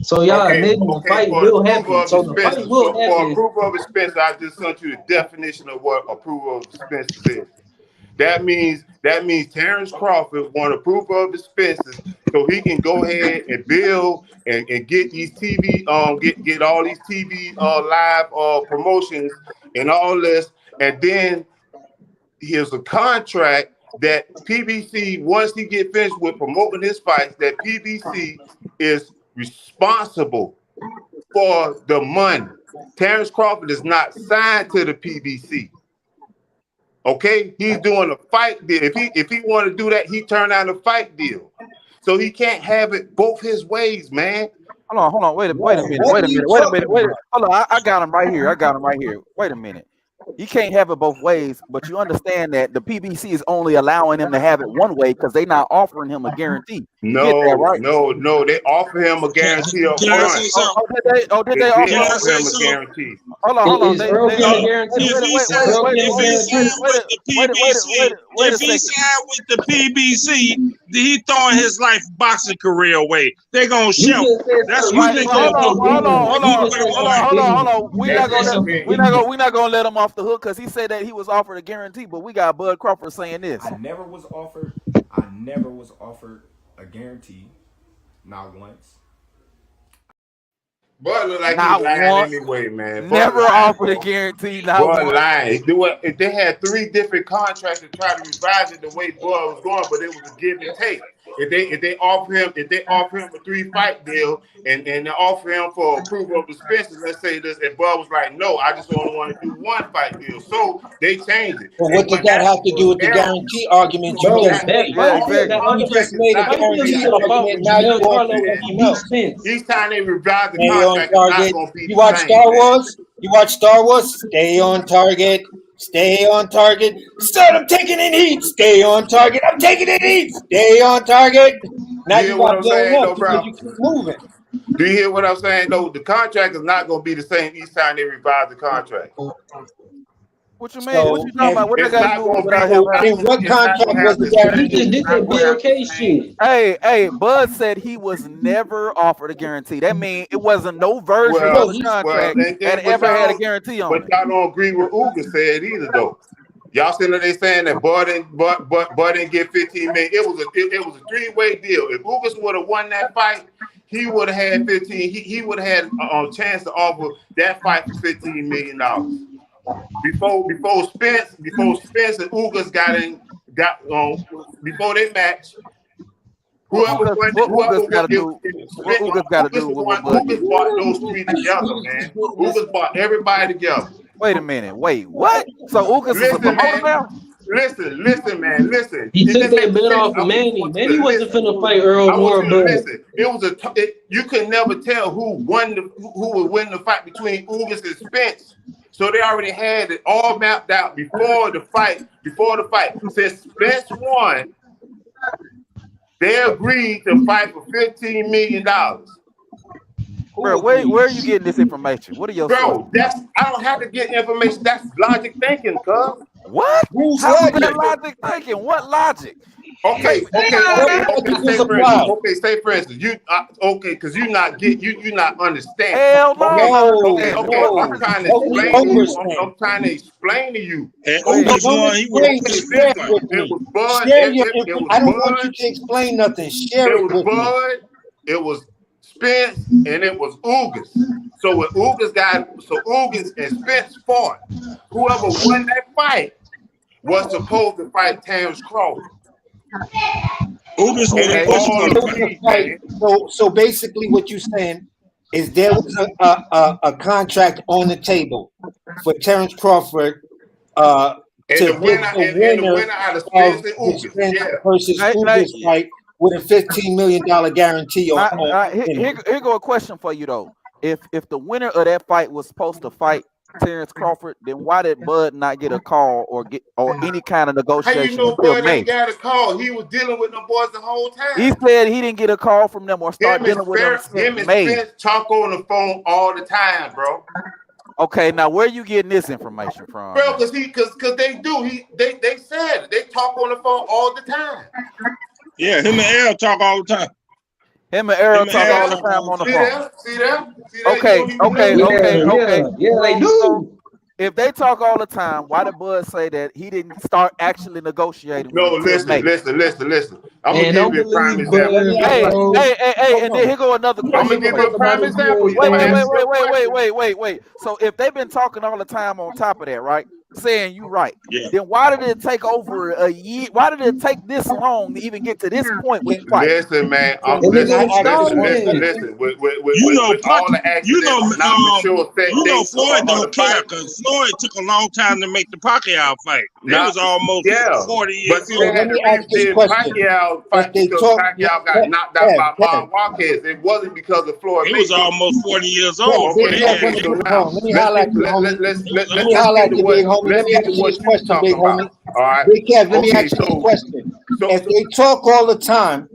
So y'all admitting the fight will happen. So the fight will happen. For approval of expenses, I just sent you the definition of what approval of expenses is. That means Terence Crawford want approval of expenses so he can go ahead and build and get these TV get all these TV live promotions and all this, and then here's a contract that PBC, once he get finished with promoting his fights, that PBC is responsible for the money. Terence Crawford is not signed to the PBC. Okay, he's doing a fight deal. If he want to do that, he turn down the fight deal. So he can't have it both his ways, man. Hold on. Wait a minute. Hold on, I got him right here. Wait a minute. He can't have it both ways, but you understand that the PBC is only allowing him to have it one way because they're not offering him a guarantee. No, they offer him a guarantee up front. Did they offer him a guarantee? Hold on. If he signed with the PBC, he throwing his life boxing career away. They gonna show. That's what they gonna do. Hold on. We're not gonna let him off the hook because he said that he was offered a guarantee, but we got Bud Crawford saying this. I never was offered a guarantee, not once. Boy, look like he's lying anyway, man. Never offered a guarantee. Boy, lying. They had 3 different contracts to try to revise it the way Boy was going, but it was a give and take. If they offer him a 3-fight deal and they offer him for approval of expenses, let's say this, and Bud was like, no, I just only want to do 1-fight deal. So they changed it. Well, what does that have to do with the guarantee argument you just made? You just made a guarantee argument. Now you want to each time they revise the contract, it's not going to be you watch Star Wars? You watch Star Wars? Stay on target. Stay on target. Son, I'm taking in heat. Stay on target. I'm taking in heat. Stay on target. Now you got blown up because you keep moving. Do you hear what I'm saying? No, the contract is not going to be the same each time they revise the contract. What you mean? What you talking about? What they got to do with what contract was the guarantee? You just did that BLK shit. Hey, Bud said he was never offered a guarantee. That means it wasn't no version of the contract that ever had a guarantee on it. But y'all don't agree with Uga said either, though. Y'all sitting there saying that Bud didn't get 15 million. It was a 3-way deal. If Ugas would have won that fight, he would have had 15. He would have had a chance to offer that fight for $15 million. Before Spence and Ugas before they match. Whoever got to do what Ugas brought those 3 together, man. Ugas brought everybody together. Wait a minute. Wait, what? So Ugas is a promoter now? Listen, man. He took that bet off of Manny. Manny wasn't finna fight Earl Moore, but listen. You could never tell who would win the fight between Ugas and Spence. So they already had it all mapped out before the fight. Since Spence won, They agreed to fight for $15 million. Bro, where are you getting this information? What are your sources? I don't have to get information. That's logic thinking, cuz. What? How is that logic thinking? What logic? Okay. Say for instance, because you not understanding. Hell no. Okay. I'm trying to explain to you. I'm trying to explain to you. It was Bud. I don't want you to explain nothing. Share it with me. Bud. It was Spence and it was Ugas. So when Ugas and Spence fought, whoever won that fight was supposed to fight Terence Crawford. So basically, what you're saying is there was a contract on the table for Terence Crawford to the winner out of Spence and Ugas versus Ugas fight with a $15 million guarantee Here go a question for you though. If the winner of that fight was supposed to fight Terence Crawford, then why did Bud not get a call or any kind of negotiation? How you know Bud ain't got a call? He was dealing with them boys the whole time. He said he didn't get a call from them or start dealing with them. Him and Spence talk on the phone all the time, bro. Okay, now where you getting this information from? Bro, because they do. They said it. They talk on the phone all the time. Yeah, him and Errol talk all the time. Him and Errol talk all the time on the phone. See that? Okay. Yeah, they do. So if they talk all the time, why did Bud say that he didn't start actually negotiating? No, listen. I'm gonna give you a prime example. Hey, and then here go another question. I'm gonna give you a prime example. Wait. So if they've been talking all the time on top of that, right? Saying you right. Yeah. Then why did it take over a year? Why did it take this long to even get to this point with fight? Listen, man. Listen. With all the accidents, Floyd don't care because Floyd took a long time to make the Pacquiao fight. It was almost 40 years old. But let me ask this question. Pacquiao got knocked out by Bob Marquez. It wasn't because of Floyd. He was almost 40 years old. Let me highlight you, big homie. Let me ask you this question, big homie. All right. Big Kev, let me ask you this question. If they talk all the time,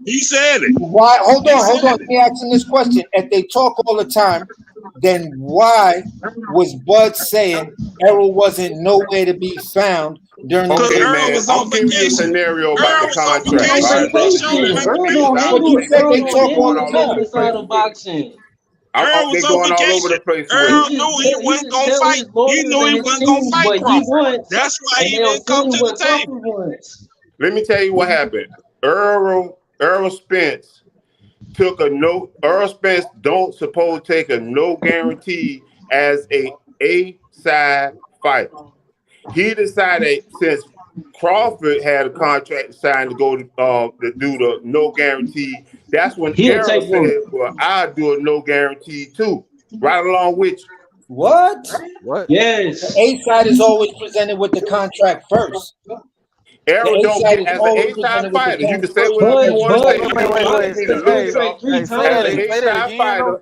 he said it. Why? Hold on. Let me ask him this question. If they talk all the time, then why was Bud saying Errol wasn't nowhere to be found during the man, I'll give you a scenario about the contract. You said they talk all the time. Errol was on vacation. Errol knew he wasn't going to fight. He knew he wasn't going to fight Crawford. That's why he didn't come to the table. Let me tell you what happened. Errol Spence took a no. Errol Spence don't suppose take a no guarantee as a side fighter. He decided since Crawford had a contract signed to go to do the no guarantee. That's when Errol said, "Well, I'll do a no guarantee too, right along with you." What? Yes. The A side is always presented with the contract first. Errol don't get as an A-side fighter. You can say whatever you want to say.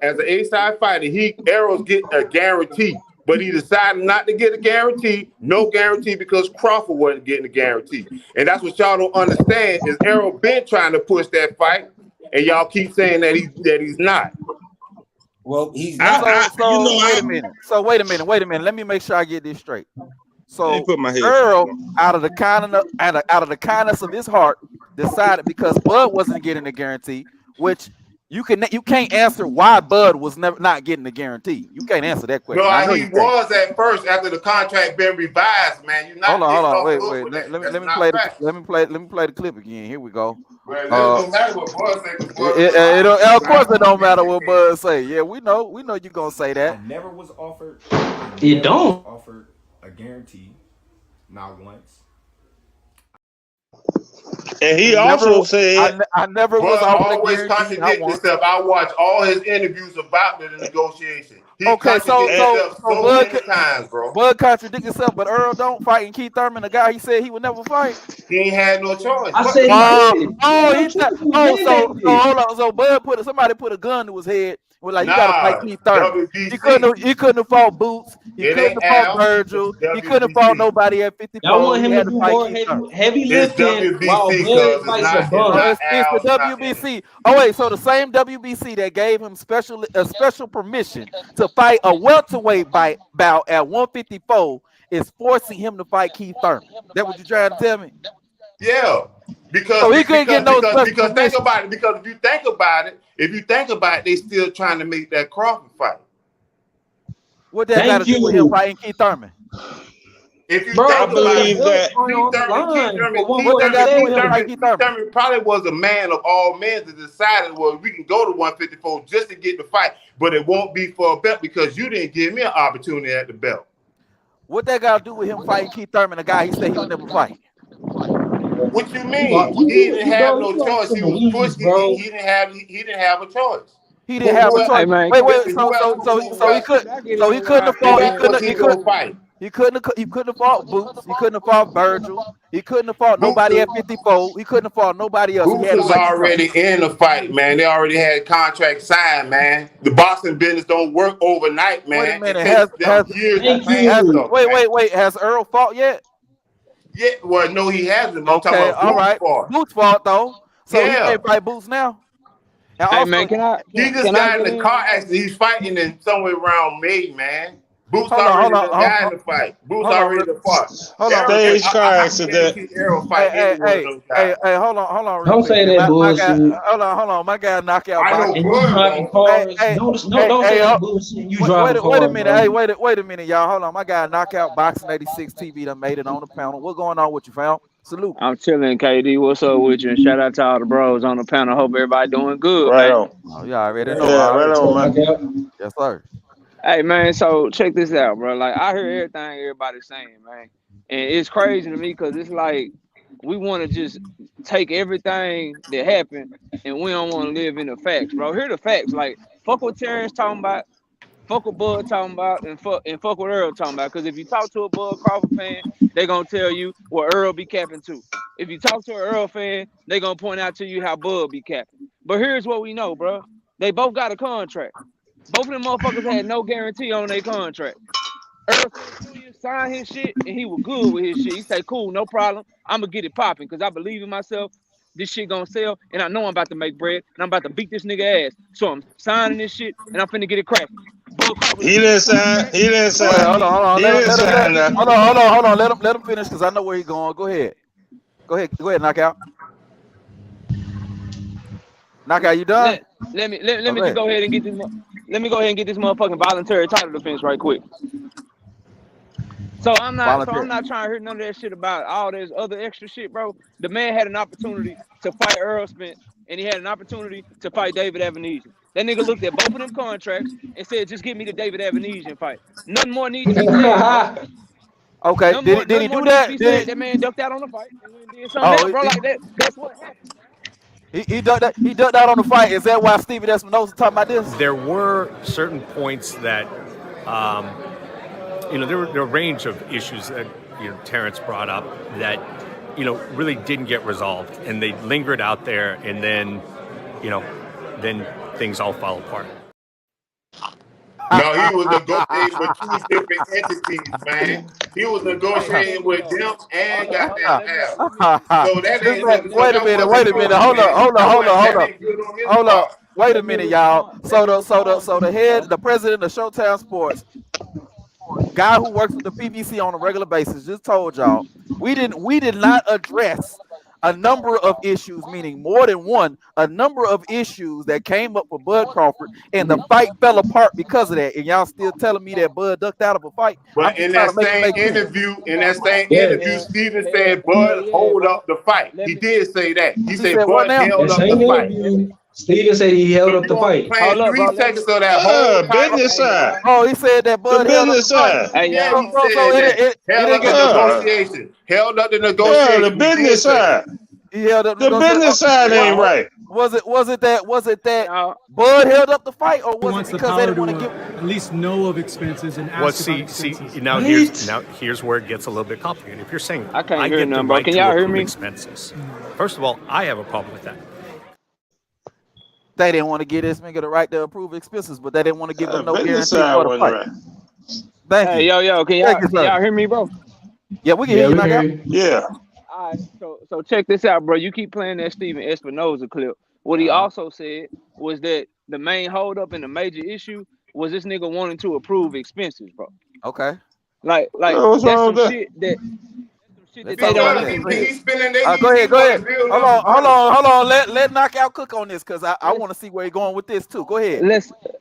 As an A-side fighter, Errol's get a guarantee. But he decided not to get a guarantee, no guarantee, because Crawford wasn't getting a guarantee. And that's what y'all don't understand is Errol been trying to push that fight, and y'all keep saying that he's not. Well, he's not. Wait a minute. Let me make sure I get this straight. So Errol, out of the kindness of his heart, decided because Bud wasn't getting a guarantee, which you can't answer why Bud was not getting the guarantee. You can't answer that question. No, he was at first after the contract been revised, man. You're not hold on, wait. Let me play the clip again. Here we go. Well, it don't matter what Bud say. Of course, it don't matter what Bud say. Yeah, we know you're gonna say that. I never was offered. It don't offered a guarantee, not once. And he also said, "I never was always contradict himself. I watch all his interviews about the negotiation. Okay, so many times, bro. Bud contradict himself, but Errol don't fight, and Keith Thurman, the guy he said he would never fight. He ain't had no choice. I said hold on. So Bud somebody put a gun to his head Well, like you got to fight Keith Thurman. WBC. He couldn't have fought Boots. He It couldn't ain't have fought Al. Virgil. It's He couldn't have fought WBC. nobody at Y'all 54. want He him had to to do fight more Keith Thurman. heavy It's lifting while WBC Bud because fights a it's bum. No, not it's the Al. WBC. Oh wait, so the same WBC that gave him special permission to fight a welterweight bout at 154 is forcing him to fight Keith Thurman. That what you trying to tell me? Yeah. Because So he couldn't get no special think permission. about it. Because if you think about it, they still trying to make that Crawford fight. What that got to do with him fighting Keith Thurman? If you Bro, think about it, Keith Thurman probably was a man of all men that decided, well, we can go to 154 just to get the fight, but it won't be for a belt because you didn't give me an opportunity at the belt. What that got to do with him fighting Keith Thurman, a guy he said he would never fight? What you mean? He didn't have no choice. He was pushed. He didn't have a choice. He didn't have a choice. Wait. So he couldn't have fought. He couldn't have fought Boots. He couldn't have fought Virgil. He couldn't have fought nobody at 54. He couldn't have fought nobody else. Boots was already in the fight, man. They already had contract signed, man. The boxing business don't work overnight, man. Wait a minute. Wait. Has Errol fought yet? Yeah, well, no, he hasn't. I'm talking about all right. Boots fought though, so he can't fight Boots now. And Hey also, man, He just got in the car accident. He's fighting in somewhere around May, man. Boots already the guy in the fight. Boots already the fight. Stage car accident. Hey, hold on. Don't say that bullshit. Hold on. My guy knock out. And you driving cars. Don't say that bullshit. You driving cars. Wait a minute. Hey, wait a minute, y'all. Hold on. My guy knockout boxing 86 TV done made it on the panel. What's going on with you, fam? Salute. I'm chilling, KD. What's up with you? And shout out to all the bros on the panel. Hope everybody doing good, right man. on. Oh, yeah, I already know. Yeah, right on, man. Yes, sir. Hey, man, so check this out, bro. Like, I hear everything everybody's saying, man. And it's crazy to me because it's like we want to just take everything that happened and we don't want to live in the facts, bro. Here are the facts. Like, fuck what Terence talking about. Fuck what Bud talking about and fuck what Earl talking about. Because if you talk to a Bud Crawford fan, they gonna tell you what Earl be capping too. If you talk to an Earl fan, they gonna point out to you how Bud be capping. But here's what we know, bro. They both got a contract. Both of them motherfuckers had no guarantee on their contract. Earl signed his shit and he was good with his shit. He said, cool, no problem. I'm gonna get it popping because I believe in myself. This shit gonna sell, and I know I'm about to make bread, and I'm about to beat this nigga ass. So I'm signing this shit, and I'm finna get it cracking. He didn't sign. Hold on. Hold on. Let him finish because I know where he's going. Go ahead, knockout. Knockout, you done? Let me just go ahead and get this. Let me go ahead and get this motherfucking voluntary title defense right quick. So I'm not trying to hear none of that shit about all this other extra shit, bro. The man had an opportunity to fight Errol Spence, and he had an opportunity to fight David Evanesian. That nigga looked at both of them contracts and said, just give me the David Evanesian fight. Nothing more needs to be said. Okay, did he do that? That man ducked out on the fight and did something else, bro. Like that. That's what happened. He ducked out on the fight. Is that why Stephen Espinosa talking about this? There were certain points that, there were a range of issues that Terence brought up that really didn't get resolved, and they lingered out there, and then then things all fell apart. No, he was negotiating with two different entities, man. He was negotiating with them and got that Al. So that ain't wait a minute. Hold on. Wait a minute, y'all. So the president of Showtime Sports, guy who works with the PBC on a regular basis, just told y'all we did not address a number of issues, meaning more than one, a number of issues that came up for Bud Crawford, and the fight fell apart because of that. And y'all still telling me that Bud ducked out of a fight? But in that same interview, Stephen said Bud hold up the fight. He did say that. He said Bud held up the fight. Steven said he held up the fight. Hold up, 3 seconds of that whole business side. Oh, he said that Bud held up the fight. Hey, yeah, he said held up the negotiation. Held up the negotiation. The business side. He held up the business side ain't right. Was it that Bud held up the fight, or was it because they didn't want to give at least know of expenses and ask about expenses? Now here's where it gets a little bit complicated. If you're saying I can't hear get none, the bro. right Can to y'all hear approve me? expenses, first of all, I have a problem with that. They didn't want to give this nigga the right to approve expenses, but they didn't want to give him no guarantee for the fight. Right. Thank Hey, you. yo, can y'all hear me, bro? Yeah, we can hear you, Knockout. Yeah. All right, so check this out, bro. You keep playing that Steven Espinoza clip. What he also said was that the main holdup and the major issue was this nigga wanting to approve expenses, bro. Okay. Like what's that's wrong some with shit that They they don't even go ahead. Hold on. Let Knockout cook on this because I want to see where he's going with this too. Go ahead.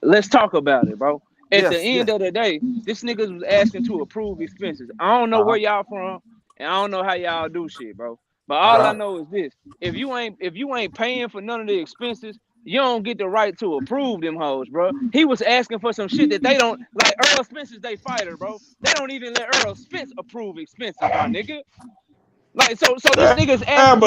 Let's talk about it, bro. At the end Yes. of the day, this niggas was asking to approve expenses. I don't know where y'all from, and I don't know how y'all do shit, bro. But all I know is this: if you ain't paying for none of the expenses, you don't get the right to approve them hoes, bro. He was asking for some shit that they don't like. Errol Spence is they fighter, bro. They don't even let Errol Spence approve expenses, my nigga. Like so this nigga's asking.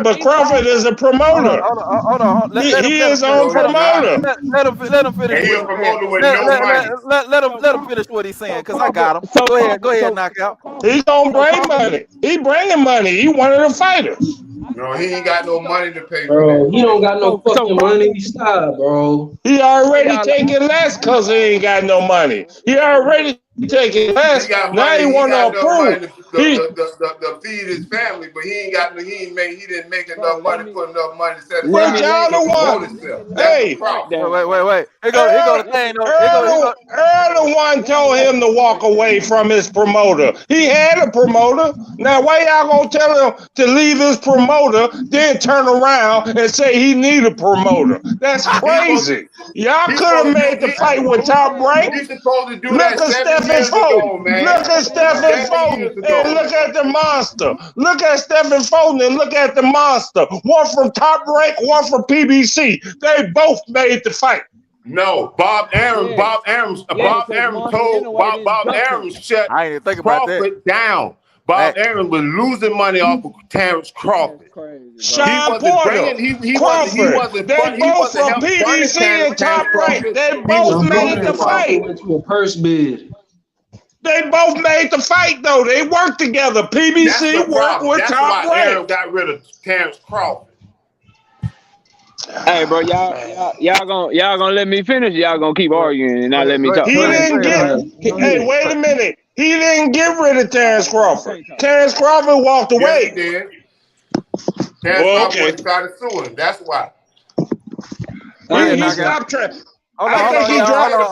But Crawford is a promoter. Hold on. He is on promoter. Let him finish. And he a promoter with no money. Let him finish what he's saying because I got him. Go ahead, Knockout. He don't bring money. He bringing money. He one of the fighters. No, he ain't got no money to pay Bro, for that. he don't got no fucking money. Stop, bro. He already taking less because he ain't got no money. He already taking less. He got Now money. he want to approve. To feed his family, but he didn't make enough money, put enough money to set But y'all the one. Hey, wait. Here go the thing. Earl the one told him to walk away from his promoter. He had a promoter. Now why y'all gonna tell him to leave his promoter, then turn around and say he need a promoter? That's crazy. Y'all could have made the fight with Top Rank. He's supposed to do Look that at 7 Stephen years ago, Fulton. man. Look at Stephen Fulton. And look at the monster. Look at Stephen Fulton and look at the monster. One from Top Rank, one from PBC. They both made the fight. No, Bob Arum shut Crawford down. Bob Arum was losing money off of Terence Crawford. Sean Porter, Crawford, they both from PBC and Top Rank. They both made the fight. Went to a purse bid. They both made the fight though. They worked together. PBC worked with Top Rank. Arum got rid of Terence Crawford. Hey, bro, y'all gonna let me finish? Y'all gonna keep arguing and not let me talk? He didn't get. Hey, wait a minute. He didn't get rid of Terence Crawford. Terence Crawford walked away. Yes, he did. Terence Crawford started suing. That's why. He stopped trying. I think he dropped that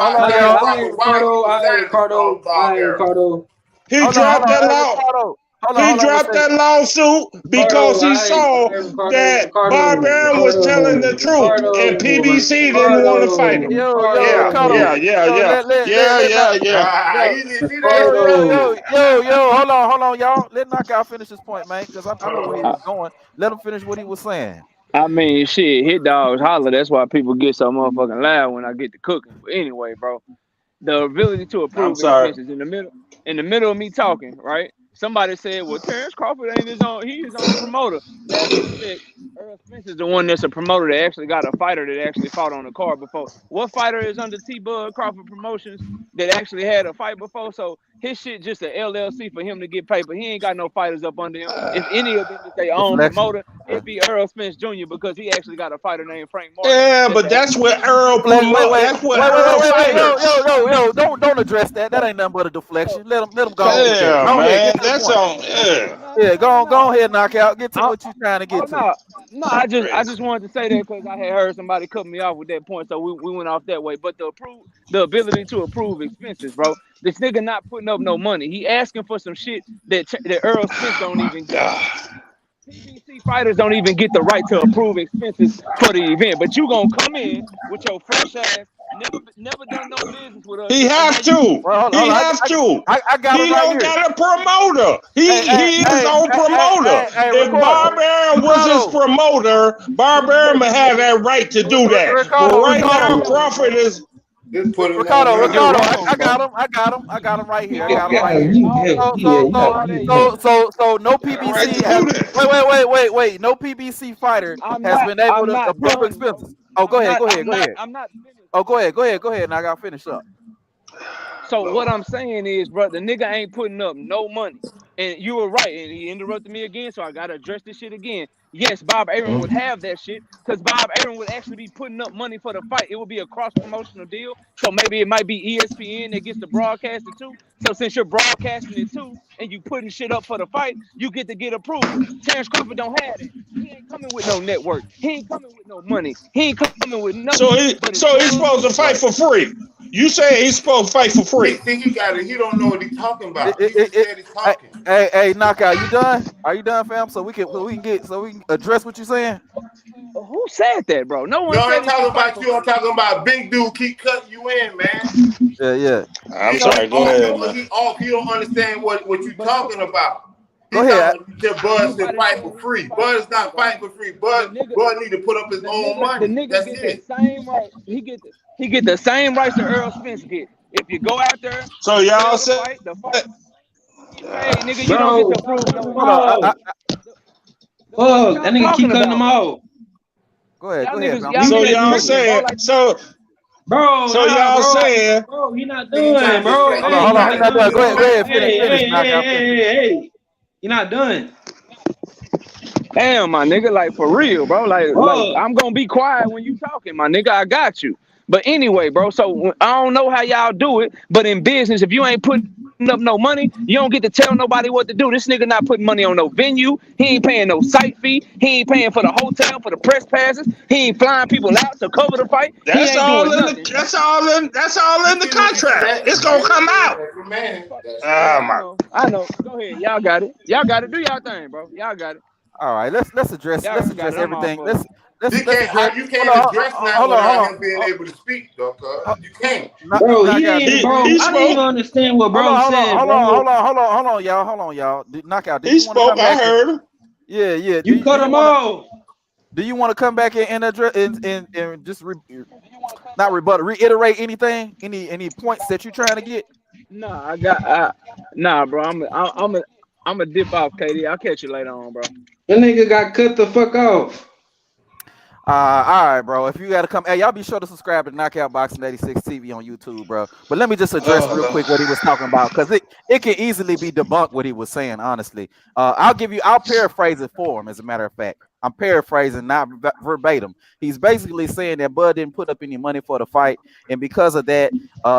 law. He dropped that lawsuit because he saw that Bob Arum was telling the truth and PBC didn't want to fight him. Hold on, y'all. Let Knockout finish this point, man, because I know where he was going. Let him finish what he was saying. I mean, shit, hit dogs holler. That's why people get so motherfucking loud when I get to cooking. But anyway, bro, the ability to approve expenses in the middle of me talking, right? Somebody said, well, Terence Crawford ain't his own, he his own promoter. That said, Errol Spence is the one that's a promoter that actually got a fighter that actually fought on the card before. What fighter is under T-Bud Crawford Promotions that actually had a fight before? So his shit just an LLC for him to get paid, but he ain't got no fighters up under him. If any of them is their own promoter, it'd be Errol Spence Jr. because he actually got a fighter named Frank Martin. Yeah, but that's what Errol promotes. That's what Errol fighters. Don't address that. That ain't nothing but a deflection. Let him go. Yeah, man. That's on. Yeah, go ahead, Knockout. Get to what you're trying to get to. No, I just wanted to say that because I had heard somebody cut me off with that point, so we went off that way. But the ability to approve expenses, bro. This nigga not putting up no money. He asking for some shit that Errol Spence don't even get. PBC fighters don't even get the right to approve expenses for the event, but you gonna come in with your fresh ass, never done no business with us. He have to. He have to. I got he it right don't here. got a promoter. He is on promoter. If Bob Arum was his promoter, Bob Arum would have that right to do that. But right now, Crawford is. Ricardo, I got him right here. So no PBC has, wait. No PBC fighter has been able to approve expenses. Oh, go ahead. I'm not finished. Oh, go ahead. And I got to finish up. So what I'm saying is, bro, the nigga ain't putting up no money. And you were right, and he interrupted me again, so I gotta address this shit again. Yes, Bob Arum would have that shit, because Bob Arum would actually be putting up money for the fight. It would be a cross-promotional deal, so maybe it might be ESPN that gets to broadcast it too. So since you're broadcasting it too, and you putting shit up for the fight, you get to get approval. Terence Crawford don't have that. He ain't coming with no network. He ain't coming with no money. He ain't coming with nothing. So he's supposed to fight for free. You say he's supposed to fight for free. He got it. He don't know what he's talking about. He just said he's talking. Hey, knockout, you done? Are you done, fam? So we can address what you're saying. Who said that, bro? No one. No, I'm talking about you. I'm talking about big dude keep cutting you in, man. Yeah. I'm sorry. Go ahead, man. He don't understand what you're talking about. Go ahead. Bud should fight for free. Bud is not fighting for free. Bud need to put up his own money. The nigga get the same right. He get the same rights that Errol Spence get. If you go out there, so y'all said the fight. Hey, nigga, you don't get to prove no. Oh, that nigga keep cutting them off. Go ahead. So y'all saying So y'all saying, bro, he not done, bro. Hold on, he's not done. Go ahead, finish. Hey, he not done. Damn, my nigga, like for real, bro. Like I'm gonna be quiet when you talking, my nigga. I got you. But anyway, bro. So I don't know how y'all do it, but in business, if you ain't putting up no money, you don't get to tell nobody what to do. This nigga not putting money on no venue. He ain't paying no site fee. He ain't paying for the hotel, for the press passes. He ain't flying people out to cover the fight. That's all in the contract. It's gonna come out. I know. Go ahead. Y'all got it. Y'all got to do y'all thing, bro. Y'all got it. All right, let's address everything. You can't address now without him being able to speak, though, cuz. You can't. Bro, I don't even understand what bro said. Hold on, y'all. Knockout. He spoke. I heard him. Yeah. You cut him off. Do you want to come back and address and just not rebuttal, reiterate anything, any points that you're trying to get? Nah, bro. I'm a dip off, KD. I'll catch you later on, bro. That nigga got cut the fuck off. All right, bro. If you gotta come, hey, y'all be sure to subscribe to Knockout Boxing 86 TV on YouTube, bro. But let me just address real quick what he was talking about, because it can easily be debunked what he was saying. Honestly, I'll paraphrase it for him. As a matter of fact, I'm paraphrasing, not verbatim. He's basically saying that Bud didn't put up any money for the fight, and because of that,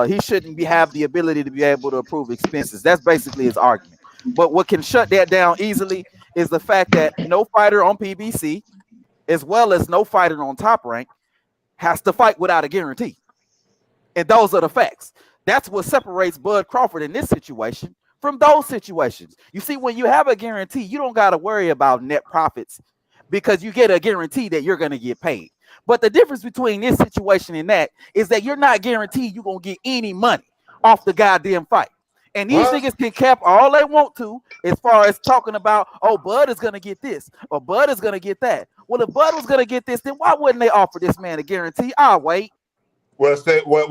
he shouldn't have the ability to be able to approve expenses. That's basically his argument. But what can shut that down easily is the fact that no fighter on PBC, as well as no fighter on Top Rank, has to fight without a guarantee. And those are the facts. That's what separates Bud Crawford in this situation from those situations. You see, when you have a guarantee, you don't got to worry about net profits because you get a guarantee that you're going to get paid. But the difference between this situation and that is that you're not guaranteed you're going to get any money off the goddamn fight. And these niggas can cap all they want to as far as talking about, oh, Bud is going to get this or Bud is going to get that. Well, if Bud was going to get this, then why wouldn't they offer this man a guarantee? I'll wait. You saying all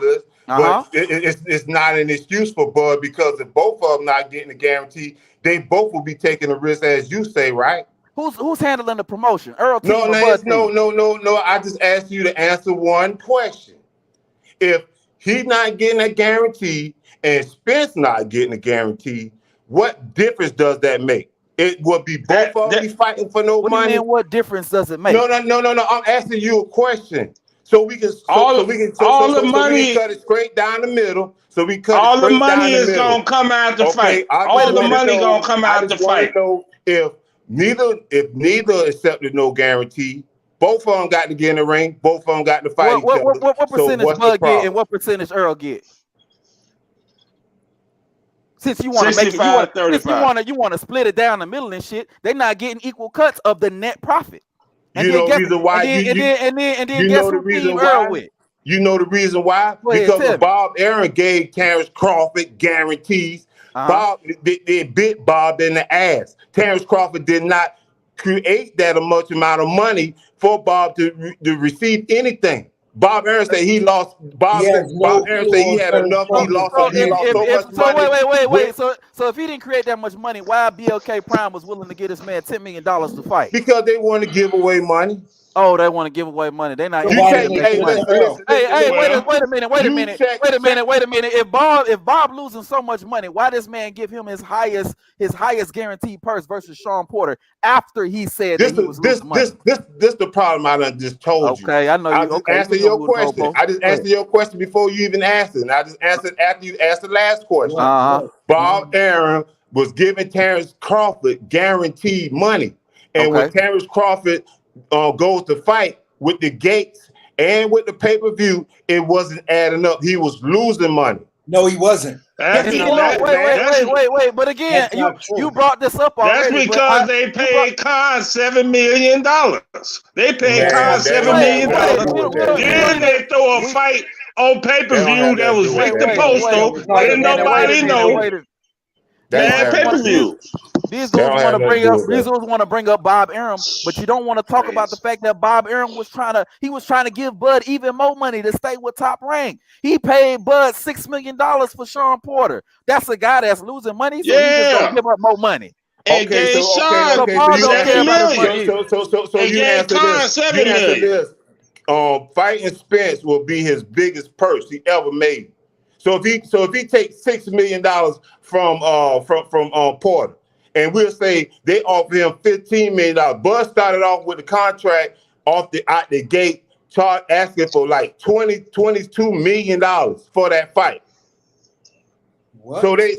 this, but it's not an excuse for Bud, because if both of them not getting a guarantee, they both will be taking a risk, as you say, right? Who's handling the promotion? Earl? No. I just asked you to answer one question. If he's not getting a guarantee and Spence not getting a guarantee, what difference does that make? It would be both of them fighting for no money. Do you mean, what difference does it make? No. I'm asking you a question, so we can cut it straight down the middle. So we cut all the money is gonna come out the fight. All the money gonna come out the fight. If neither accepted no guarantee, both of them got to get in the ring. Both of them got to fight each other. What percentage Bud get and what percentage Earl get? Since you want to make it, you want to split it down the middle and shit, they're not getting equal cuts of the net profit. And you know the reason why. And then guess who team Earl with? You know the reason why? Because Bob Arum gave Terence Crawford guarantees. They bit Bob in the ass. Terence Crawford did not create that much amount of money for Bob to receive anything. Bob Arum said he lost. Bob Arum said he had enough. He lost so much money. Wait. So if he didn't create that much money, why BLK Prime was willing to give this man $10 million to fight? Because they want to give away money. Oh, they want to give away money. They're not So in why it to didn't make they money. listen? Hey, Well, wait a minute. If Bob losing so much money, why this man give him his highest guaranteed purse versus Sean Porter after he said that he was losing money? This the problem I done just told you. Okay, I know you. just Okay, answer your question. I just answered your question before you even asked it. And I just answered after you asked the last question. Bob Aaron was giving Terence Crawford guaranteed money. And when Terence Crawford goes to fight with the gates and with the pay-per-view, it wasn't adding up. He was losing money. No, he wasn't. Wait. But again, you brought this up already. That's because they paid Khan $7 million. They paid Khan $7 million. Then they throw a fight on pay-per-view that was Victor Posto. Didn't nobody know. Bad pay-per-view. These dudes want to bring up Bob Arum, but you don't want to talk about the fact that Bob Arum was trying to give Bud even more money to stay with Top Rank. He paid Bud $6 million for Sean Porter. That's a guy that's losing money, so he just gonna give up more money. And gave Sean $7 million. So you answer this. Fighting Spence will be his biggest purse he ever made. So if he takes $6 million from Porter, and we'll say they offer him $15 million. Bud started off with the contract out the gate, asking for like $22 million for that fight. What? So they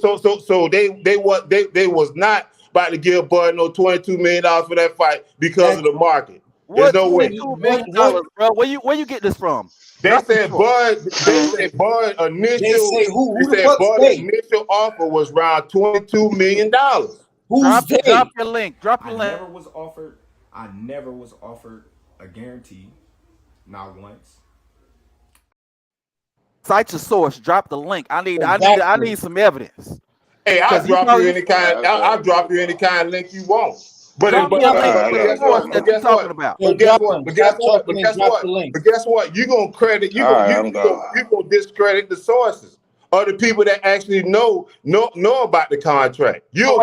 was not about to give Bud no $22 million for that fight because of the market. There's no way. $22 million, bro. Where you get this from? They said Bud initial offer was around $22 million. Drop your link. I never was offered a guarantee, not once. Cite your source. Drop the link. I need some evidence. Hey, I'll drop you any kind of link you want. But guess what? You're gonna credit. You gonna discredit the sources or the people that actually know about the contract. You'll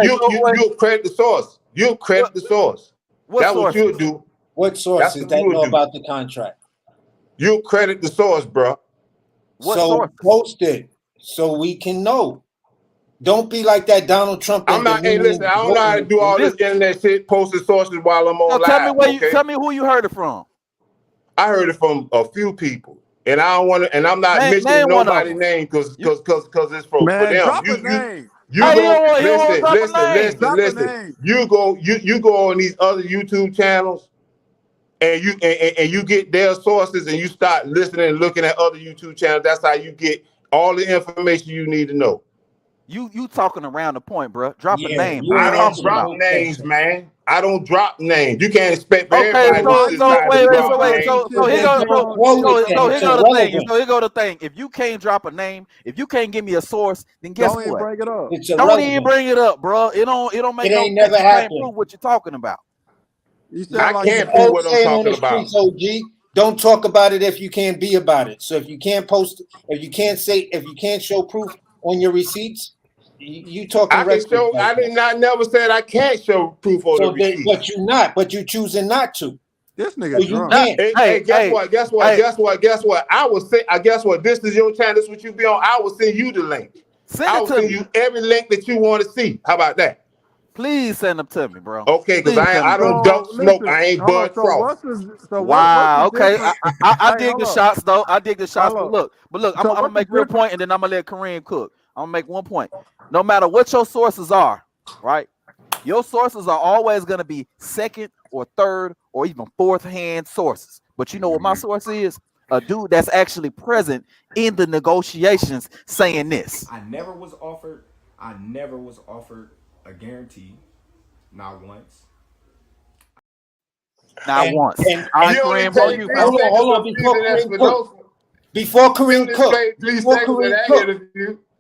credit the source. You'll credit the source. That's what you'll do. What sources that know about the contract? You'll credit the source, bro. So post it so we can know. Don't be like that Donald Trump. I'm not. Hey, listen. I don't know how to do all this internet shit, posting sources while I'm on live. Tell me who you heard it from. I heard it from a few people, and I don't want to. And I'm not mentioning nobody's name because it's for them. Drop a name. Listen. You go on these other YouTube channels, and you get their sources, and you start listening and looking at other YouTube channels. That's how you get all the information you need to know. You talking around the point, bro. Drop a name. I don't drop names, man. I don't drop names. You can't expect for everybody. So here go the thing. If you can't drop a name, if you can't give me a source, then guess what? Bring it up. Don't even bring it up, bro. It don't make no sense. You can't prove what you're talking about. I can't prove what I'm talking about. Don't talk about it if you can't be about it. So if you can't post, if you can't show proof on your receipts, you talking. I never said I can't show proof on the receipts. But you choosing not to. This nigga drunk. Hey, guess what? I will say. Guess what? This is your channel. This is what you be on. I will send you the link. I will send you every link that you want to see. How about that? Please send them to me, bro. Okay, because I don't smoke. I ain't Bud Cross. Wow. Okay. I dig the shots though. But look, I'm gonna make a real point, and then I'm gonna let Kareem cook. I'm gonna make one point. No matter what your sources are, right? Your sources are always gonna be second or third or even fourth hand sources. But you know what my source is? A dude that's actually present in the negotiations saying this. I never was offered a guarantee, not once. Not once. And hold on, before Kareem Cook.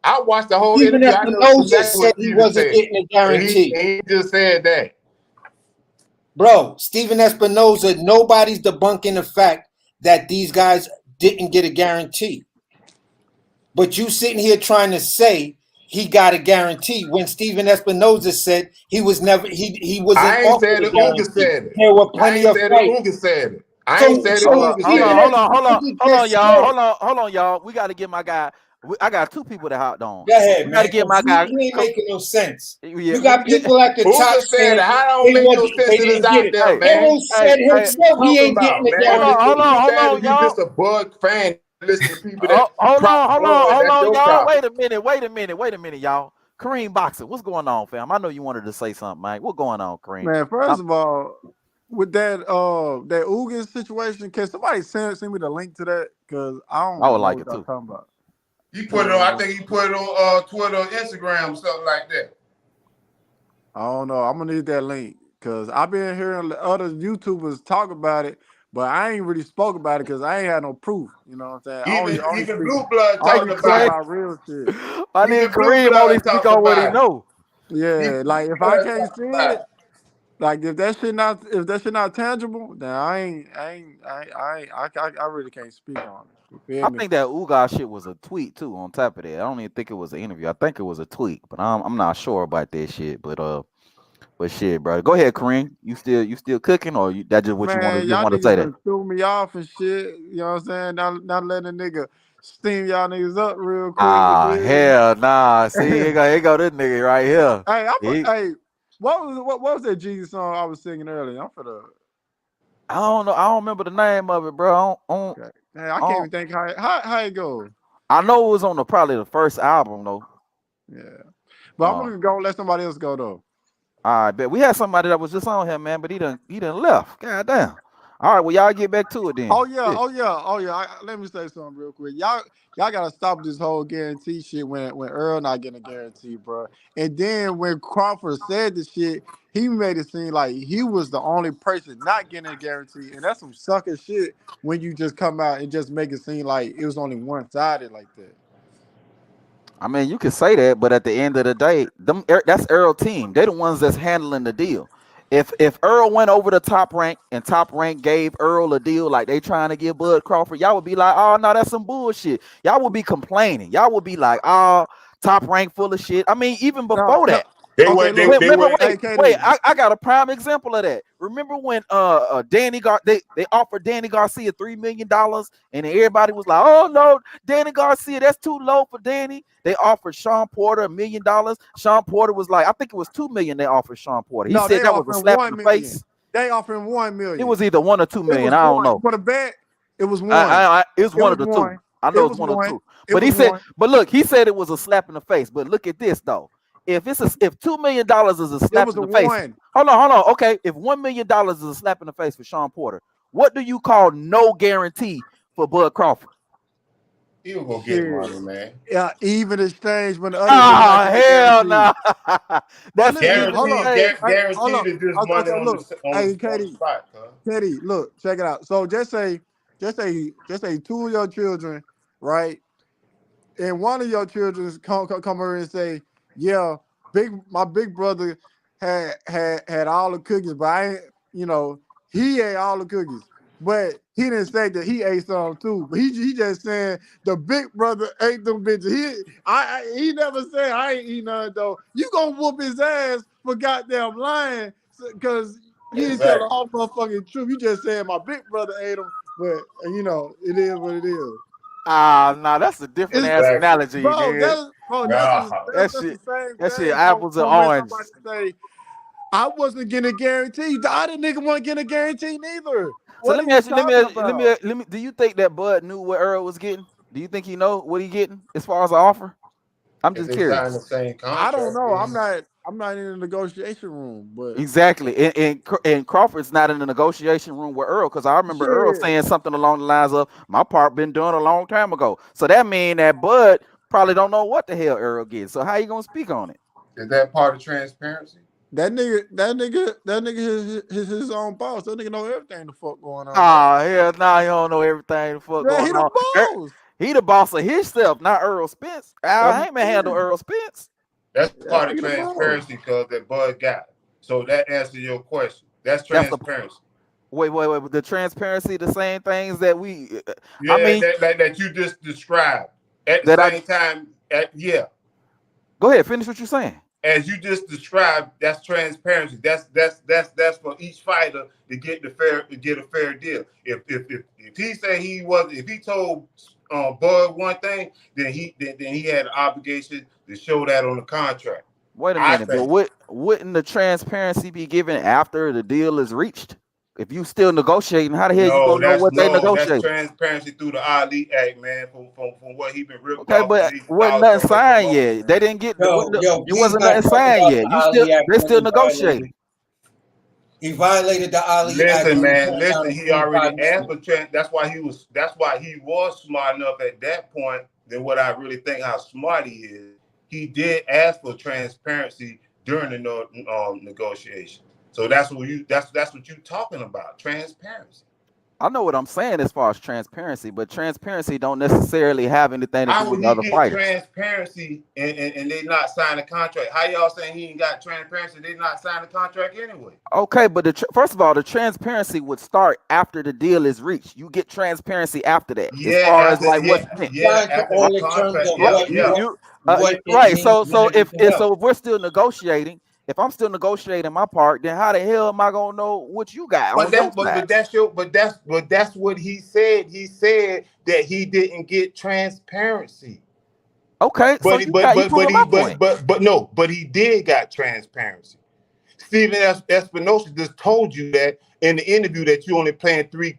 I watched the whole interview. Even Espinoza said he wasn't getting a guarantee. He just said that. Bro, Stephen Espinoza, nobody's debunking the fact that these guys didn't get a guarantee. But you sitting here trying to say he got a guarantee when Stephen Espinoza said he was never he wasn't. I ain't said it. Uga said it. There were plenty of fights. Uga said it. I ain't said it Hold either. on, y'all. We got to get my guy. I got two people that hopped on. Go ahead, man. Got to get my guy. You ain't making no sense. Yeah, You got people at the top saying I don't make no sense to this out there, man. Errol said himself he ain't getting the guarantee. Hold on, you just a Bud fan. Listen to people that hold on, y'all. problem. Wait a minute, y'all. Kareem Boxer, what's going on, fam? I know you wanted to say something, Mike. What's going on, Kareem? Man, first of all, with that Ugin situation, can somebody send me the link to that? Because I don't know what y'all talking about. He put it on. I think he put it on Twitter, or Instagram, something like that. I don't know. I'm gonna need that link because I've been hearing other YouTubers talk about it, but I ain't really spoke about it because I ain't had no proof. You know what I'm saying? Even Blue Blood talking about real shit. I need Kareem only speak on what he know. Yeah, like if I can't see it, like if that shit not tangible, then I really can't speak on it. You feel me? I think that Uga shit was a tweet too. On top of that, I don't even think it was an interview. I think it was a tweet, but I'm not sure about that shit. But shit, bro. Go ahead, Kareem. You still cooking, or that just what you want to y'all want to say that? threw me off and shit. You know what I'm saying? Not letting a nigga steam y'all niggas up real quick. Hell nah. See, here go this nigga right here. Hey, what was that Jesus song I was singing earlier? I don't know. I don't remember the name of it, bro. I can't even think how it goes. I know it was on probably the first album though. Yeah, but I'm gonna go let somebody else go though. All right, bet we had somebody that was just on here, man, but he done left. God damn. All right, well y'all get back to it then. Oh yeah. Let me say something real quick. Y'all gotta stop this whole guarantee shit when Earl not getting a guarantee, bro. And then when Crawford said the shit, he made it seem like he was the only person not getting a guarantee, and that's some sucker shit. When you just come out and just make it seem like it was only one-sided like that. I mean, you can say that, but at the end of the day, that's Earl team. They're the ones that's handling the deal. If Earl went over to Top Rank and Top Rank gave Earl a deal like they trying to give Bud Crawford, y'all would be like, oh no, that's some bullshit. Y'all would be complaining. Y'all would be like, oh, Top Rank full of shit. I mean, even before that. Wait, I got a prime example of that. Remember when they offered Danny Garcia $3 million and everybody was like, oh no, Danny Garcia, that's too low for Danny. They offered Sean Porter $1 million. Sean Porter was like, I think it was $2 million they offered Sean Porter. He said that was a slap in the face. They offered him $1 million. It was either $1 or $2 million. I don't know. For the bet, it was one. It was one of the two. I know it's one of the two. But he said it was a slap in the face. But look at this though. If $2 million is a slap in the face, hold on. Okay, if $1 million is a slap in the face for Sean Porter, what do you call no guarantee for Bud Crawford? He was gonna get money, man. Yeah, even exchange when the other. Hell no. That's guaranteed to just money on the spot. Katie, look, check it out. So just say two of your children, right? And one of your children come over and say, yeah, my big brother had all the cookies, but he ate all the cookies. But he didn't say that he ate some too. But he just saying the big brother ate them bitches. He never said I ain't eat none though. You gonna whoop his ass for goddamn lying because you didn't tell the whole motherfucking truth. You just said my big brother ate them, but it is what it is. Nah, that's a different ass analogy, bro. That's the same. That shit apples and oranges. Say, I wasn't getting a guarantee. The other nigga wasn't getting a guarantee neither. So let me ask you. Do you think that Bud knew what Earl was getting? Do you think he know what he getting as far as an offer? I'm just curious. I don't know. I'm not in the negotiation room, but exactly. And Crawford's not in the negotiation room with Earl because I remember Earl saying something along the lines of "My part been done a long time ago." So that means that Bud probably don't know what the hell Earl gets. So how you gonna speak on it? Is that part of transparency? That nigga his own boss. That nigga know everything the fuck going on. Hell nah, he don't know everything the fuck going on. He the boss. He the boss of himself, not Errol Spence. Al Heyman handle Errol Spence. That's part of transparency because that Bud got. So that answers your question. That's transparency. Wait. The transparency, the same things that we. Yeah, I mean, that you just described. At the same time, yeah. Go ahead, finish what you're saying. as you just described, that's transparency. That's for each fighter to get a fair deal. If he said if he told Bud one thing, then he had an obligation to show that on the contract. Wait a minute, but wouldn't the transparency be given after the deal is reached? If you still negotiating, how the hell you gonna know what they negotiate? That's transparency through the Ali Act, man. From what he been ripped Okay, off. but wasn't nothing signed yet. They didn't get. It wasn't nothing signed yet. They still negotiating. He violated the Ali Act. Listen, man. Listen, he already asked for That's why he was smart enough at that point. Than what I really think how smart he is. He did ask for transparency during the negotiation. So that's what you're talking about, transparency. I know what I'm saying as far as transparency, but transparency don't necessarily have anything to do with other fighters. Transparency and they not sign a contract? How y'all saying he ain't got transparency? They not sign a contract anyway. Okay, but first of all, the transparency would start after the deal is reached. You get transparency after that. Yeah, as far as like what's right. So if we're still negotiating. If I'm still negotiating my part, then how the hell am I gonna know what you got? But that's what he said. He said that he didn't get transparency. Okay, but he did got transparency. Stephen Espinosa just told you that in the interview that you only playing 3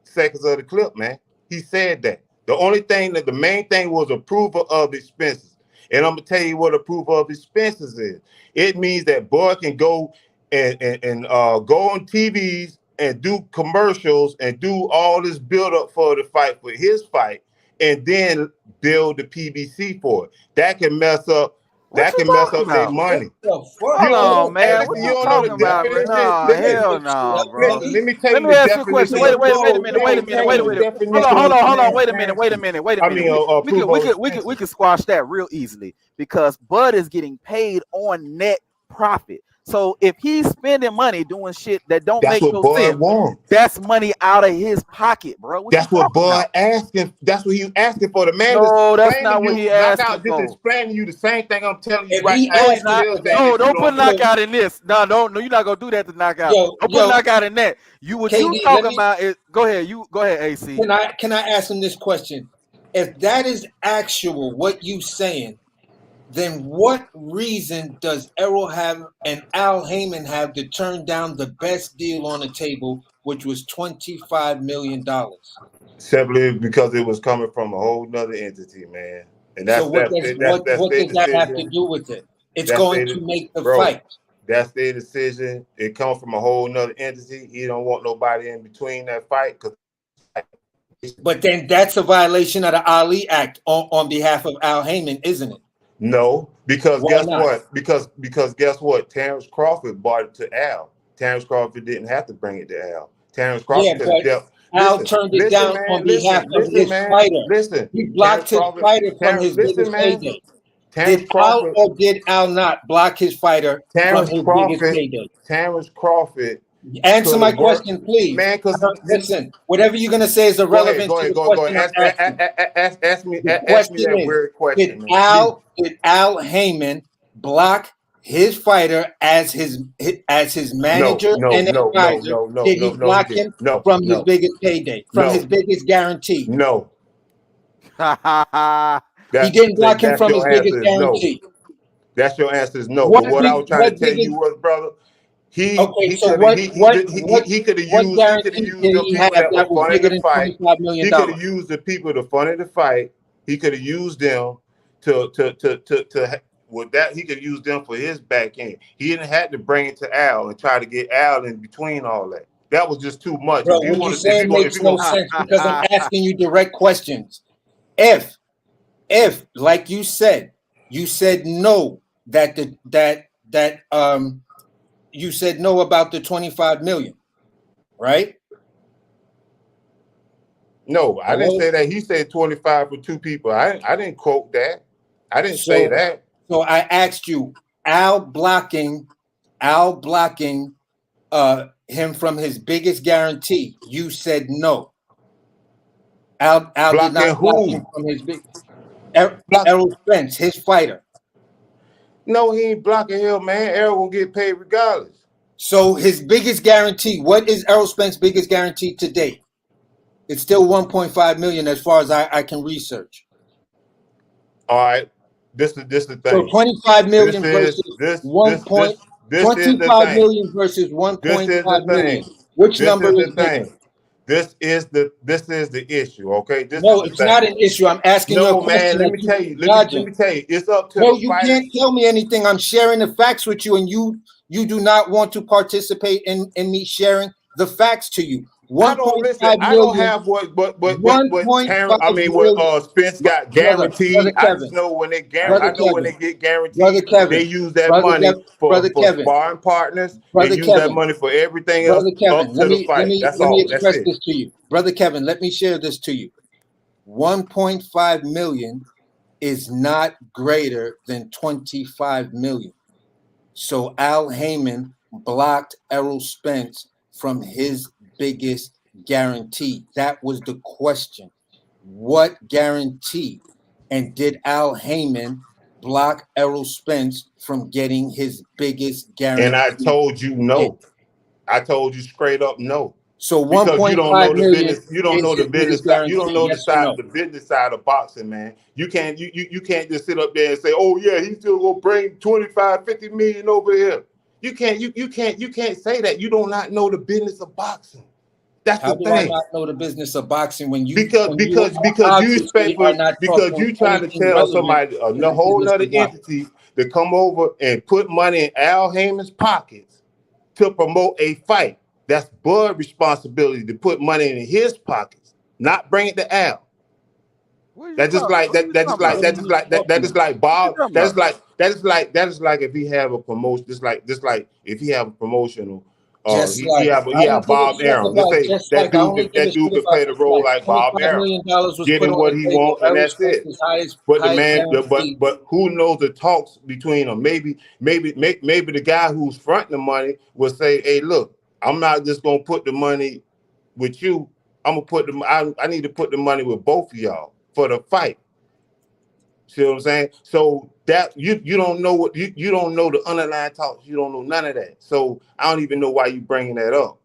seconds of the clip, man. He said that the main thing was approval of expenses. And I'm gonna tell you what approval of expenses is. It means that Bud can go and go on TVs and do commercials and do all this build up for the fight, for his fight, and then build the PBC for it. That can mess up. Their money. Hold on, man. What you talking about, bro? No, hell no, bro. Let me tell you. Let me ask you a question. Wait a minute. Hold on. Wait a minute. We can squash that real easily because Bud is getting paid on net profit. So if he's spending money doing shit that don't make no sense, that's money out of his pocket, bro. That's what Bud asking. That's what he asking for. The man. No, that's not what he asking for. Just explaining you the same thing I'm telling you right now. No, don't put knockout in this. No, you're not gonna do that to knockout. Don't put knockout in that. What you talking about is go ahead. Go ahead, AC. Can I ask him this question? If that is actual, what you saying? Then what reason does Errol have and Al Heyman have to turn down the best deal on the table, which was $25 million? Simply because it was coming from a whole nother entity, man. And that's what does that have to do with it? It's going to make the fight. That's their decision. It comes from a whole nother entity. He don't want nobody in between that fight. But then that's a violation of the Ali Act on behalf of Al Heyman, isn't it? No, because guess what? Because guess what? Terence Crawford bought it to Al. Terence Crawford didn't have to bring it to Al. Terence Crawford could have Al turned it down on behalf of his fighter. He blocked his fighter from his biggest payday. Did Al or did Al not block his fighter from his biggest payday? Terence Crawford. Answer my question, please. Man, because listen, whatever you're gonna say is irrelevant to the question. Ask me that weird question. Did Al Heyman block his fighter as his manager and advisor? Did he block him from his biggest payday, from his biggest guarantee? No. He didn't block him from his biggest guarantee. That's your answer is no. But what I was trying to tell you was, brother, he could have used the people to fund the fight. He could have used them he could use them for his back end. He didn't have to bring it to Al and try to get Al in between all that. That was just too much. Bro, what you're saying makes no sense because I'm asking you direct questions. If like you said no you said no about the 25 million, right? No, I didn't say that. He said 25 for 2 people. I didn't quote that. I didn't say that. So I asked you, Al blocking him from his biggest guarantee. You said no. Al did not block him from his biggest. Errol Spence, his fighter. No, he ain't blocking Errol, man. Errol gonna get paid regardless. So his biggest guarantee, what is Errol Spence's biggest guarantee to date? It's still 1.5 million as far as I can research. All right. This is the thing. So 25 million versus 25 million versus 1.5 million. Which number is bigger? This is the issue, okay? No, it's not an issue. I'm asking you a question. Man, let me tell you. Let me tell you. It's up to no, you can't tell me anything. I'm sharing the facts with you, and you do not want to participate in me sharing the facts to you. I don't have what Spence got guaranteed. I just know when they get guaranteed, they use that money for sparring partners. They use that money for everything else up to the fight. That's all. Let me express this to you. Brother Kevin, let me share this to you. 1.5 million is not greater than 25 million. So Al Heyman blocked Errol Spence from his biggest guarantee. That was the question. What guarantee? And did Al Heyman block Errol Spence from getting his biggest guarantee? And I told you no. I told you straight up no. So because you don't know the business, you don't know the business, you don't know the business side of boxing, man. You can't just sit up there and say, oh yeah, he's still gonna bring 25, 50 million over here. You can't say that. You do not know the business of boxing. That's the thing. How do I not know the business of boxing when you because you trying to tell somebody a whole other entity to come over and put money in Al Heyman's pockets to promote a fight. That's Bud's responsibility to put money in his pockets, not bring it to Al. That is like Bob. That is like if he have a promotion. Just like if he have a promotional. He have Bob Arum. That dude could play the role like Bob Arum. Get him what he wants, and that's it. But the man, but who knows the talks between them? Maybe the guy who's fronting the money will say, "Hey, look, I'm not just gonna put the money with you. I'm gonna put I need to put the money with both of y'all for the fight." See what I'm saying? So that you don't know what you don't know the underlying talks. You don't know none of that. So I don't even know why you bringing that up.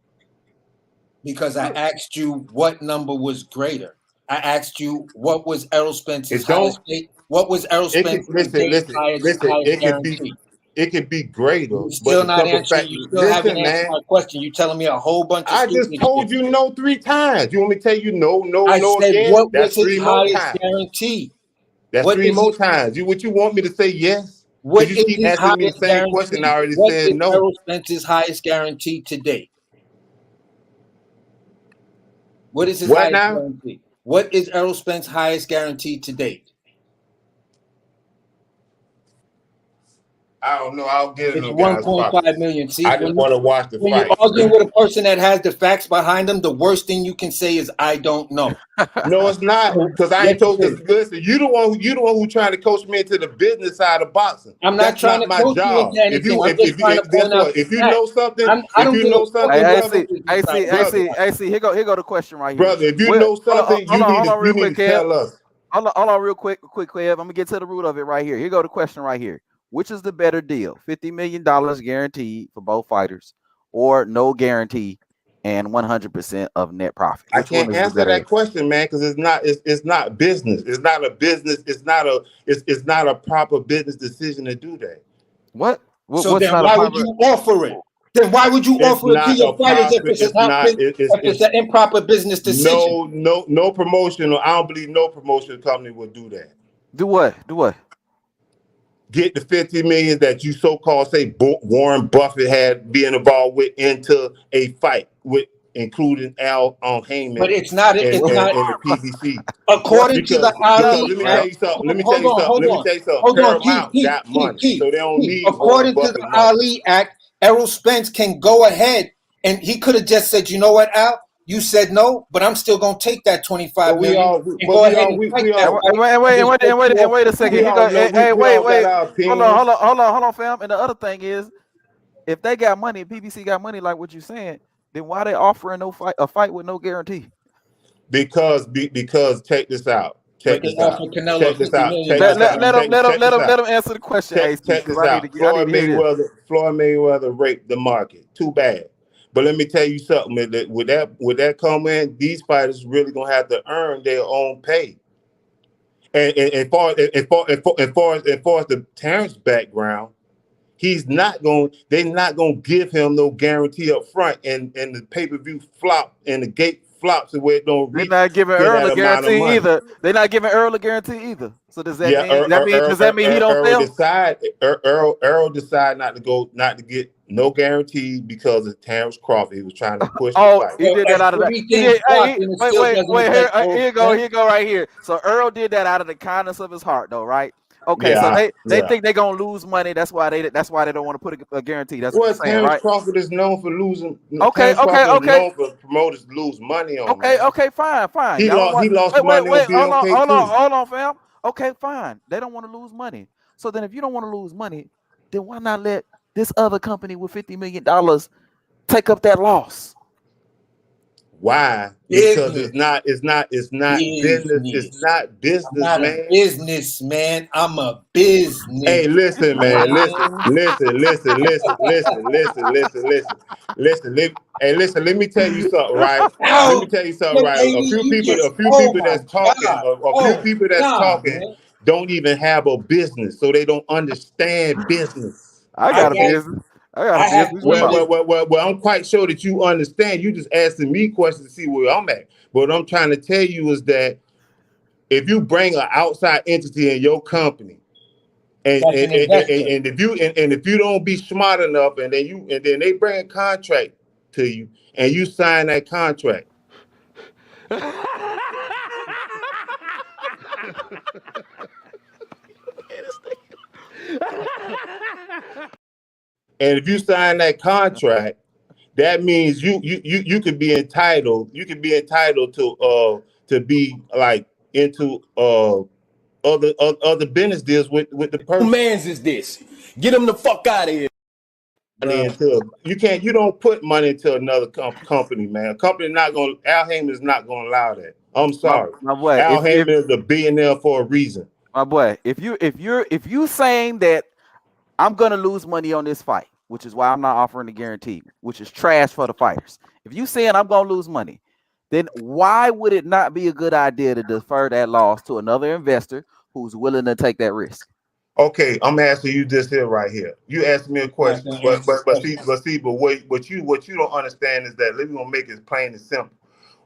Because I asked you what number was greater. I asked you what was Errol Spence's highest. What was Errol Spence's highest guarantee? It could be greater. You're still not answering. You still haven't answered my question. You're telling me a whole bunch of I just told you no 3 times. You want me to tell you no I said, again? what was his highest guarantee? That's 3 more times. What you want me to say yes? What you keep asking me the same question? I already said no. What is Errol Spence's highest guarantee to date? What is his highest guarantee? What is Errol Spence's highest guarantee to date? I don't know. I'll get it. It's 1.5 million. See, I just want to watch the fight. When you're arguing with a person that has the facts behind them, the worst thing you can say is "I don't know." No, it's not, because I ain't told this. Listen, you the one who trying to coach me into the business side of boxing. I'm not trying to coach you into anything. If you know something, I see. Here go the question right here, brother. If you know something, you need to tell us. Hold on, real quick, Kev. I'm gonna get to the root of it right here. Here go the question right here. Which is the better deal? $50 million guaranteed for both fighters, or no guarantee and 100% of net profit? I can't answer that question, man, because it's not business. It's not a business. It's not a proper business decision to do that. What? So then why would you offer it? Then why would you offer it to your fighters if it's an improper business decision? No promotional. I don't believe no promotional company will do that. Do what? Get the 50 million that you so-called say Warren Buffett had being involved with into a fight with, including Al Heyman. But it's not in the PBC. According to the Ali, let me tell you something. Paramount got money, so they don't need. According to the Ali Act, Errol Spence can go ahead and he could have just said, "You know what, Al? You said no, but I'm still gonna take that 25 million. Wait a second. Hold on, fam. And the other thing is, if they got money, PBC got money, like what you saying, then why they offering a fight with no guarantee? Because check this out. But they offered Canelo Check this $50 out. million. Check this out. Let him answer the question, AC, Check because this I out. need to hear this. Floyd Mayweather raped the market. Too bad. But let me tell you something. With that comment, these fighters really gonna have to earn their own pay. And as far as the Terrence background, they're not gonna give him no guarantee up front, and the pay-per-view flop and the gate flops where it don't They're reach not giving to Earl that a amount of guarantee money. either. They're not giving Earl a guarantee either. So does that Yeah, mean does that mean he don't Earl fail? decided not to get no guarantee because of Terence Crawford. He was trying to push the Oh, fight. he did that out of that. He did. Wait. Here Here go right here. So Earl did that out of the kindness of his heart, though, right? Okay, so they think they're gonna lose money. That's why they don't want to put a guarantee. That's what you're saying, Terence right? Crawford is known for losing. Okay. Terence Crawford is known for promoters lose money on. Okay, fine. He Y'all lost. He lost money on BLK too. Hold on, fam. Okay, fine. They don't want to lose money. So then, if you don't want to lose money, then why not let this other company with $50 million take up that loss? Why? Because it's not business. It's not business, I'm not man. a businessman. I'm a business. Hey, listen, man. Listen. Let me tell you something, right? Let me tell you something, right? A few people that's talking don't even have a business, so they don't understand business. I got a business. Well, I'm quite sure that you understand. You just asking me questions to see where I'm at. But what I'm trying to tell you is that if you bring an outside entity in your company, and if you don't be smart enough, and then they bring a contract to you, and you sign that contract. And if you sign that contract, that means you could be entitled. You could be entitled to be like into other business deals with the person. Who man's is this? Get him the fuck out of here. You don't put money into another company, man. Al Heyman is not gonna allow that. I'm sorry. My boy, Al Heyman is a billionaire for a reason. My boy, if you saying that I'm gonna lose money on this fight, which is why I'm not offering a guarantee, which is trash for the fighters. If you saying I'm gonna lose money, then why would it not be a good idea to defer that loss to another investor who's willing to take that risk? Okay, I'm asking you this here right here. You asked me a question, but what you don't understand is that let me gonna make it plain and simple.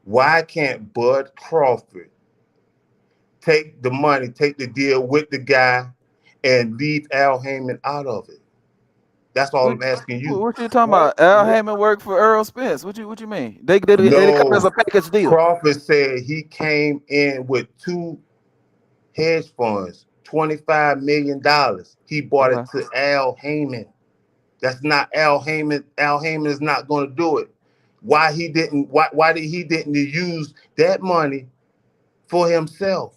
Why can't Bud Crawford take the money, take the deal with the guy, and leave Al Heyman out of it? That's all I'm asking you. What you talking about? Al Heyman worked for Errol Spence. What you mean? They come as a package deal. Crawford said he came in with 2 hedge funds, $25 million. He bought it to Al Heyman. That's not Al Heyman. Al Heyman is not going to do it. Why did he didn't use that money for himself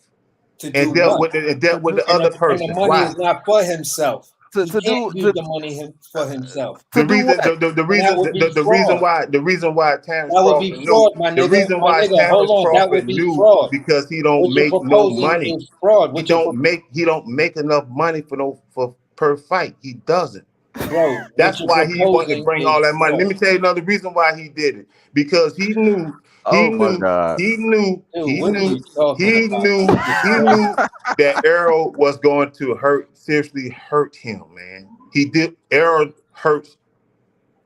and dealt with the other person? And the money is not for himself. He can't use the money for himself. The reason why Terence Crawford knew the reason why Terence Crawford knew because he don't make no money. He don't make enough money for per fight. He doesn't. Bro, that's why he wanted to bring all that money. Let me tell you another reason why he did it. Because he knew that Errol was going to seriously hurt him, man. He did. Errol hurts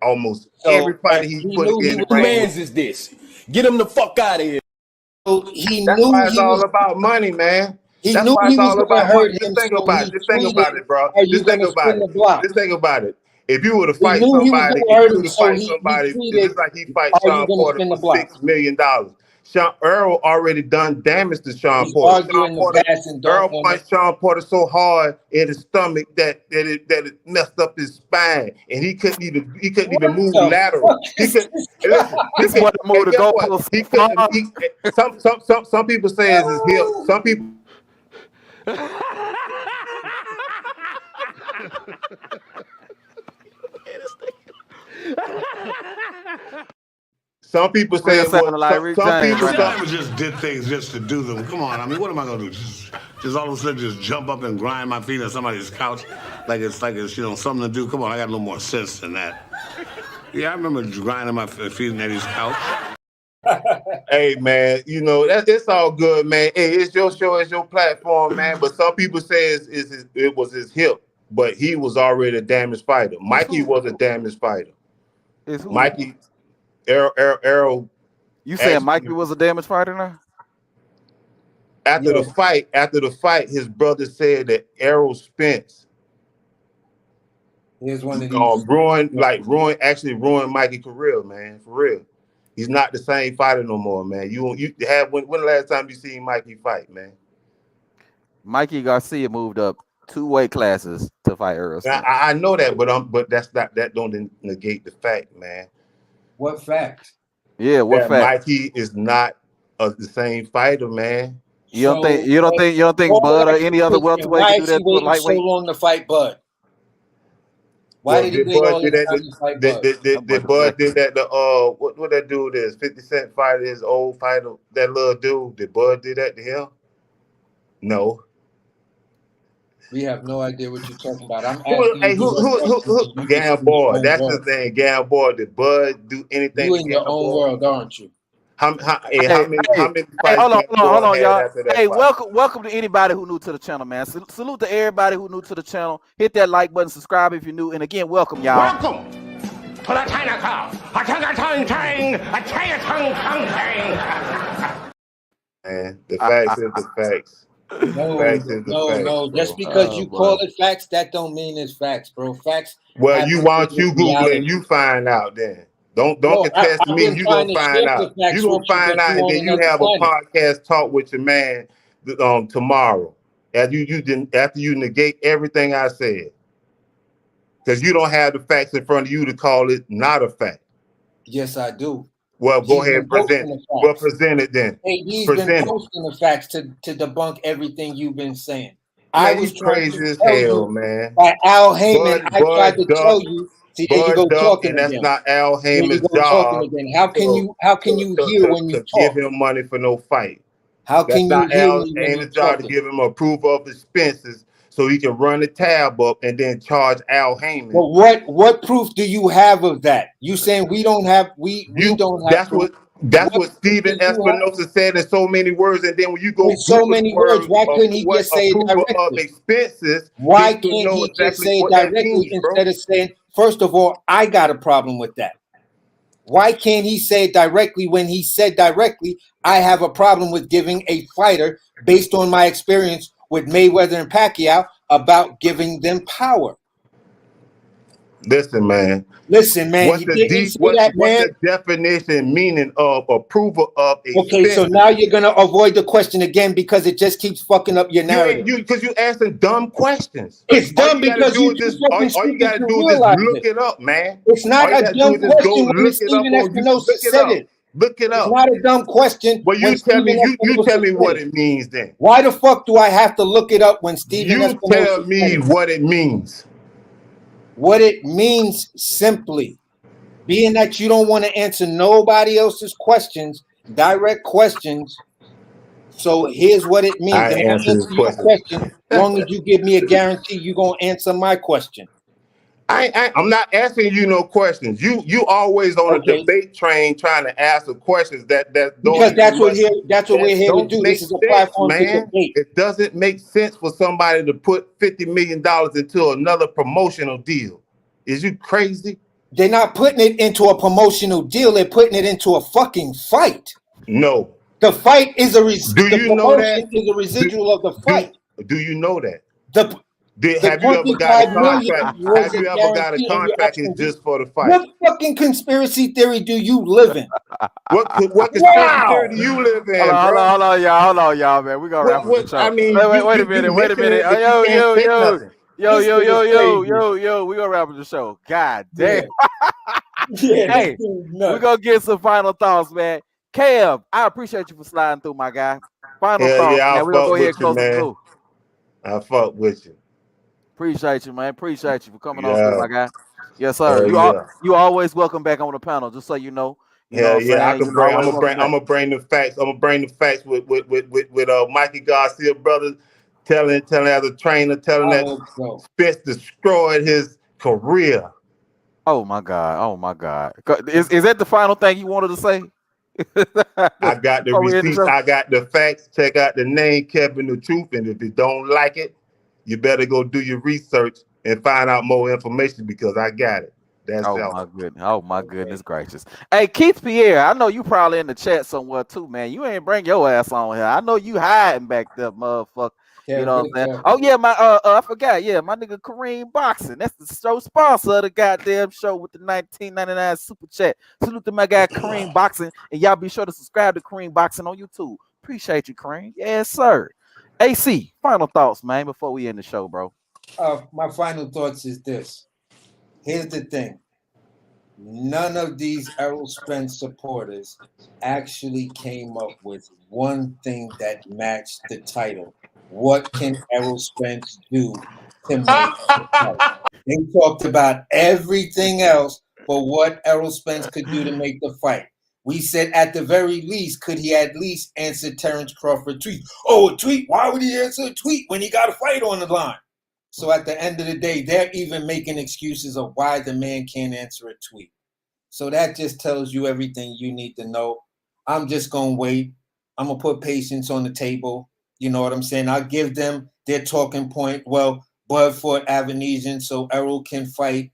almost everybody he put in the ring. Who man's is this? Get him the fuck out of here. So That's why it's all about money, man. That's why it's all about money. Just think about it. Just think about it, bro. Just think about it. Just think about it. If you were to fight somebody, just like he fight Sean Porter for $6 million. Errol already done damage to Sean Porter. Errol punched Sean Porter so hard in his stomach that it messed up his spine, and he couldn't even move lateral. Some people say it's his hip. Some people. Some people say it was. Some people. I never just did things just to do them. Come on, I mean, what am I gonna do? Just all of a sudden just jump up and grind my feet on somebody's couch like it's something to do. Come on, I got a little more sense than that. Yeah, I remember grinding my feet on Eddie's couch. Hey man, it's all good, man. Hey, it's your show, it's your platform, man. But some people say it was his hip, but he was already a damaged fighter. Mikey was a damaged fighter. Mikey, Errol. You saying Mikey was a damaged fighter now? After the fight, his brother said that Errol Spence Here's one of these ruined Mikey's career, man. For real. He's not the same fighter no more, man. When the last time you seen Mikey fight, man? Mikey Garcia moved up 2 weight classes to fight Errol Spence. I know that, but that don't negate the fact, man. What fact? Yeah, what fact? Mikey is not the same fighter, man. You don't think Bud or any other welterweight can do that to a lightweight? So long to fight Bud. Why did he wait all this time to fight Bud? Did Bud did that? What that dude is? 50 Cent fighter, his old fighter, that little dude. Did Bud do that to him? No. We have no idea what you're talking about. I'm asking who Gamboa? That's his name, Gamboa. Did Bud do anything? You in your own world, aren't you? How many fights? Hold on, y'all. Hey, welcome to anybody who new to the channel, man. Salute to everybody who new to the channel. Hit that like button, subscribe if you're new, and again, welcome, y'all. Welcome to the China. Man, the facts is the facts. No. Just because you call it facts, that don't mean it's facts, bro. Facts. Well, you Google and you find out then. Don't contest me. You gonna find out. You gonna find out, and then you have a podcast talk with your man tomorrow. After you negate everything I said, because you don't have the facts in front of you to call it not a fact. Yes, I do. Well, go ahead and present it. Well, present it then. Hey, he's been posting the facts to debunk everything you've been saying. I was crazy as hell, man. By Al Heyman, I tried to tell you. See, there you go talking and that's again. not Al Heyman's job. How can you hear when you talk? Give him money for no fight. How can you hear Al Heyman's job to give him approval of expenses so he can run the tab up and then charge Al Heyman. But what proof do you have of that? You saying we don't have That's what Stephen Espinosa said in so many words, and then when you go so many words, why couldn't he just say it directly? Of expenses, why can't he just say it directly instead of saying? First of all, I got a problem with that. Why can't he say it directly when he said directly, I have a problem with giving a fighter, based on my experience with Mayweather and Pacquiao, about giving them power? Listen, man. What's the definition, meaning of approval of expenses? Okay, so now you're going to avoid the question again because it just keeps fucking up your narrative. Because you're asking dumb questions. It's dumb because all you got to do is look it up, man. It's not a dumb question when Stephen Espinosa said it. Look it up. It's not a dumb question. Well, you tell me what it means then. Why the fuck do I have to look it up when Stephen Espinosa said it? You tell me what it means. What it means simply, being that you don't want to answer nobody else's questions, direct questions. So here's what it means. I answer your question. As long as you give me a guarantee, you're gonna answer my question. I'm not asking you no questions. You always on a debate train trying to ask the questions that don't. Because that's what we're here to do. This is a platform to debate. It doesn't make sense for somebody to put $50 million into another promotional deal. Is you crazy? They're not putting it into a promotional deal. They're putting it into a fucking fight. No. The fight is a residual of the fight. Do you know that? Have you ever got a contract? Have you ever got a contract just for the fight? What fucking conspiracy theory do you live in? What conspiracy theory do you live in? Hold on, y'all, man. We're gonna wrap up the show. I mean, wait a minute. Yo, we gonna wrap up the show. God damn. Hey, we're gonna get some final thoughts, man. Kev, I appreciate you for sliding through, my guy. Final thoughts, man. We're gonna go ahead and close it through. I fuck with you. Appreciate you, man. Appreciate you for coming on through, my guy. Yes, sir. You always welcome back on the panel, just so you know. You know what I'm saying? I can bring. I'm gonna bring the facts. I'm gonna bring the facts with Mikey Garcia brothers telling as a trainer that Spence destroyed his career. Oh my God. Is that the final thing you wanted to say? I got the receipts. I got the facts. Check out the name, Kevin the Truth. And if you don't like it, you better go do your research and find out more information because I got it. That's my goodness gracious. Hey, Keith Pierre, I know you probably in the chat somewhere too, man. You ain't bring your ass on here. I know you hiding back there, motherfucker. You know what I'm saying? Oh yeah, I forgot. Yeah, my nigga Kareem Boxing. That's the show sponsor of the goddamn show with the 1999 super chat. Salute to my guy Kareem Boxing, and y'all be sure to subscribe to Kareem Boxing on YouTube. Appreciate you, Kareem. Yes, sir. AC, final thoughts, man, before we end the show, bro. My final thoughts is this. Here's the thing. None of these Errol Spence supporters actually came up with one thing that matched the title. What can Errol Spence do to make the fight? They talked about everything else but what Errol Spence could do to make the fight. We said at the very least, could he at least answer Terence Crawford tweet? Oh, a tweet? Why would he answer a tweet when he got a fight on the line? So at the end of the day, they're even making excuses of why the man can't answer a tweet. So that just tells you everything you need to know. I'm just going to wait. I'm going to put patience on the table. You know what I'm saying? I'll give them their talking point. Well, Bud fought Avanesian, so Errol can fight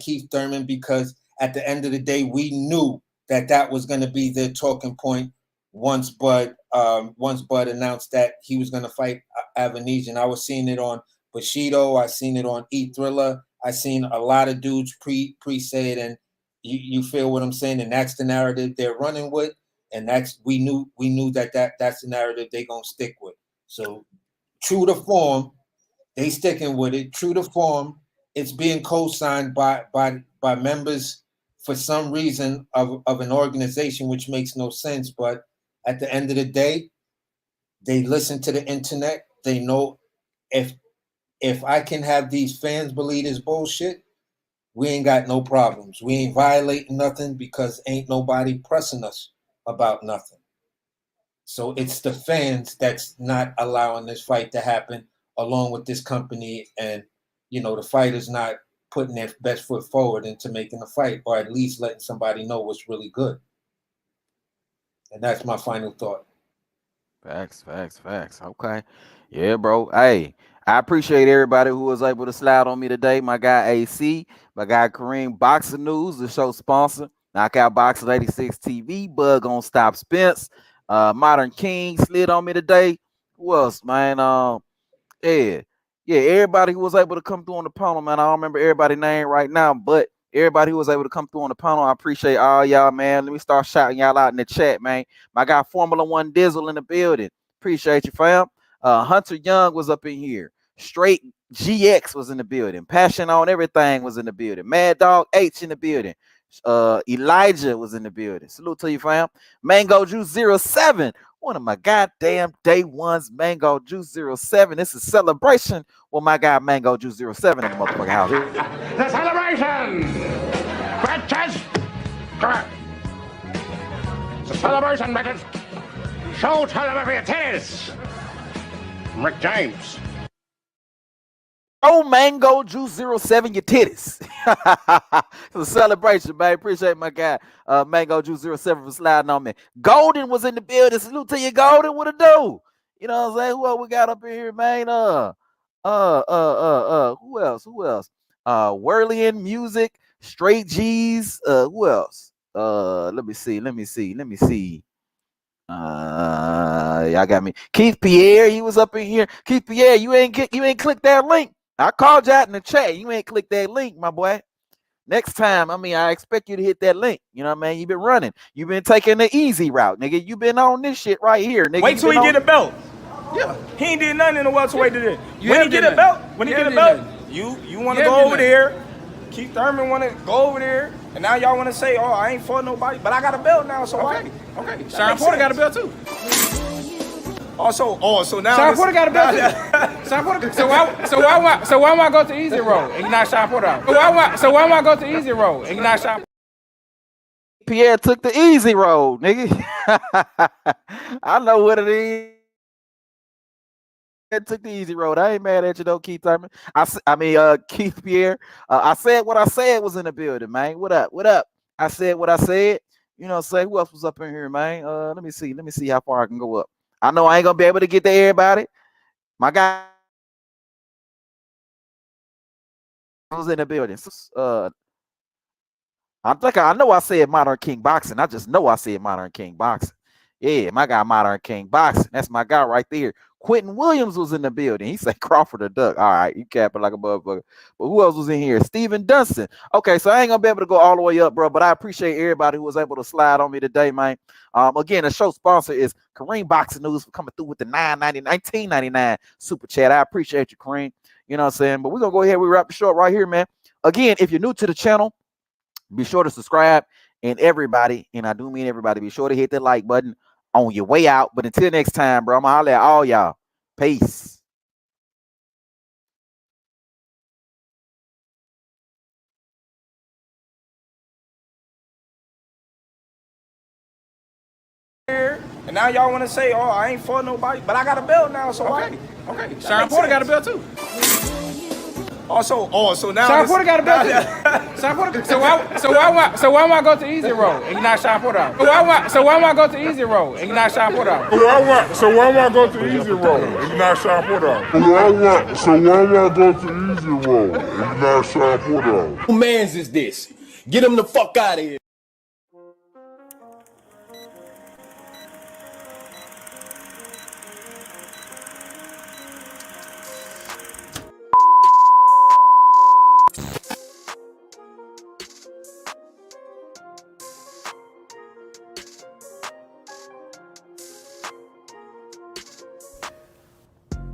Keith Thurman, because at the end of the day, we knew that was going to be their talking point once Bud announced that he was going to fight Avanesian. I was seeing it on Bushido. I seen it on E-Thriller. I seen a lot of dudes pre-say it, and you feel what I'm saying? And that's the narrative they're running with, and we knew that's the narrative they're gonna stick with. So true to form, they sticking with it. True to form, it's being co-signed by members for some reason of an organization, which makes no sense. But at the end of the day, they listen to the internet. They know if I can have these fans believe this bullshit, we ain't got no problems. We ain't violating nothing because ain't nobody pressing us about nothing. So it's the fans that's not allowing this fight to happen, along with this company, and the fighters not putting their best foot forward into making the fight, or at least letting somebody know what's really good. And that's my final thought. Facts. Okay. Yeah, bro. Hey, I appreciate everybody who was able to slide on me today. My guy AC, my guy Kareem, Boxing News, the show sponsor, Knockout Boxing 86 TV, Bug on Stop Spence, Modern King slid on me today. Who else, man? Everybody who was able to come through on the panel, man. I don't remember everybody's name right now, but everybody who was able to come through on the panel, I appreciate all y'all, man. Let me start shouting y'all out in the chat, man. My guy Formula One Dizzle in the building. Appreciate you, fam. Hunter Young was up in here. Straight GX was in the building. Passion on Everything was in the building. Mad Dog H in the building. Elijah was in the building. Salute to you, fam. Mango Juice 07. One of my goddamn day ones, Mango Juice 07. This is celebration with my guy Mango Juice 07 in the motherfucking house. The celebration! Bitches! Correct. It's a celebration, bitches! Show television titties! Rick James. Oh, Mango Juice 07, your titties. It's a celebration, man. Appreciate my guy, Mango Juice 07 for sliding on me. Golden was in the building. Salute to you, Golden. What it do? You know what I'm saying? Who else we got up in here, man? Who else? Whirlian Music, Straight G's. Who else? Let me see. Y'all got me. Keith Pierre, he was up in here. Keith Pierre, you ain't clicked that link. I called you out in the chat. You ain't clicked that link, my boy. Next time, I expect you to hit that link. You know what I mean? You've been running. You've been taking the easy route, nigga. You've been on this shit right here, nigga. Wait till he get a belt. Yeah. He ain't did nothing in the welterweight today. When he get a belt, you want to go over there. Keith Thurman want to go over there. And now y'all want to say, oh, I ain't fought nobody. But I got a belt now, so okay. Sean Porter got a belt too. So now Sean Porter got a belt too. Sean Porter. So why want to go to easy road and you not Sean Porter out? So why want to go to easy road and you not Sean? Pierre took the easy road, nigga. I know what it is. Took the easy road. I ain't mad at you though, Keith Thurman. Keith Pierre. I said what I said was in the building, man. What up? What up? I said what I said. You know, say who else was up in here, man? Let me see how far I can go up. I know I ain't gonna be able to get to everybody. My guy was in the building. I know I said Modern King Boxing. I just know I said Modern King Boxing. Yeah, my guy Modern King Boxing. That's my guy right there. Quentin Williams was in the building. He said Crawford or Duck. All right, you capping like a motherfucker. But who else was in here? Steven Dunston. Okay, so I ain't gonna be able to go all the way up, bro. But I appreciate everybody who was able to slide on me today, man. Again, the show sponsor is Kareem Boxing News for coming through with the $19.99 super chat. I appreciate you, Kareem. You know what I'm saying? But we're gonna go ahead. We wrap the show right here, man. Again, if you're new to the channel, be sure to subscribe, and everybody, and I do mean everybody, be sure to hit that like button on your way out. But until next time, bro, I'm gonna holler at all y'all. Peace. And now y'all want to say, oh, I ain't for nobody, but I got a belt now, so okay. Okay, Sean Porter got a belt too. So now Sean Porter got a belt too. Sean Porter. So why am I go to easy road and you not Sean Porter out? So why am I go to easy road and you not Sean Porter out? So why am I go to easy road and you not Sean Porter out? So why am I go to easy road and you not Sean Porter out? Who mans is this? Get him the fuck out of here.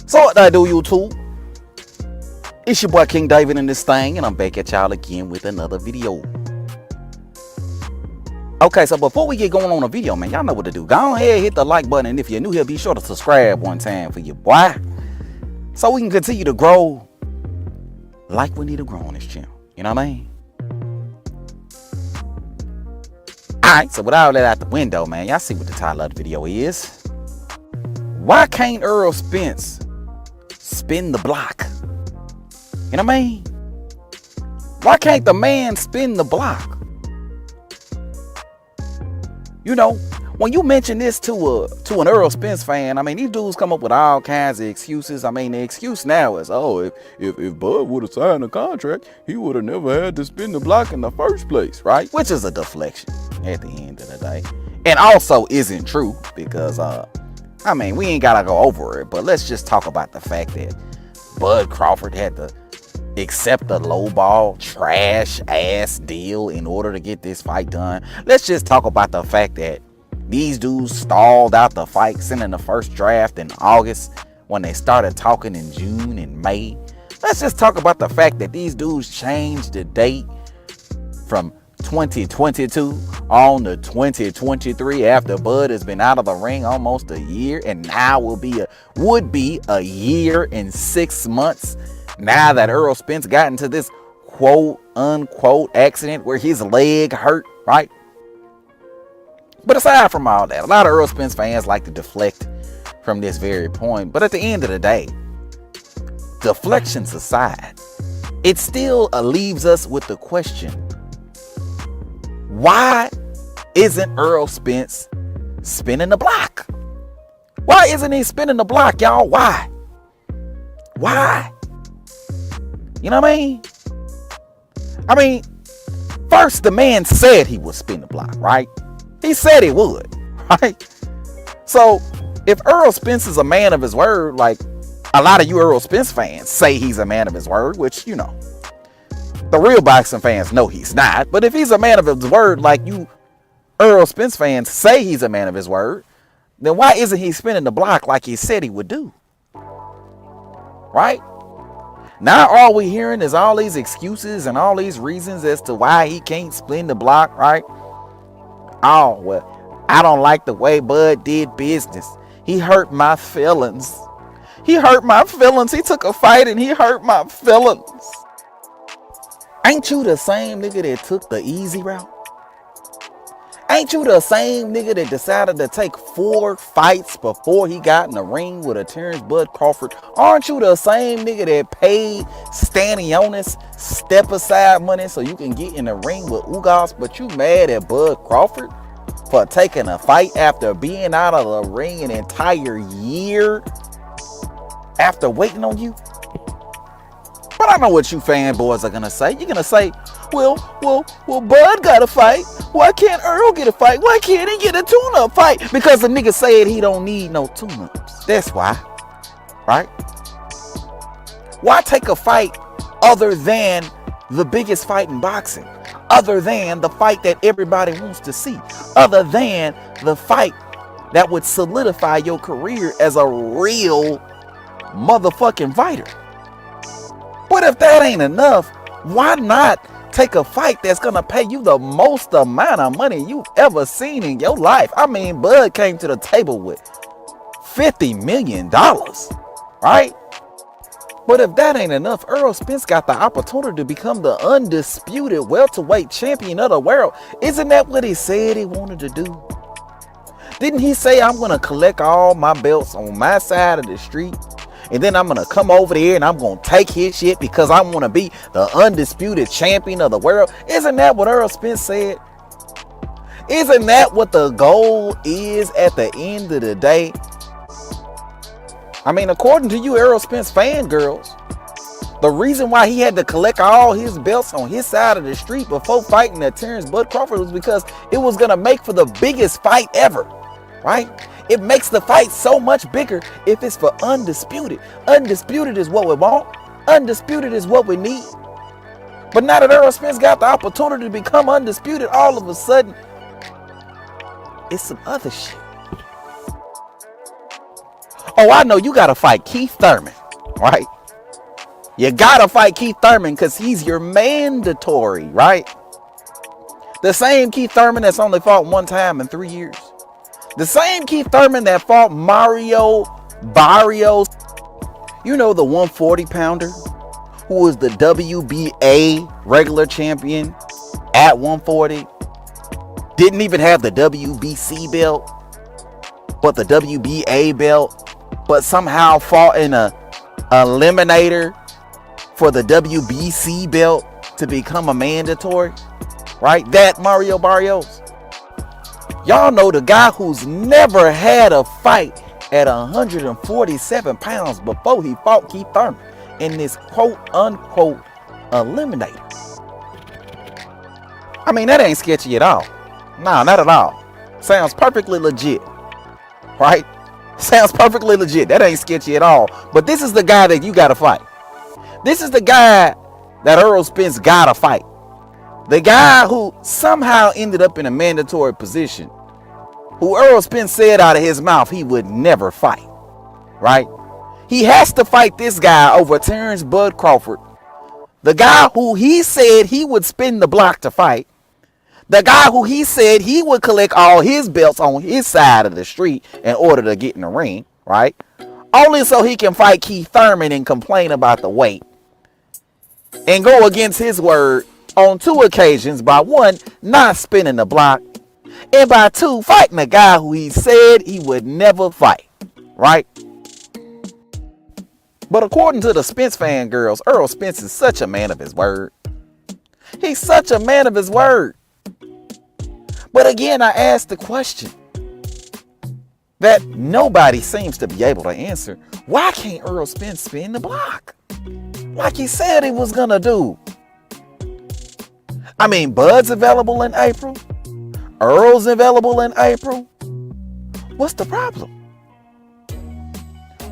So what I do, YouTube? It's your boy King David in this thing, and I'm back at y'all again with another video. Okay, so before we get going on the video, man, y'all know what to do. Go ahead, hit the like button, and if you're new here, be sure to subscribe one time for your boy, so we can continue to grow like we need to grow on this channel. You know what I mean? Alright, so with all that out the window, man, y'all see what the title of the video is. Why can't Errol Spence spin the block? You know what I mean? Why can't the man spin the block? You know, when you mention this to an Errol Spence fan, I mean, these dudes come up with all kinds of excuses. I mean, the excuse now is, oh, if Bud would have signed a contract, he would have never had to spin the block in the first place, right? Which is a deflection at the end of the day. And also isn't true because, I mean, we ain't got to go over it, but let's just talk about the fact that Bud Crawford had to accept a lowball, trash ass deal in order to get this fight done. Let's just talk about the fact that these dudes stalled out the fight, sending the first draft in August when they started talking in June and May. Let's just talk about the fact that these dudes changed the date from 2022 on to 2023 after Bud has been out of the ring almost a year, and now would be a year and 6 months now that Errol Spence got into this quote unquote accident where his leg hurt, right? But aside from all that, a lot of Errol Spence fans like to deflect from this very point, but at the end of the day, deflections aside, it still leaves us with the question, why isn't Errol Spence spinning the block? Why isn't he spinning the block, y'all? Why? Why? You know what I mean? I mean, first the man said he would spin the block, right? He said he would, right? So if Errol Spence is a man of his word, like a lot of you Errol Spence fans say he's a man of his word, which, you know, the real boxing fans know he's not. But if he's a man of his word, like you Errol Spence fans say he's a man of his word, then why isn't he spinning the block like he said he would do? Right? Now all we hearing is all these excuses and all these reasons as to why he can't spin the block, right? Oh, well, I don't like the way Bud did business. He hurt my feelings. He hurt my feelings. He took a fight and he hurt my feelings. Ain't you the same nigga that took the easy route? Ain't you the same nigga that decided to take 4 fights before he got in the ring with a Terence Bud Crawford? Aren't you the same nigga that paid Stanionis step aside money so you can get in the ring with Ugas, but you mad at Bud Crawford for taking a fight after being out of the ring an entire year after waiting on you? But I know what you fanboys are gonna say. You're gonna say, well, Bud got a fight. Why can't Earl get a fight? Why can't he get a tune-up fight? Because the nigga said he don't need no tune-ups. That's why, right? Why take a fight other than the biggest fight in boxing? Other than the fight that everybody wants to see? Other than the fight that would solidify your career as a real motherfucking fighter? But if that ain't enough, why not take a fight that's gonna pay you the most amount of money you've ever seen in your life? I mean, Bud came to the table with $50 million, right? But if that ain't enough, Errol Spence got the opportunity to become the undisputed welterweight champion of the world. Isn't that what he said he wanted to do? Didn't he say, I'm gonna collect all my belts on my side of the street? And then I'm going to come over there and I'm going to take his shit because I want to be the undisputed champion of the world. Isn't that what Errol Spence said? Isn't that what the goal is at the end of the day? I mean, according to you Errol Spence fangirls, the reason why he had to collect all his belts on his side of the street before fighting that Terence Bud Crawford was because it was going to make for the biggest fight ever, right? It makes the fight so much bigger if it's for undisputed. Undisputed is what we want. Undisputed is what we need. But now that Errol Spence got the opportunity to become undisputed, all of a sudden, it's some other shit. Oh, I know you got to fight Keith Thurman, right? You got to fight Keith Thurman because he's your mandatory, right? The same Keith Thurman that's only fought one time in 3 years. The same Keith Thurman that fought Mario Barrios, you know, the 140 pounder who was the WBA regular champion at 140, didn't even have the WBC belt, but the WBA belt, but somehow fought in a eliminator for the WBC belt to become a mandatory, right? That Mario Barrios. Y'all know the guy who's never had a fight at 147 pounds before he fought Keith Thurman in this quote-unquote eliminator. I mean, that ain't sketchy at all. Nah, not at all. Sounds perfectly legit, right? Sounds perfectly legit. That ain't sketchy at all. But this is the guy that you gotta fight. This is the guy that Errol Spence gotta fight. The guy who somehow ended up in a mandatory position, who Errol Spence said out of his mouth he would never fight, right? He has to fight this guy over Terence Bud Crawford, the guy who he said he would spin the block to fight, the guy who he said he would collect all his belts on his side of the street in order to get in the ring, right? Only so he can fight Keith Thurman and complain about the weight and go against his word on 2 occasions, by 1, not spinning the block, and by 2, fighting a guy who he said he would never fight, right? But according to the Spence fangirls, Errol Spence is such a man of his word. He's such a man of his word. But again, I asked the question that nobody seems to be able to answer. Why can't Errol Spence spin the block like he said he was gonna do? I mean, Bud's available in April. Earl's available in April. What's the problem?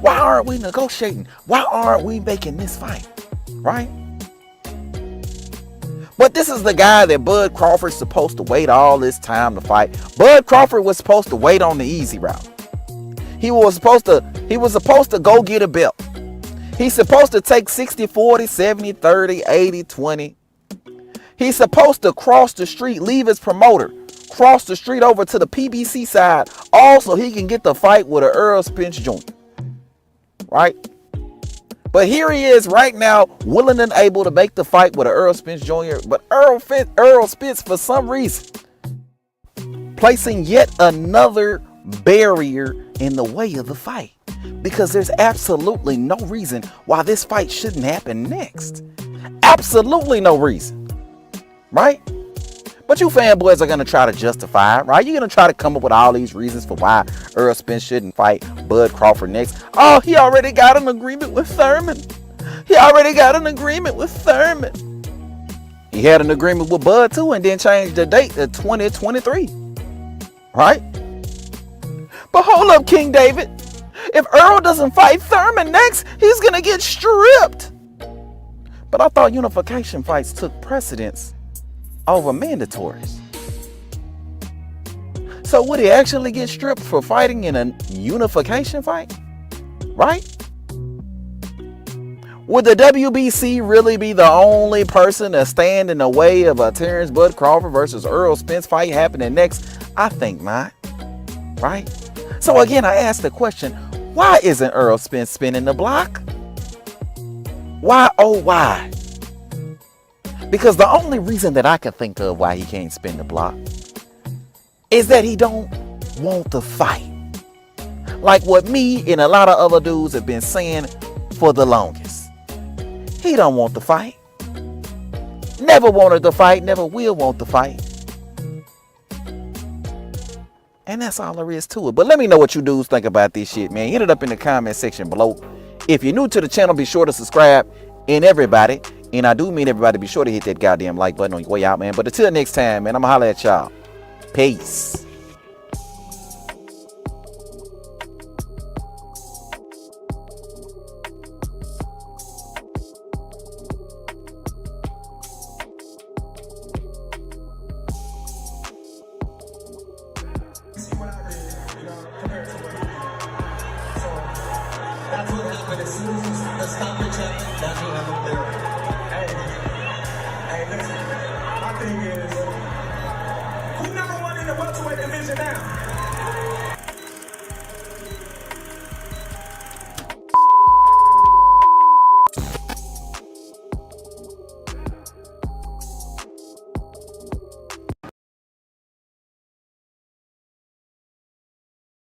Why aren't we negotiating? Why aren't we making this fight? Right? But this is the guy that Bud Crawford's supposed to wait all this time to fight. Bud Crawford was supposed to wait on the easy route. He was supposed to go get a belt. He's supposed to take 60-40, 70-30, 80-20. He's supposed to cross the street, leave his promoter, cross the street over to the PBC side, also he can get the fight with an Errol Spence Jr. Right? But here he is right now, willing and able to make the fight with an Errol Spence Jr. But Errol Spence, for some reason, placing yet another barrier in the way of the fight, because there's absolutely no reason why this fight shouldn't happen next. Absolutely no reason, right? But you fanboys are going to try to justify it, right? You're going to try to come up with all these reasons for why Errol Spence shouldn't fight Bud Crawford next. Oh, he already got an agreement with Thurman. He already got an agreement with Thurman. He had an agreement with Bud too, and then changed the date to 2023, right? But hold up, King David. If Errol doesn't fight Thurman next, he's going to get stripped. But I thought unification fights took precedence over mandatories. So would he actually get stripped for fighting in a unification fight? Right? Would the WBC really be the only person to stand in the way of a Terence Bud Crawford versus Errol Spence fight happening next? I think not. Right? So again, I ask the question, why isn't Errol Spence spinning the block? Why, oh why? Because the only reason that I can think of why he can't spin the block is that he don't want to fight. Like what me and a lot of other dudes have been saying for the longest. He don't want to fight. Never wanted to fight, never will want to fight. And that's all there is to it. But let me know what you dudes think about this shit, man. Hit it up in the comment section below. If you're new to the channel, be sure to subscribe. And everybody, and I do mean everybody, be sure to hit that goddamn like button on your way out, man. But until next time, man, I'm gonna holler at y'all. Peace. That's what happened as soon as the stoppage happened. That's what happened there. Hey, listen. My thing is, who number one in the welterweight division now?